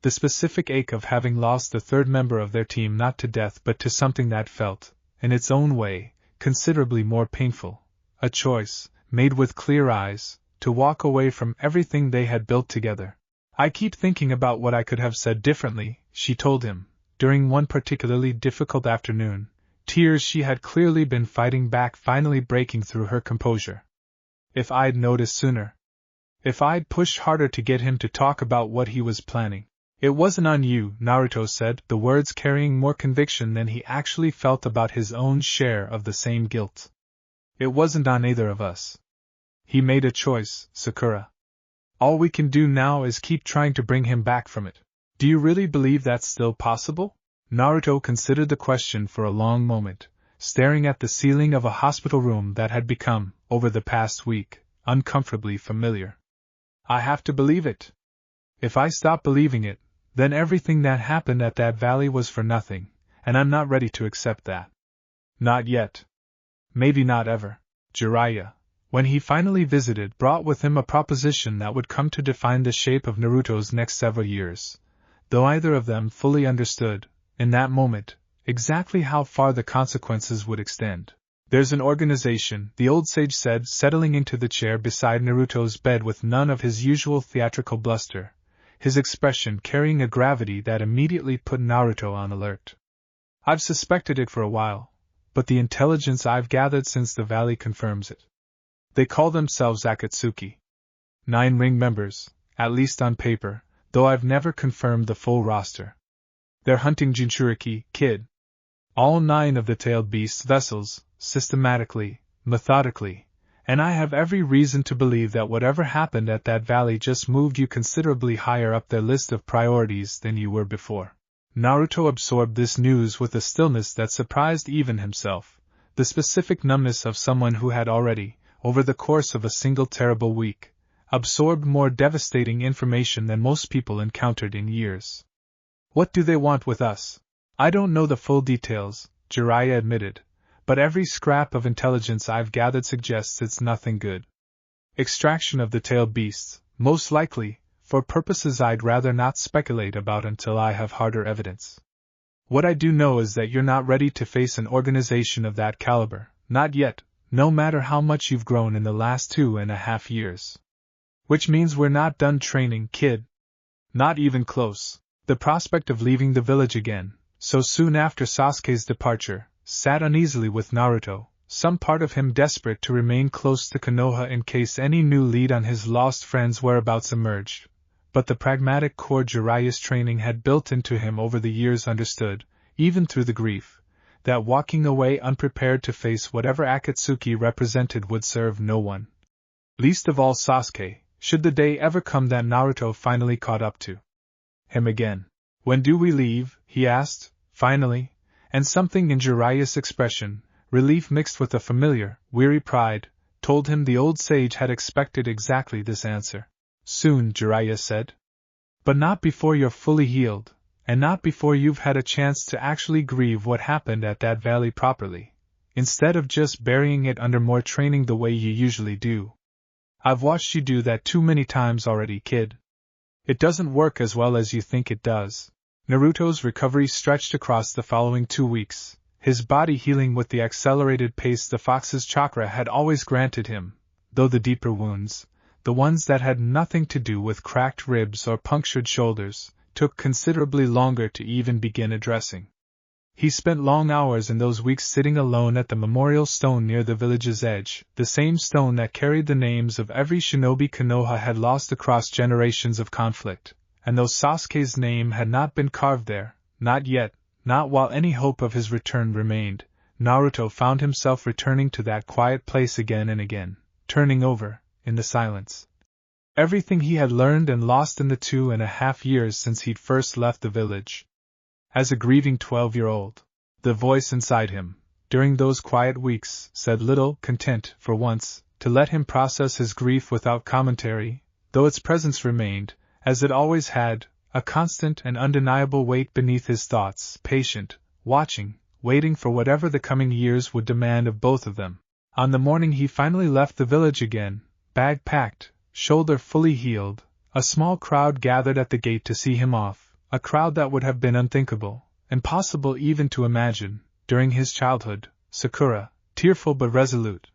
the specific ache of having lost the third member of their team not to death but to something that felt, in its own way, considerably more painful, a choice, made with clear eyes, to walk away from everything they had built together. I keep thinking about what I could have said differently, she told him, during one particularly difficult afternoon, tears she had clearly been fighting back finally breaking through her composure. If I'd noticed sooner. If I'd pushed harder to get him to talk about what he was planning. It wasn't on you, Naruto said, the words carrying more conviction than he actually felt about his own share of the same guilt. It wasn't on either of us. He made a choice, Sakura. All we can do now is keep trying to bring him back from it. Do you really believe that's still possible? Naruto considered the question for a long moment, staring at the ceiling of a hospital room that had become, over the past week, uncomfortably familiar. I have to believe it. If I stop believing it, then everything that happened at that valley was for nothing, and I'm not ready to accept that. Not yet. Maybe not ever. Jiraiya, when he finally visited, brought with him a proposition that would come to define the shape of Naruto's next several years, though either of them fully understood, in that moment, exactly how far the consequences would extend. There's an organization, the old sage said, settling into the chair beside Naruto's bed with none of his usual theatrical bluster, his expression carrying a gravity that immediately put Naruto on alert. I've suspected it for a while, but the intelligence I've gathered since the valley confirms it. They call themselves Akatsuki. 9 ring members, at least on paper, though I've never confirmed the full roster. They're hunting Jinchuriki, kid. All 9 of the tailed beast's vessels, systematically, methodically, and I have every reason to believe that whatever happened at that valley just moved you considerably higher up their list of priorities than you were before. Naruto absorbed this news with a stillness that surprised even himself, the specific numbness of someone who had already, over the course of a single terrible week, absorbed more devastating information than most people encountered in years. What do they want with us? I don't know the full details, Jiraiya admitted, but every scrap of intelligence I've gathered suggests it's nothing good. Extraction of the tailed beasts, most likely, for purposes I'd rather not speculate about until I have harder evidence. What I do know is that you're not ready to face an organization of that caliber, not yet, no matter how much you've grown in the last 2.5 years. Which means we're not done training, kid. Not even close. The prospect of leaving the village again, so soon after Sasuke's departure, sat uneasily with Naruto, some part of him desperate to remain close to Konoha in case any new lead on his lost friend's whereabouts emerged, but the pragmatic core Jiraiya's training had built into him over the years understood, even through the grief, that walking away unprepared to face whatever Akatsuki represented would serve no one. Least of all Sasuke, should the day ever come that Naruto finally caught up to him again. When do we leave? He asked, finally, and something in Jiraiya's expression, relief mixed with a familiar, weary pride, told him the old sage had expected exactly this answer. Soon, Jiraiya said. But not before you're fully healed, and not before you've had a chance to actually grieve what happened at that valley properly. instead of just burying it under more training the way you usually do. I've watched you do that too many times already, kid. It doesn't work as well as you think it does. Naruto's recovery stretched across the following 2 weeks, his body healing with the accelerated pace the fox's chakra had always granted him, though the deeper wounds, the ones that had nothing to do with cracked ribs or punctured shoulders, took considerably longer to even begin addressing. He spent long hours in those weeks sitting alone at the memorial stone near the village's edge, the same stone that carried the names of every shinobi Konoha had lost across generations of conflict, and though Sasuke's name had not been carved there, not yet, not while any hope of his return remained, Naruto found himself returning to that quiet place again and again, turning over, in the silence, everything he had learned and lost in the 2.5 years since he'd first left the village. As a grieving 12-year-old, the voice inside him, during those quiet weeks, said little, content, for once, to let him process his grief without commentary, though its presence remained, as it always had, a constant and undeniable weight beneath his thoughts, patient, watching, waiting for whatever the coming years would demand of both of them. On the morning he finally left the village again, bag packed, shoulder fully healed, a small crowd gathered at the gate to see him off. A crowd that would have been unthinkable, impossible even to imagine, during his childhood. Sakura, tearful but resolute,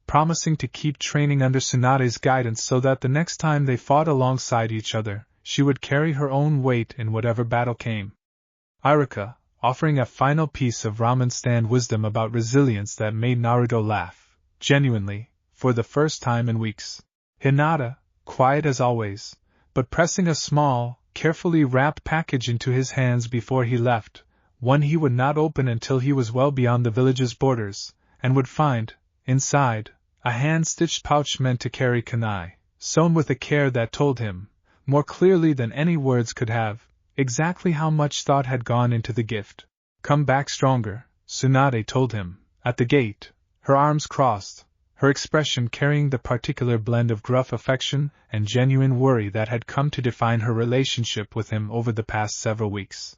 promising to keep training under Tsunade's guidance so that the next time they fought alongside each other, she would carry her own weight in whatever battle came. Iruka, offering a final piece of ramen stand wisdom about resilience that made Naruto laugh, genuinely, for the first time in weeks. Hinata, quiet as always, but pressing a small, carefully wrapped package into his hands before he left, one he would not open until he was well beyond the village's borders, and would find, inside, a hand-stitched pouch meant to carry kunai, sewn with a care that told him, more clearly than any words could have, exactly how much thought had gone into the gift. Come back stronger, Tsunade told him, at the gate, her arms crossed, her expression carrying the particular blend of gruff affection and genuine worry that had come to define her relationship with him over the past several weeks.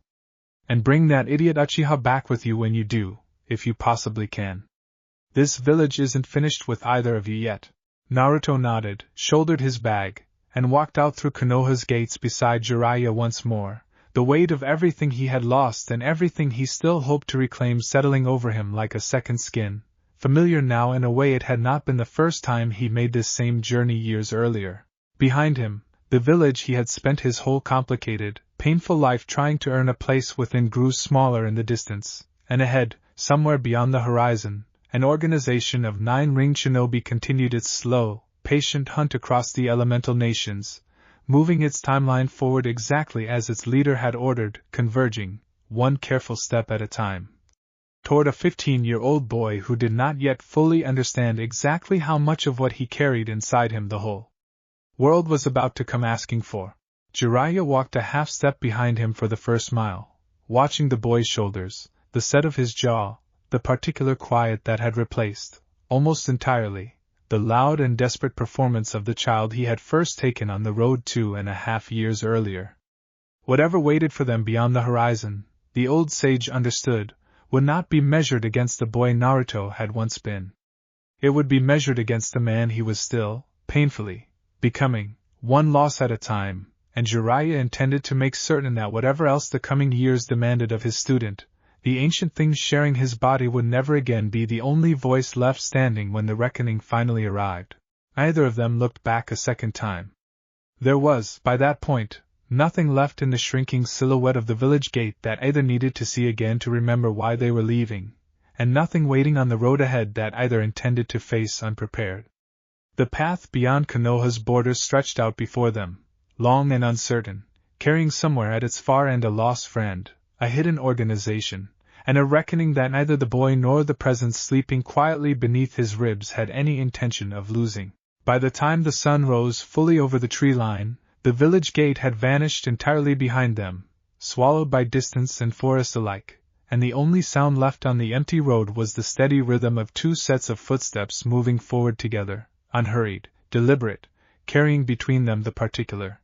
And bring that idiot Uchiha back with you when you do, if you possibly can. This village isn't finished with either of you yet. Naruto nodded, shouldered his bag, and walked out through Konoha's gates beside Jiraiya once more, the weight of everything he had lost and everything he still hoped to reclaim settling over him like a second skin. Familiar now in a way it had not been the first time he made this same journey years earlier. Behind him, the village he had spent his whole complicated, painful life trying to earn a place within grew smaller in the distance, and ahead, somewhere beyond the horizon, an organization of 9 ringed shinobi continued its slow, patient hunt across the elemental nations, moving its timeline forward exactly as its leader had ordered, converging, one careful step at a time, toward a 15-year-old boy who did not yet fully understand exactly how much of what he carried inside him the whole world was about to come asking for. Jiraiya walked a half-step behind him for the first mile, watching the boy's shoulders, the set of his jaw, the particular quiet that had replaced, almost entirely, the loud and desperate performance of the child he had first taken on the road 2.5 years earlier. Whatever waited for them beyond the horizon, the old sage understood, would not be measured against the boy Naruto had once been. It would be measured against the man he was still, painfully, becoming, one loss at a time, and Jiraiya intended to make certain that whatever else the coming years demanded of his student, the ancient things sharing his body would never again be the only voice left standing when the reckoning finally arrived. Neither of them looked back a second time. There was, by that point, nothing left in the shrinking silhouette of the village gate that either needed to see again to remember why they were leaving, and nothing waiting on the road ahead that either intended to face unprepared. The path beyond Konoha's borders stretched out before them, long and uncertain, carrying somewhere at its far end a lost friend, a hidden organization, and a reckoning that neither the boy nor the presence sleeping quietly beneath his ribs had any intention of losing. By the time the sun rose fully over the tree line, the village gate had vanished entirely behind them, swallowed by distance and forest alike, and the only sound left on the empty road was the steady rhythm of 2 sets of footsteps moving forward together, unhurried, deliberate, carrying between them the particular,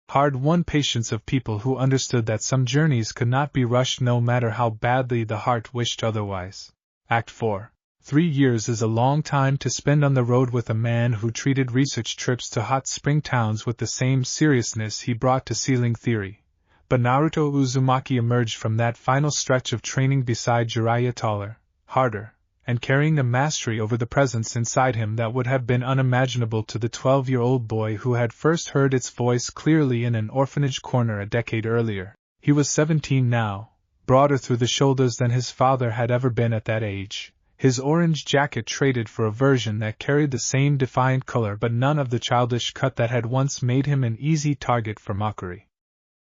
hard-won patience of people who understood that some journeys could not be rushed no matter how badly the heart wished otherwise. Act 4. 3 years is a long time to spend on the road with a man who treated research trips to hot spring towns with the same seriousness he brought to sealing theory. But Naruto Uzumaki emerged from that final stretch of training beside Jiraiya taller, harder, and carrying a mastery over the presence inside him that would have been unimaginable to the 12-year-old boy who had first heard its voice clearly in an orphanage corner a decade earlier. He was 17 now, broader through the shoulders than his father had ever been at that age, his orange jacket traded for a version that carried the same defiant color but none of the childish cut that had once made him an easy target for mockery.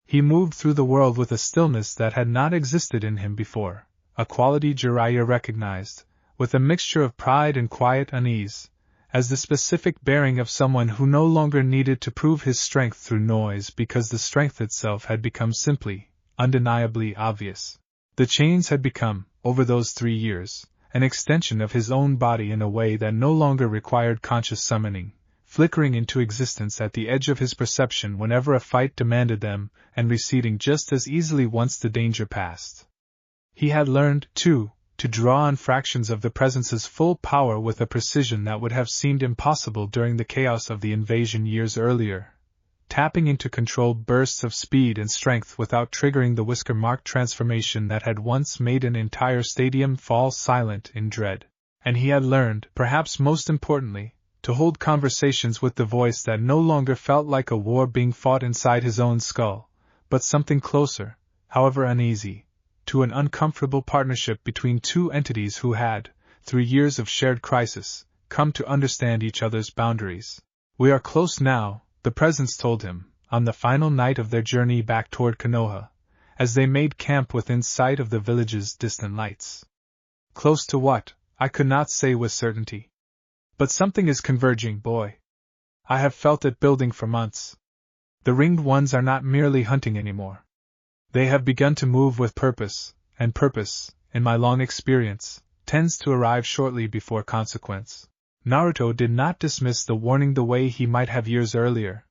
He moved through the world with a stillness that had not existed in him before, a quality Jiraiya recognized, with a mixture of pride and quiet unease, as the specific bearing of someone who no longer needed to prove his strength through noise because the strength itself had become simply, undeniably obvious. The chains had become, over those 3 years, an extension of his own body in a way that no longer required conscious summoning, flickering into existence at the edge of his perception whenever a fight demanded them, and receding just as easily once the danger passed. He had learned, too, to draw on fractions of the presence's full power with a precision that would have seemed impossible during the chaos of the invasion years earlier, tapping into controlled bursts of speed and strength without triggering the whisker-mark transformation that had once made an entire stadium fall silent in dread. And he had learned, perhaps most importantly, to hold conversations with the voice that no longer felt like a war being fought inside his own skull, but something closer, however uneasy, to an uncomfortable partnership between two entities who had, through years of shared crisis, come to understand each other's boundaries. "We are close now," the presence told him, on the final night of their journey back toward Konoha, as they made camp within sight of the village's distant lights. Close to what, I could not say with certainty. But something is converging, boy. I have felt it building for months. The ringed ones are not merely hunting anymore. They have begun to move with purpose, and purpose, in my long experience, tends to arrive shortly before consequence. Naruto did not dismiss the warning the way he might have years earlier.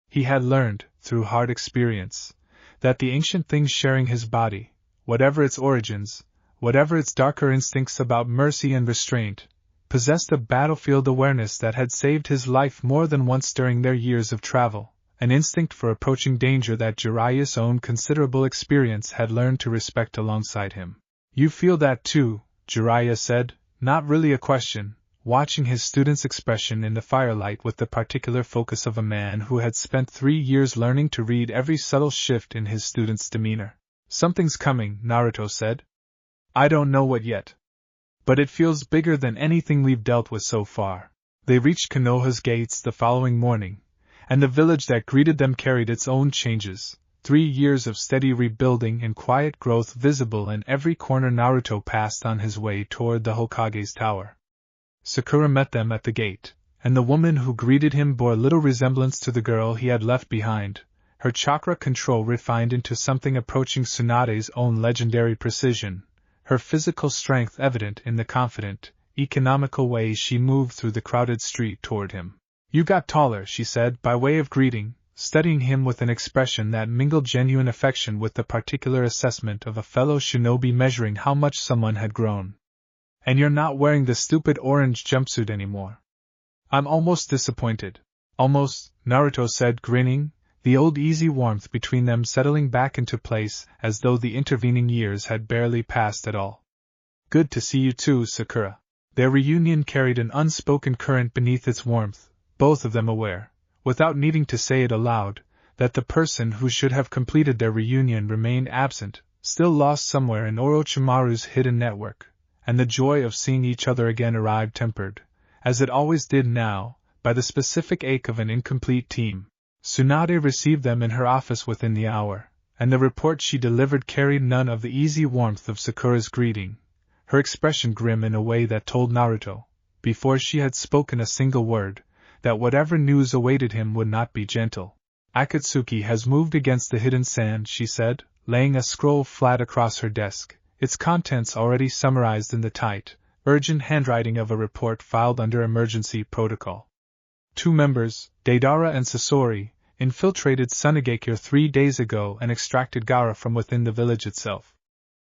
He had learned, through hard experience, that the ancient thing sharing his body, whatever its origins, whatever its darker instincts about mercy and restraint, possessed a battlefield awareness that had saved his life more than once during their years of travel, an instinct for approaching danger that Jiraiya's own considerable experience had learned to respect alongside him. "You feel that too," Jiraiya said, not really a question, watching his student's expression in the firelight with the particular focus of a man who had spent 3 years learning to read every subtle shift in his student's demeanor. "Something's coming," Naruto said. "I don't know what yet. But it feels bigger than anything we've dealt with so far." They reached Konoha's gates the following morning, and the village that greeted them carried its own changes, 3 years of steady rebuilding and quiet growth visible in every corner Naruto passed on his way toward the Hokage's tower. Sakura met them at the gate, and the woman who greeted him bore little resemblance to the girl he had left behind, her chakra control refined into something approaching Tsunade's own legendary precision, her physical strength evident in the confident, economical way she moved through the crowded street toward him. "You got taller," she said by way of greeting, studying him with an expression that mingled genuine affection with the particular assessment of a fellow shinobi measuring how much someone had grown. "And you're not wearing the stupid orange jumpsuit anymore. I'm almost disappointed." "Almost," Naruto said, grinning, the old easy warmth between them settling back into place as though the intervening years had barely passed at all. "Good to see you too, Sakura." Their reunion carried an unspoken current beneath its warmth, both of them aware, without needing to say it aloud, that the person who should have completed their reunion remained absent, still lost somewhere in Orochimaru's hidden network, and the joy of seeing each other again arrived tempered, as it always did now, by the specific ache of an incomplete team. Tsunade received them in her office within the hour, and the report she delivered carried none of the easy warmth of Sakura's greeting, her expression grim in a way that told Naruto, before she had spoken a single word, that whatever news awaited him would not be gentle. "Akatsuki has moved against the hidden sand," she said, laying a scroll flat across her desk, its contents already summarized in the tight, urgent handwriting of a report filed under emergency protocol. 2 members, Deidara and Sasori, infiltrated Sunagakure 3 days ago and extracted Gaara from within the village itself.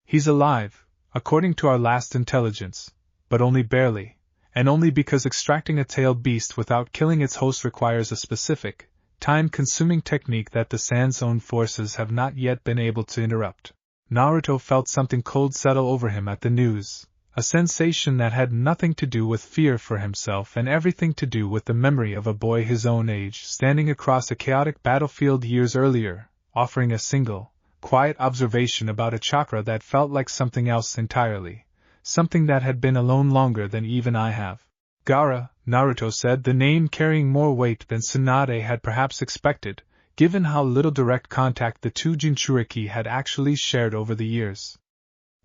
"He's alive, according to our last intelligence, but only barely, and only because extracting a tailed beast without killing its host requires a specific, time-consuming technique that the Sand's own forces have not yet been able to interrupt. Naruto felt something cold settle over him at the news, a sensation that had nothing to do with fear for himself and everything to do with the memory of a boy his own age standing across a chaotic battlefield years earlier, offering a single, quiet observation about a chakra that felt like something else entirely, something that had been alone longer than even I have. Gaara, Naruto said, the name carrying more weight than Tsunade had perhaps expected, given how little direct contact the two Jinchuriki had actually shared over the years.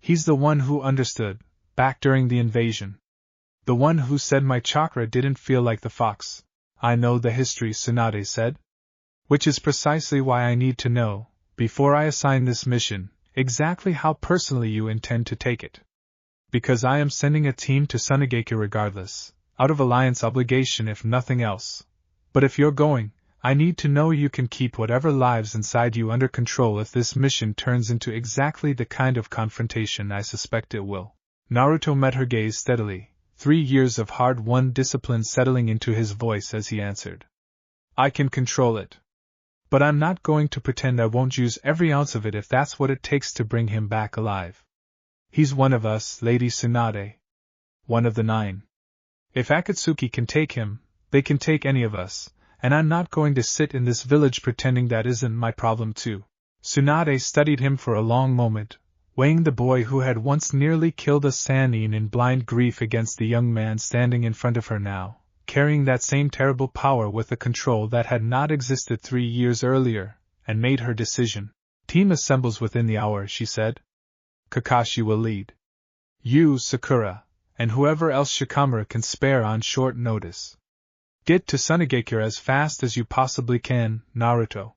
He's the one who understood, back during the invasion. The one who said my chakra didn't feel like the fox. I know the history, Tsunade said. Which is precisely why I need to know, before I assign this mission, exactly how personally you intend to take it. Because I am sending a team to Sunageki regardless, out of alliance obligation if nothing else. But if you're going, I need to know you can keep whatever lives inside you under control if this mission turns into exactly the kind of confrontation I suspect it will. Naruto met her gaze steadily, 3 years of hard-won discipline settling into his voice as he answered. I can control it. But I'm not going to pretend I won't use every ounce of it if that's what it takes to bring him back alive. He's one of us, Lady Tsunade. One of the 9. If Akatsuki can take him, they can take any of us, and I'm not going to sit in this village pretending that isn't my problem too. Tsunade studied him for a long moment, weighing the boy who had once nearly killed a Sannin in blind grief against the young man standing in front of her now, carrying that same terrible power with a control that had not existed 3 years earlier, and made her decision. Team assembles within the hour, she said. Kakashi will lead. You, Sakura, and whoever else Shikamaru can spare on short notice. Get to Sunageki as fast as you possibly can, Naruto.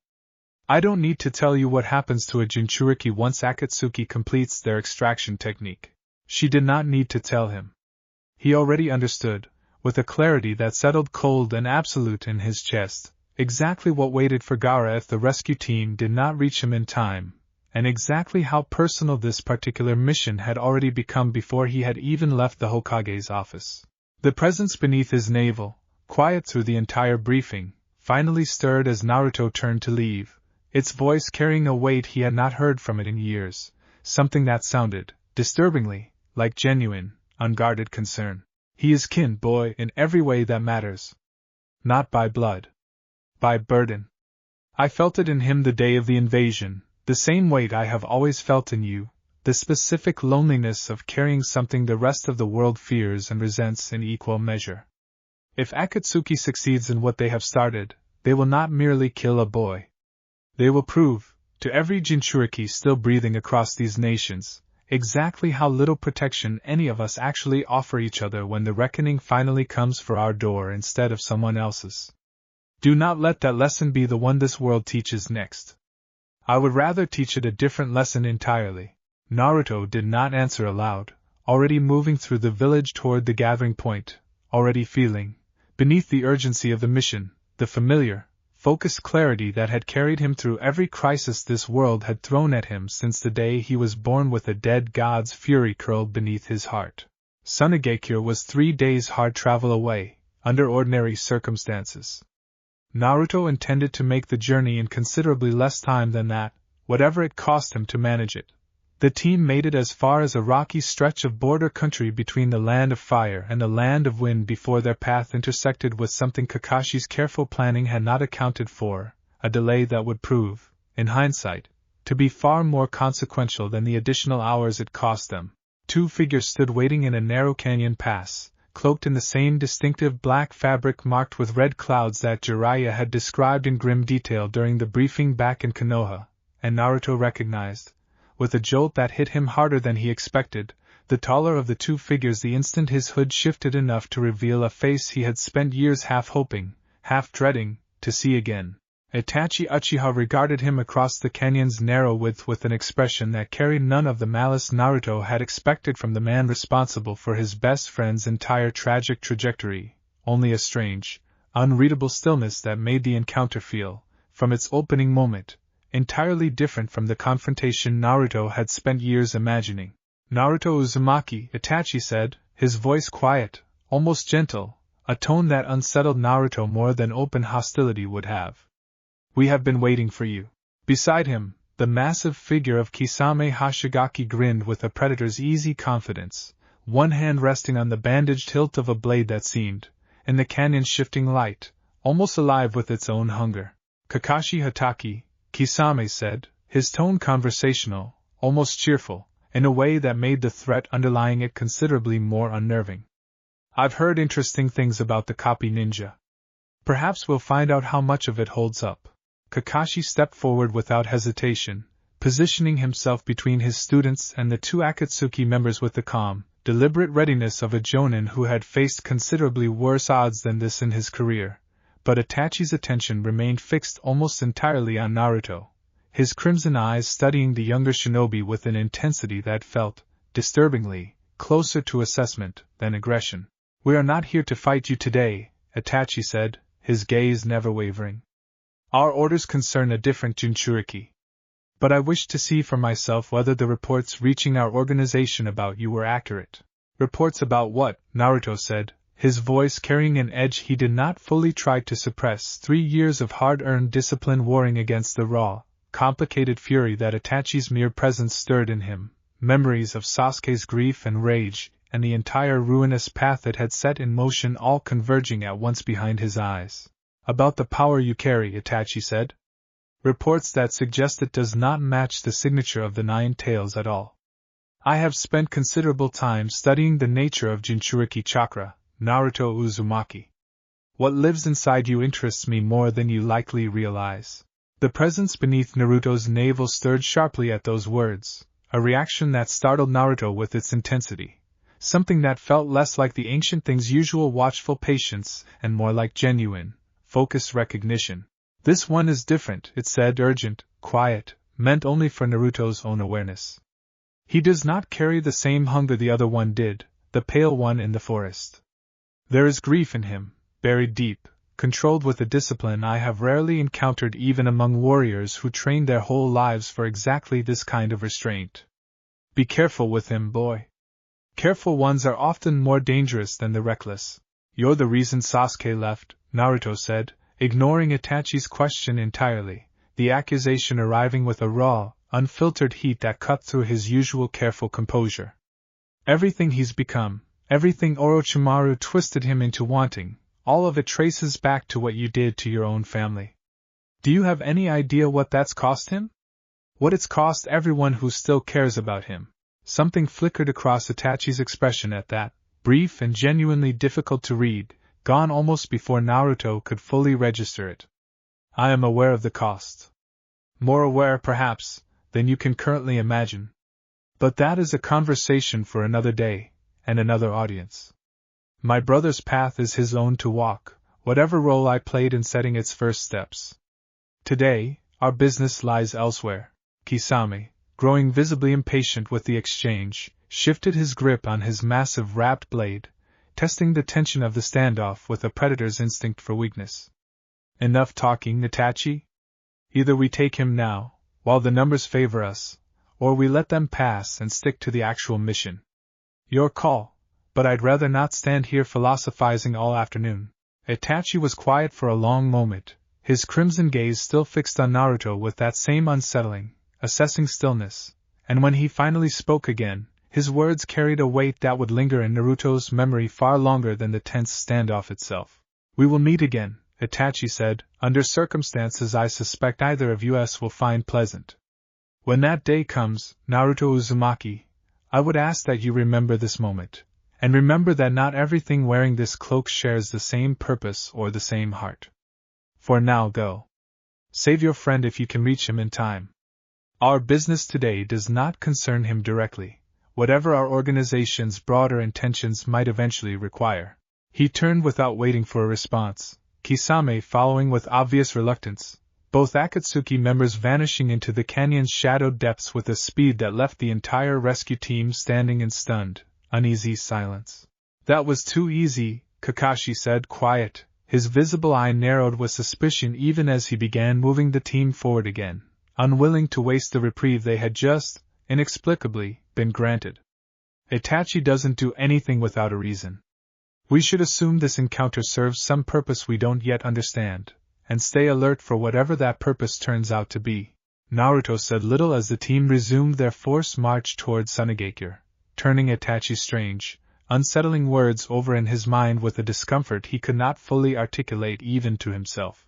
I don't need to tell you what happens to a Jinchuriki once Akatsuki completes their extraction technique. She did not need to tell him. He already understood, with a clarity that settled cold and absolute in his chest, exactly what waited for Gaara if the rescue team did not reach him in time, and exactly how personal this particular mission had already become before he had even left the Hokage's office. The presence beneath his navel, quiet through the entire briefing, finally stirred as Naruto turned to leave, its voice carrying a weight he had not heard from it in years, something that sounded, disturbingly, like genuine, unguarded concern. He is kin, boy, in every way that matters. Not by blood. By burden. I felt it in him the day of the invasion, the same weight I have always felt in you, the specific loneliness of carrying something the rest of the world fears and resents in equal measure. If Akatsuki succeeds in what they have started, they will not merely kill a boy. They will prove, to every Jinchuriki still breathing across these nations, exactly how little protection any of us actually offer each other when the reckoning finally comes for our door instead of someone else's. Do not let that lesson be the one this world teaches next. I would rather teach it a different lesson entirely. Naruto did not answer aloud, already moving through the village toward the gathering point, already feeling, beneath the urgency of the mission, the familiar, focused clarity that had carried him through every crisis this world had thrown at him since the day he was born with a dead god's fury curled beneath his heart. Sunageki was 3 days' hard travel away, under ordinary circumstances. Naruto intended to make the journey in considerably less time than that, whatever it cost him to manage it. The team made it as far as a rocky stretch of border country between the land of fire and the land of wind before their path intersected with something Kakashi's careful planning had not accounted for, a delay that would prove, in hindsight, to be far more consequential than the additional hours it cost them. 2 figures stood waiting in a narrow canyon pass, cloaked in the same distinctive black fabric marked with red clouds that Jiraiya had described in grim detail during the briefing back in Konoha, and Naruto recognized, with a jolt that hit him harder than he expected, the taller of the 2 figures the instant his hood shifted enough to reveal a face he had spent years half hoping, half dreading, to see again. Itachi Uchiha regarded him across the canyon's narrow width with an expression that carried none of the malice Naruto had expected from the man responsible for his best friend's entire tragic trajectory, only a strange, unreadable stillness that made the encounter feel, from its opening moment, entirely different from the confrontation Naruto had spent years imagining. Naruto Uzumaki, Itachi said, his voice quiet, almost gentle, a tone that unsettled Naruto more than open hostility would have. We have been waiting for you. Beside him, the massive figure of Kisame Hashigaki grinned with a predator's easy confidence, one hand resting on the bandaged hilt of a blade that seemed, in the canyon's shifting light, almost alive with its own hunger. Kakashi Hatake, Kisame said, his tone conversational, almost cheerful, in a way that made the threat underlying it considerably more unnerving. I've heard interesting things about the copy ninja. Perhaps we'll find out how much of it holds up. Kakashi stepped forward without hesitation, positioning himself between his students and the two Akatsuki members with the calm, deliberate readiness of a jonin who had faced considerably worse odds than this in his career. But Itachi's attention remained fixed almost entirely on Naruto, his crimson eyes studying the younger shinobi with an intensity that felt, disturbingly, closer to assessment than aggression. We are not here to fight you today, Itachi said, his gaze never wavering. Our orders concern a different Jinchuriki. But I wish to see for myself whether the reports reaching our organization about you were accurate. Reports about what? Naruto said, his voice carrying an edge he did not fully try to suppress. 3 years of hard-earned discipline warring against the raw, complicated fury that Itachi's mere presence stirred in him, memories of Sasuke's grief and rage, and the entire ruinous path it had set in motion all converging at once behind his eyes. About the power you carry, Itachi said. Reports that suggest it does not match the signature of the 9 tails at all. I have spent considerable time studying the nature of Jinchuriki Chakra, Naruto Uzumaki. What lives inside you interests me more than you likely realize. The presence beneath Naruto's navel stirred sharply at those words, a reaction that startled Naruto with its intensity, something that felt less like the ancient thing's usual watchful patience and more like genuine, focused recognition. This one is different, it said, urgent, quiet, meant only for Naruto's own awareness. He does not carry the same hunger the other one did, the pale one in the forest. There is grief in him, buried deep, controlled with a discipline I have rarely encountered even among warriors who trained their whole lives for exactly this kind of restraint. Be careful with him, boy. Careful ones are often more dangerous than the reckless. You're the reason Sasuke left, Naruto said, ignoring Itachi's question entirely, the accusation arriving with a raw, unfiltered heat that cut through his usual careful composure. Everything he's become, everything Orochimaru twisted him into wanting, all of it traces back to what you did to your own family. Do you have any idea what that's cost him? What it's cost everyone who still cares about him? Something flickered across Itachi's expression at that, brief and genuinely difficult to read, gone almost before Naruto could fully register it. I am aware of the cost. More aware, perhaps, than you can currently imagine. But that is a conversation for another day, and another audience. My brother's path is his own to walk, whatever role I played in setting its first steps. Today, our business lies elsewhere. Kisame, growing visibly impatient with the exchange, shifted his grip on his massive wrapped blade, testing the tension of the standoff with a predator's instinct for weakness. Enough talking, Itachi? Either we take him now, while the numbers favor us, or we let them pass and stick to the actual mission. Your call, but I'd rather not stand here philosophizing all afternoon. Itachi was quiet for a long moment, his crimson gaze still fixed on Naruto with that same unsettling, assessing stillness, and when he finally spoke again, his words carried a weight that would linger in Naruto's memory far longer than the tense standoff itself. We will meet again, Itachi said, under circumstances I suspect either of us will find pleasant. When that day comes, Naruto Uzumaki, I would ask that you remember this moment, and remember that not everything wearing this cloak shares the same purpose or the same heart. For now, go. Save your friend if you can reach him in time. Our business today does not concern him directly, whatever our organization's broader intentions might eventually require. He turned without waiting for a response, Kisame following with obvious reluctance, both Akatsuki members vanishing into the canyon's shadowed depths with a speed that left the entire rescue team standing in stunned, uneasy silence. That was too easy, Kakashi said, quiet, his visible eye narrowed with suspicion even as he began moving the team forward again, unwilling to waste the reprieve they had just, inexplicably, been granted. Itachi doesn't do anything without a reason. We should assume this encounter serves some purpose we don't yet understand, and stay alert for whatever that purpose turns out to be. Naruto said little as the team resumed their forced march towards Sunagakure, turning Itachi's strange, unsettling words over in his mind with a discomfort he could not fully articulate even to himself.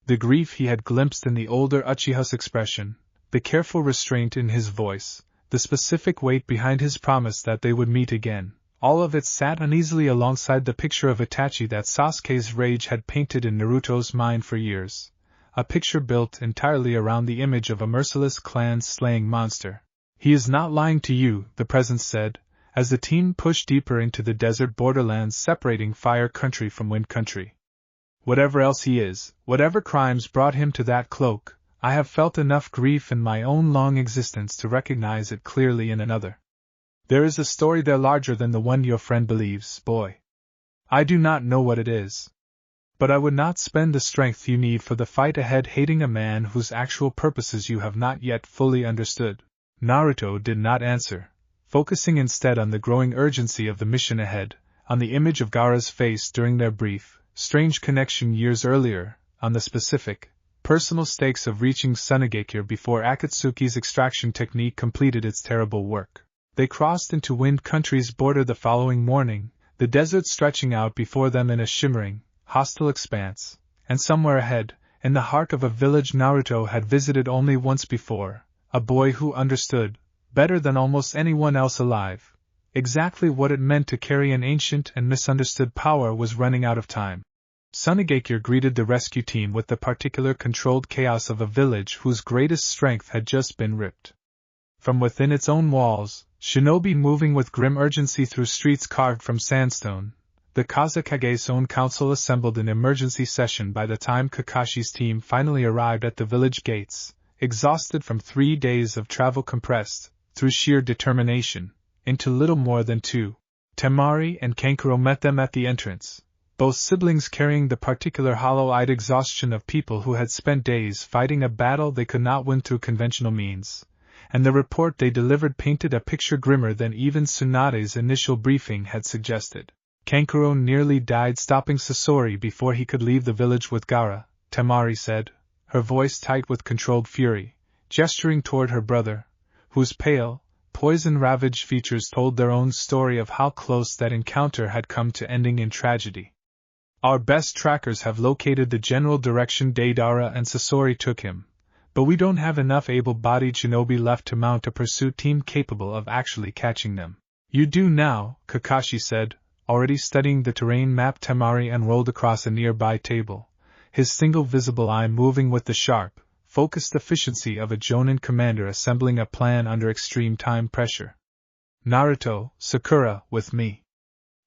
The grief he had glimpsed in the older Uchiha's expression, the careful restraint in his voice, the specific weight behind his promise that they would meet again, all of it sat uneasily alongside the picture of Itachi that Sasuke's rage had painted in Naruto's mind for years, a picture built entirely around the image of a merciless clan-slaying monster. He is not lying to you, the presence said, as the team pushed deeper into the desert borderlands separating Fire Country from Wind Country. Whatever else he is, whatever crimes brought him to that cloak, I have felt enough grief in my own long existence to recognize it clearly in another. There is a story there larger than the one your friend believes, boy. I do not know what it is. But I would not spend the strength you need for the fight ahead hating a man whose actual purposes you have not yet fully understood. Naruto did not answer, focusing instead on the growing urgency of the mission ahead, on the image of Gaara's face during their brief, strange connection years earlier, on the specific, personal stakes of reaching Sunagakure before Akatsuki's extraction technique completed its terrible work. They crossed into Wind Country's border the following morning, the desert stretching out before them in a shimmering, hostile expanse, and somewhere ahead, in the heart of a village Naruto had visited only once before, a boy who understood, better than almost anyone else alive, exactly what it meant to carry an ancient and misunderstood power was running out of time. Sunagakure greeted the rescue team with the particular controlled chaos of a village whose greatest strength had just been ripped from within its own walls, shinobi moving with grim urgency through streets carved from sandstone. The Kazekage's own council assembled in emergency session by the time Kakashi's team finally arrived at the village gates, exhausted from 3 days of travel compressed, through sheer determination, into little more than 2. Temari and Kankuro met them at the entrance, both siblings carrying the particular hollow-eyed exhaustion of people who had spent days fighting a battle they could not win through conventional means, and the report they delivered painted a picture grimmer than even Tsunade's initial briefing had suggested. Kankuro nearly died stopping Sasori before he could leave the village with Gaara, Temari said, her voice tight with controlled fury, gesturing toward her brother, whose pale, poison-ravaged features told their own story of how close that encounter had come to ending in tragedy. Our best trackers have located the general direction Deidara and Sasori took him, but we don't have enough able-bodied shinobi left to mount a pursuit team capable of actually catching them. You do now, Kakashi said, already studying the terrain map Temari unrolled across a nearby table, his single visible eye moving with the sharp, focused efficiency of a Jonin commander assembling a plan under extreme time pressure. Naruto, Sakura, with me.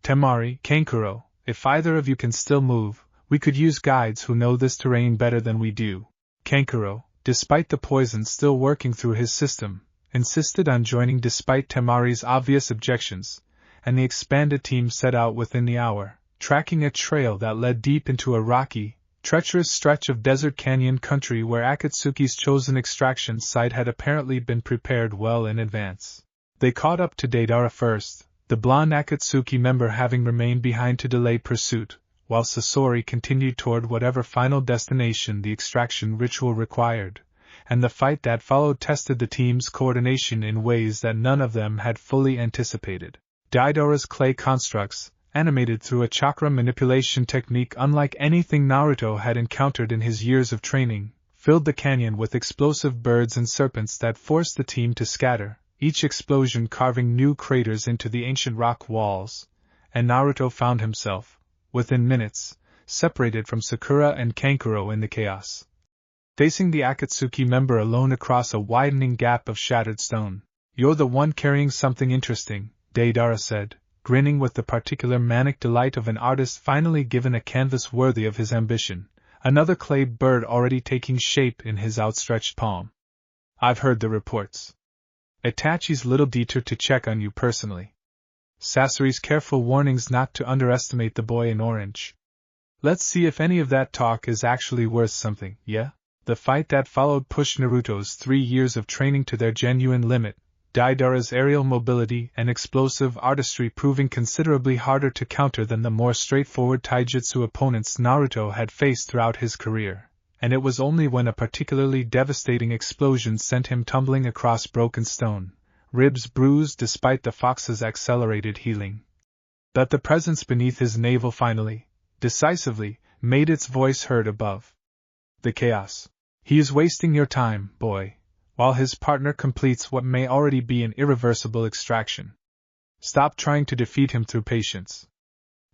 Temari, Kankuro, if either of you can still move, we could use guides who know this terrain better than we do. Kankuro, despite the poison still working through his system, insisted on joining despite Temari's obvious objections, and the expanded team set out within the hour, tracking a trail that led deep into a rocky, treacherous stretch of desert canyon country where Akatsuki's chosen extraction site had apparently been prepared well in advance. They caught up to Deidara first, the blonde Akatsuki member having remained behind to delay pursuit, while Sasori continued toward whatever final destination the extraction ritual required, and the fight that followed tested the team's coordination in ways that none of them had fully anticipated. Deidara's clay constructs, animated through a chakra manipulation technique unlike anything Naruto had encountered in his years of training, filled the canyon with explosive birds and serpents that forced the team to scatter, each explosion carving new craters into the ancient rock walls, and Naruto found himself, within minutes, separated from Sakura and Kankuro in the chaos, facing the Akatsuki member alone across a widening gap of shattered stone. You're the one carrying something interesting, Deidara said, grinning with the particular manic delight of an artist finally given a canvas worthy of his ambition, another clay bird already taking shape in his outstretched palm. I've heard the reports. Itachi's little detour to check on you personally. Sasori's careful warnings not to underestimate the boy in orange. Let's see if any of that talk is actually worth something, yeah? The fight that followed pushed Naruto's 3 years of training to their genuine limit, Deidara's aerial mobility and explosive artistry proving considerably harder to counter than the more straightforward taijutsu opponents Naruto had faced throughout his career, and it was only when a particularly devastating explosion sent him tumbling across broken stone, ribs bruised despite the fox's accelerated healing, that the presence beneath his navel finally, decisively, made its voice heard above the chaos. He is wasting your time, boy, while his partner completes what may already be an irreversible extraction. Stop trying to defeat him through patience.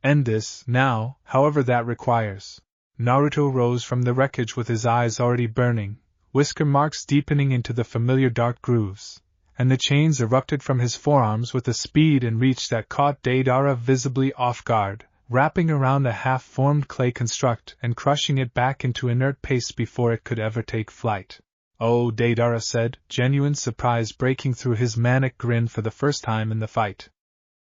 End this, now, however that requires. Naruto rose from the wreckage with his eyes already burning, whisker marks deepening into the familiar dark grooves, and the chains erupted from his forearms with a speed and reach that caught Deidara visibly off guard, wrapping around a half-formed clay construct and crushing it back into inert paste before it could ever take flight. Oh, Deidara said, genuine surprise breaking through his manic grin for the first time in the fight.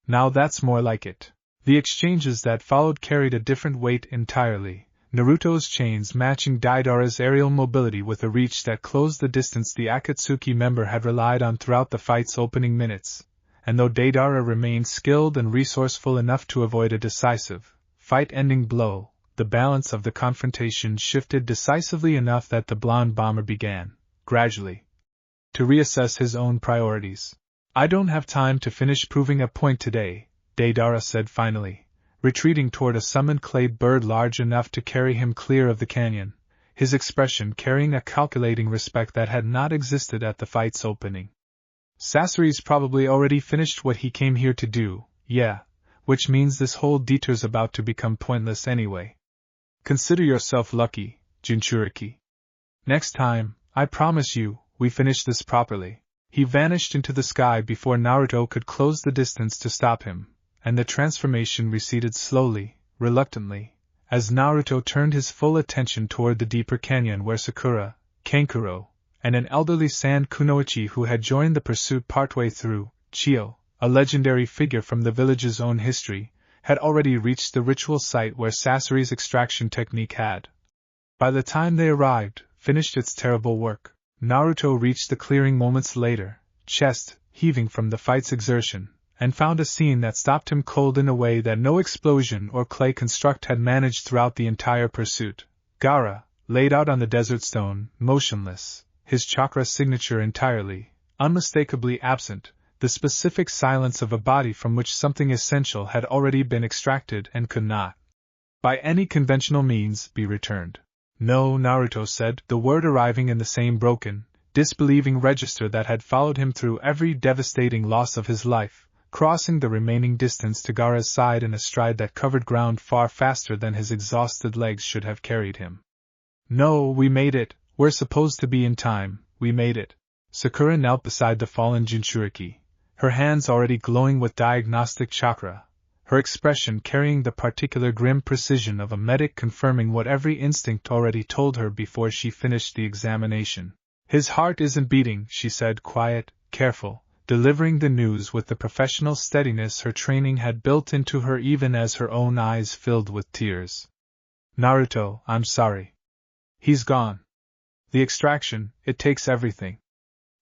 Now that's more like it. The exchanges that followed carried a different weight entirely, Naruto's chains matching Deidara's aerial mobility with a reach that closed the distance the Akatsuki member had relied on throughout the fight's opening minutes, and though Deidara remained skilled and resourceful enough to avoid a decisive, fight-ending blow, the balance of the confrontation shifted decisively enough that the blonde bomber began, gradually, to reassess his own priorities. I don't have time to finish proving a point today, Deidara said finally, retreating toward a summoned clay bird large enough to carry him clear of the canyon, his expression carrying a calculating respect that had not existed at the fight's opening. Sasori's probably already finished what he came here to do, yeah, which means this whole detour's about to become pointless anyway. Consider yourself lucky, Jinchuriki. Next time, I promise you, we finish this properly. He vanished into the sky before Naruto could close the distance to stop him, and the transformation receded slowly, reluctantly, as Naruto turned his full attention toward the deeper canyon where Sakura, Kankuro, and an elderly sand kunoichi who had joined the pursuit partway through, Chio, a legendary figure from the village's own history, had already reached the ritual site where Sasori's extraction technique had, by the time they arrived, finished its terrible work. Naruto reached the clearing moments later, chest heaving from the fight's exertion, and found a scene that stopped him cold in a way that no explosion or clay construct had managed throughout the entire pursuit. Gaara, laid out on the desert stone, motionless, his chakra signature entirely, unmistakably absent, the specific silence of a body from which something essential had already been extracted and could not, by any conventional means, be returned. No, Naruto said, the word arriving in the same broken, disbelieving register that had followed him through every devastating loss of his life, crossing the remaining distance to Gaara's side in a stride that covered ground far faster than his exhausted legs should have carried him. No, we made it, we're supposed to be in time, we made it. Sakura knelt beside the fallen Jinchuriki, her hands already glowing with diagnostic chakra, her expression carrying the particular grim precision of a medic confirming what every instinct already told her before she finished the examination. His heart isn't beating, she said, quiet, careful, delivering the news with the professional steadiness her training had built into her even as her own eyes filled with tears. Naruto, I'm sorry. He's gone. The extraction, it takes everything.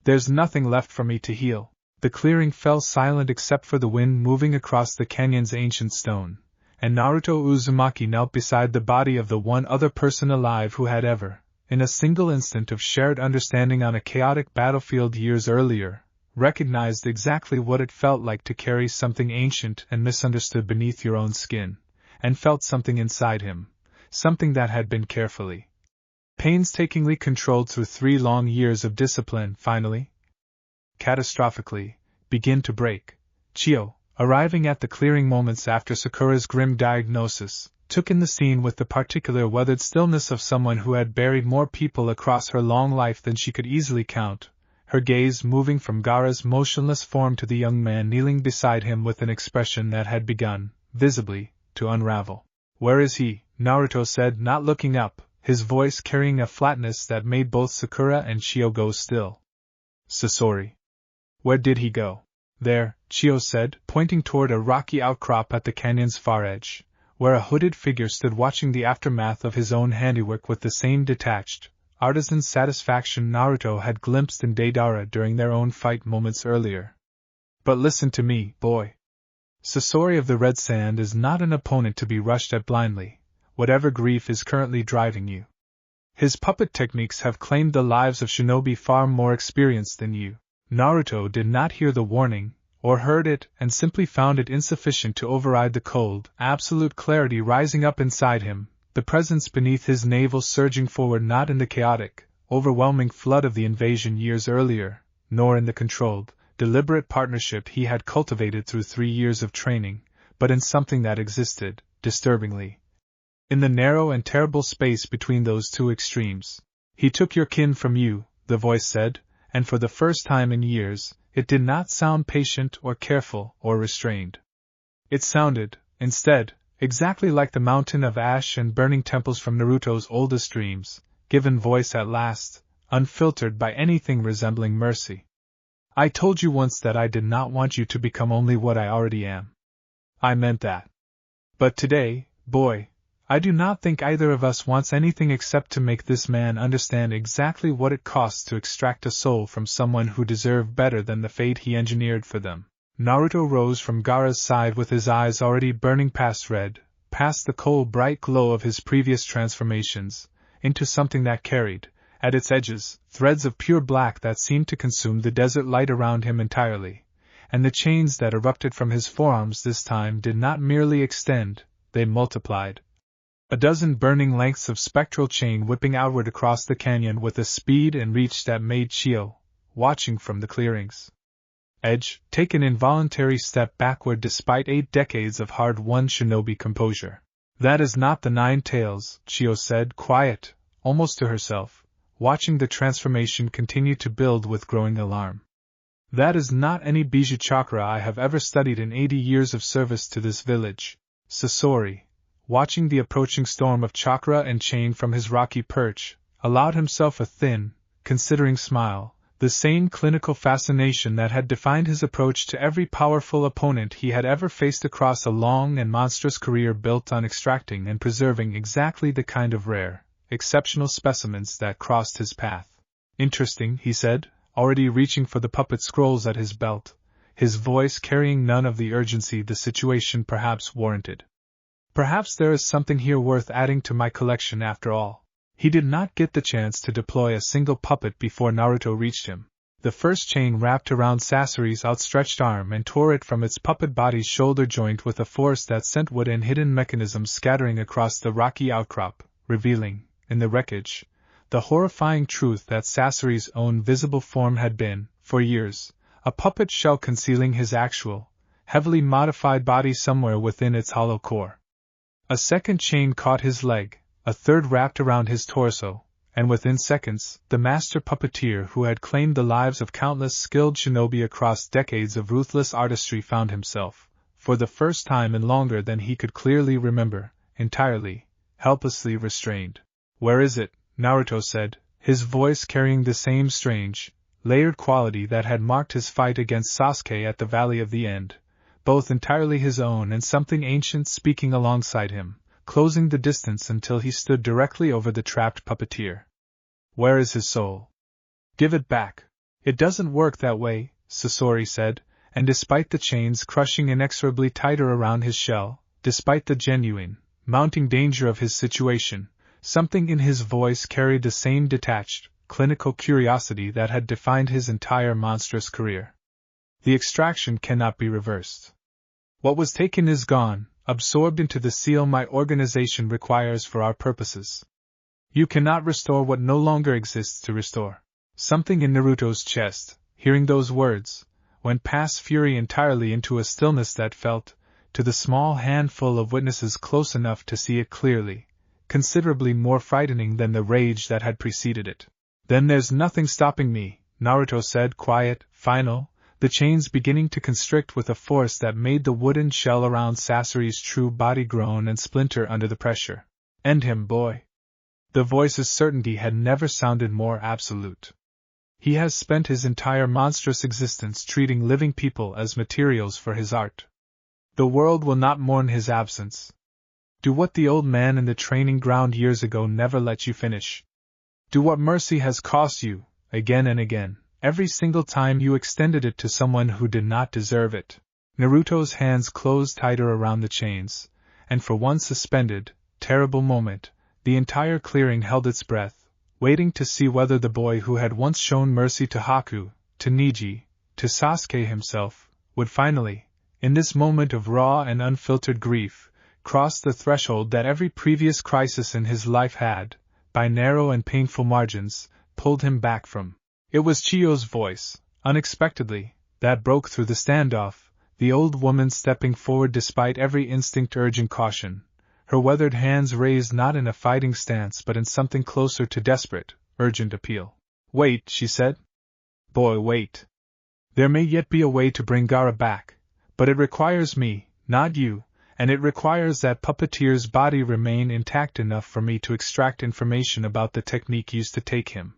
There's nothing left for me to heal. The clearing fell silent except for the wind moving across the canyon's ancient stone, and Naruto Uzumaki knelt beside the body of the one other person alive who had ever, in a single instant of shared understanding on a chaotic battlefield years earlier, recognized exactly what it felt like to carry something ancient and misunderstood beneath your own skin, and felt something inside him, something that had been carefully, painstakingly controlled through 3 long years of discipline, finally, catastrophically, begin to break. Chio, arriving at the clearing moments after Sakura's grim diagnosis, took in the scene with the particular weathered stillness of someone who had buried more people across her long life than she could easily count, her gaze moving from Gaara's motionless form to the young man kneeling beside him with an expression that had begun, visibly, to unravel. Where is he? Naruto said, not looking up, his voice carrying a flatness that made both Sakura and Chio go still. Sasori. Where did he go? There, Chio said, pointing toward a rocky outcrop at the canyon's far edge, where a hooded figure stood watching the aftermath of his own handiwork with the same detached, artisan satisfaction Naruto had glimpsed in Deidara during their own fight moments earlier. But listen to me, boy. Sasori of the Red Sand is not an opponent to be rushed at blindly, whatever grief is currently driving you. His puppet techniques have claimed the lives of shinobi far more experienced than you. Naruto did not hear the warning, or heard it, and simply found it insufficient to override the cold, absolute clarity rising up inside him, the presence beneath his navel surging forward not in the chaotic, overwhelming flood of the invasion years earlier, nor in the controlled, deliberate partnership he had cultivated through 3 years of training, but in something that existed, disturbingly, in the narrow and terrible space between those two extremes. He took your kin from you, the voice said, and for the first time in years, it did not sound patient or careful or restrained. It sounded, instead, exactly like the mountain of ash and burning temples from Naruto's oldest dreams, given voice at last, unfiltered by anything resembling mercy. I told you once that I did not want you to become only what I already am. I meant that. But today, boy, I do not think either of us wants anything except to make this man understand exactly what it costs to extract a soul from someone who deserved better than the fate he engineered for them. Naruto rose from Gaara's side with his eyes already burning past red, past the cold bright glow of his previous transformations, into something that carried, at its edges, threads of pure black that seemed to consume the desert light around him entirely, and the chains that erupted from his forearms this time did not merely extend, they multiplied. A dozen burning lengths of spectral chain whipping outward across the canyon with a speed and reach that made Chio, watching from the clearing's edge, take an involuntary step backward despite 8 decades of hard-won shinobi composure. That is not the 9 tails, Chio said, quiet, almost to herself, watching the transformation continue to build with growing alarm. That is not any Bijou Chakra I have ever studied in 80 years of service to this village. Sasori, watching the approaching storm of chakra and chain from his rocky perch, allowed himself a thin, considering smile, the same clinical fascination that had defined his approach to every powerful opponent he had ever faced across a long and monstrous career built on extracting and preserving exactly the kind of rare, exceptional specimens that crossed his path. Interesting, he said, already reaching for the puppet scrolls at his belt, his voice carrying none of the urgency the situation perhaps warranted. Perhaps there is something here worth adding to my collection after all. He did not get the chance to deploy a single puppet before Naruto reached him. The first chain wrapped around Sasori's outstretched arm and tore it from its puppet body's shoulder joint with a force that sent wood and hidden mechanisms scattering across the rocky outcrop, revealing, in the wreckage, the horrifying truth that Sasori's own visible form had been, for years, a puppet shell concealing his actual, heavily modified body somewhere within its hollow core. A second chain caught his leg, a third wrapped around his torso, and within seconds, the master puppeteer who had claimed the lives of countless skilled shinobi across decades of ruthless artistry found himself, for the first time in longer than he could clearly remember, entirely, helplessly restrained. Where is it? Naruto said, his voice carrying the same strange, layered quality that had marked his fight against Sasuke at the Valley of the End. Both entirely his own and something ancient speaking alongside him, closing the distance until he stood directly over the trapped puppeteer. Where is his soul? Give it back. It doesn't work that way, Sasori said, and despite the chains crushing inexorably tighter around his shell, despite the genuine, mounting danger of his situation, something in his voice carried the same detached, clinical curiosity that had defined his entire monstrous career. The extraction cannot be reversed. What was taken is gone, absorbed into the seal my organization requires for our purposes. You cannot restore what no longer exists to restore. Something in Naruto's chest, hearing those words, went past fury entirely into a stillness that felt, to the small handful of witnesses close enough to see it clearly, considerably more frightening than the rage that had preceded it. Then there's nothing stopping me, Naruto said, quiet, final, the chains beginning to constrict with a force that made the wooden shell around Sasori's true body groan and splinter under the pressure. End him, boy. The voice's certainty had never sounded more absolute. He has spent his entire monstrous existence treating living people as materials for his art. The world will not mourn his absence. Do what the old man in the training ground years ago never let you finish. Do what mercy has cost you, again and again, every single time you extended it to someone who did not deserve it. Naruto's hands closed tighter around the chains, and for one suspended, terrible moment, the entire clearing held its breath, waiting to see whether the boy who had once shown mercy to Haku, to Neji, to Sasuke himself, would finally, in this moment of raw and unfiltered grief, cross the threshold that every previous crisis in his life had, by narrow and painful margins, pulled him back from. It was Chiyo's voice, unexpectedly, that broke through the standoff, the old woman stepping forward despite every instinct urging caution, her weathered hands raised not in a fighting stance but in something closer to desperate, urgent appeal. Wait, she said. Boy, wait. There may yet be a way to bring Gaara back, but it requires me, not you, and it requires that puppeteer's body remain intact enough for me to extract information about the technique used to take him.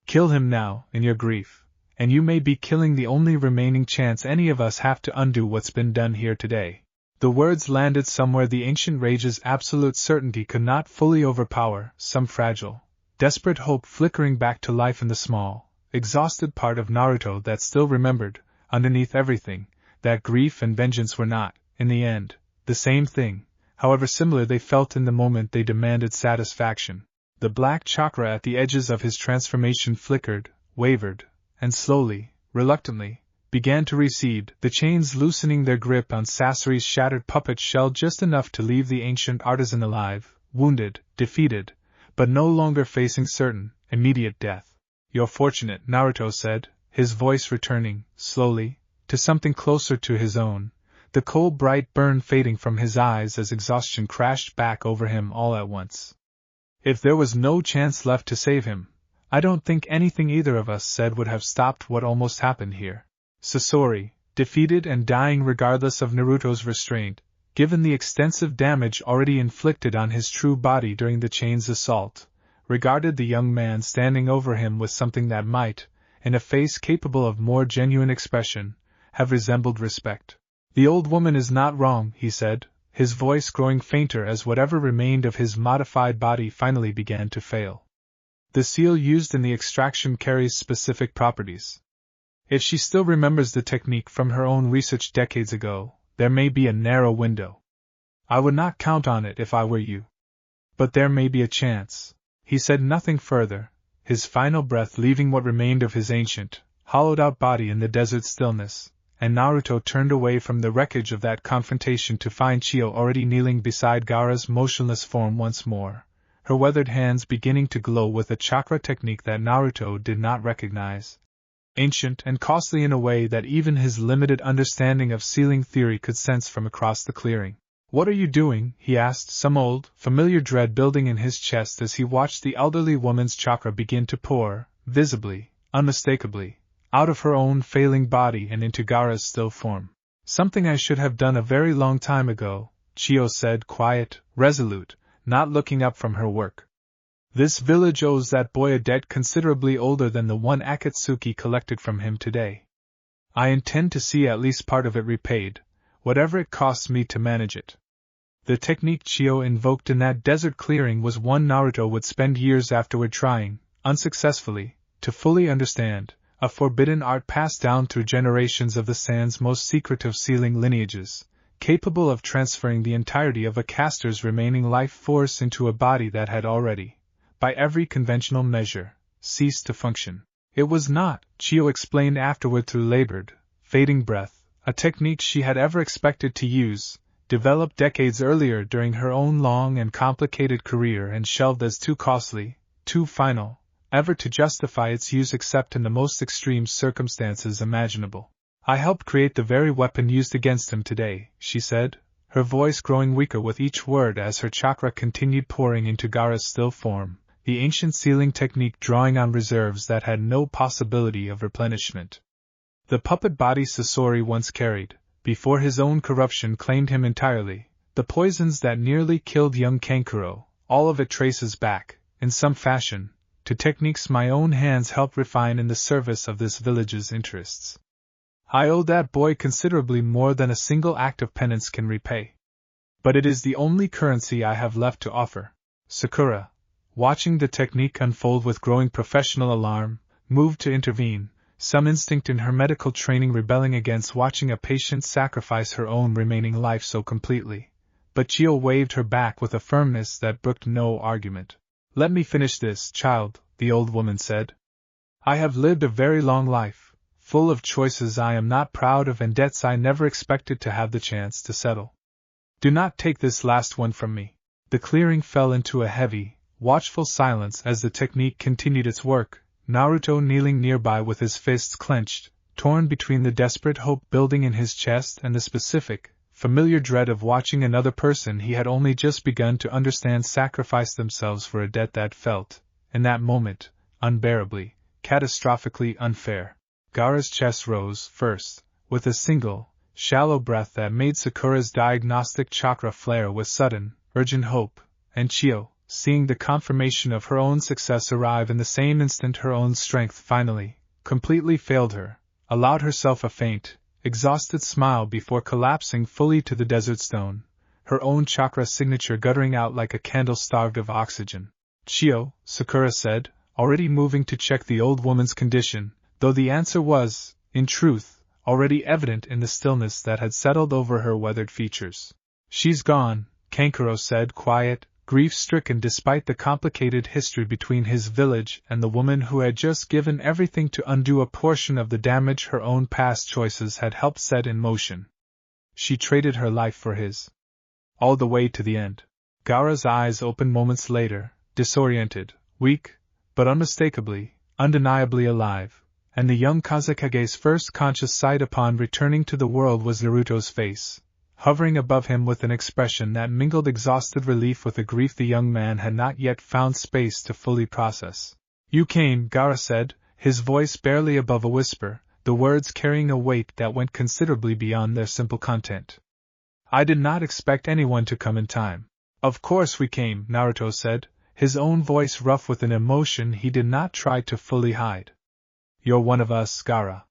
Kill him now, in your grief, and you may be killing the only remaining chance any of us have to undo what's been done here today. The words landed somewhere the ancient rage's absolute certainty could not fully overpower, some fragile, desperate hope flickering back to life in the small, exhausted part of Naruto that still remembered, underneath everything, that grief and vengeance were not, in the end, the same thing, however similar they felt in the moment they demanded satisfaction. The black chakra at the edges of his transformation flickered, wavered, and slowly, reluctantly, began to recede, the chains loosening their grip on Sasori's shattered puppet shell just enough to leave the ancient artisan alive, wounded, defeated, but no longer facing certain, immediate death. You're fortunate, Naruto said, his voice returning, slowly, to something closer to his own, the cold bright burn fading from his eyes as exhaustion crashed back over him all at once. If there was no chance left to save him, I don't think anything either of us said would have stopped what almost happened here. Sasori, defeated and dying regardless of Naruto's restraint, given the extensive damage already inflicted on his true body during the chain's assault, regarded the young man standing over him with something that might, in a face capable of more genuine expression, have resembled respect. The old woman is not wrong, he said, his voice growing fainter as whatever remained of his modified body finally began to fail. The seal used in the extraction carries specific properties. If she still remembers the technique from her own research decades ago, there may be a narrow window. I would not count on it if I were you. But there may be a chance. He said nothing further, his final breath leaving what remained of his ancient, hollowed-out body in the desert stillness, and Naruto turned away from the wreckage of that confrontation to find Chiyo already kneeling beside Gaara's motionless form once more, her weathered hands beginning to glow with a chakra technique that Naruto did not recognize. Ancient and costly in a way that even his limited understanding of sealing theory could sense from across the clearing. What are you doing? He asked, some old, familiar dread building in his chest as he watched the elderly woman's chakra begin to pour, visibly, unmistakably, out of her own failing body and into Gaara's still form. Something I should have done a very long time ago, Chiyo said, quiet, resolute, not looking up from her work. This village owes that boy a debt considerably older than the one Akatsuki collected from him today. I intend to see at least part of it repaid, whatever it costs me to manage it. The technique Chiyo invoked in that desert clearing was one Naruto would spend years afterward trying, unsuccessfully, to fully understand, a forbidden art passed down through generations of the Sand's most secretive sealing lineages, capable of transferring the entirety of a caster's remaining life force into a body that had already, by every conventional measure, ceased to function. It was not, Chiyo explained afterward through labored, fading breath, a technique she had ever expected to use, developed decades earlier during her own long and complicated career and shelved as too costly, too final, ever to justify its use except in the most extreme circumstances imaginable. I helped create the very weapon used against him today, she said, her voice growing weaker with each word as her chakra continued pouring into Gaara's still form, the ancient sealing technique drawing on reserves that had no possibility of replenishment. The puppet body Sasori once carried, before his own corruption claimed him entirely, the poisons that nearly killed young Kankuro, all of it traces back, in some fashion, to techniques my own hands helped refine in the service of this village's interests. I owe that boy considerably more than a single act of penance can repay. But it is the only currency I have left to offer. Sakura, watching the technique unfold with growing professional alarm, moved to intervene, some instinct in her medical training rebelling against watching a patient sacrifice her own remaining life so completely. But Chio waved her back with a firmness that brooked no argument. "Let me finish this, child," the old woman said. "I have lived a very long life, full of choices I am not proud of and debts I never expected to have the chance to settle. Do not take this last one from me." The clearing fell into a heavy, watchful silence as the technique continued its work, Naruto kneeling nearby with his fists clenched, torn between the desperate hope building in his chest and the specific, familiar dread of watching another person he had only just begun to understand sacrifice themselves for a debt that felt, in that moment, unbearably, catastrophically unfair. Gaara's chest rose, first, with a single, shallow breath that made Sakura's diagnostic chakra flare with sudden, urgent hope, and Chio, seeing the confirmation of her own success arrive in the same instant her own strength finally, completely failed her, allowed herself a faint, exhausted smile before collapsing fully to the desert stone, her own chakra signature guttering out like a candle starved of oxygen. "Chio," Sakura said, already moving to check the old woman's condition, though the answer was, in truth, already evident in the stillness that had settled over her weathered features. "She's gone," Kankuro said, quiet, grief-stricken despite the complicated history between his village and the woman who had just given everything to undo a portion of the damage her own past choices had helped set in motion. "She traded her life for his. All the way to the end." Gaara's eyes opened moments later, disoriented, weak, but unmistakably, undeniably alive, and the young Kazekage's first conscious sight upon returning to the world was Naruto's face, hovering above him with an expression that mingled exhausted relief with a grief the young man had not yet found space to fully process. "You came," Gaara said, his voice barely above a whisper, the words carrying a weight that went considerably beyond their simple content. "I did not expect anyone to come in time." "Of course we came," Naruto said, his own voice rough with an emotion he did not try to fully hide. "You're one of us, Gaara.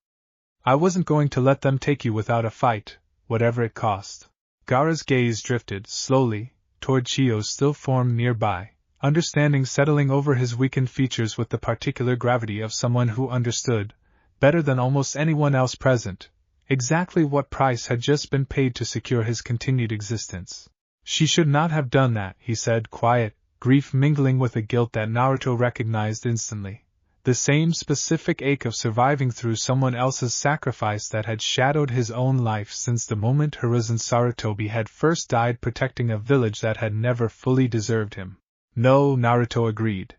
I wasn't going to let them take you without a fight, whatever it cost." Gaara's gaze drifted, slowly, toward Chio's still form nearby, understanding settling over his weakened features with the particular gravity of someone who understood, better than almost anyone else present, exactly what price had just been paid to secure his continued existence. "She should not have done that," he said, quiet, grief mingling with a guilt that Naruto recognized instantly. The same specific ache of surviving through someone else's sacrifice that had shadowed his own life since the moment Hiruzen Sarutobi had first died protecting a village that had never fully deserved him. "No," Naruto agreed.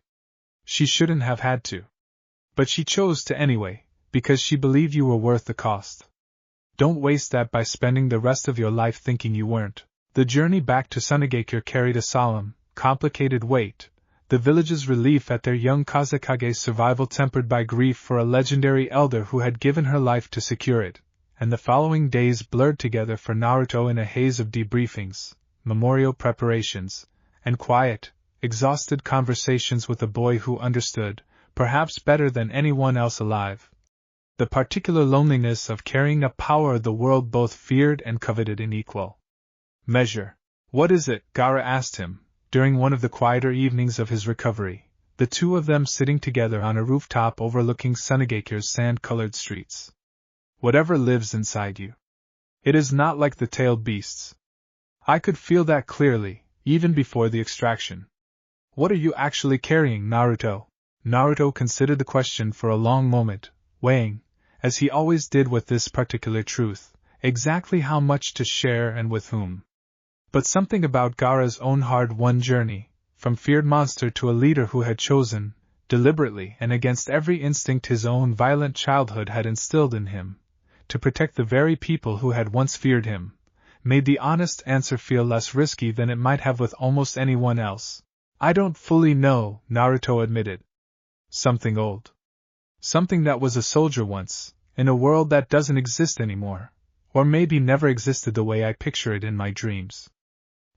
"She shouldn't have had to. But she chose to anyway, because she believed you were worth the cost. Don't waste that by spending the rest of your life thinking you weren't." The journey back to Sunagakure carried a solemn, complicated weight, the village's relief at their young Kazekage's survival tempered by grief for a legendary elder who had given her life to secure it, and the following days blurred together for Naruto in a haze of debriefings, memorial preparations, and quiet, exhausted conversations with a boy who understood, perhaps better than anyone else alive, the particular loneliness of carrying a power the world both feared and coveted in equal measure. "What is it?" Gaara asked him, during one of the quieter evenings of his recovery, the two of them sitting together on a rooftop overlooking Sunagakure's sand-colored streets. "Whatever lives inside you. It is not like the tailed beasts. I could feel that clearly, even before the extraction." "What are you actually carrying, Naruto?" Naruto considered the question for a long moment, weighing, as he always did with this particular truth, exactly how much to share and with whom. But something about Gaara's own hard-won journey, from feared monster to a leader who had chosen, deliberately and against every instinct his own violent childhood had instilled in him, to protect the very people who had once feared him, made the honest answer feel less risky than it might have with almost anyone else. "I don't fully know," Naruto admitted. "Something old. Something that was a soldier once, in a world that doesn't exist anymore, or maybe never existed the way I picture it in my dreams.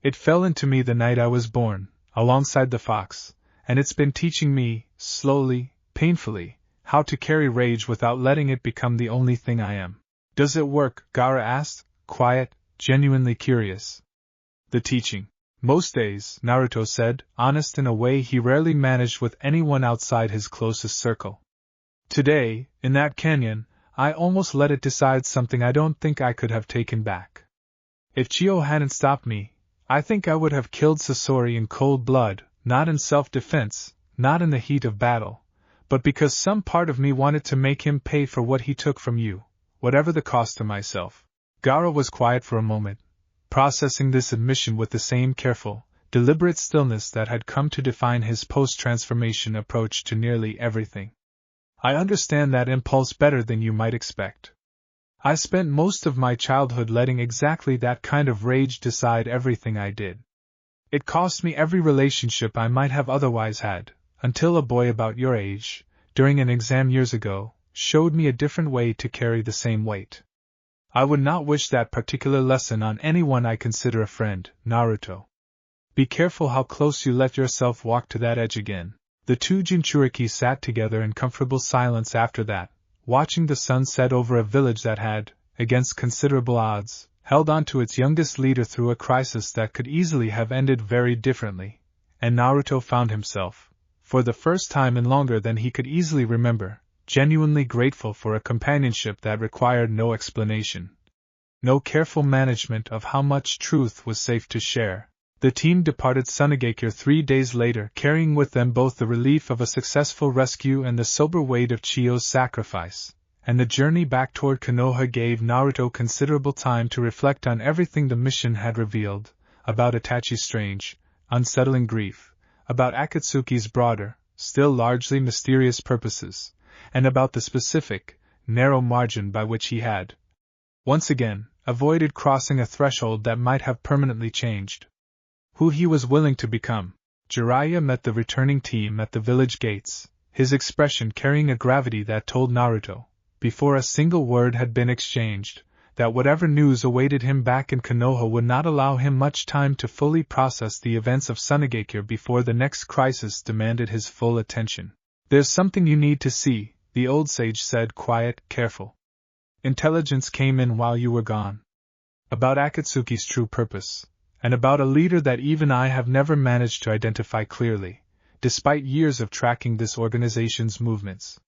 It fell into me the night I was born, alongside the fox, and it's been teaching me, slowly, painfully, how to carry rage without letting it become the only thing I am." "Does it work?" Gaara asked, quiet, genuinely curious. "The teaching. Most days, Naruto said, honest in a way he rarely managed with anyone outside his closest circle. Today, in that canyon, I almost let it decide something I don't think I could have taken back. If Chio hadn't stopped me, I think I would have killed Sasori in cold blood, not in self-defense, not in the heat of battle, but because some part of me wanted to make him pay for what he took from you, whatever the cost to myself. Gaara was quiet for a moment, processing this admission with the same careful, deliberate stillness that had come to define his post-transformation approach to nearly everything. I understand that impulse better than you might expect. I spent most of my childhood letting exactly that kind of rage decide everything I did. It cost me every relationship I might have otherwise had, until a boy about your age, during an exam years ago, showed me a different way to carry the same weight. I would not wish that particular lesson on anyone I consider a friend, Naruto. Be careful how close you let yourself walk to that edge again. The two Jinchuriki sat together in comfortable silence after that, watching the sun set over a village that had, against considerable odds, held on to its youngest leader through a crisis that could easily have ended very differently, and Naruto found himself, for the first time in longer than he could easily remember, genuinely grateful for a companionship that required no explanation, no careful management of how much truth was safe to share. The team departed Sunagakure 3 days later, carrying with them both the relief of a successful rescue and the sober weight of Chio's sacrifice, and the journey back toward Konoha gave Naruto considerable time to reflect on everything the mission had revealed, about Itachi's strange, unsettling grief, about Akatsuki's broader, still largely mysterious purposes, and about the specific, narrow margin by which he had, once again, avoided crossing a threshold that might have permanently changed who he was willing to become. Jiraiya met the returning team at the village gates, his expression carrying a gravity that told Naruto, before a single word had been exchanged, that whatever news awaited him back in Konoha would not allow him much time to fully process the events of Sunagakure before the next crisis demanded his full attention. There's something you need to see, the old sage said, quiet, careful. Intelligence came in while you were gone. About Akatsuki's true purpose, and about a leader that even I have never managed to identify clearly, despite years of tracking this organization's movements.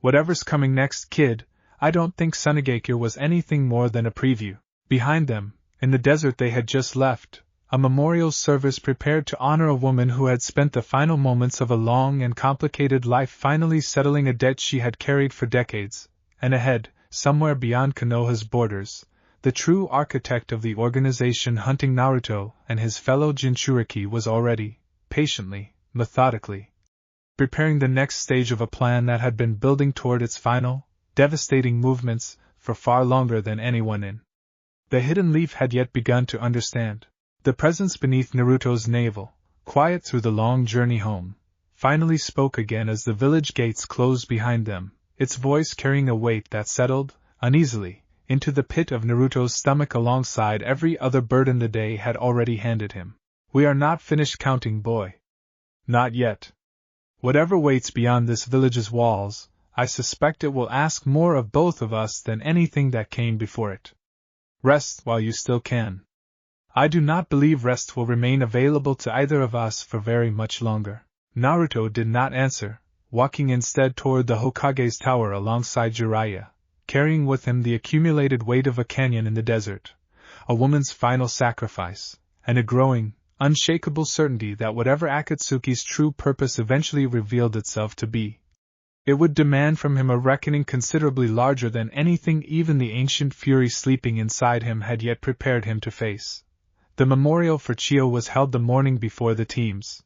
Whatever's coming next, kid, I don't think Sunagakure was anything more than a preview. Behind them, in the desert they had just left, a memorial service prepared to honor a woman who had spent the final moments of a long and complicated life finally settling a debt she had carried for decades, and ahead, somewhere beyond Konoha's borders, the true architect of the organization hunting Naruto and his fellow Jinchuriki was already, patiently, methodically, preparing the next stage of a plan that had been building toward its final, devastating movements for far longer than anyone in the Hidden Leaf had yet begun to understand. The presence beneath Naruto's navel, quiet through the long journey home, finally spoke again as the village gates closed behind them, its voice carrying a weight that settled, uneasily, into the pit of Naruto's stomach alongside every other burden the day had already handed him. We are not finished counting, boy. Not yet. Whatever waits beyond this village's walls, I suspect it will ask more of both of us than anything that came before it. Rest while you still can. I do not believe rest will remain available to either of us for very much longer. Naruto did not answer, walking instead toward the Hokage's tower alongside Jiraiya, carrying with him the accumulated weight of a canyon in the desert, a woman's final sacrifice, and a growing, unshakable certainty that whatever Akatsuki's true purpose eventually revealed itself to be, it would demand from him a reckoning considerably larger than anything even the ancient fury sleeping inside him had yet prepared him to face. The memorial for Chio was held the morning before the team's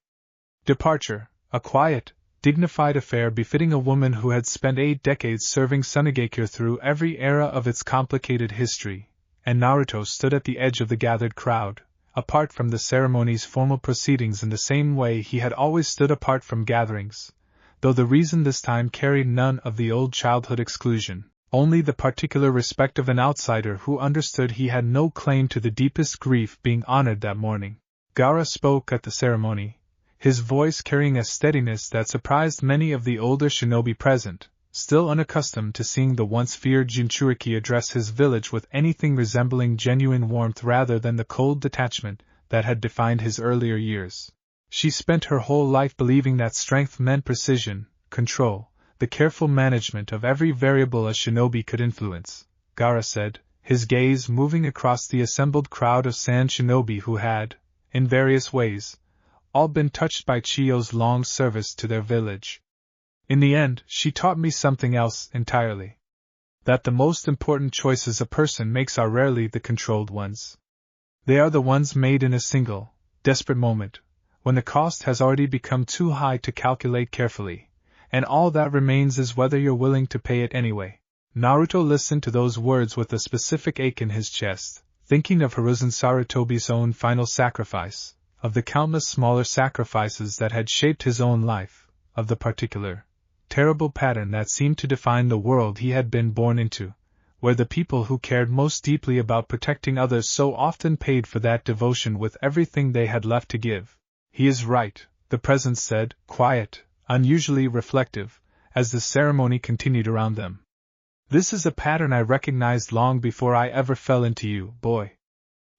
departure, a quiet, dignified affair befitting a woman who had spent 8 decades serving Sunagakure through every era of its complicated history, and Naruto stood at the edge of the gathered crowd, apart from the ceremony's formal proceedings in the same way he had always stood apart from gatherings, though the reason this time carried none of the old childhood exclusion, only the particular respect of an outsider who understood he had no claim to the deepest grief being honored that morning. Gaara spoke at the ceremony, his voice carrying a steadiness that surprised many of the older shinobi present, still unaccustomed to seeing the once feared Jinchuriki address his village with anything resembling genuine warmth rather than the cold detachment that had defined his earlier years. She spent her whole life believing that strength meant precision, control, the careful management of every variable a shinobi could influence, Gaara said, his gaze moving across the assembled crowd of sand shinobi who had, in various ways, all been touched by Chiyo's long service to their village. In the end, she taught me something else entirely. That the most important choices a person makes are rarely the controlled ones. They are the ones made in a single, desperate moment, when the cost has already become too high to calculate carefully, and all that remains is whether you're willing to pay it anyway. Naruto listened to those words with a specific ache in his chest, thinking of Hiruzen Sarutobi's own final sacrifice, of the countless smaller sacrifices that had shaped his own life, of the particular, terrible pattern that seemed to define the world he had been born into, where the people who cared most deeply about protecting others so often paid for that devotion with everything they had left to give. He is right, the presence said, quiet, unusually reflective, as the ceremony continued around them. This is a pattern I recognized long before I ever fell into you, boy.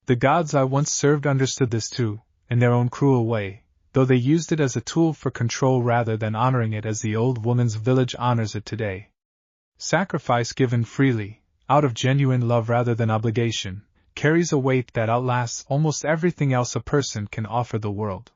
The gods I once served understood this too, in their own cruel way, though they used it as a tool for control rather than honoring it as the old woman's village honors it today. Sacrifice given freely, out of genuine love rather than obligation, carries a weight that outlasts almost everything else a person can offer the world.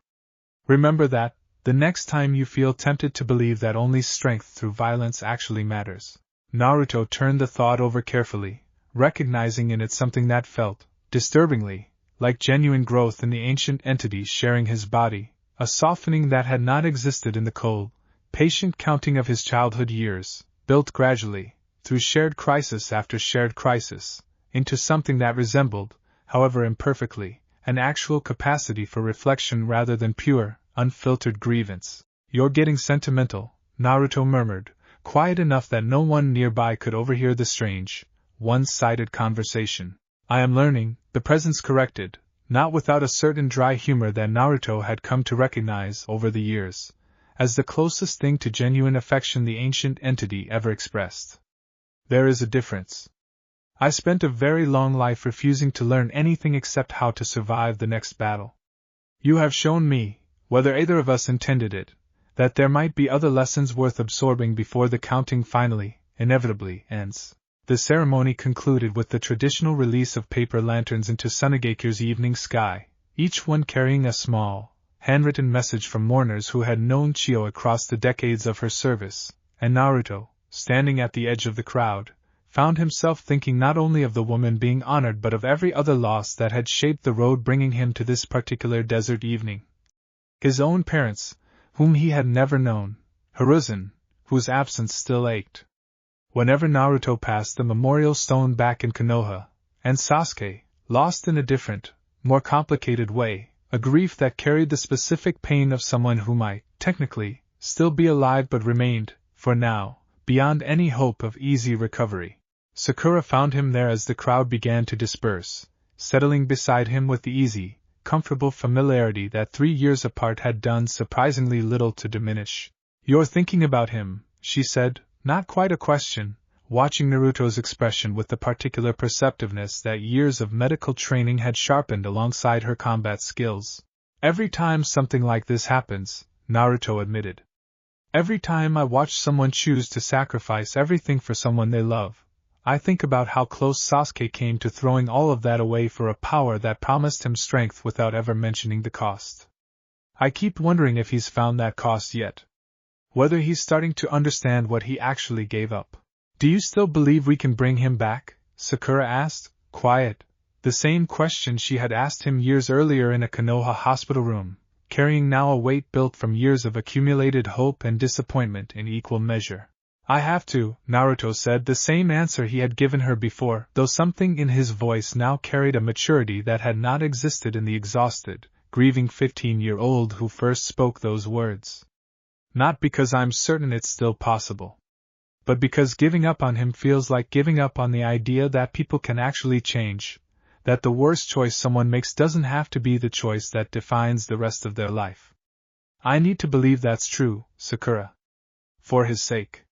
Remember that, the next time you feel tempted to believe that only strength through violence actually matters. Naruto turned the thought over carefully, recognizing in it something that felt, disturbingly, like genuine growth in the ancient entity sharing his body, a softening that had not existed in the cold, patient counting of his childhood years, built gradually, through shared crisis after shared crisis, into something that resembled, however imperfectly, an actual capacity for reflection rather than pure, unfiltered grievance. You're getting sentimental, Naruto murmured, quiet enough that no one nearby could overhear the strange, one-sided conversation. I am learning, the presence corrected, not without a certain dry humor that Naruto had come to recognize over the years, as the closest thing to genuine affection the ancient entity ever expressed. There is a difference. I spent a very long life refusing to learn anything except how to survive the next battle. You have shown me, whether either of us intended it, that there might be other lessons worth absorbing before the counting finally, inevitably, ends. The ceremony concluded with the traditional release of paper lanterns into Sunegakure's evening sky, each one carrying a small, handwritten message from mourners who had known Chiyo across the decades of her service, and Naruto, standing at the edge of the crowd, found himself thinking not only of the woman being honored but of every other loss that had shaped the road bringing him to this particular desert evening. His own parents, whom he had never known, Hiruzen, whose absence still ached. Whenever Naruto passed the memorial stone back in Konoha, and Sasuke, lost in a different, more complicated way, a grief that carried the specific pain of someone who might, technically, still be alive but remained, for now, beyond any hope of easy recovery. Sakura found him there as the crowd began to disperse, settling beside him with the easy, comfortable familiarity that 3 years apart had done surprisingly little to diminish. You're thinking about him, she said, not quite a question, watching Naruto's expression with the particular perceptiveness that years of medical training had sharpened alongside her combat skills. Every time something like this happens, Naruto admitted. Every time I watch someone choose to sacrifice everything for someone they love, I think about how close Sasuke came to throwing all of that away for a power that promised him strength without ever mentioning the cost. I keep wondering if he's found that cost yet. Whether he's starting to understand what he actually gave up. Do you still believe we can bring him back? Sakura asked, quiet, the same question she had asked him years earlier in a Konoha hospital room, carrying now a weight built from years of accumulated hope and disappointment in equal measure. I have to, Naruto said, the same answer he had given her before, though something in his voice now carried a maturity that had not existed in the exhausted, grieving 15-year-old who first spoke those words. Not because I'm certain it's still possible, but because giving up on him feels like giving up on the idea that people can actually change, that the worst choice someone makes doesn't have to be the choice that defines the rest of their life. I need to believe that's true, Sakura. For his sake.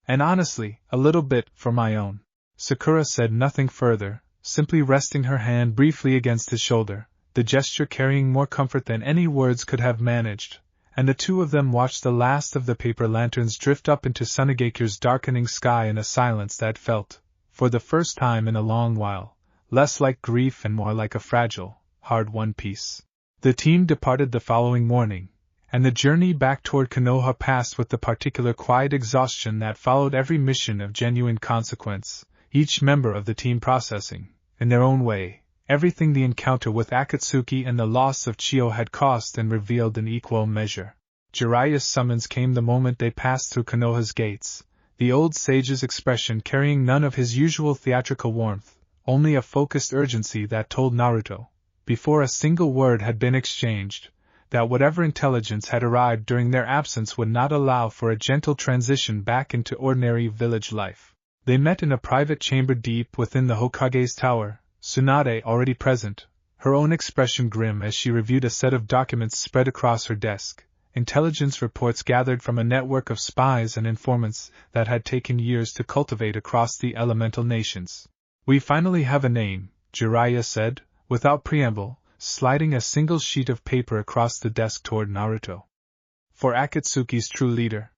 And honestly, a little bit for my own. Sakura said nothing further, simply resting her hand briefly against his shoulder, the gesture carrying more comfort than any words could have managed, and the two of them watched the last of the paper lanterns drift up into Sunnagakur's darkening sky in a silence that felt, for the first time in a long while, less like grief and more like a fragile, hard-won peace. The team departed the following morning, and the journey back toward Konoha passed with the particular quiet exhaustion that followed every mission of genuine consequence, each member of the team processing, in their own way, everything the encounter with Akatsuki and the loss of Chio had cost and revealed in equal measure. Jiraiya's summons came the moment they passed through Konoha's gates, the old sage's expression carrying none of his usual theatrical warmth, only a focused urgency that told Naruto, before a single word had been exchanged, that whatever intelligence had arrived during their absence would not allow for a gentle transition back into ordinary village life. They met in a private chamber deep within the Hokage's tower, Tsunade already present, her own expression grim as she reviewed a set of documents spread across her desk, intelligence reports gathered from a network of spies and informants that had taken years to cultivate across the elemental nations. "We finally have a name," Jiraiya said, without preamble, sliding a single sheet of paper across the desk toward Naruto. "For Akatsuki's true leader.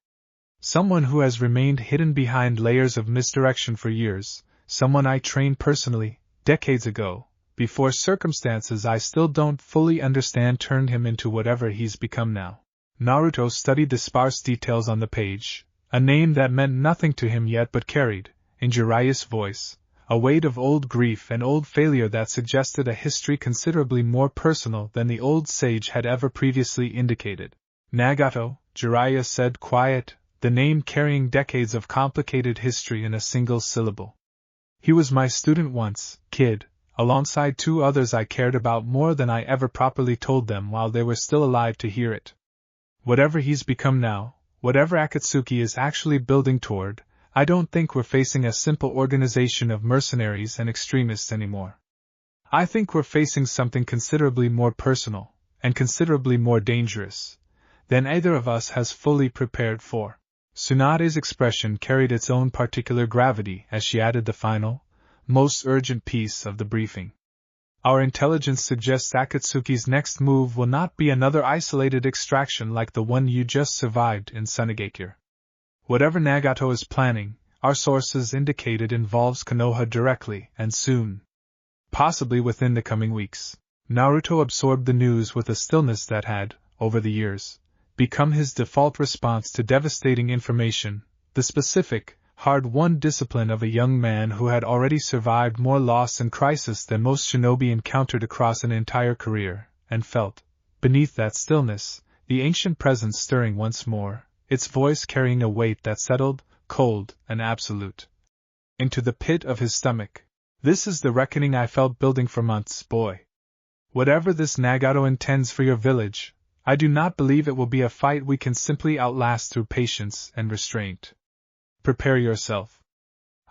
Someone who has remained hidden behind layers of misdirection for years, someone I trained personally, decades ago, before circumstances I still don't fully understand turned him into whatever he's become now." Naruto studied the sparse details on the page, a name that meant nothing to him yet but carried, in Jiraiya's voice, a weight of old grief and old failure that suggested a history considerably more personal than the old sage had ever previously indicated. "Nagato," Jiraiya said quiet, the name carrying decades of complicated history in a single syllable. "He was my student once, kid, alongside two others I cared about more than I ever properly told them while they were still alive to hear it. Whatever he's become now, whatever Akatsuki is actually building toward, I don't think we're facing a simple organization of mercenaries and extremists anymore. I think we're facing something considerably more personal, and considerably more dangerous, than either of us has fully prepared for." Tsunade's expression carried its own particular gravity as she added the final, most urgent piece of the briefing. "Our intelligence suggests Akatsuki's next move will not be another isolated extraction like the one you just survived in Sunnagakur. Whatever Nagato is planning, our sources indicate it involves Konoha directly and soon. Possibly within the coming weeks." Naruto absorbed the news with a stillness that had, over the years, become his default response to devastating information, the specific, hard-won discipline of a young man who had already survived more loss and crisis than most shinobi encountered across an entire career, and felt, beneath that stillness, the ancient presence stirring once more, its voice carrying a weight that settled, cold and absolute, into the pit of his stomach. "This is the reckoning I felt building for months, boy. Whatever this Nagato intends for your village, I do not believe it will be a fight we can simply outlast through patience and restraint. Prepare yourself.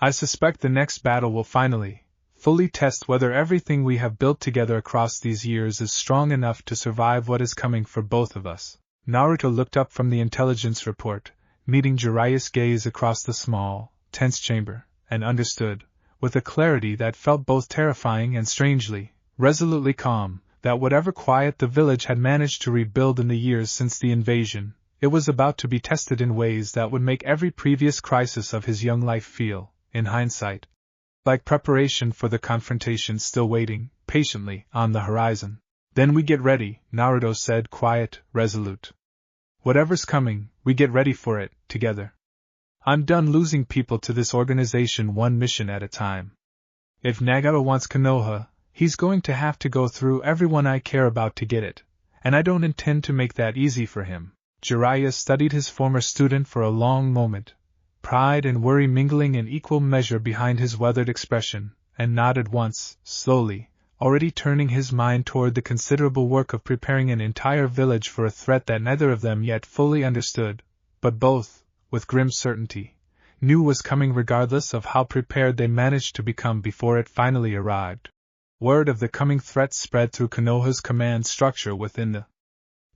I suspect the next battle will finally, fully test whether everything we have built together across these years is strong enough to survive what is coming for both of us." Naruto looked up from the intelligence report, meeting Jiraiya's gaze across the small, tense chamber, and understood, with a clarity that felt both terrifying and strangely, resolutely calm, that whatever quiet the village had managed to rebuild in the years since the invasion, it was about to be tested in ways that would make every previous crisis of his young life feel, in hindsight, like preparation for the confrontation still waiting, patiently, on the horizon. "Then we get ready," Naruto said quiet, resolute. "Whatever's coming, we get ready for it, together. I'm done losing people to this organization one mission at a time. If Nagato wants Konoha, he's going to have to go through everyone I care about to get it, and I don't intend to make that easy for him." Jiraiya studied his former student for a long moment, pride and worry mingling in equal measure behind his weathered expression, and nodded once, slowly, already turning his mind toward the considerable work of preparing an entire village for a threat that neither of them yet fully understood, but both, with grim certainty, knew was coming regardless of how prepared they managed to become before it finally arrived. Word of the coming threat spread through Konoha's command structure within the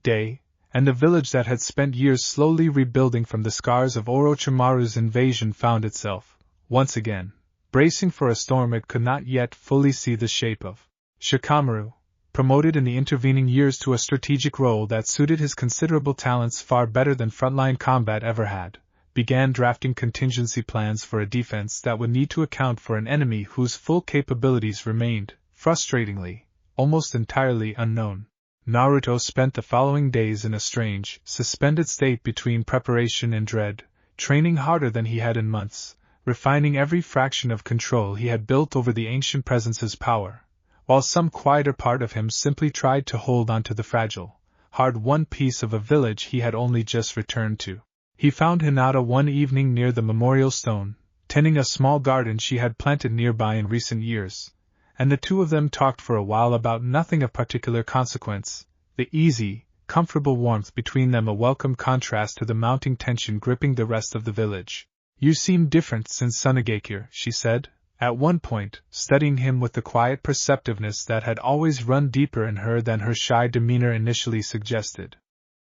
day, and the village that had spent years slowly rebuilding from the scars of Orochimaru's invasion found itself, once again, bracing for a storm it could not yet fully see the shape of. Shikamaru, promoted in the intervening years to a strategic role that suited his considerable talents far better than frontline combat ever had, began drafting contingency plans for a defense that would need to account for an enemy whose full capabilities remained, frustratingly, almost entirely unknown. Naruto spent the following days in a strange, suspended state between preparation and dread, training harder than he had in months, refining every fraction of control he had built over the ancient presence's power, while some quieter part of him simply tried to hold on to the fragile, hard-won piece of a village he had only just returned to. He found Hinata one evening near the memorial stone, tending a small garden she had planted nearby in recent years, and the two of them talked for a while about nothing of particular consequence, the easy, comfortable warmth between them a welcome contrast to the mounting tension gripping the rest of the village. "You seem different since Sunagakure," she said, at one point, studying him with the quiet perceptiveness that had always run deeper in her than her shy demeanor initially suggested.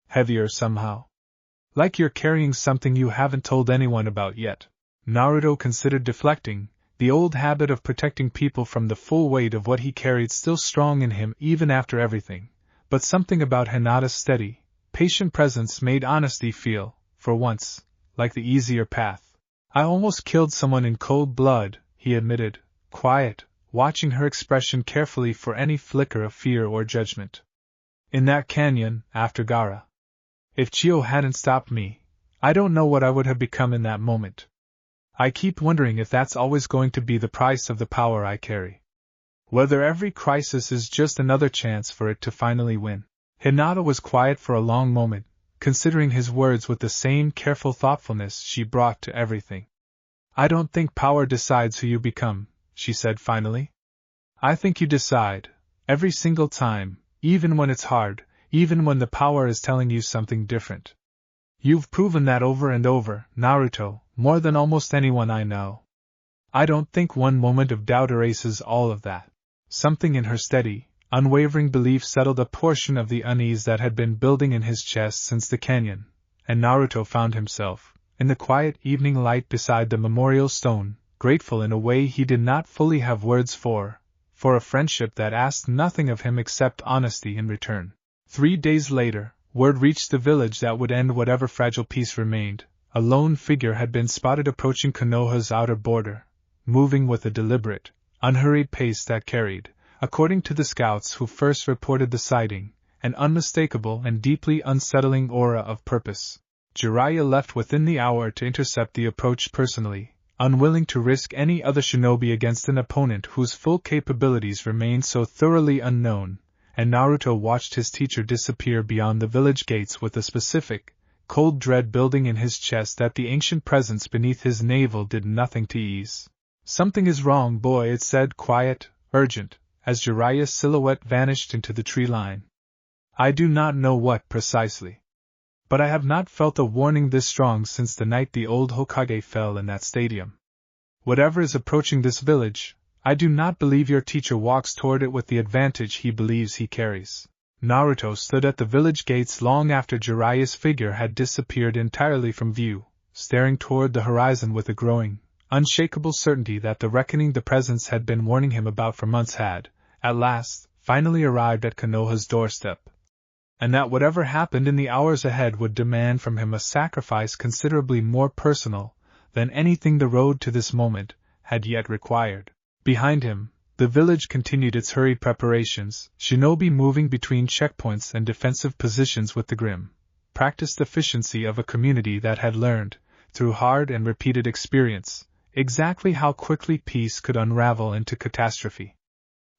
"Heavier somehow. Like you're carrying something you haven't told anyone about yet." Naruto considered deflecting, the old habit of protecting people from the full weight of what he carried still strong in him even after everything, but something about Hinata's steady, patient presence made honesty feel, for once, like the easier path. "I almost killed someone in cold blood," he admitted, quiet, watching her expression carefully for any flicker of fear or judgment. "In that canyon, after Gaara. If Chio hadn't stopped me, I don't know what I would have become in that moment. I keep wondering if that's always going to be the price of the power I carry. Whether every crisis is just another chance for it to finally win." Hinata was quiet for a long moment, considering his words with the same careful thoughtfulness she brought to everything. "I don't think power decides who you become," she said finally. "I think you decide, every single time, even when it's hard, even when the power is telling you something different. You've proven that over and over, Naruto, more than almost anyone I know. I don't think one moment of doubt erases all of that." Something in her steady, unwavering belief settled a portion of the unease that had been building in his chest since the canyon, and Naruto found himself, in the quiet evening light beside the memorial stone, grateful in a way he did not fully have words for a friendship that asked nothing of him except honesty in return. 3 days later, word reached the village that would end whatever fragile peace remained. A lone figure had been spotted approaching Konoha's outer border, moving with a deliberate, unhurried pace that carried, according to the scouts who first reported the sighting, an unmistakable and deeply unsettling aura of purpose. Jiraiya left within the hour to intercept the approach personally, unwilling to risk any other shinobi against an opponent whose full capabilities remained so thoroughly unknown, and Naruto watched his teacher disappear beyond the village gates with a specific, cold dread building in his chest that the ancient presence beneath his navel did nothing to ease. "Something is wrong, boy," it said, quiet, urgent, as Jiraiya's silhouette vanished into the tree line. "I do not know what precisely. But I have not felt a warning this strong since the night the old Hokage fell in that stadium. Whatever is approaching this village, I do not believe your teacher walks toward it with the advantage he believes he carries." Naruto stood at the village gates long after Jiraiya's figure had disappeared entirely from view, staring toward the horizon with a growing, unshakable certainty that the reckoning the presence had been warning him about for months had, at last, finally arrived at Konoha's doorstep, and that whatever happened in the hours ahead would demand from him a sacrifice considerably more personal than anything the road to this moment had yet required. Behind him, the village continued its hurried preparations, shinobi moving between checkpoints and defensive positions with the grim, practiced efficiency of a community that had learned, through hard and repeated experience, exactly how quickly peace could unravel into catastrophe.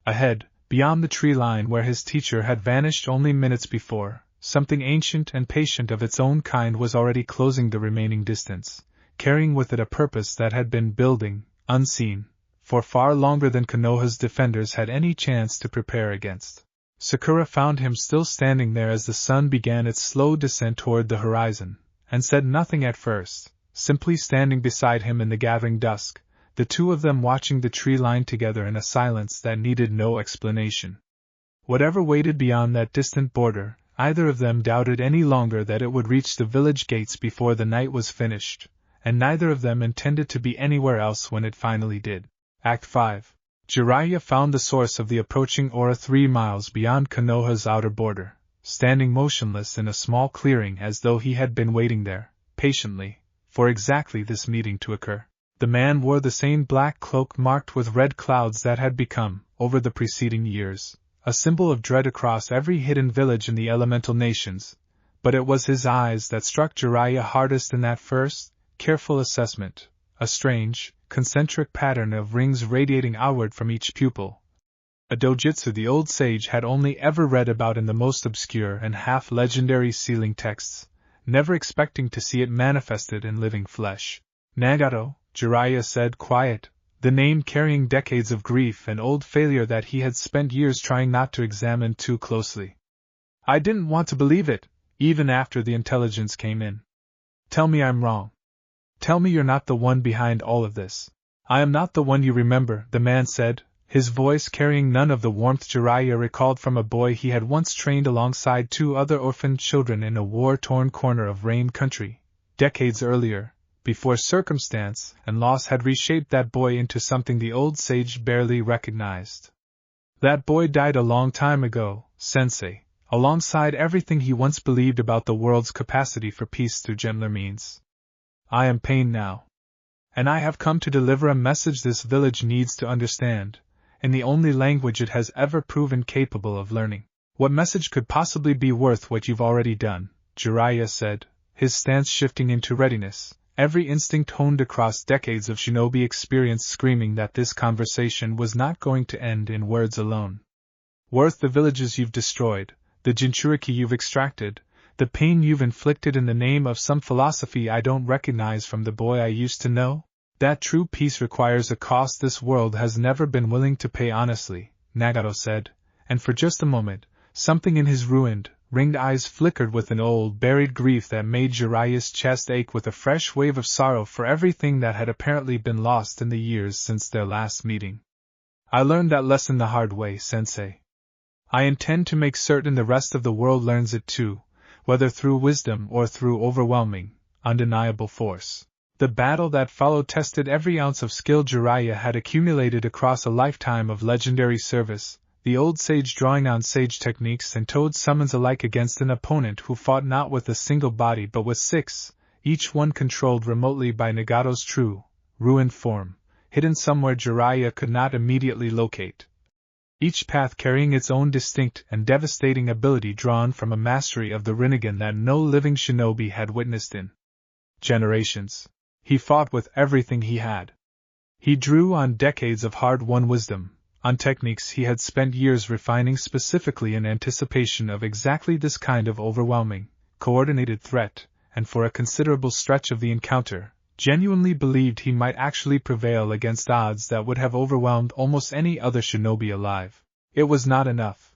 Ahead, beyond the tree line where his teacher had vanished only minutes before, something ancient and patient of its own kind was already closing the remaining distance, carrying with it a purpose that had been building, unseen, for far longer than Konoha's defenders had any chance to prepare against. Sakura found him still standing there as the sun began its slow descent toward the horizon, and said nothing at first, simply standing beside him in the gathering dusk, the two of them watching the tree line together in a silence that needed no explanation. Whatever waited beyond that distant border, either of them doubted any longer that it would reach the village gates before the night was finished, and neither of them intended to be anywhere else when it finally did. Act 5. Jiraiya found the source of the approaching aura 3 miles beyond Konoha's outer border, standing motionless in a small clearing as though he had been waiting there, patiently, for exactly this meeting to occur. The man wore the same black cloak marked with red clouds that had become, over the preceding years, a symbol of dread across every hidden village in the elemental nations, but it was his eyes that struck Jiraiya hardest in that first, careful assessment, a strange, concentric pattern of rings radiating outward from each pupil. A dojutsu the old sage had only ever read about in the most obscure and half-legendary sealing texts, never expecting to see it manifested in living flesh. Nagato, Jiraiya said, quiet, the name carrying decades of grief and old failure that he had spent years trying not to examine too closely. I didn't want to believe it, even after the intelligence came in. Tell me I'm wrong. Tell me you're not the one behind all of this. I am not the one you remember, the man said, his voice carrying none of the warmth Jiraiya recalled from a boy he had once trained alongside 2 other orphaned children in a war-torn corner of Rain Country, decades earlier, before circumstance and loss had reshaped that boy into something the old sage barely recognized. That boy died a long time ago, sensei, alongside everything he once believed about the world's capacity for peace through gentler means. I am pain now. And I have come to deliver a message this village needs to understand, in the only language it has ever proven capable of learning. What message could possibly be worth what you've already done? Jiraiya said, his stance shifting into readiness, every instinct honed across decades of shinobi experience screaming that this conversation was not going to end in words alone. Worth the villages you've destroyed, the jinchuriki you've extracted, the pain you've inflicted in the name of some philosophy I don't recognize from the boy I used to know? That true peace requires a cost this world has never been willing to pay honestly, Nagato said, and for just a moment, something in his ruined, ringed eyes flickered with an old, buried grief that made Jiraiya's chest ache with a fresh wave of sorrow for everything that had apparently been lost in the years since their last meeting. I learned that lesson the hard way, sensei. I intend to make certain the rest of the world learns it too, whether through wisdom or through overwhelming, undeniable force. The battle that followed tested every ounce of skill Jiraiya had accumulated across a lifetime of legendary service, the old sage drawing on sage techniques and toad summons alike against an opponent who fought not with a single body but with 6, each one controlled remotely by Nagato's true, ruined form, hidden somewhere Jiraiya could not immediately locate. Each path carrying its own distinct and devastating ability drawn from a mastery of the Rinnegan that no living shinobi had witnessed in generations. He fought with everything he had. He drew on decades of hard-won wisdom, on techniques he had spent years refining specifically in anticipation of exactly this kind of overwhelming, coordinated threat, and for a considerable stretch of the encounter, genuinely believed he might actually prevail against odds that would have overwhelmed almost any other shinobi alive. It was not enough.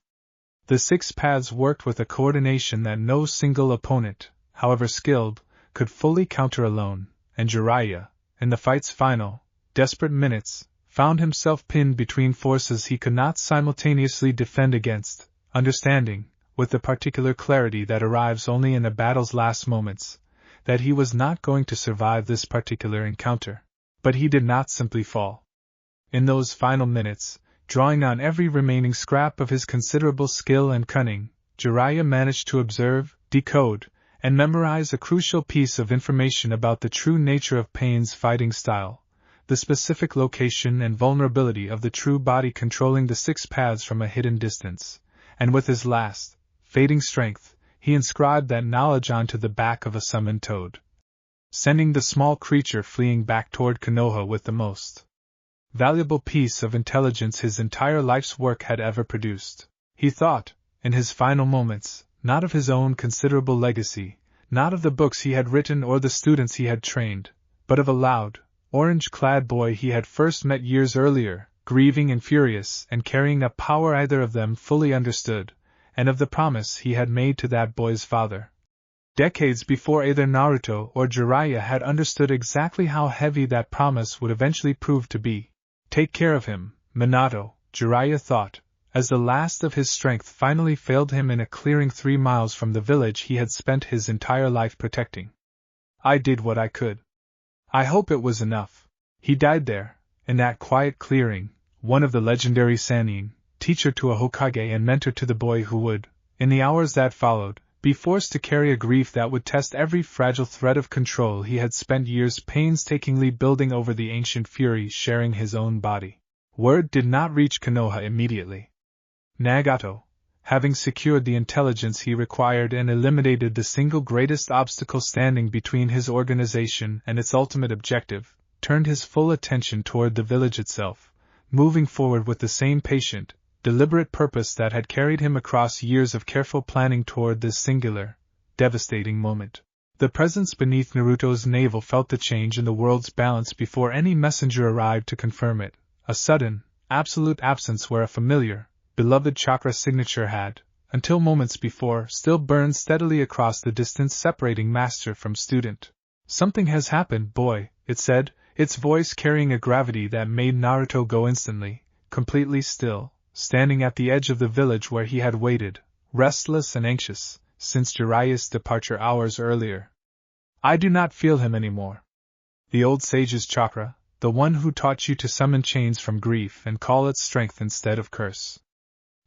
The 6 paths worked with a coordination that no single opponent, however skilled, could fully counter alone, and Jiraiya, in the fight's final, desperate minutes, found himself pinned between forces he could not simultaneously defend against, understanding, with the particular clarity that arrives only in a battle's last moments, that he was not going to survive this particular encounter. But he did not simply fall. In those final minutes, drawing on every remaining scrap of his considerable skill and cunning, Jiraiya managed to observe, decode, and memorize a crucial piece of information about the true nature of Pain's fighting style, the specific location and vulnerability of the true body controlling the 6 paths from a hidden distance, and with his last, fading strength, he inscribed that knowledge onto the back of a summoned toad, sending the small creature fleeing back toward Konoha with the most valuable piece of intelligence his entire life's work had ever produced. He thought, in his final moments, not of his own considerable legacy, not of the books he had written or the students he had trained, but of a loud, orange-clad boy he had first met years earlier, grieving and furious and carrying a power either of them fully understood, and of the promise he had made to that boy's father. Decades before either Naruto or Jiraiya had understood exactly how heavy that promise would eventually prove to be. Take care of him, Minato, Jiraiya thought, as the last of his strength finally failed him in a clearing 3 miles from the village he had spent his entire life protecting. I did what I could. I hope it was enough. He died there, in that quiet clearing, one of the legendary Sannin, teacher to a Hokage and mentor to the boy who would, in the hours that followed, be forced to carry a grief that would test every fragile thread of control he had spent years painstakingly building over the ancient fury sharing his own body. Word did not reach Konoha immediately. Nagato, having secured the intelligence he required and eliminated the single greatest obstacle standing between his organization and its ultimate objective, turned his full attention toward the village itself, moving forward with the same patient, deliberate purpose that had carried him across years of careful planning toward this singular, devastating moment. The presence beneath Naruto's navel felt the change in the world's balance before any messenger arrived to confirm it, a sudden, absolute absence where a familiar, beloved chakra signature had, until moments before, still burned steadily across the distance separating master from student. "Something has happened, boy," it said, its voice carrying a gravity that made Naruto go instantly, completely still, standing at the edge of the village where he had waited, restless and anxious, since Jiraiya's departure hours earlier. "I do not feel him anymore. The old sage's chakra, the one who taught you to summon chains from grief and call it strength instead of curse.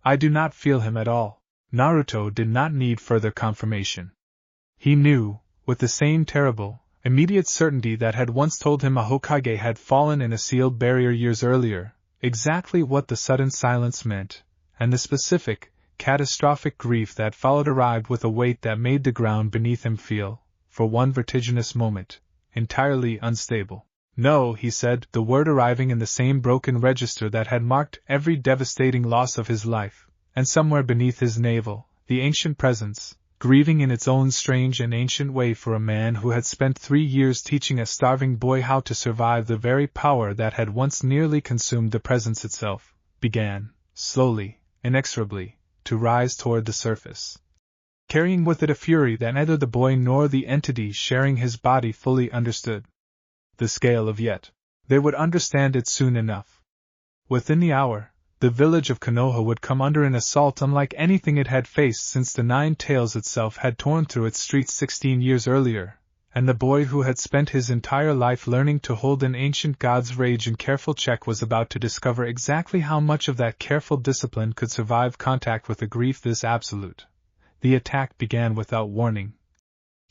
I do not feel him at all." Naruto did not need further confirmation. He knew, with the same terrible, immediate certainty that had once told him a Hokage had fallen in a sealed barrier years earlier, exactly what the sudden silence meant, and the specific, catastrophic grief that followed arrived with a weight that made the ground beneath him feel, for one vertiginous moment, entirely unstable. "No," he said, the word arriving in the same broken register that had marked every devastating loss of his life, and somewhere beneath his navel, the ancient presence, grieving in its own strange and ancient way for a man who had spent 3 years teaching a starving boy how to survive the very power that had once nearly consumed the presence itself, began, slowly, inexorably, to rise toward the surface, carrying with it a fury that neither the boy nor the entity sharing his body fully understood. The scale of yet. They would understand it soon enough. Within the hour, the village of Konoha would come under an assault unlike anything it had faced since the Nine Tails itself had torn through its streets 16 years earlier, and the boy who had spent his entire life learning to hold an ancient god's rage in careful check was about to discover exactly how much of that careful discipline could survive contact with a grief this absolute. The attack began without warning.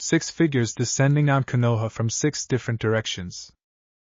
6 figures descending on Konoha from 6 different directions.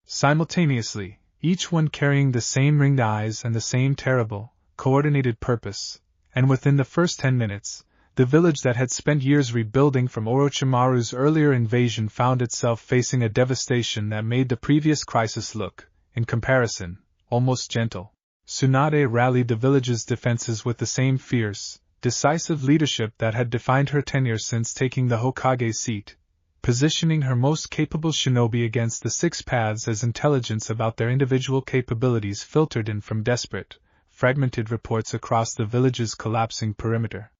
Simultaneously, each one carrying the same ringed eyes and the same terrible, coordinated purpose, and within the first 10 minutes, the village that had spent years rebuilding from Orochimaru's earlier invasion found itself facing a devastation that made the previous crisis look, in comparison, almost gentle. Tsunade rallied the village's defenses with the same fierce, decisive leadership that had defined her tenure since taking the Hokage's seat, positioning her most capable shinobi against the 6 paths as intelligence about their individual capabilities filtered in from desperate, fragmented reports across the village's collapsing perimeter.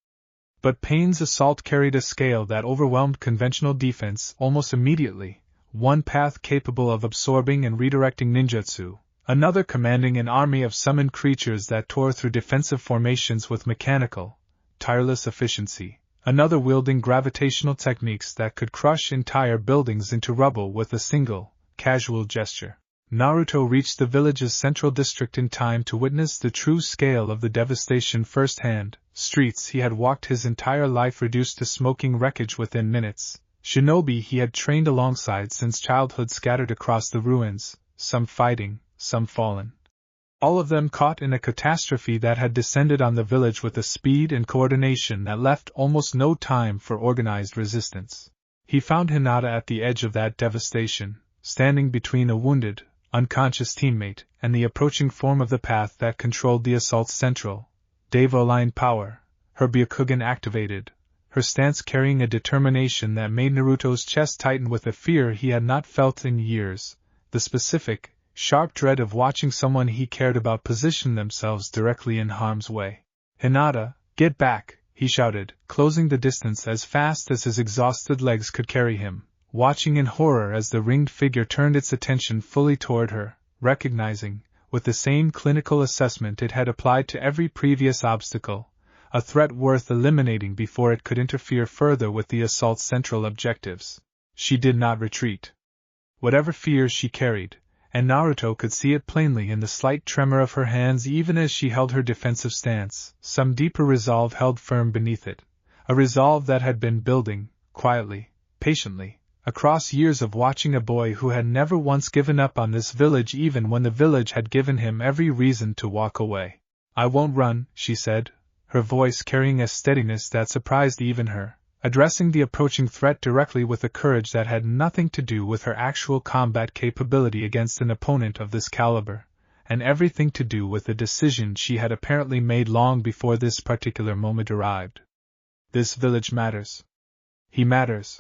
But Pain's assault carried a scale that overwhelmed conventional defense almost immediately, one path capable of absorbing and redirecting ninjutsu, another commanding an army of summoned creatures that tore through defensive formations with mechanical, tireless efficiency, another wielding gravitational techniques that could crush entire buildings into rubble with a single, casual gesture. Naruto reached the village's central district in time to witness the true scale of the devastation firsthand, streets he had walked his entire life reduced to smoking wreckage within minutes, shinobi he had trained alongside since childhood scattered across the ruins, some fighting, some fallen. All of them caught in a catastrophe that had descended on the village with a speed and coordination that left almost no time for organized resistance. He found Hinata at the edge of that devastation, standing between a wounded, unconscious teammate and the approaching form of the path that controlled the assault's central, Devo-aligned power, her Byakugan activated, her stance carrying a determination that made Naruto's chest tighten with a fear he had not felt in years, the specific, sharp dread of watching someone he cared about position themselves directly in harm's way. "Hinata, get back," he shouted, closing the distance as fast as his exhausted legs could carry him, watching in horror as the ringed figure turned its attention fully toward her, recognizing, with the same clinical assessment it had applied to every previous obstacle, a threat worth eliminating before it could interfere further with the assault's central objectives. She did not retreat. Whatever fears she carried, and Naruto could see it plainly in the slight tremor of her hands even as she held her defensive stance. Some deeper resolve held firm beneath it, a resolve that had been building, quietly, patiently, across years of watching a boy who had never once given up on this village even when the village had given him every reason to walk away. "I won't run," she said, her voice carrying a steadiness that surprised even her, addressing the approaching threat directly with a courage that had nothing to do with her actual combat capability against an opponent of this caliber, and everything to do with the decision she had apparently made long before this particular moment arrived. "This village matters. He matters.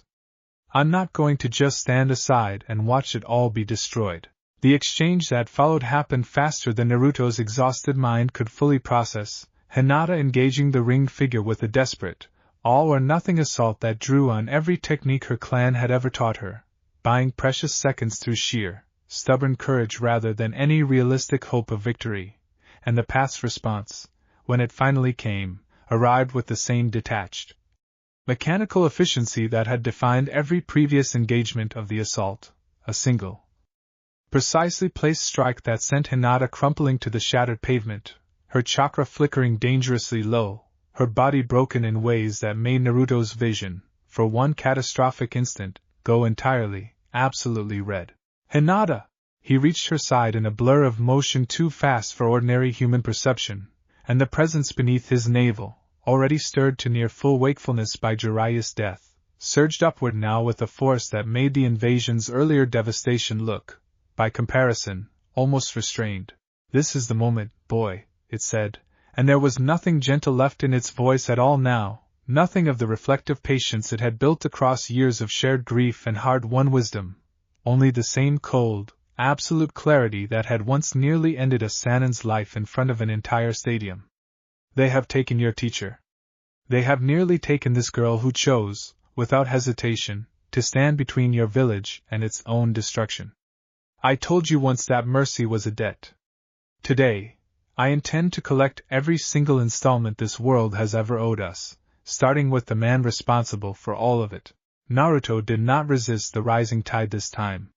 I'm not going to just stand aside and watch it all be destroyed." The exchange that followed happened faster than Naruto's exhausted mind could fully process, Hinata engaging the ringed figure with a desperate, all-or-nothing assault that drew on every technique her clan had ever taught her, buying precious seconds through sheer, stubborn courage rather than any realistic hope of victory, and the path's response, when it finally came, arrived with the same detached, mechanical efficiency that had defined every previous engagement of the assault, a single, precisely placed strike that sent Hinata crumpling to the shattered pavement, her chakra flickering dangerously low, her body broken in ways that made Naruto's vision, for one catastrophic instant, go entirely, absolutely red. "Hinata!" He reached her side in a blur of motion too fast for ordinary human perception, and the presence beneath his navel, already stirred to near full wakefulness by Jiraiya's death, surged upward now with a force that made the invasion's earlier devastation look, by comparison, almost restrained. "This is the moment, boy," it said, and there was nothing gentle left in its voice at all now, nothing of the reflective patience it had built across years of shared grief and hard-won wisdom, only the same cold, absolute clarity that had once nearly ended a Sanin's life in front of an entire stadium. "They have taken your teacher. They have nearly taken this girl who chose, without hesitation, to stand between your village and its own destruction. I told you once that mercy was a debt. Today, I intend to collect every single installment this world has ever owed us, starting with the man responsible for all of it." Naruto did not resist the rising tide this time.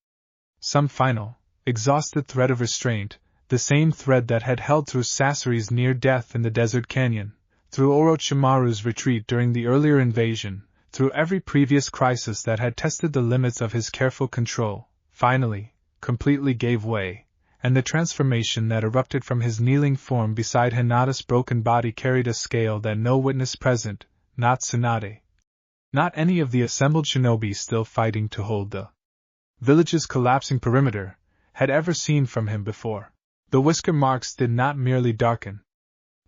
Some final, exhausted thread of restraint, the same thread that had held through Sasori's near death in the desert canyon, through Orochimaru's retreat during the earlier invasion, through every previous crisis that had tested the limits of his careful control, finally, completely gave way, and the transformation that erupted from his kneeling form beside Hinata's broken body carried a scale that no witness present, not Tsunade, not any of the assembled shinobi still fighting to hold the village's collapsing perimeter, had ever seen from him before. The whisker marks did not merely darken.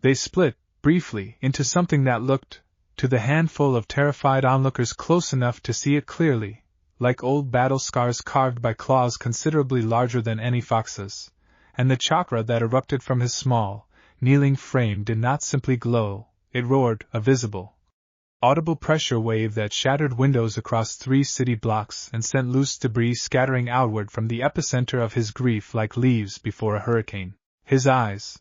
They split, briefly, into something that looked, to the handful of terrified onlookers close enough to see it clearly, like old battle scars carved by claws considerably larger than any fox's, and the chakra that erupted from his small, kneeling frame did not simply glow, it roared, a visible, audible pressure wave that shattered windows across 3 city blocks and sent loose debris scattering outward from the epicenter of his grief like leaves before a hurricane. His eyes,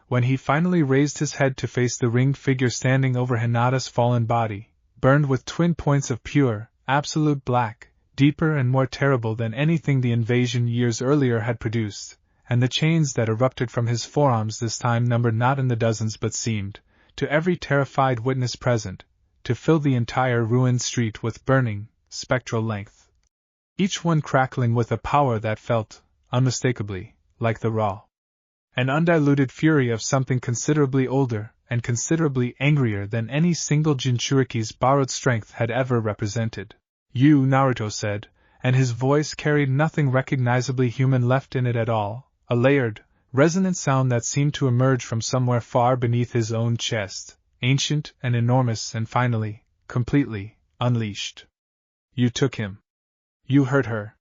when he finally raised his head to face the ringed figure standing over Hinata's fallen body, burned with twin points of pure, absolute black, deeper and more terrible than anything the invasion years earlier had produced, and the chains that erupted from his forearms this time numbered not in the dozens but seemed, to every terrified witness present, to fill the entire ruined street with burning, spectral length. Each one crackling with a power that felt, unmistakably, like the raw and undiluted fury of something considerably older and considerably angrier than any single Jinchuriki's borrowed strength had ever represented. "You," Naruto said, and his voice carried nothing recognizably human left in it at all, a layered, resonant sound that seemed to emerge from somewhere far beneath his own chest, ancient and enormous and finally, completely, unleashed. "You took him. You hurt her.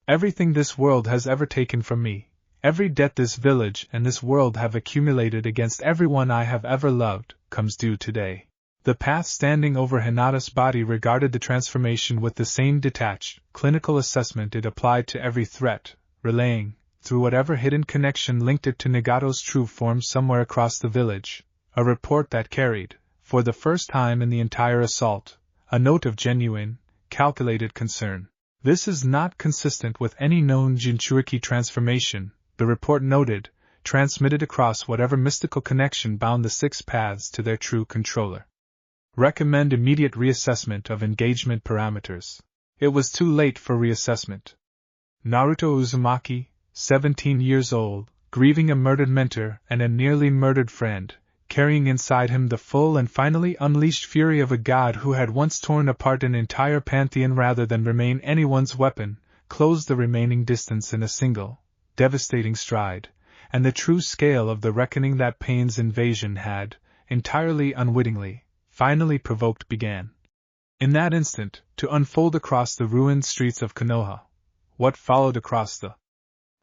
Everything this world has ever taken from me, every debt this village and this world have accumulated against everyone I have ever loved, comes due today." The path standing over Hinata's body regarded the transformation with the same detached, clinical assessment it applied to every threat, relaying, through whatever hidden connection linked it to Nagato's true form somewhere across the village, a report that carried, for the first time in the entire assault, a note of genuine, calculated concern. This is not consistent with any known Jinchuriki transformation, the report noted, transmitted across whatever mystical connection bound the 6 paths to their true controller. Recommend immediate reassessment of engagement parameters. It was too late for reassessment. Naruto Uzumaki, 17 years old, grieving a murdered mentor and a nearly murdered friend, carrying inside him the full and finally unleashed fury of a god who had once torn apart an entire pantheon rather than remain anyone's weapon, closed the remaining distance in a single, devastating stride, and the true scale of the reckoning that Pain's invasion had, entirely unwittingly, finally provoked began. In that instant, to unfold across the ruined streets of Konoha. What followed across the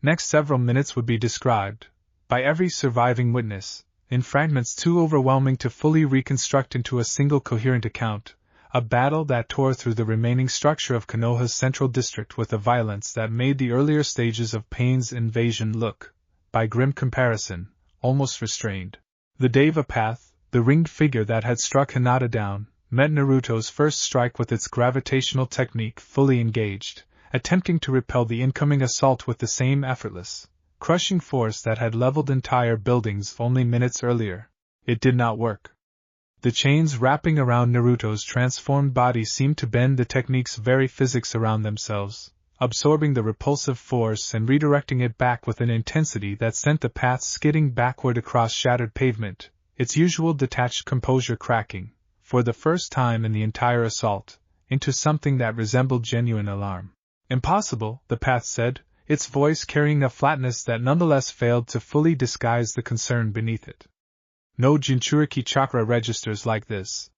next several minutes would be described, by every surviving witness, in fragments too overwhelming to fully reconstruct into a single coherent account, a battle that tore through the remaining structure of Konoha's central district with a violence that made the earlier stages of Pain's invasion look, by grim comparison, almost restrained. The Deva path, the ringed figure that had struck Hinata down, met Naruto's first strike with its gravitational technique fully engaged, attempting to repel the incoming assault with the same effortless, crushing force that had leveled entire buildings only minutes earlier. It did not work. The chains wrapping around Naruto's transformed body seemed to bend the technique's very physics around themselves, absorbing the repulsive force and redirecting it back with an intensity that sent the path skidding backward across shattered pavement, its usual detached composure cracking, for the first time in the entire assault, into something that resembled genuine alarm. Impossible, the path said, its voice carrying a flatness that nonetheless failed to fully disguise the concern beneath it. No Jinchuriki chakra registers like this.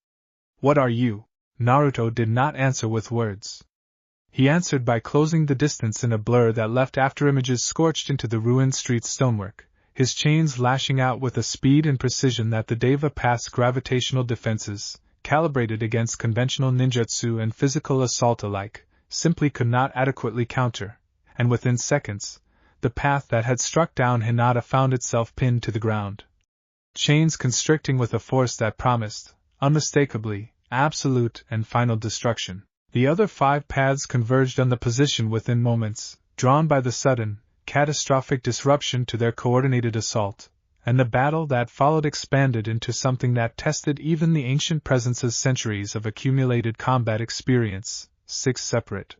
What are you? Naruto did not answer with words. He answered by closing the distance in a blur that left afterimages scorched into the ruined street's stonework, his chains lashing out with a speed and precision that the Deva Path's gravitational defenses, calibrated against conventional ninjutsu and physical assault alike, simply could not adequately counter, and within seconds, the path that had struck down Hinata found itself pinned to the ground. Chains constricting with a force that promised, unmistakably, absolute and final destruction. The other 5 paths converged on the position within moments, drawn by the sudden, catastrophic disruption to their coordinated assault, and the battle that followed expanded into something that tested even the ancient presence's centuries of accumulated combat experience, 6 separate,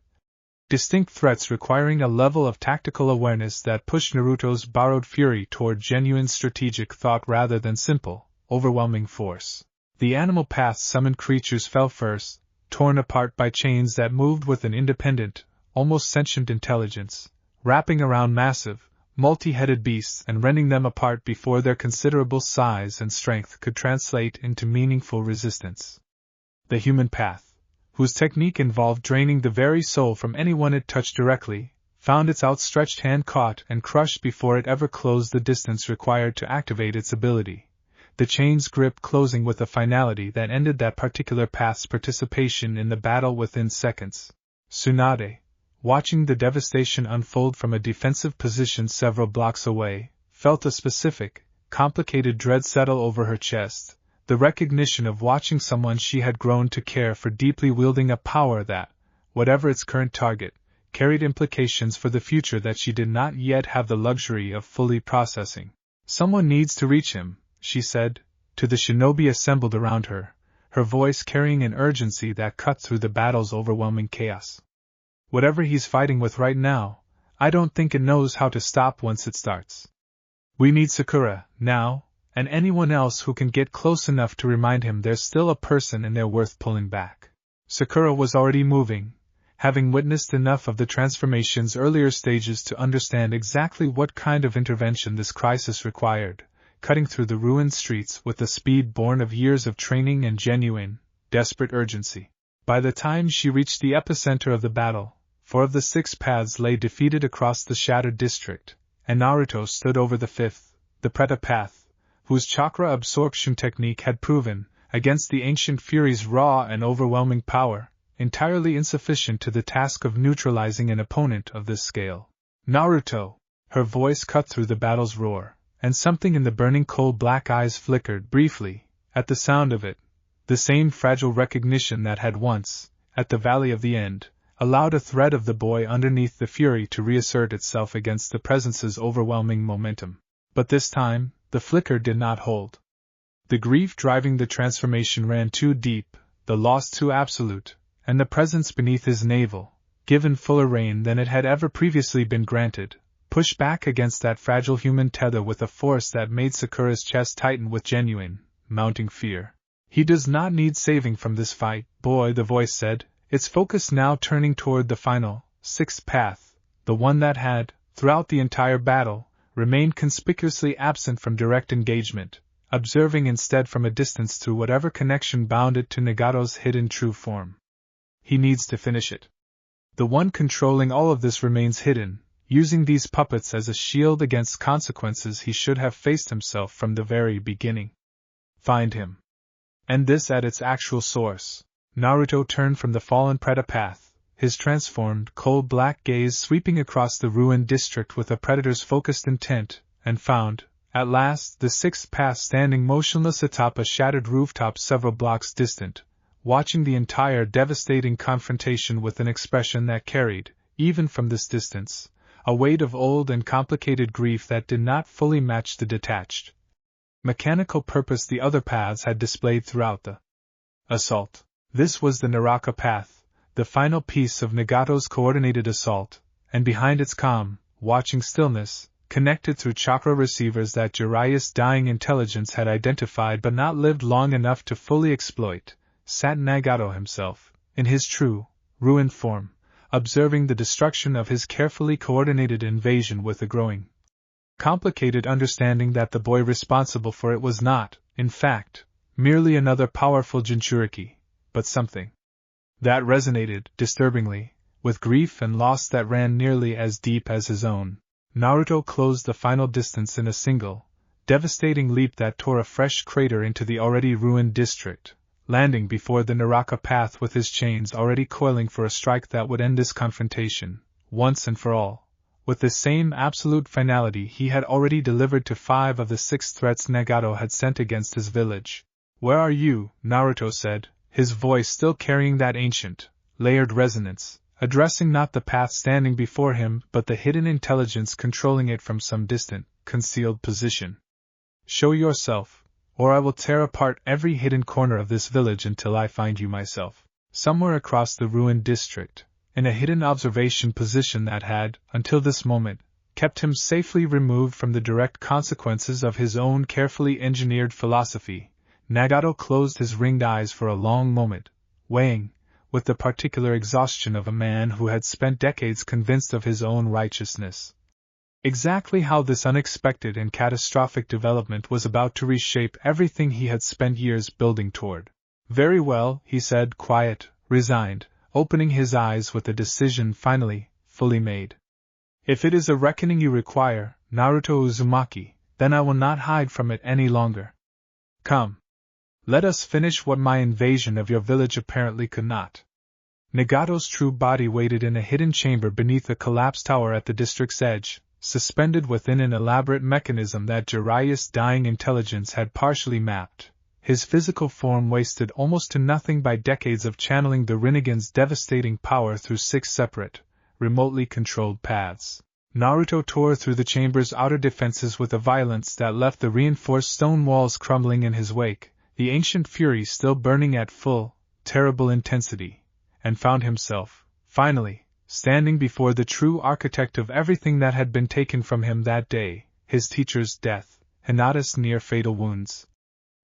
distinct threats requiring a level of tactical awareness that pushed Naruto's borrowed fury toward genuine strategic thought rather than simple, overwhelming force. The animal path's summoned creatures fell first, torn apart by chains that moved with an independent, almost sentient intelligence, wrapping around massive, multi-headed beasts and rending them apart before their considerable size and strength could translate into meaningful resistance. The human path, whose technique involved draining the very soul from anyone it touched directly, found its outstretched hand caught and crushed before it ever closed the distance required to activate its ability, the chain's grip closing with a finality that ended that particular path's participation in the battle within seconds. Tsunade, watching the devastation unfold from a defensive position several blocks away, felt a specific, complicated dread settle over her chest, the recognition of watching someone she had grown to care for deeply wielding a power that, whatever its current target, carried implications for the future that she did not yet have the luxury of fully processing. Someone needs to reach him, she said, to the shinobi assembled around her, her voice carrying an urgency that cut through the battle's overwhelming chaos. Whatever he's fighting with right now, I don't think it knows how to stop once it starts. We need Sakura, now, and anyone else who can get close enough to remind him there's still a person in there worth pulling back. Sakura was already moving, having witnessed enough of the transformation's earlier stages to understand exactly what kind of intervention this crisis required, cutting through the ruined streets with the speed born of years of training and genuine, desperate urgency. By the time she reached the epicenter of the battle, 4 of the 6 paths lay defeated across the shattered district, and Naruto stood over the 5th, the Preta path, whose chakra absorption technique had proven, against the ancient fury's raw and overwhelming power, entirely insufficient to the task of neutralizing an opponent of this scale. Naruto! Her voice cut through the battle's roar, and something in the burning coal black eyes flickered briefly, at the sound of it, the same fragile recognition that had once, at the Valley of the End, allowed a thread of the boy underneath the fury to reassert itself against the presence's overwhelming momentum. But this time, the flicker did not hold. The grief driving the transformation ran too deep, the loss too absolute, and the presence beneath his navel, given fuller rein than it had ever previously been granted, pushed back against that fragile human tether with a force that made Sakura's chest tighten with genuine, mounting fear. He does not need saving from this fight, boy, the voice said, its focus now turning toward the final, sixth path, the one that had, throughout the entire battle, remained conspicuously absent from direct engagement, observing instead from a distance through whatever connection bound it to Nagato's hidden true form. He needs to finish it. The one controlling all of this remains hidden, using these puppets as a shield against consequences he should have faced himself from the very beginning. Find him. And this at its actual source. Naruto turned from the fallen Preda path, his transformed, coal-black gaze sweeping across the ruined district with a predator's focused intent, and found, at last, the sixth path standing motionless atop a shattered rooftop several blocks distant, watching the entire devastating confrontation with an expression that carried, even from this distance, a weight of old and complicated grief that did not fully match the detached, mechanical purpose the other paths had displayed throughout the assault. This was the Naraka path, the final piece of Nagato's coordinated assault, and behind its calm, watching stillness, connected through chakra receivers that Jiraiya's dying intelligence had identified but not lived long enough to fully exploit, sat Nagato himself, in his true, ruined form, observing the destruction of his carefully coordinated invasion with a growing, complicated understanding that the boy responsible for it was not, in fact, merely another powerful Jinchuriki, but something that resonated, disturbingly, with grief and loss that ran nearly as deep as his own. Naruto closed the final distance in a single, devastating leap that tore a fresh crater into the already ruined district, landing before the Naraka path with his chains already coiling for a strike that would end this confrontation, once and for all, with the same absolute finality he had already delivered to 5 of the 6 threats Nagato had sent against his village. "Where are you?" Naruto said, his voice still carrying that ancient, layered resonance, addressing not the path standing before him but the hidden intelligence controlling it from some distant, concealed position. "Show yourself, or I will tear apart every hidden corner of this village until I find you myself." Somewhere across the ruined district, in a hidden observation position that had, until this moment, kept him safely removed from the direct consequences of his own carefully engineered philosophy, Nagato closed his ringed eyes for a long moment, weighing, with the particular exhaustion of a man who had spent decades convinced of his own righteousness, exactly how this unexpected and catastrophic development was about to reshape everything he had spent years building toward. "Very well," he said, quiet, resigned, opening his eyes with a decision finally, fully made. "If it is a reckoning you require, Naruto Uzumaki, then I will not hide from it any longer. Come. Let us finish what my invasion of your village apparently could not." Nagato's true body waited in a hidden chamber beneath a collapsed tower at the district's edge, suspended within an elaborate mechanism that Jiraiya's dying intelligence had partially mapped, his physical form wasted almost to nothing by decades of channeling the Rinnegan's devastating power through 6 separate, remotely controlled paths. Naruto tore through the chamber's outer defenses with a violence that left the reinforced stone walls crumbling in his wake, the ancient fury still burning at full, terrible intensity, and found himself, finally, standing before the true architect of everything that had been taken from him that day, his teacher's death, Hinata's near-fatal wounds.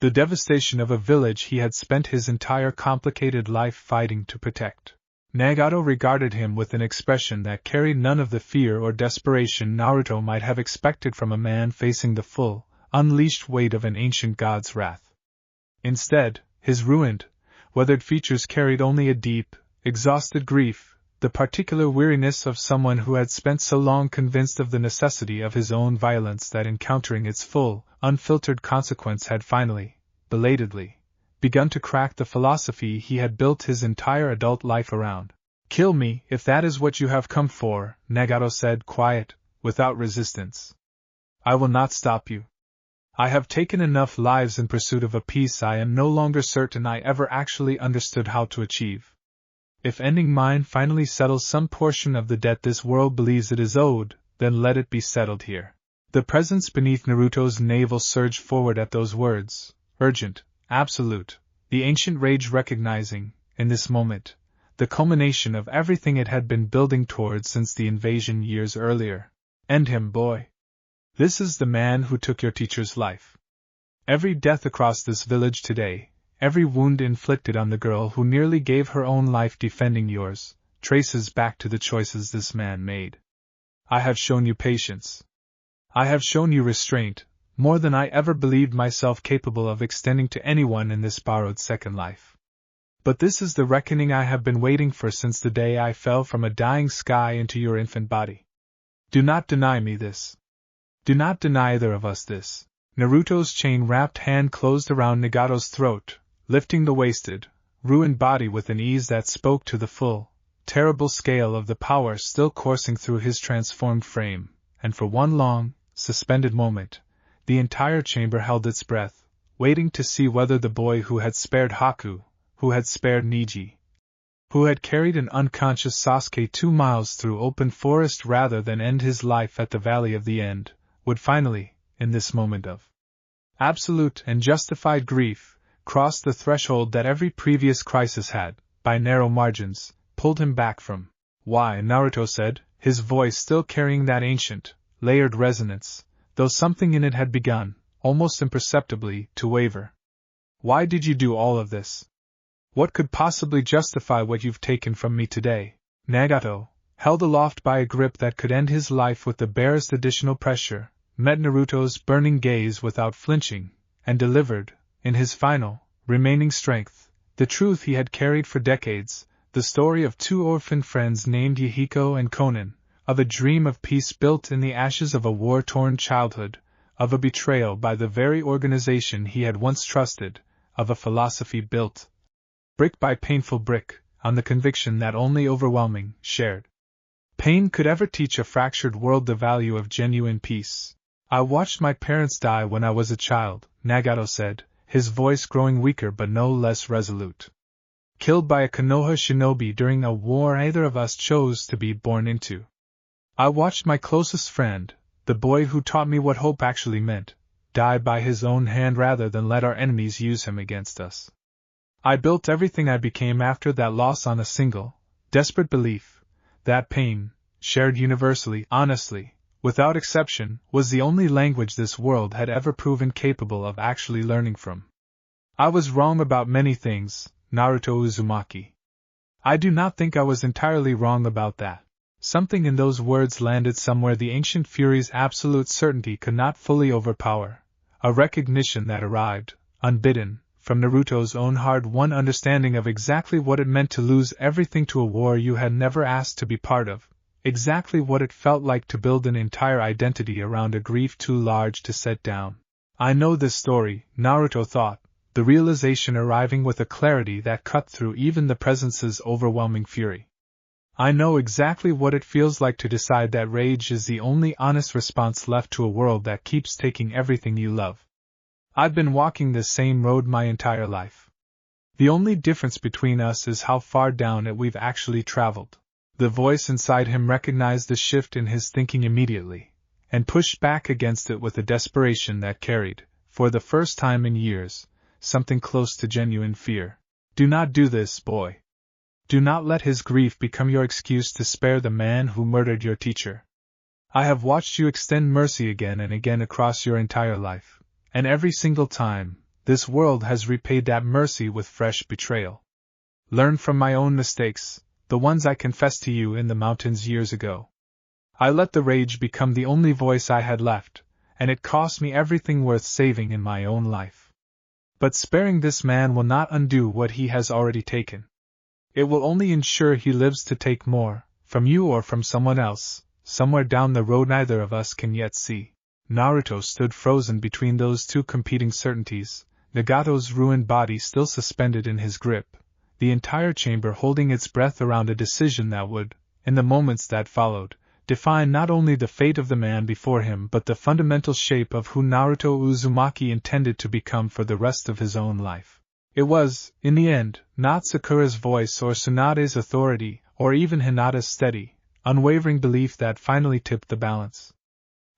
The devastation of a village he had spent his entire complicated life fighting to protect. Nagato regarded him with an expression that carried none of the fear or desperation Naruto might have expected from a man facing the full, unleashed weight of an ancient god's wrath. Instead, his ruined, weathered features carried only a deep, exhausted grief, the particular weariness of someone who had spent so long convinced of the necessity of his own violence that encountering its full, unfiltered consequence had finally, belatedly, begun to crack the philosophy he had built his entire adult life around. "Kill me, if that is what you have come for," Nagato said, quiet, without resistance. "I will not stop you. I have taken enough lives in pursuit of a peace I am no longer certain I ever actually understood how to achieve. If ending mine finally settles some portion of the debt this world believes it is owed, then let it be settled here. The presence beneath Naruto's navel surged forward at those words, urgent, absolute, the ancient rage recognizing, in this moment, the culmination of everything it had been building towards since the invasion years earlier. End him, boy. This is the man who took your teacher's life. Every death across this village today, every wound inflicted on the girl who nearly gave her own life defending yours, traces back to the choices this man made. I have shown you patience. I have shown you restraint, more than I ever believed myself capable of extending to anyone in this borrowed second life. But this is the reckoning I have been waiting for since the day I fell from a dying sky into your infant body. Do not deny me this. Do not deny either of us this. Naruto's chain-wrapped hand closed around Nagato's throat, lifting the wasted, ruined body with an ease that spoke to the full, terrible scale of the power still coursing through his transformed frame, and for one long, suspended moment, the entire chamber held its breath, waiting to see whether the boy who had spared Haku, who had spared Niji, who had carried an unconscious Sasuke 2 miles through open forest rather than end his life at the Valley of the End, would finally, in this moment of absolute and justified grief, cross the threshold that every previous crisis had, by narrow margins, pulled him back from. Why, Naruto said, his voice still carrying that ancient, layered resonance, though something in it had begun, almost imperceptibly, to waver. Why did you do all of this? What could possibly justify what you've taken from me today? Nagato, held aloft by a grip that could end his life with the barest additional pressure, met Naruto's burning gaze without flinching, and delivered, in his final, remaining strength, the truth he had carried for decades, the story of 2 orphan friends named Yahiko and Konan, of a dream of peace built in the ashes of a war-torn childhood, of a betrayal by the very organization he had once trusted, of a philosophy built, brick by painful brick, on the conviction that only overwhelming, shared pain could ever teach a fractured world the value of genuine peace. I watched my parents die when I was a child, Nagato said, his voice growing weaker but no less resolute. Killed by a Konoha shinobi during a war either of us chose to be born into. I watched my closest friend, the boy who taught me what hope actually meant, die by his own hand rather than let our enemies use him against us. I built everything I became after that loss on a single, desperate belief, that pain, shared universally, honestly, without exception, was the only language this world had ever proven capable of actually learning from. I was wrong about many things, Naruto Uzumaki. I do not think I was entirely wrong about that. Something in those words landed somewhere the ancient fury's absolute certainty could not fully overpower, a recognition that arrived, unbidden, from Naruto's own hard-won understanding of exactly what it meant to lose everything to a war you had never asked to be part of, exactly what it felt like to build an entire identity around a grief too large to set down. I know this story, Naruto thought, the realization arriving with a clarity that cut through even the presence's overwhelming fury. I know exactly what it feels like to decide that rage is the only honest response left to a world that keeps taking everything you love. I've been walking this same road my entire life. The only difference between us is how far down it we've actually traveled. The voice inside him recognized the shift in his thinking immediately, and pushed back against it with a desperation that carried, for the first time in years, something close to genuine fear. Do not do this, boy. Do not let his grief become your excuse to spare the man who murdered your teacher. I have watched you extend mercy again and again across your entire life. And every single time, this world has repaid that mercy with fresh betrayal. Learn from my own mistakes, the ones I confessed to you in the mountains years ago. I let the rage become the only voice I had left, and it cost me everything worth saving in my own life. But sparing this man will not undo what he has already taken. It will only ensure he lives to take more, from you or from someone else, somewhere down the road neither of us can yet see. Naruto stood frozen between those two competing certainties, Nagato's ruined body still suspended in his grip, the entire chamber holding its breath around a decision that would, in the moments that followed, define not only the fate of the man before him but the fundamental shape of who Naruto Uzumaki intended to become for the rest of his own life. It was, in the end, not Sakura's voice or Tsunade's authority, or even Hinata's steady, unwavering belief that finally tipped the balance.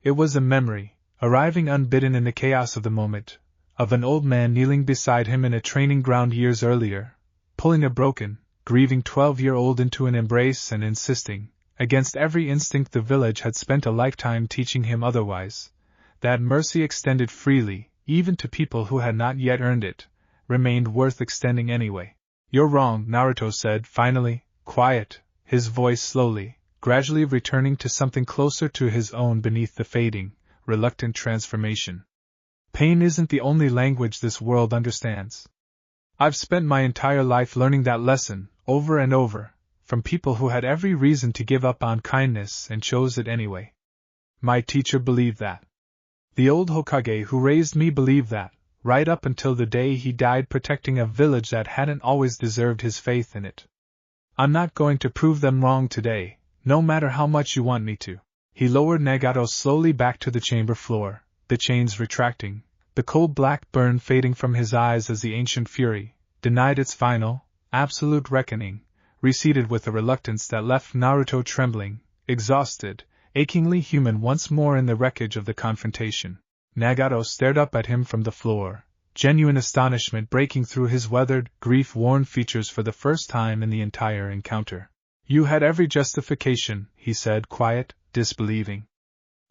It was a memory, arriving unbidden in the chaos of the moment, of an old man kneeling beside him in a training ground years earlier, pulling a broken, grieving 12-year-old into an embrace and insisting, against every instinct the village had spent a lifetime teaching him otherwise, that mercy extended freely, even to people who had not yet earned it, remained worth extending anyway. "You're wrong," Naruto said, finally, quiet, his voice slowly, gradually returning to something closer to his own beneath the fading, reluctant transformation. "Pain isn't the only language this world understands. I've spent my entire life learning that lesson, over and over, from people who had every reason to give up on kindness and chose it anyway. My teacher believed that. The old Hokage who raised me believed that, right up until the day he died protecting a village that hadn't always deserved his faith in it. I'm not going to prove them wrong today, no matter how much you want me to." He lowered Nagato slowly back to the chamber floor, the chains retracting, the cold black burn fading from his eyes as the ancient fury, denied its final, absolute reckoning, receded with a reluctance that left Naruto trembling, exhausted, achingly human once more in the wreckage of the confrontation. Nagato stared up at him from the floor, genuine astonishment breaking through his weathered, grief-worn features for the first time in the entire encounter. "You had every justification," he said, quiet, disbelieving.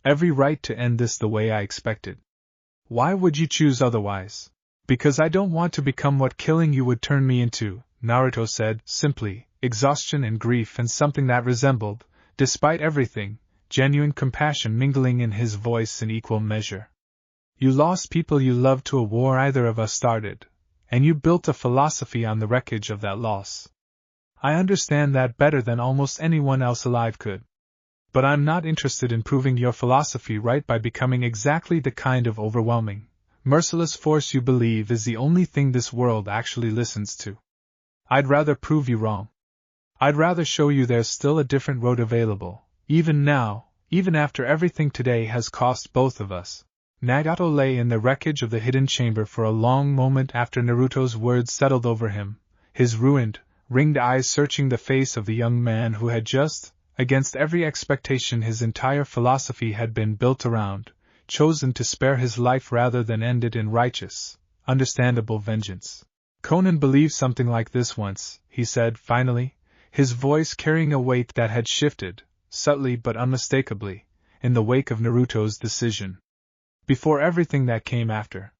"Every right to end this the way I expected. Why would you choose otherwise?" "Because I don't want to become what killing you would turn me into," Naruto said, simply, exhaustion and grief and something that resembled, despite everything, genuine compassion mingling in his voice in equal measure. "You lost people you loved to a war either of us started, and you built a philosophy on the wreckage of that loss. I understand that better than almost anyone else alive could. But I'm not interested in proving your philosophy right by becoming exactly the kind of overwhelming, merciless force you believe is the only thing this world actually listens to. I'd rather prove you wrong. I'd rather show you there's still a different road available, even now, even after everything today has cost both of us." Nagato lay in the wreckage of the hidden chamber for a long moment after Naruto's words settled over him, his ruined, ringed eyes searching the face of the young man who had just, against every expectation his entire philosophy had been built around, chosen to spare his life rather than end it in righteous, understandable vengeance. "Conan believed something like this once," he said finally, his voice carrying a weight that had shifted, subtly but unmistakably, in the wake of Naruto's decision. Before everything that came after.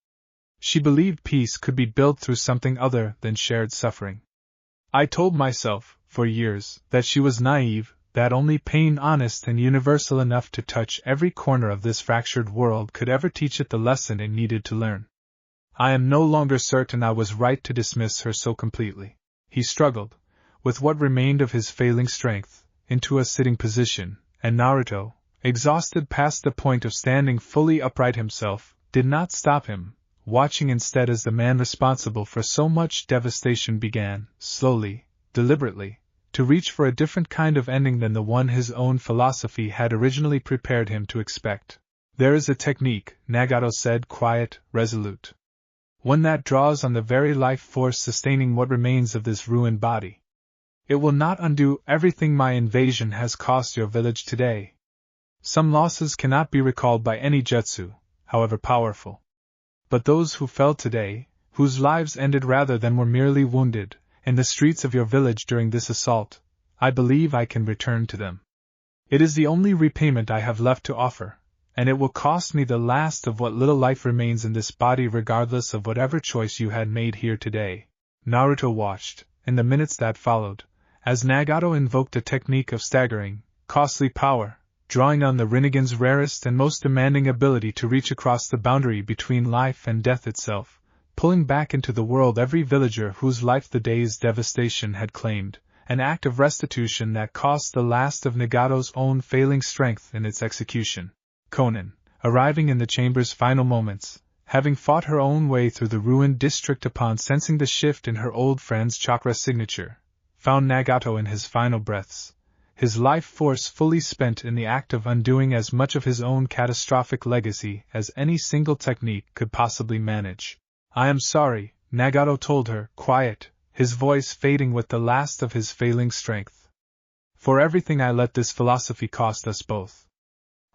She believed peace could be built through something other than shared suffering. I told myself, for years, that she was naive, that only pain honest and universal enough to touch every corner of this fractured world could ever teach it the lesson it needed to learn. I am no longer certain I was right to dismiss her so completely." He struggled, with what remained of his failing strength, into a sitting position, and Naruto, exhausted past the point of standing fully upright himself, did not stop him, watching instead as the man responsible for so much devastation began, slowly, deliberately, to reach for a different kind of ending than the one his own philosophy had originally prepared him to expect. "There is a technique," Nagato said, quiet, resolute. "One that draws on the very life force sustaining what remains of this ruined body. It will not undo everything my invasion has cost your village today. Some losses cannot be recalled by any jutsu, however powerful. But those who fell today, whose lives ended rather than were merely wounded, in the streets of your village during this assault, I believe I can return to them. It is the only repayment I have left to offer, and it will cost me the last of what little life remains in this body regardless of whatever choice you had made here today." Naruto watched, in the minutes that followed, as Nagato invoked a technique of staggering, costly power, drawing on the Rinnegan's rarest and most demanding ability to reach across the boundary between life and death itself, pulling back into the world every villager whose life the day's devastation had claimed, an act of restitution that cost the last of Nagato's own failing strength in its execution. Conan, arriving in the chamber's final moments, having fought her own way through the ruined district upon sensing the shift in her old friend's chakra signature, found Nagato in his final breaths, his life force fully spent in the act of undoing as much of his own catastrophic legacy as any single technique could possibly manage. "I am sorry," Nagato told her, quiet, his voice fading with the last of his failing strength. For everything I let this philosophy cost us both.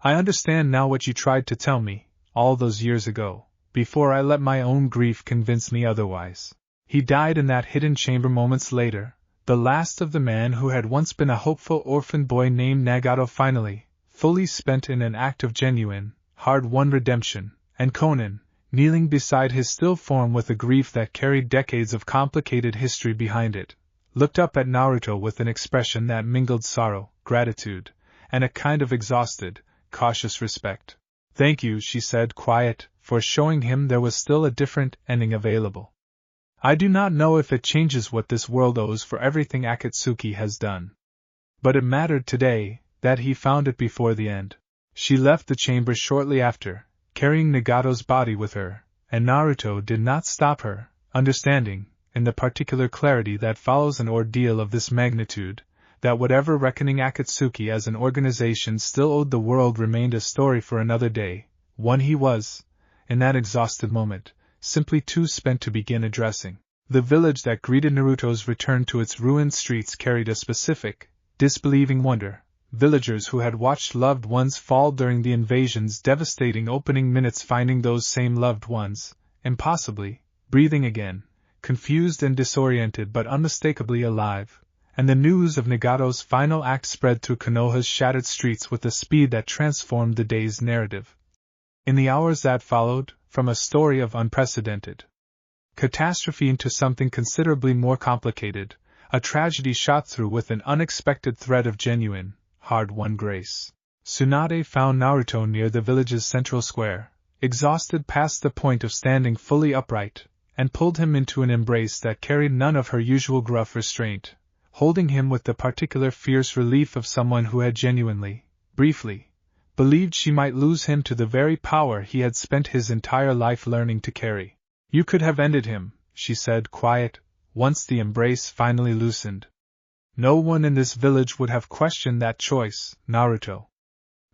I understand now what you tried to tell me, all those years ago, before I let my own grief convince me otherwise. He died in that hidden chamber moments later, the last of the man who had once been a hopeful orphan boy named Nagato finally, fully spent in an act of genuine, hard-won redemption, and Conan, kneeling beside his still form with a grief that carried decades of complicated history behind it, looked up at Naruto with an expression that mingled sorrow, gratitude, and a kind of exhausted, cautious respect. Thank you, she said, quiet, for showing him there was still a different ending available. I do not know if it changes what this world owes for everything Akatsuki has done. But it mattered today that he found it before the end. She left the chamber shortly after, carrying Nagato's body with her, and Naruto did not stop her, understanding, in the particular clarity that follows an ordeal of this magnitude, that whatever reckoning Akatsuki as an organization still owed the world remained a story for another day, one he was, in that exhausted moment, simply too spent to begin addressing. The village that greeted Naruto's return to its ruined streets carried a specific, disbelieving wonder. Villagers who had watched loved ones fall during the invasion's devastating opening minutes finding those same loved ones, impossibly, breathing again, confused and disoriented but unmistakably alive, and the news of Nagato's final act spread through Konoha's shattered streets with a speed that transformed the day's narrative. In the hours that followed, from a story of unprecedented catastrophe into something considerably more complicated, a tragedy shot through with an unexpected thread of genuine, hard-won grace. Tsunade found Naruto near the village's central square, exhausted past the point of standing fully upright, and pulled him into an embrace that carried none of her usual gruff restraint, holding him with the particular fierce relief of someone who had genuinely, briefly, believed she might lose him to the very power he had spent his entire life learning to carry. You could have ended him, she said, quiet, once the embrace finally loosened. No one in this village would have questioned that choice, Naruto.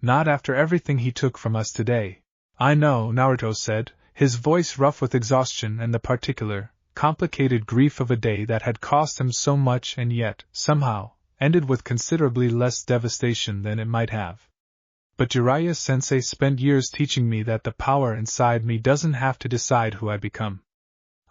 Not after everything he took from us today. I know, Naruto said, his voice rough with exhaustion and the particular, complicated grief of a day that had cost him so much and yet, somehow, ended with considerably less devastation than it might have. But Jiraiya-sensei spent years teaching me that the power inside me doesn't have to decide who I become.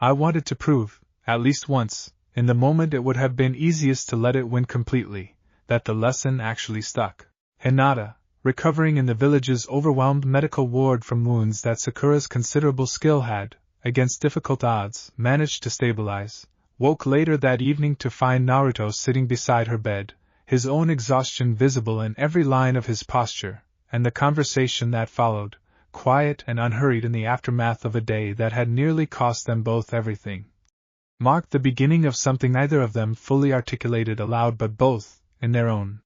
I wanted to prove, at least once, in the moment it would have been easiest to let it win completely, that the lesson actually stuck. Hinata, recovering in the village's overwhelmed medical ward from wounds that Sakura's considerable skill had, against difficult odds, managed to stabilize, woke later that evening to find Naruto sitting beside her bed, his own exhaustion visible in every line of his posture, and the conversation that followed, quiet and unhurried in the aftermath of a day that had nearly cost them both everything, marked the beginning of something neither of them fully articulated aloud but both, in their own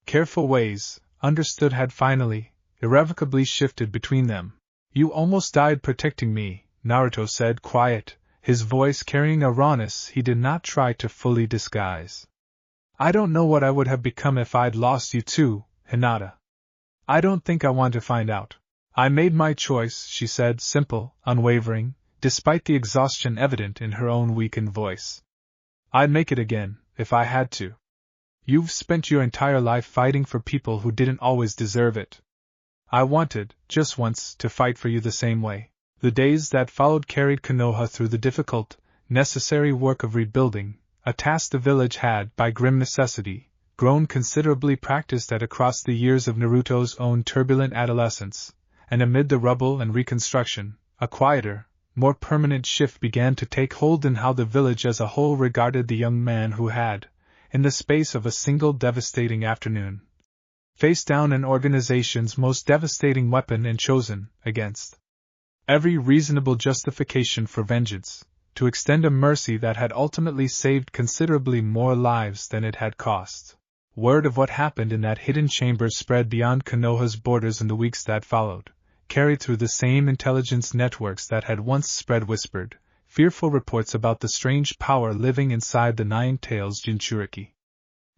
careful ways, understood had finally, irrevocably shifted between them. You almost died protecting me, Naruto said, quiet, his voice carrying a rawness he did not try to fully disguise. I don't know what I would have become if I'd lost you too, Hinata. I don't think I want to find out. I made my choice, she said, simple, unwavering, despite the exhaustion evident in her own weakened voice. I'd make it again, if I had to. You've spent your entire life fighting for people who didn't always deserve it. I wanted, just once, to fight for you the same way. The days that followed carried Konoha through the difficult, necessary work of rebuilding, a task the village had, by grim necessity, grown considerably practiced at across the years of Naruto's own turbulent adolescence, and amid the rubble and reconstruction, a quieter, more permanent shift began to take hold in how the village as a whole regarded the young man who had, in the space of a single devastating afternoon, faced down an organization's most devastating weapon and chosen, against every reasonable justification for vengeance, to extend a mercy that had ultimately saved considerably more lives than it had cost. Word of what happened in that hidden chamber spread beyond Konoha's borders in the weeks that followed, carried through the same intelligence networks that had once spread whispered, fearful reports about the strange power living inside the Nine-Tails Jinchuriki.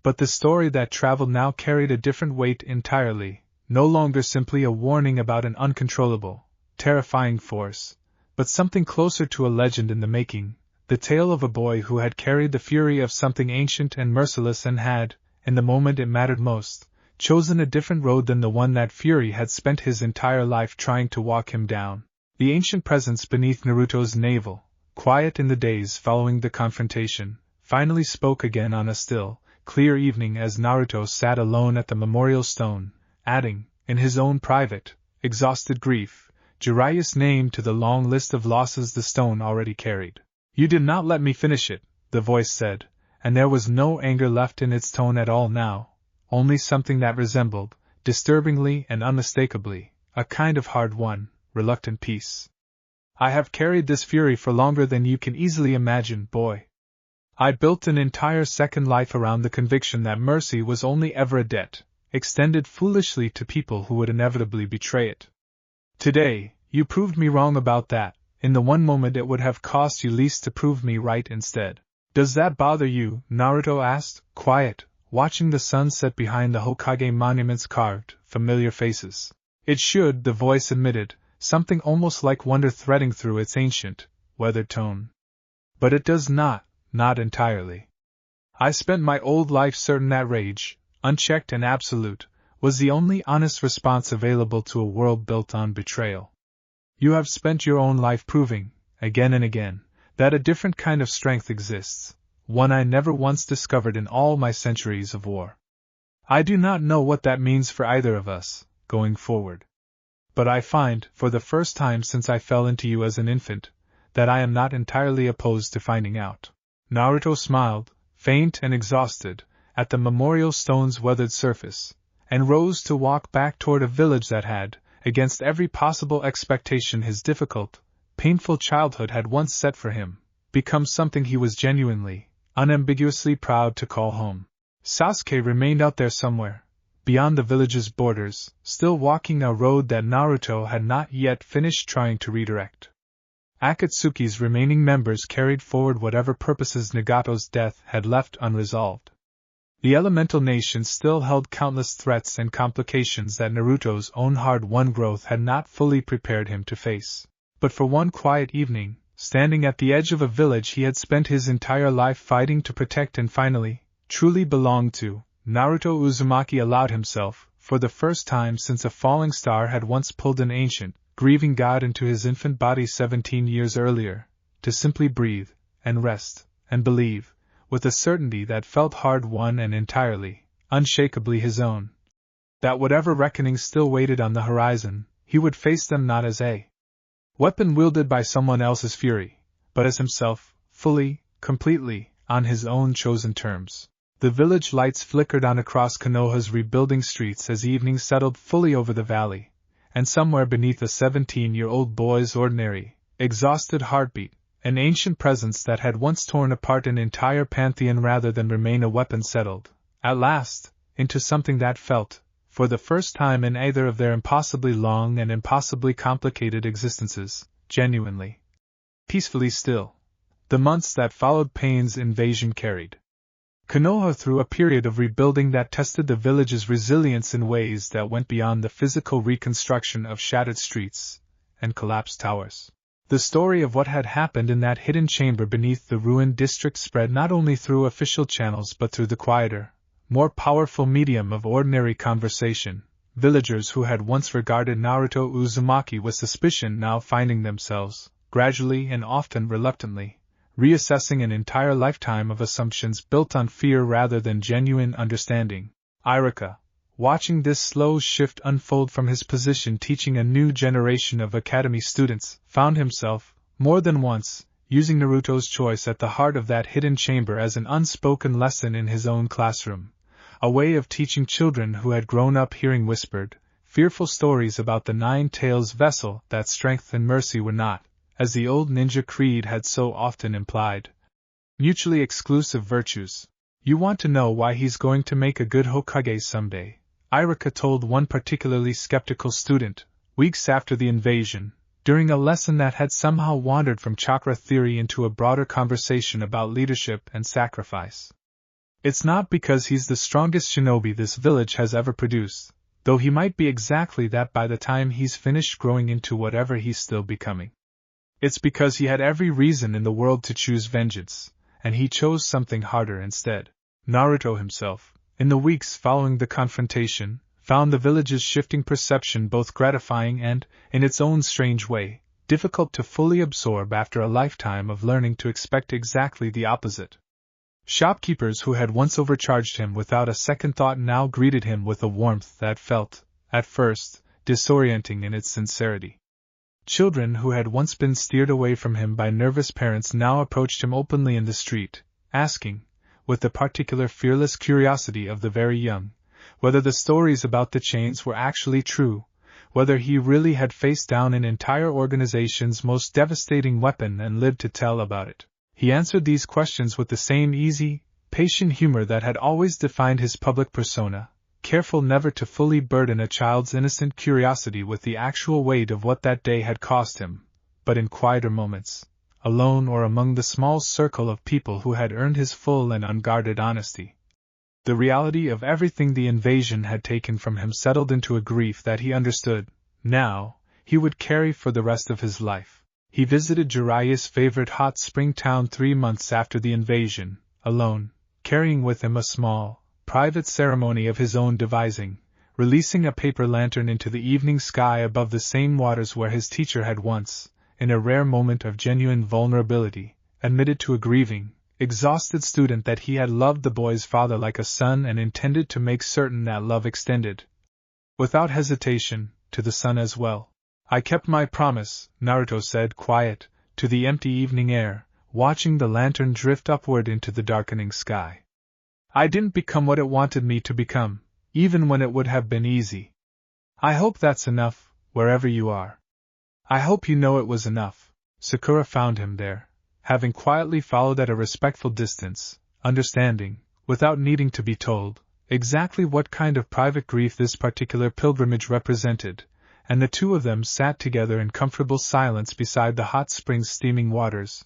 But the story that traveled now carried a different weight entirely, no longer simply a warning about an uncontrollable, terrifying force, but something closer to a legend in the making, the tale of a boy who had carried the fury of something ancient and merciless and had, in the moment it mattered most, chosen a different road than the one that fury had spent his entire life trying to walk him down. The ancient presence beneath Naruto's navel, quiet in the days following the confrontation, finally spoke again on a still, clear evening as Naruto sat alone at the memorial stone, adding, in his own private, exhausted grief, Jiraiya's name to the long list of losses the stone already carried. "You did not let me finish it," the voice said, and there was no anger left in its tone at all now, only something that resembled, disturbingly and unmistakably, a kind of hard-won, reluctant peace. "I have carried this fury for longer than you can easily imagine, boy. I built an entire second life around the conviction that mercy was only ever a debt, extended foolishly to people who would inevitably betray it. Today, you proved me wrong about that, in the one moment it would have cost you least to prove me right instead." "Does that bother you?" Naruto asked, quiet, watching the sun set behind the Hokage monument's carved, familiar faces. "It should," the voice admitted, something almost like wonder threading through its ancient, weathered tone. "But it does not entirely. I spent my old life certain that rage, unchecked and absolute, was the only honest response available to a world built on betrayal. You have spent your own life proving, again and again, that a different kind of strength exists, one I never once discovered in all my centuries of war. I do not know what that means for either of us, going forward. But I find, for the first time since I fell into you as an infant, that I am not entirely opposed to finding out." Naruto smiled, faint and exhausted, at the memorial stone's weathered surface, and rose to walk back toward a village that had, against every possible expectation his difficult, painful childhood had once set for him, become something he was genuinely, unambiguously proud to call home. Sasuke remained out there somewhere, beyond the village's borders, still walking a road that Naruto had not yet finished trying to redirect. Akatsuki's remaining members carried forward whatever purposes Nagato's death had left unresolved. The elemental nation still held countless threats and complications that Naruto's own hard-won growth had not fully prepared him to face. But for one quiet evening, standing at the edge of a village he had spent his entire life fighting to protect and finally, truly belonged to, Naruto Uzumaki allowed himself, for the first time since a falling star had once pulled an ancient, grieving god into his infant body 17 years earlier, to simply breathe, and rest, and believe, with a certainty that felt hard-won and entirely, unshakably his own, that whatever reckonings still waited on the horizon, he would face them not as a weapon wielded by someone else's fury, but as himself, fully, completely, on his own chosen terms. The village lights flickered on across Konoha's rebuilding streets as evening settled fully over the valley, and somewhere beneath a 17-year-old boy's ordinary, exhausted heartbeat, an ancient presence that had once torn apart an entire pantheon rather than remain a weapon settled, at last, into something that felt, for the first time in either of their impossibly long and impossibly complicated existences, genuinely, peacefully still. The months that followed Pain's invasion carried Konoha through a period of rebuilding that tested the village's resilience in ways that went beyond the physical reconstruction of shattered streets and collapsed towers. The story of what had happened in that hidden chamber beneath the ruined district spread not only through official channels but through the quieter, more powerful medium of ordinary conversation, villagers who had once regarded Naruto Uzumaki with suspicion now finding themselves, gradually and often reluctantly, reassessing an entire lifetime of assumptions built on fear rather than genuine understanding. Iruka, watching this slow shift unfold from his position teaching a new generation of academy students, found himself, more than once, using Naruto's choice at the heart of that hidden chamber as an unspoken lesson in his own classroom, a way of teaching children who had grown up hearing whispered, fearful stories about the nine-tails vessel that strength and mercy were not, as the old ninja creed had so often implied, mutually exclusive virtues. "You want to know why he's going to make a good Hokage someday," Iruka told one particularly skeptical student, weeks after the invasion, during a lesson that had somehow wandered from chakra theory into a broader conversation about leadership and sacrifice. "It's not because he's the strongest shinobi this village has ever produced, though he might be exactly that by the time he's finished growing into whatever he's still becoming. It's because he had every reason in the world to choose vengeance, and he chose something harder instead. Naruto himself, in the weeks following the confrontation, found the village's shifting perception both gratifying and, in its own strange way, difficult to fully absorb after a lifetime of learning to expect exactly the opposite. Shopkeepers who had once overcharged him without a second thought now greeted him with a warmth that felt, at first, disorienting in its sincerity. Children who had once been steered away from him by nervous parents now approached him openly in the street, asking, with the particular fearless curiosity of the very young, whether the stories about the chains were actually true, whether he really had faced down an entire organization's most devastating weapon and lived to tell about it. He answered these questions with the same easy, patient humor that had always defined his public persona, careful never to fully burden a child's innocent curiosity with the actual weight of what that day had cost him, but in quieter moments, alone or among the small circle of people who had earned his full and unguarded honesty. The reality of everything the invasion had taken from him settled into a grief that he understood, now, he would carry for the rest of his life. He visited Jiraiya's favorite hot spring town 3 months after the invasion, alone, carrying with him a small, private ceremony of his own devising, releasing a paper lantern into the evening sky above the same waters where his teacher had once, in a rare moment of genuine vulnerability, admitted to a grieving, exhausted student that he had loved the boy's father like a son and intended to make certain that love extended, without hesitation, to the son as well. I kept my promise, Naruto said, quiet, to the empty evening air, watching the lantern drift upward into the darkening sky. I didn't become what it wanted me to become, even when it would have been easy. I hope that's enough, wherever you are. I hope you know it was enough. Sakura found him there, having quietly followed at a respectful distance, understanding, without needing to be told, exactly what kind of private grief this particular pilgrimage represented, and the two of them sat together in comfortable silence beside the hot spring's steaming waters,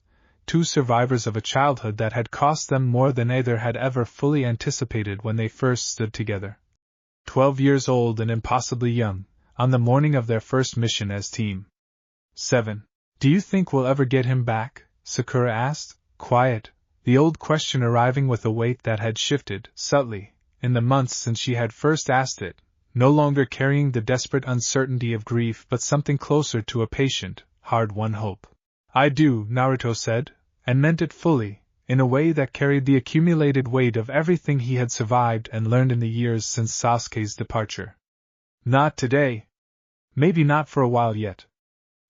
two survivors of a childhood that had cost them more than either had ever fully anticipated when they first stood together. 12 years old and impossibly young, on the morning of their first mission as Team 7. Do you think we'll ever get him back? Sakura asked, quiet, the old question arriving with a weight that had shifted, subtly, in the months since she had first asked it, no longer carrying the desperate uncertainty of grief but something closer to a patient, hard-won hope. I do, Naruto said, and meant it fully, in a way that carried the accumulated weight of everything he had survived and learned in the years since Sasuke's departure. Not today. Maybe not for a while yet.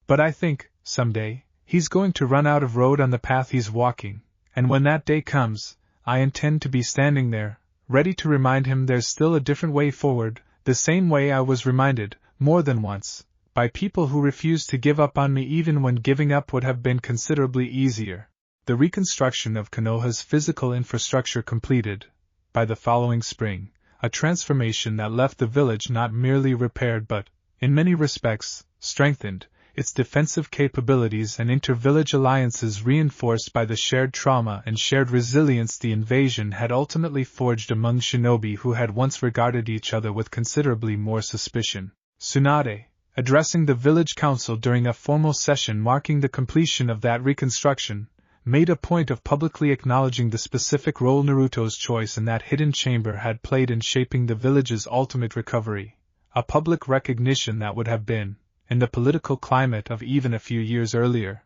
But I think, someday, he's going to run out of road on the path he's walking, and when that day comes, I intend to be standing there, ready to remind him there's still a different way forward, the same way I was reminded, more than once, by people who refused to give up on me even when giving up would have been considerably easier. The reconstruction of Konoha's physical infrastructure completed, by the following spring, a transformation that left the village not merely repaired but, in many respects, strengthened, its defensive capabilities and inter-village alliances reinforced by the shared trauma and shared resilience the invasion had ultimately forged among shinobi who had once regarded each other with considerably more suspicion. Tsunade, addressing the village council during a formal session marking the completion of that reconstruction, made a point of publicly acknowledging the specific role Naruto's choice in that hidden chamber had played in shaping the village's ultimate recovery, a public recognition that would have been, in the political climate of even a few years earlier,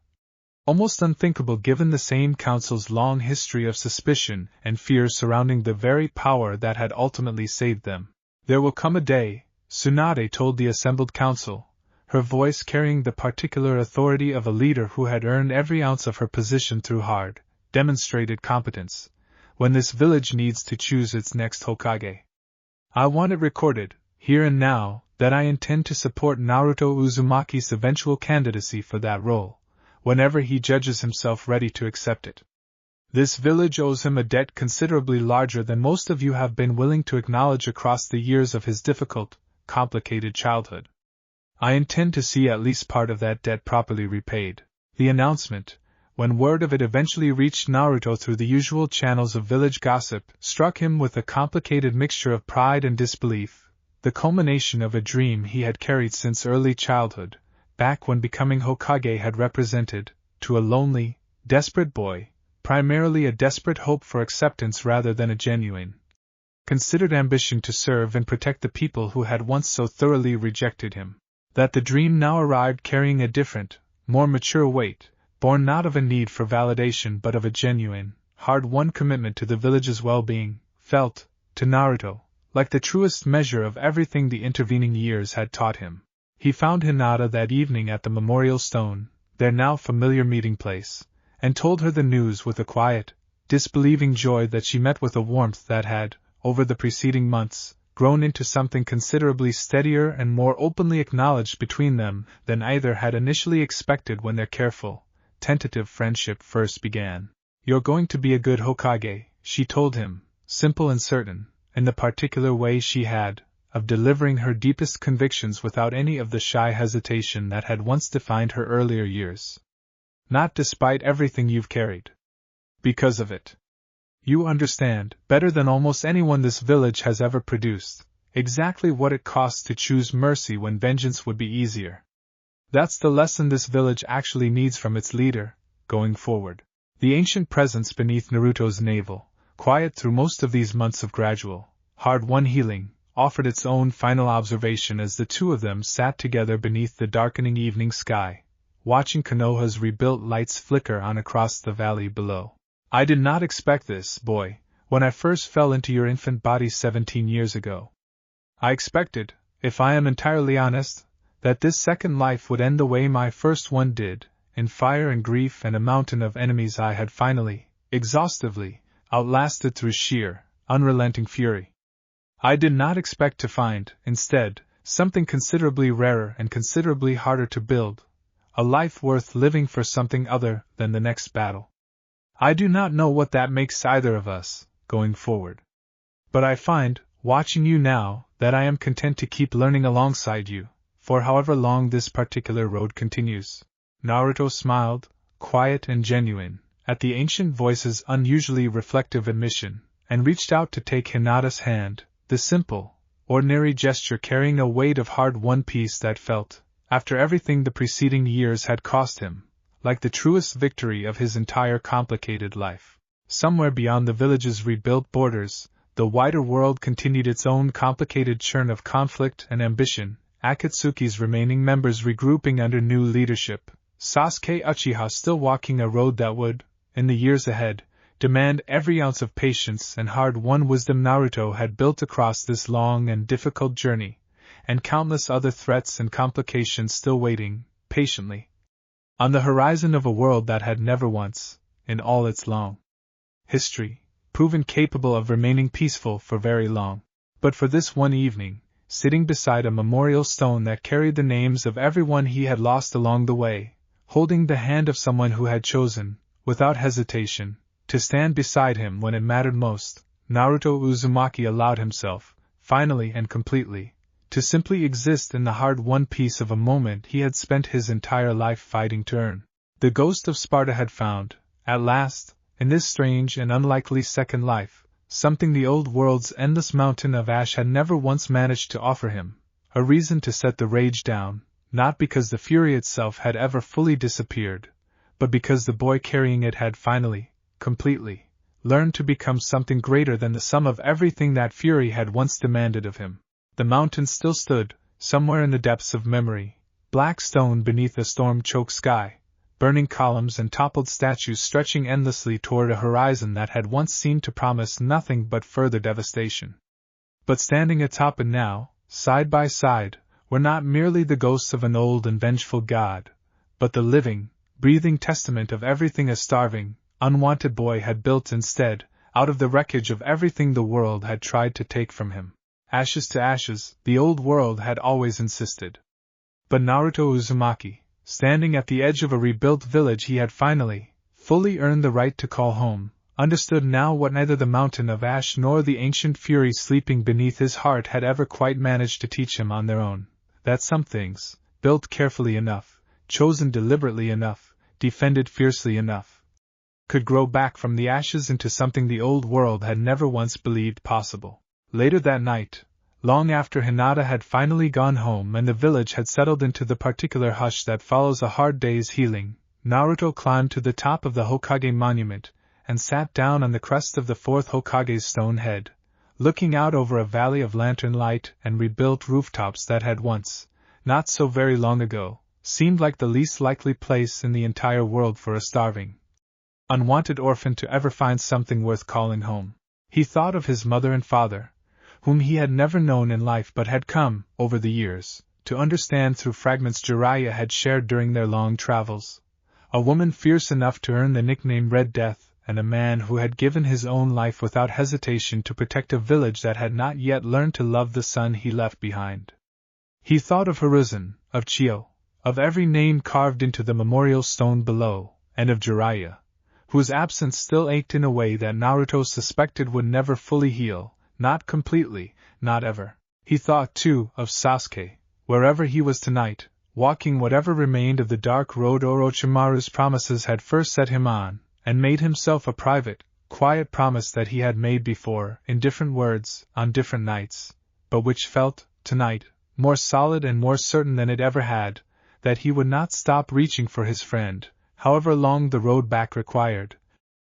almost unthinkable given the same council's long history of suspicion and fear surrounding the very power that had ultimately saved them. There will come a day, Tsunade told the assembled council, her voice carrying the particular authority of a leader who had earned every ounce of her position through hard, demonstrated competence, when this village needs to choose its next Hokage. I want it recorded, here and now, that I intend to support Naruto Uzumaki's eventual candidacy for that role, whenever he judges himself ready to accept it. This village owes him a debt considerably larger than most of you have been willing to acknowledge across the years of his difficult, complicated childhood. I intend to see at least part of that debt properly repaid. The announcement, when word of it eventually reached Naruto through the usual channels of village gossip, struck him with a complicated mixture of pride and disbelief, the culmination of a dream he had carried since early childhood, back when becoming Hokage had represented, to a lonely, desperate boy, primarily a desperate hope for acceptance rather than a genuine, considered ambition to serve and protect the people who had once so thoroughly rejected him. That the dream now arrived carrying a different, more mature weight, born not of a need for validation but of a genuine, hard-won commitment to the village's well-being, felt, to Naruto, like the truest measure of everything the intervening years had taught him. He found Hinata that evening at the memorial stone, their now familiar meeting place, and told her the news with a quiet, disbelieving joy that she met with a warmth that had, over the preceding months, grown into something considerably steadier and more openly acknowledged between them than either had initially expected when their careful, tentative friendship first began. "You're going to be a good Hokage," she told him, simple and certain, in the particular way she had, of delivering her deepest convictions without any of the shy hesitation that had once defined her earlier years. "Not despite everything you've carried. Because of it. You understand, better than almost anyone this village has ever produced, exactly what it costs to choose mercy when vengeance would be easier. That's the lesson this village actually needs from its leader, going forward." The ancient presence beneath Naruto's navel, quiet through most of these months of gradual, hard-won healing, offered its own final observation as the two of them sat together beneath the darkening evening sky, watching Konoha's rebuilt lights flicker on across the valley below. "I did not expect this, boy, when I first fell into your infant body 17 years ago. I expected, if I am entirely honest, that this second life would end the way my first one did, in fire and grief and a mountain of enemies I had finally, exhaustively, outlasted through sheer, unrelenting fury. I did not expect to find, instead, something considerably rarer and considerably harder to build, a life worth living for something other than the next battle. I do not know what that makes either of us, going forward. But I find, watching you now, that I am content to keep learning alongside you, for however long this particular road continues." Naruto smiled, quiet and genuine, at the ancient voice's unusually reflective admission, and reached out to take Hinata's hand, the simple, ordinary gesture carrying a weight of hard-won peace that felt, after everything the preceding years had cost him, like the truest victory of his entire complicated life. Somewhere beyond the village's rebuilt borders, the wider world continued its own complicated churn of conflict and ambition, Akatsuki's remaining members regrouping under new leadership, Sasuke Uchiha still walking a road that would, in the years ahead, demand every ounce of patience and hard-won wisdom Naruto had built across this long and difficult journey, and countless other threats and complications still waiting, patiently, on the horizon of a world that had never once, in all its long history, proven capable of remaining peaceful for very long. But for this one evening, sitting beside a memorial stone that carried the names of everyone he had lost along the way, holding the hand of someone who had chosen, without hesitation, to stand beside him when it mattered most, Naruto Uzumaki allowed himself, finally and completely, to simply exist in the hard-won peace of a moment he had spent his entire life fighting to earn. The Ghost of Sparta had found, at last, in this strange and unlikely second life, something the old world's endless mountain of ash had never once managed to offer him, a reason to set the rage down, not because the fury itself had ever fully disappeared, but because the boy carrying it had finally, completely, learned to become something greater than the sum of everything that fury had once demanded of him. The mountain still stood, somewhere in the depths of memory, black stone beneath a storm-choked sky, burning columns and toppled statues stretching endlessly toward a horizon that had once seemed to promise nothing but further devastation. But standing atop it now, side by side, were not merely the ghosts of an old and vengeful god, but the living, breathing testament of everything a starving, unwanted boy had built instead, out of the wreckage of everything the world had tried to take from him. Ashes to ashes, the old world had always insisted. But Naruto Uzumaki, standing at the edge of a rebuilt village he had finally, fully earned the right to call home, understood now what neither the mountain of ash nor the ancient fury sleeping beneath his heart had ever quite managed to teach him on their own, that some things, built carefully enough, chosen deliberately enough, defended fiercely enough, could grow back from the ashes into something the old world had never once believed possible. Later that night, long after Hinata had finally gone home and the village had settled into the particular hush that follows a hard day's healing, Naruto climbed to the top of the Hokage monument and sat down on the crest of the fourth Hokage's stone head, looking out over a valley of lantern light and rebuilt rooftops that had once, not so very long ago, seemed like the least likely place in the entire world for a starving, unwanted orphan to ever find something worth calling home. He thought of his mother and father, whom he had never known in life but had come, over the years, to understand through fragments Jiraiya had shared during their long travels. A woman fierce enough to earn the nickname Red Death, and a man who had given his own life without hesitation to protect a village that had not yet learned to love the son he left behind. He thought of Hiruzen, of Chio, of every name carved into the memorial stone below, and of Jiraiya, whose absence still ached in a way that Naruto suspected would never fully heal, not completely, not ever. He thought, too, of Sasuke, wherever he was tonight, walking whatever remained of the dark road Orochimaru's promises had first set him on, and made himself a private, quiet promise that he had made before, in different words, on different nights, but which felt, tonight, more solid and more certain than it ever had, that he would not stop reaching for his friend, however long the road back required.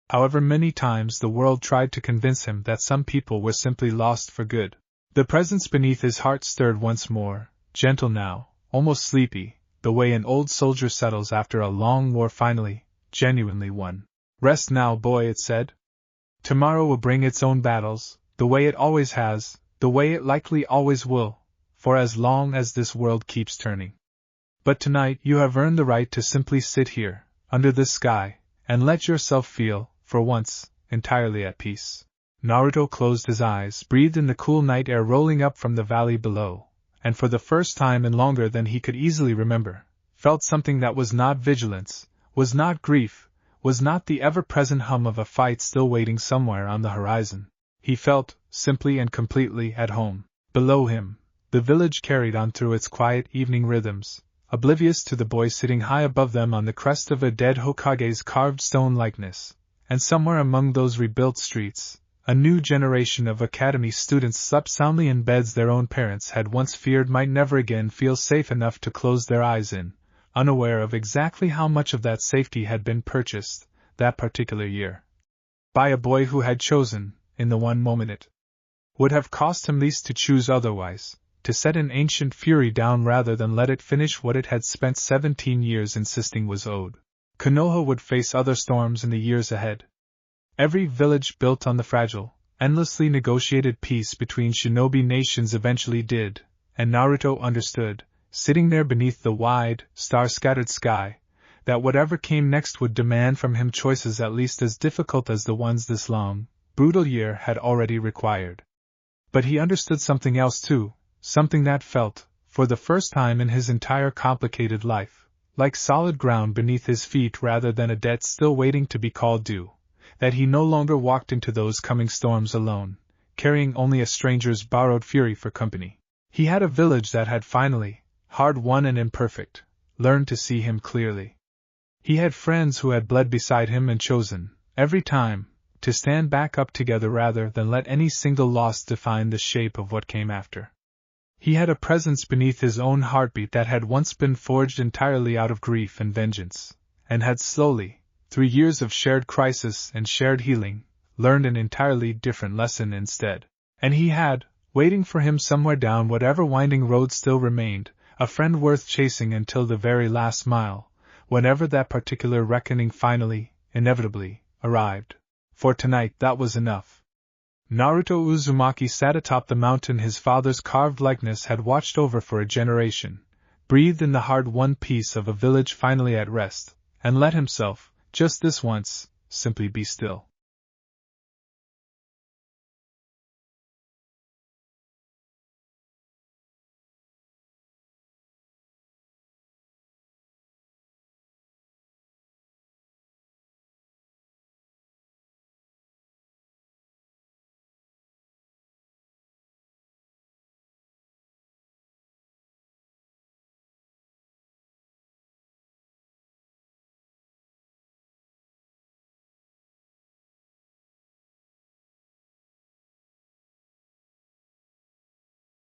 However many times the world tried to convince him that some people were simply lost for good. The presence beneath his heart stirred once more, gentle now, almost sleepy, the way an old soldier settles after a long war finally, genuinely won. Rest now, boy, it said. Tomorrow will bring its own battles, the way it always has, the way it likely always will, for as long as this world keeps turning. But tonight you have earned the right to simply sit here, under this sky, and let yourself feel, for once, entirely at peace. Naruto closed his eyes, breathed in the cool night air rolling up from the valley below, and for the first time in longer than he could easily remember, felt something that was not vigilance, was not grief, was not the ever-present hum of a fight still waiting somewhere on the horizon. He felt, simply and completely, at home. Below him, the village carried on through its quiet evening rhythms, oblivious to the boy sitting high above them on the crest of a dead Hokage's carved stone likeness, and somewhere among those rebuilt streets, a new generation of academy students slept soundly in beds their own parents had once feared might never again feel safe enough to close their eyes in, unaware of exactly how much of that safety had been purchased, that particular year, by a boy who had chosen, in the one moment it would have cost him least to choose otherwise, to set an ancient fury down rather than let it finish what it had spent 17 years insisting was owed. Konoha would face other storms in the years ahead. Every village built on the fragile, endlessly negotiated peace between shinobi nations eventually did, and Naruto understood, sitting there beneath the wide, star-scattered sky, that whatever came next would demand from him choices at least as difficult as the ones this long, brutal year had already required. But he understood something else too, something that felt, for the first time in his entire complicated life, like solid ground beneath his feet rather than a debt still waiting to be called due, that he no longer walked into those coming storms alone, carrying only a stranger's borrowed fury for company. He had a village that had finally, hard-won and imperfect, learned to see him clearly. He had friends who had bled beside him and chosen, every time, to stand back up together rather than let any single loss define the shape of what came after. He had a presence beneath his own heartbeat that had once been forged entirely out of grief and vengeance, and had slowly, through years of shared crisis and shared healing, learned an entirely different lesson instead. And he had, waiting for him somewhere down whatever winding road still remained, a friend worth chasing until the very last mile, whenever that particular reckoning finally, inevitably, arrived. For tonight that was enough. Naruto Uzumaki sat atop the mountain his father's carved likeness had watched over for a generation, breathed in the hard-won peace of a village finally at rest, and let himself, just this once, simply be still.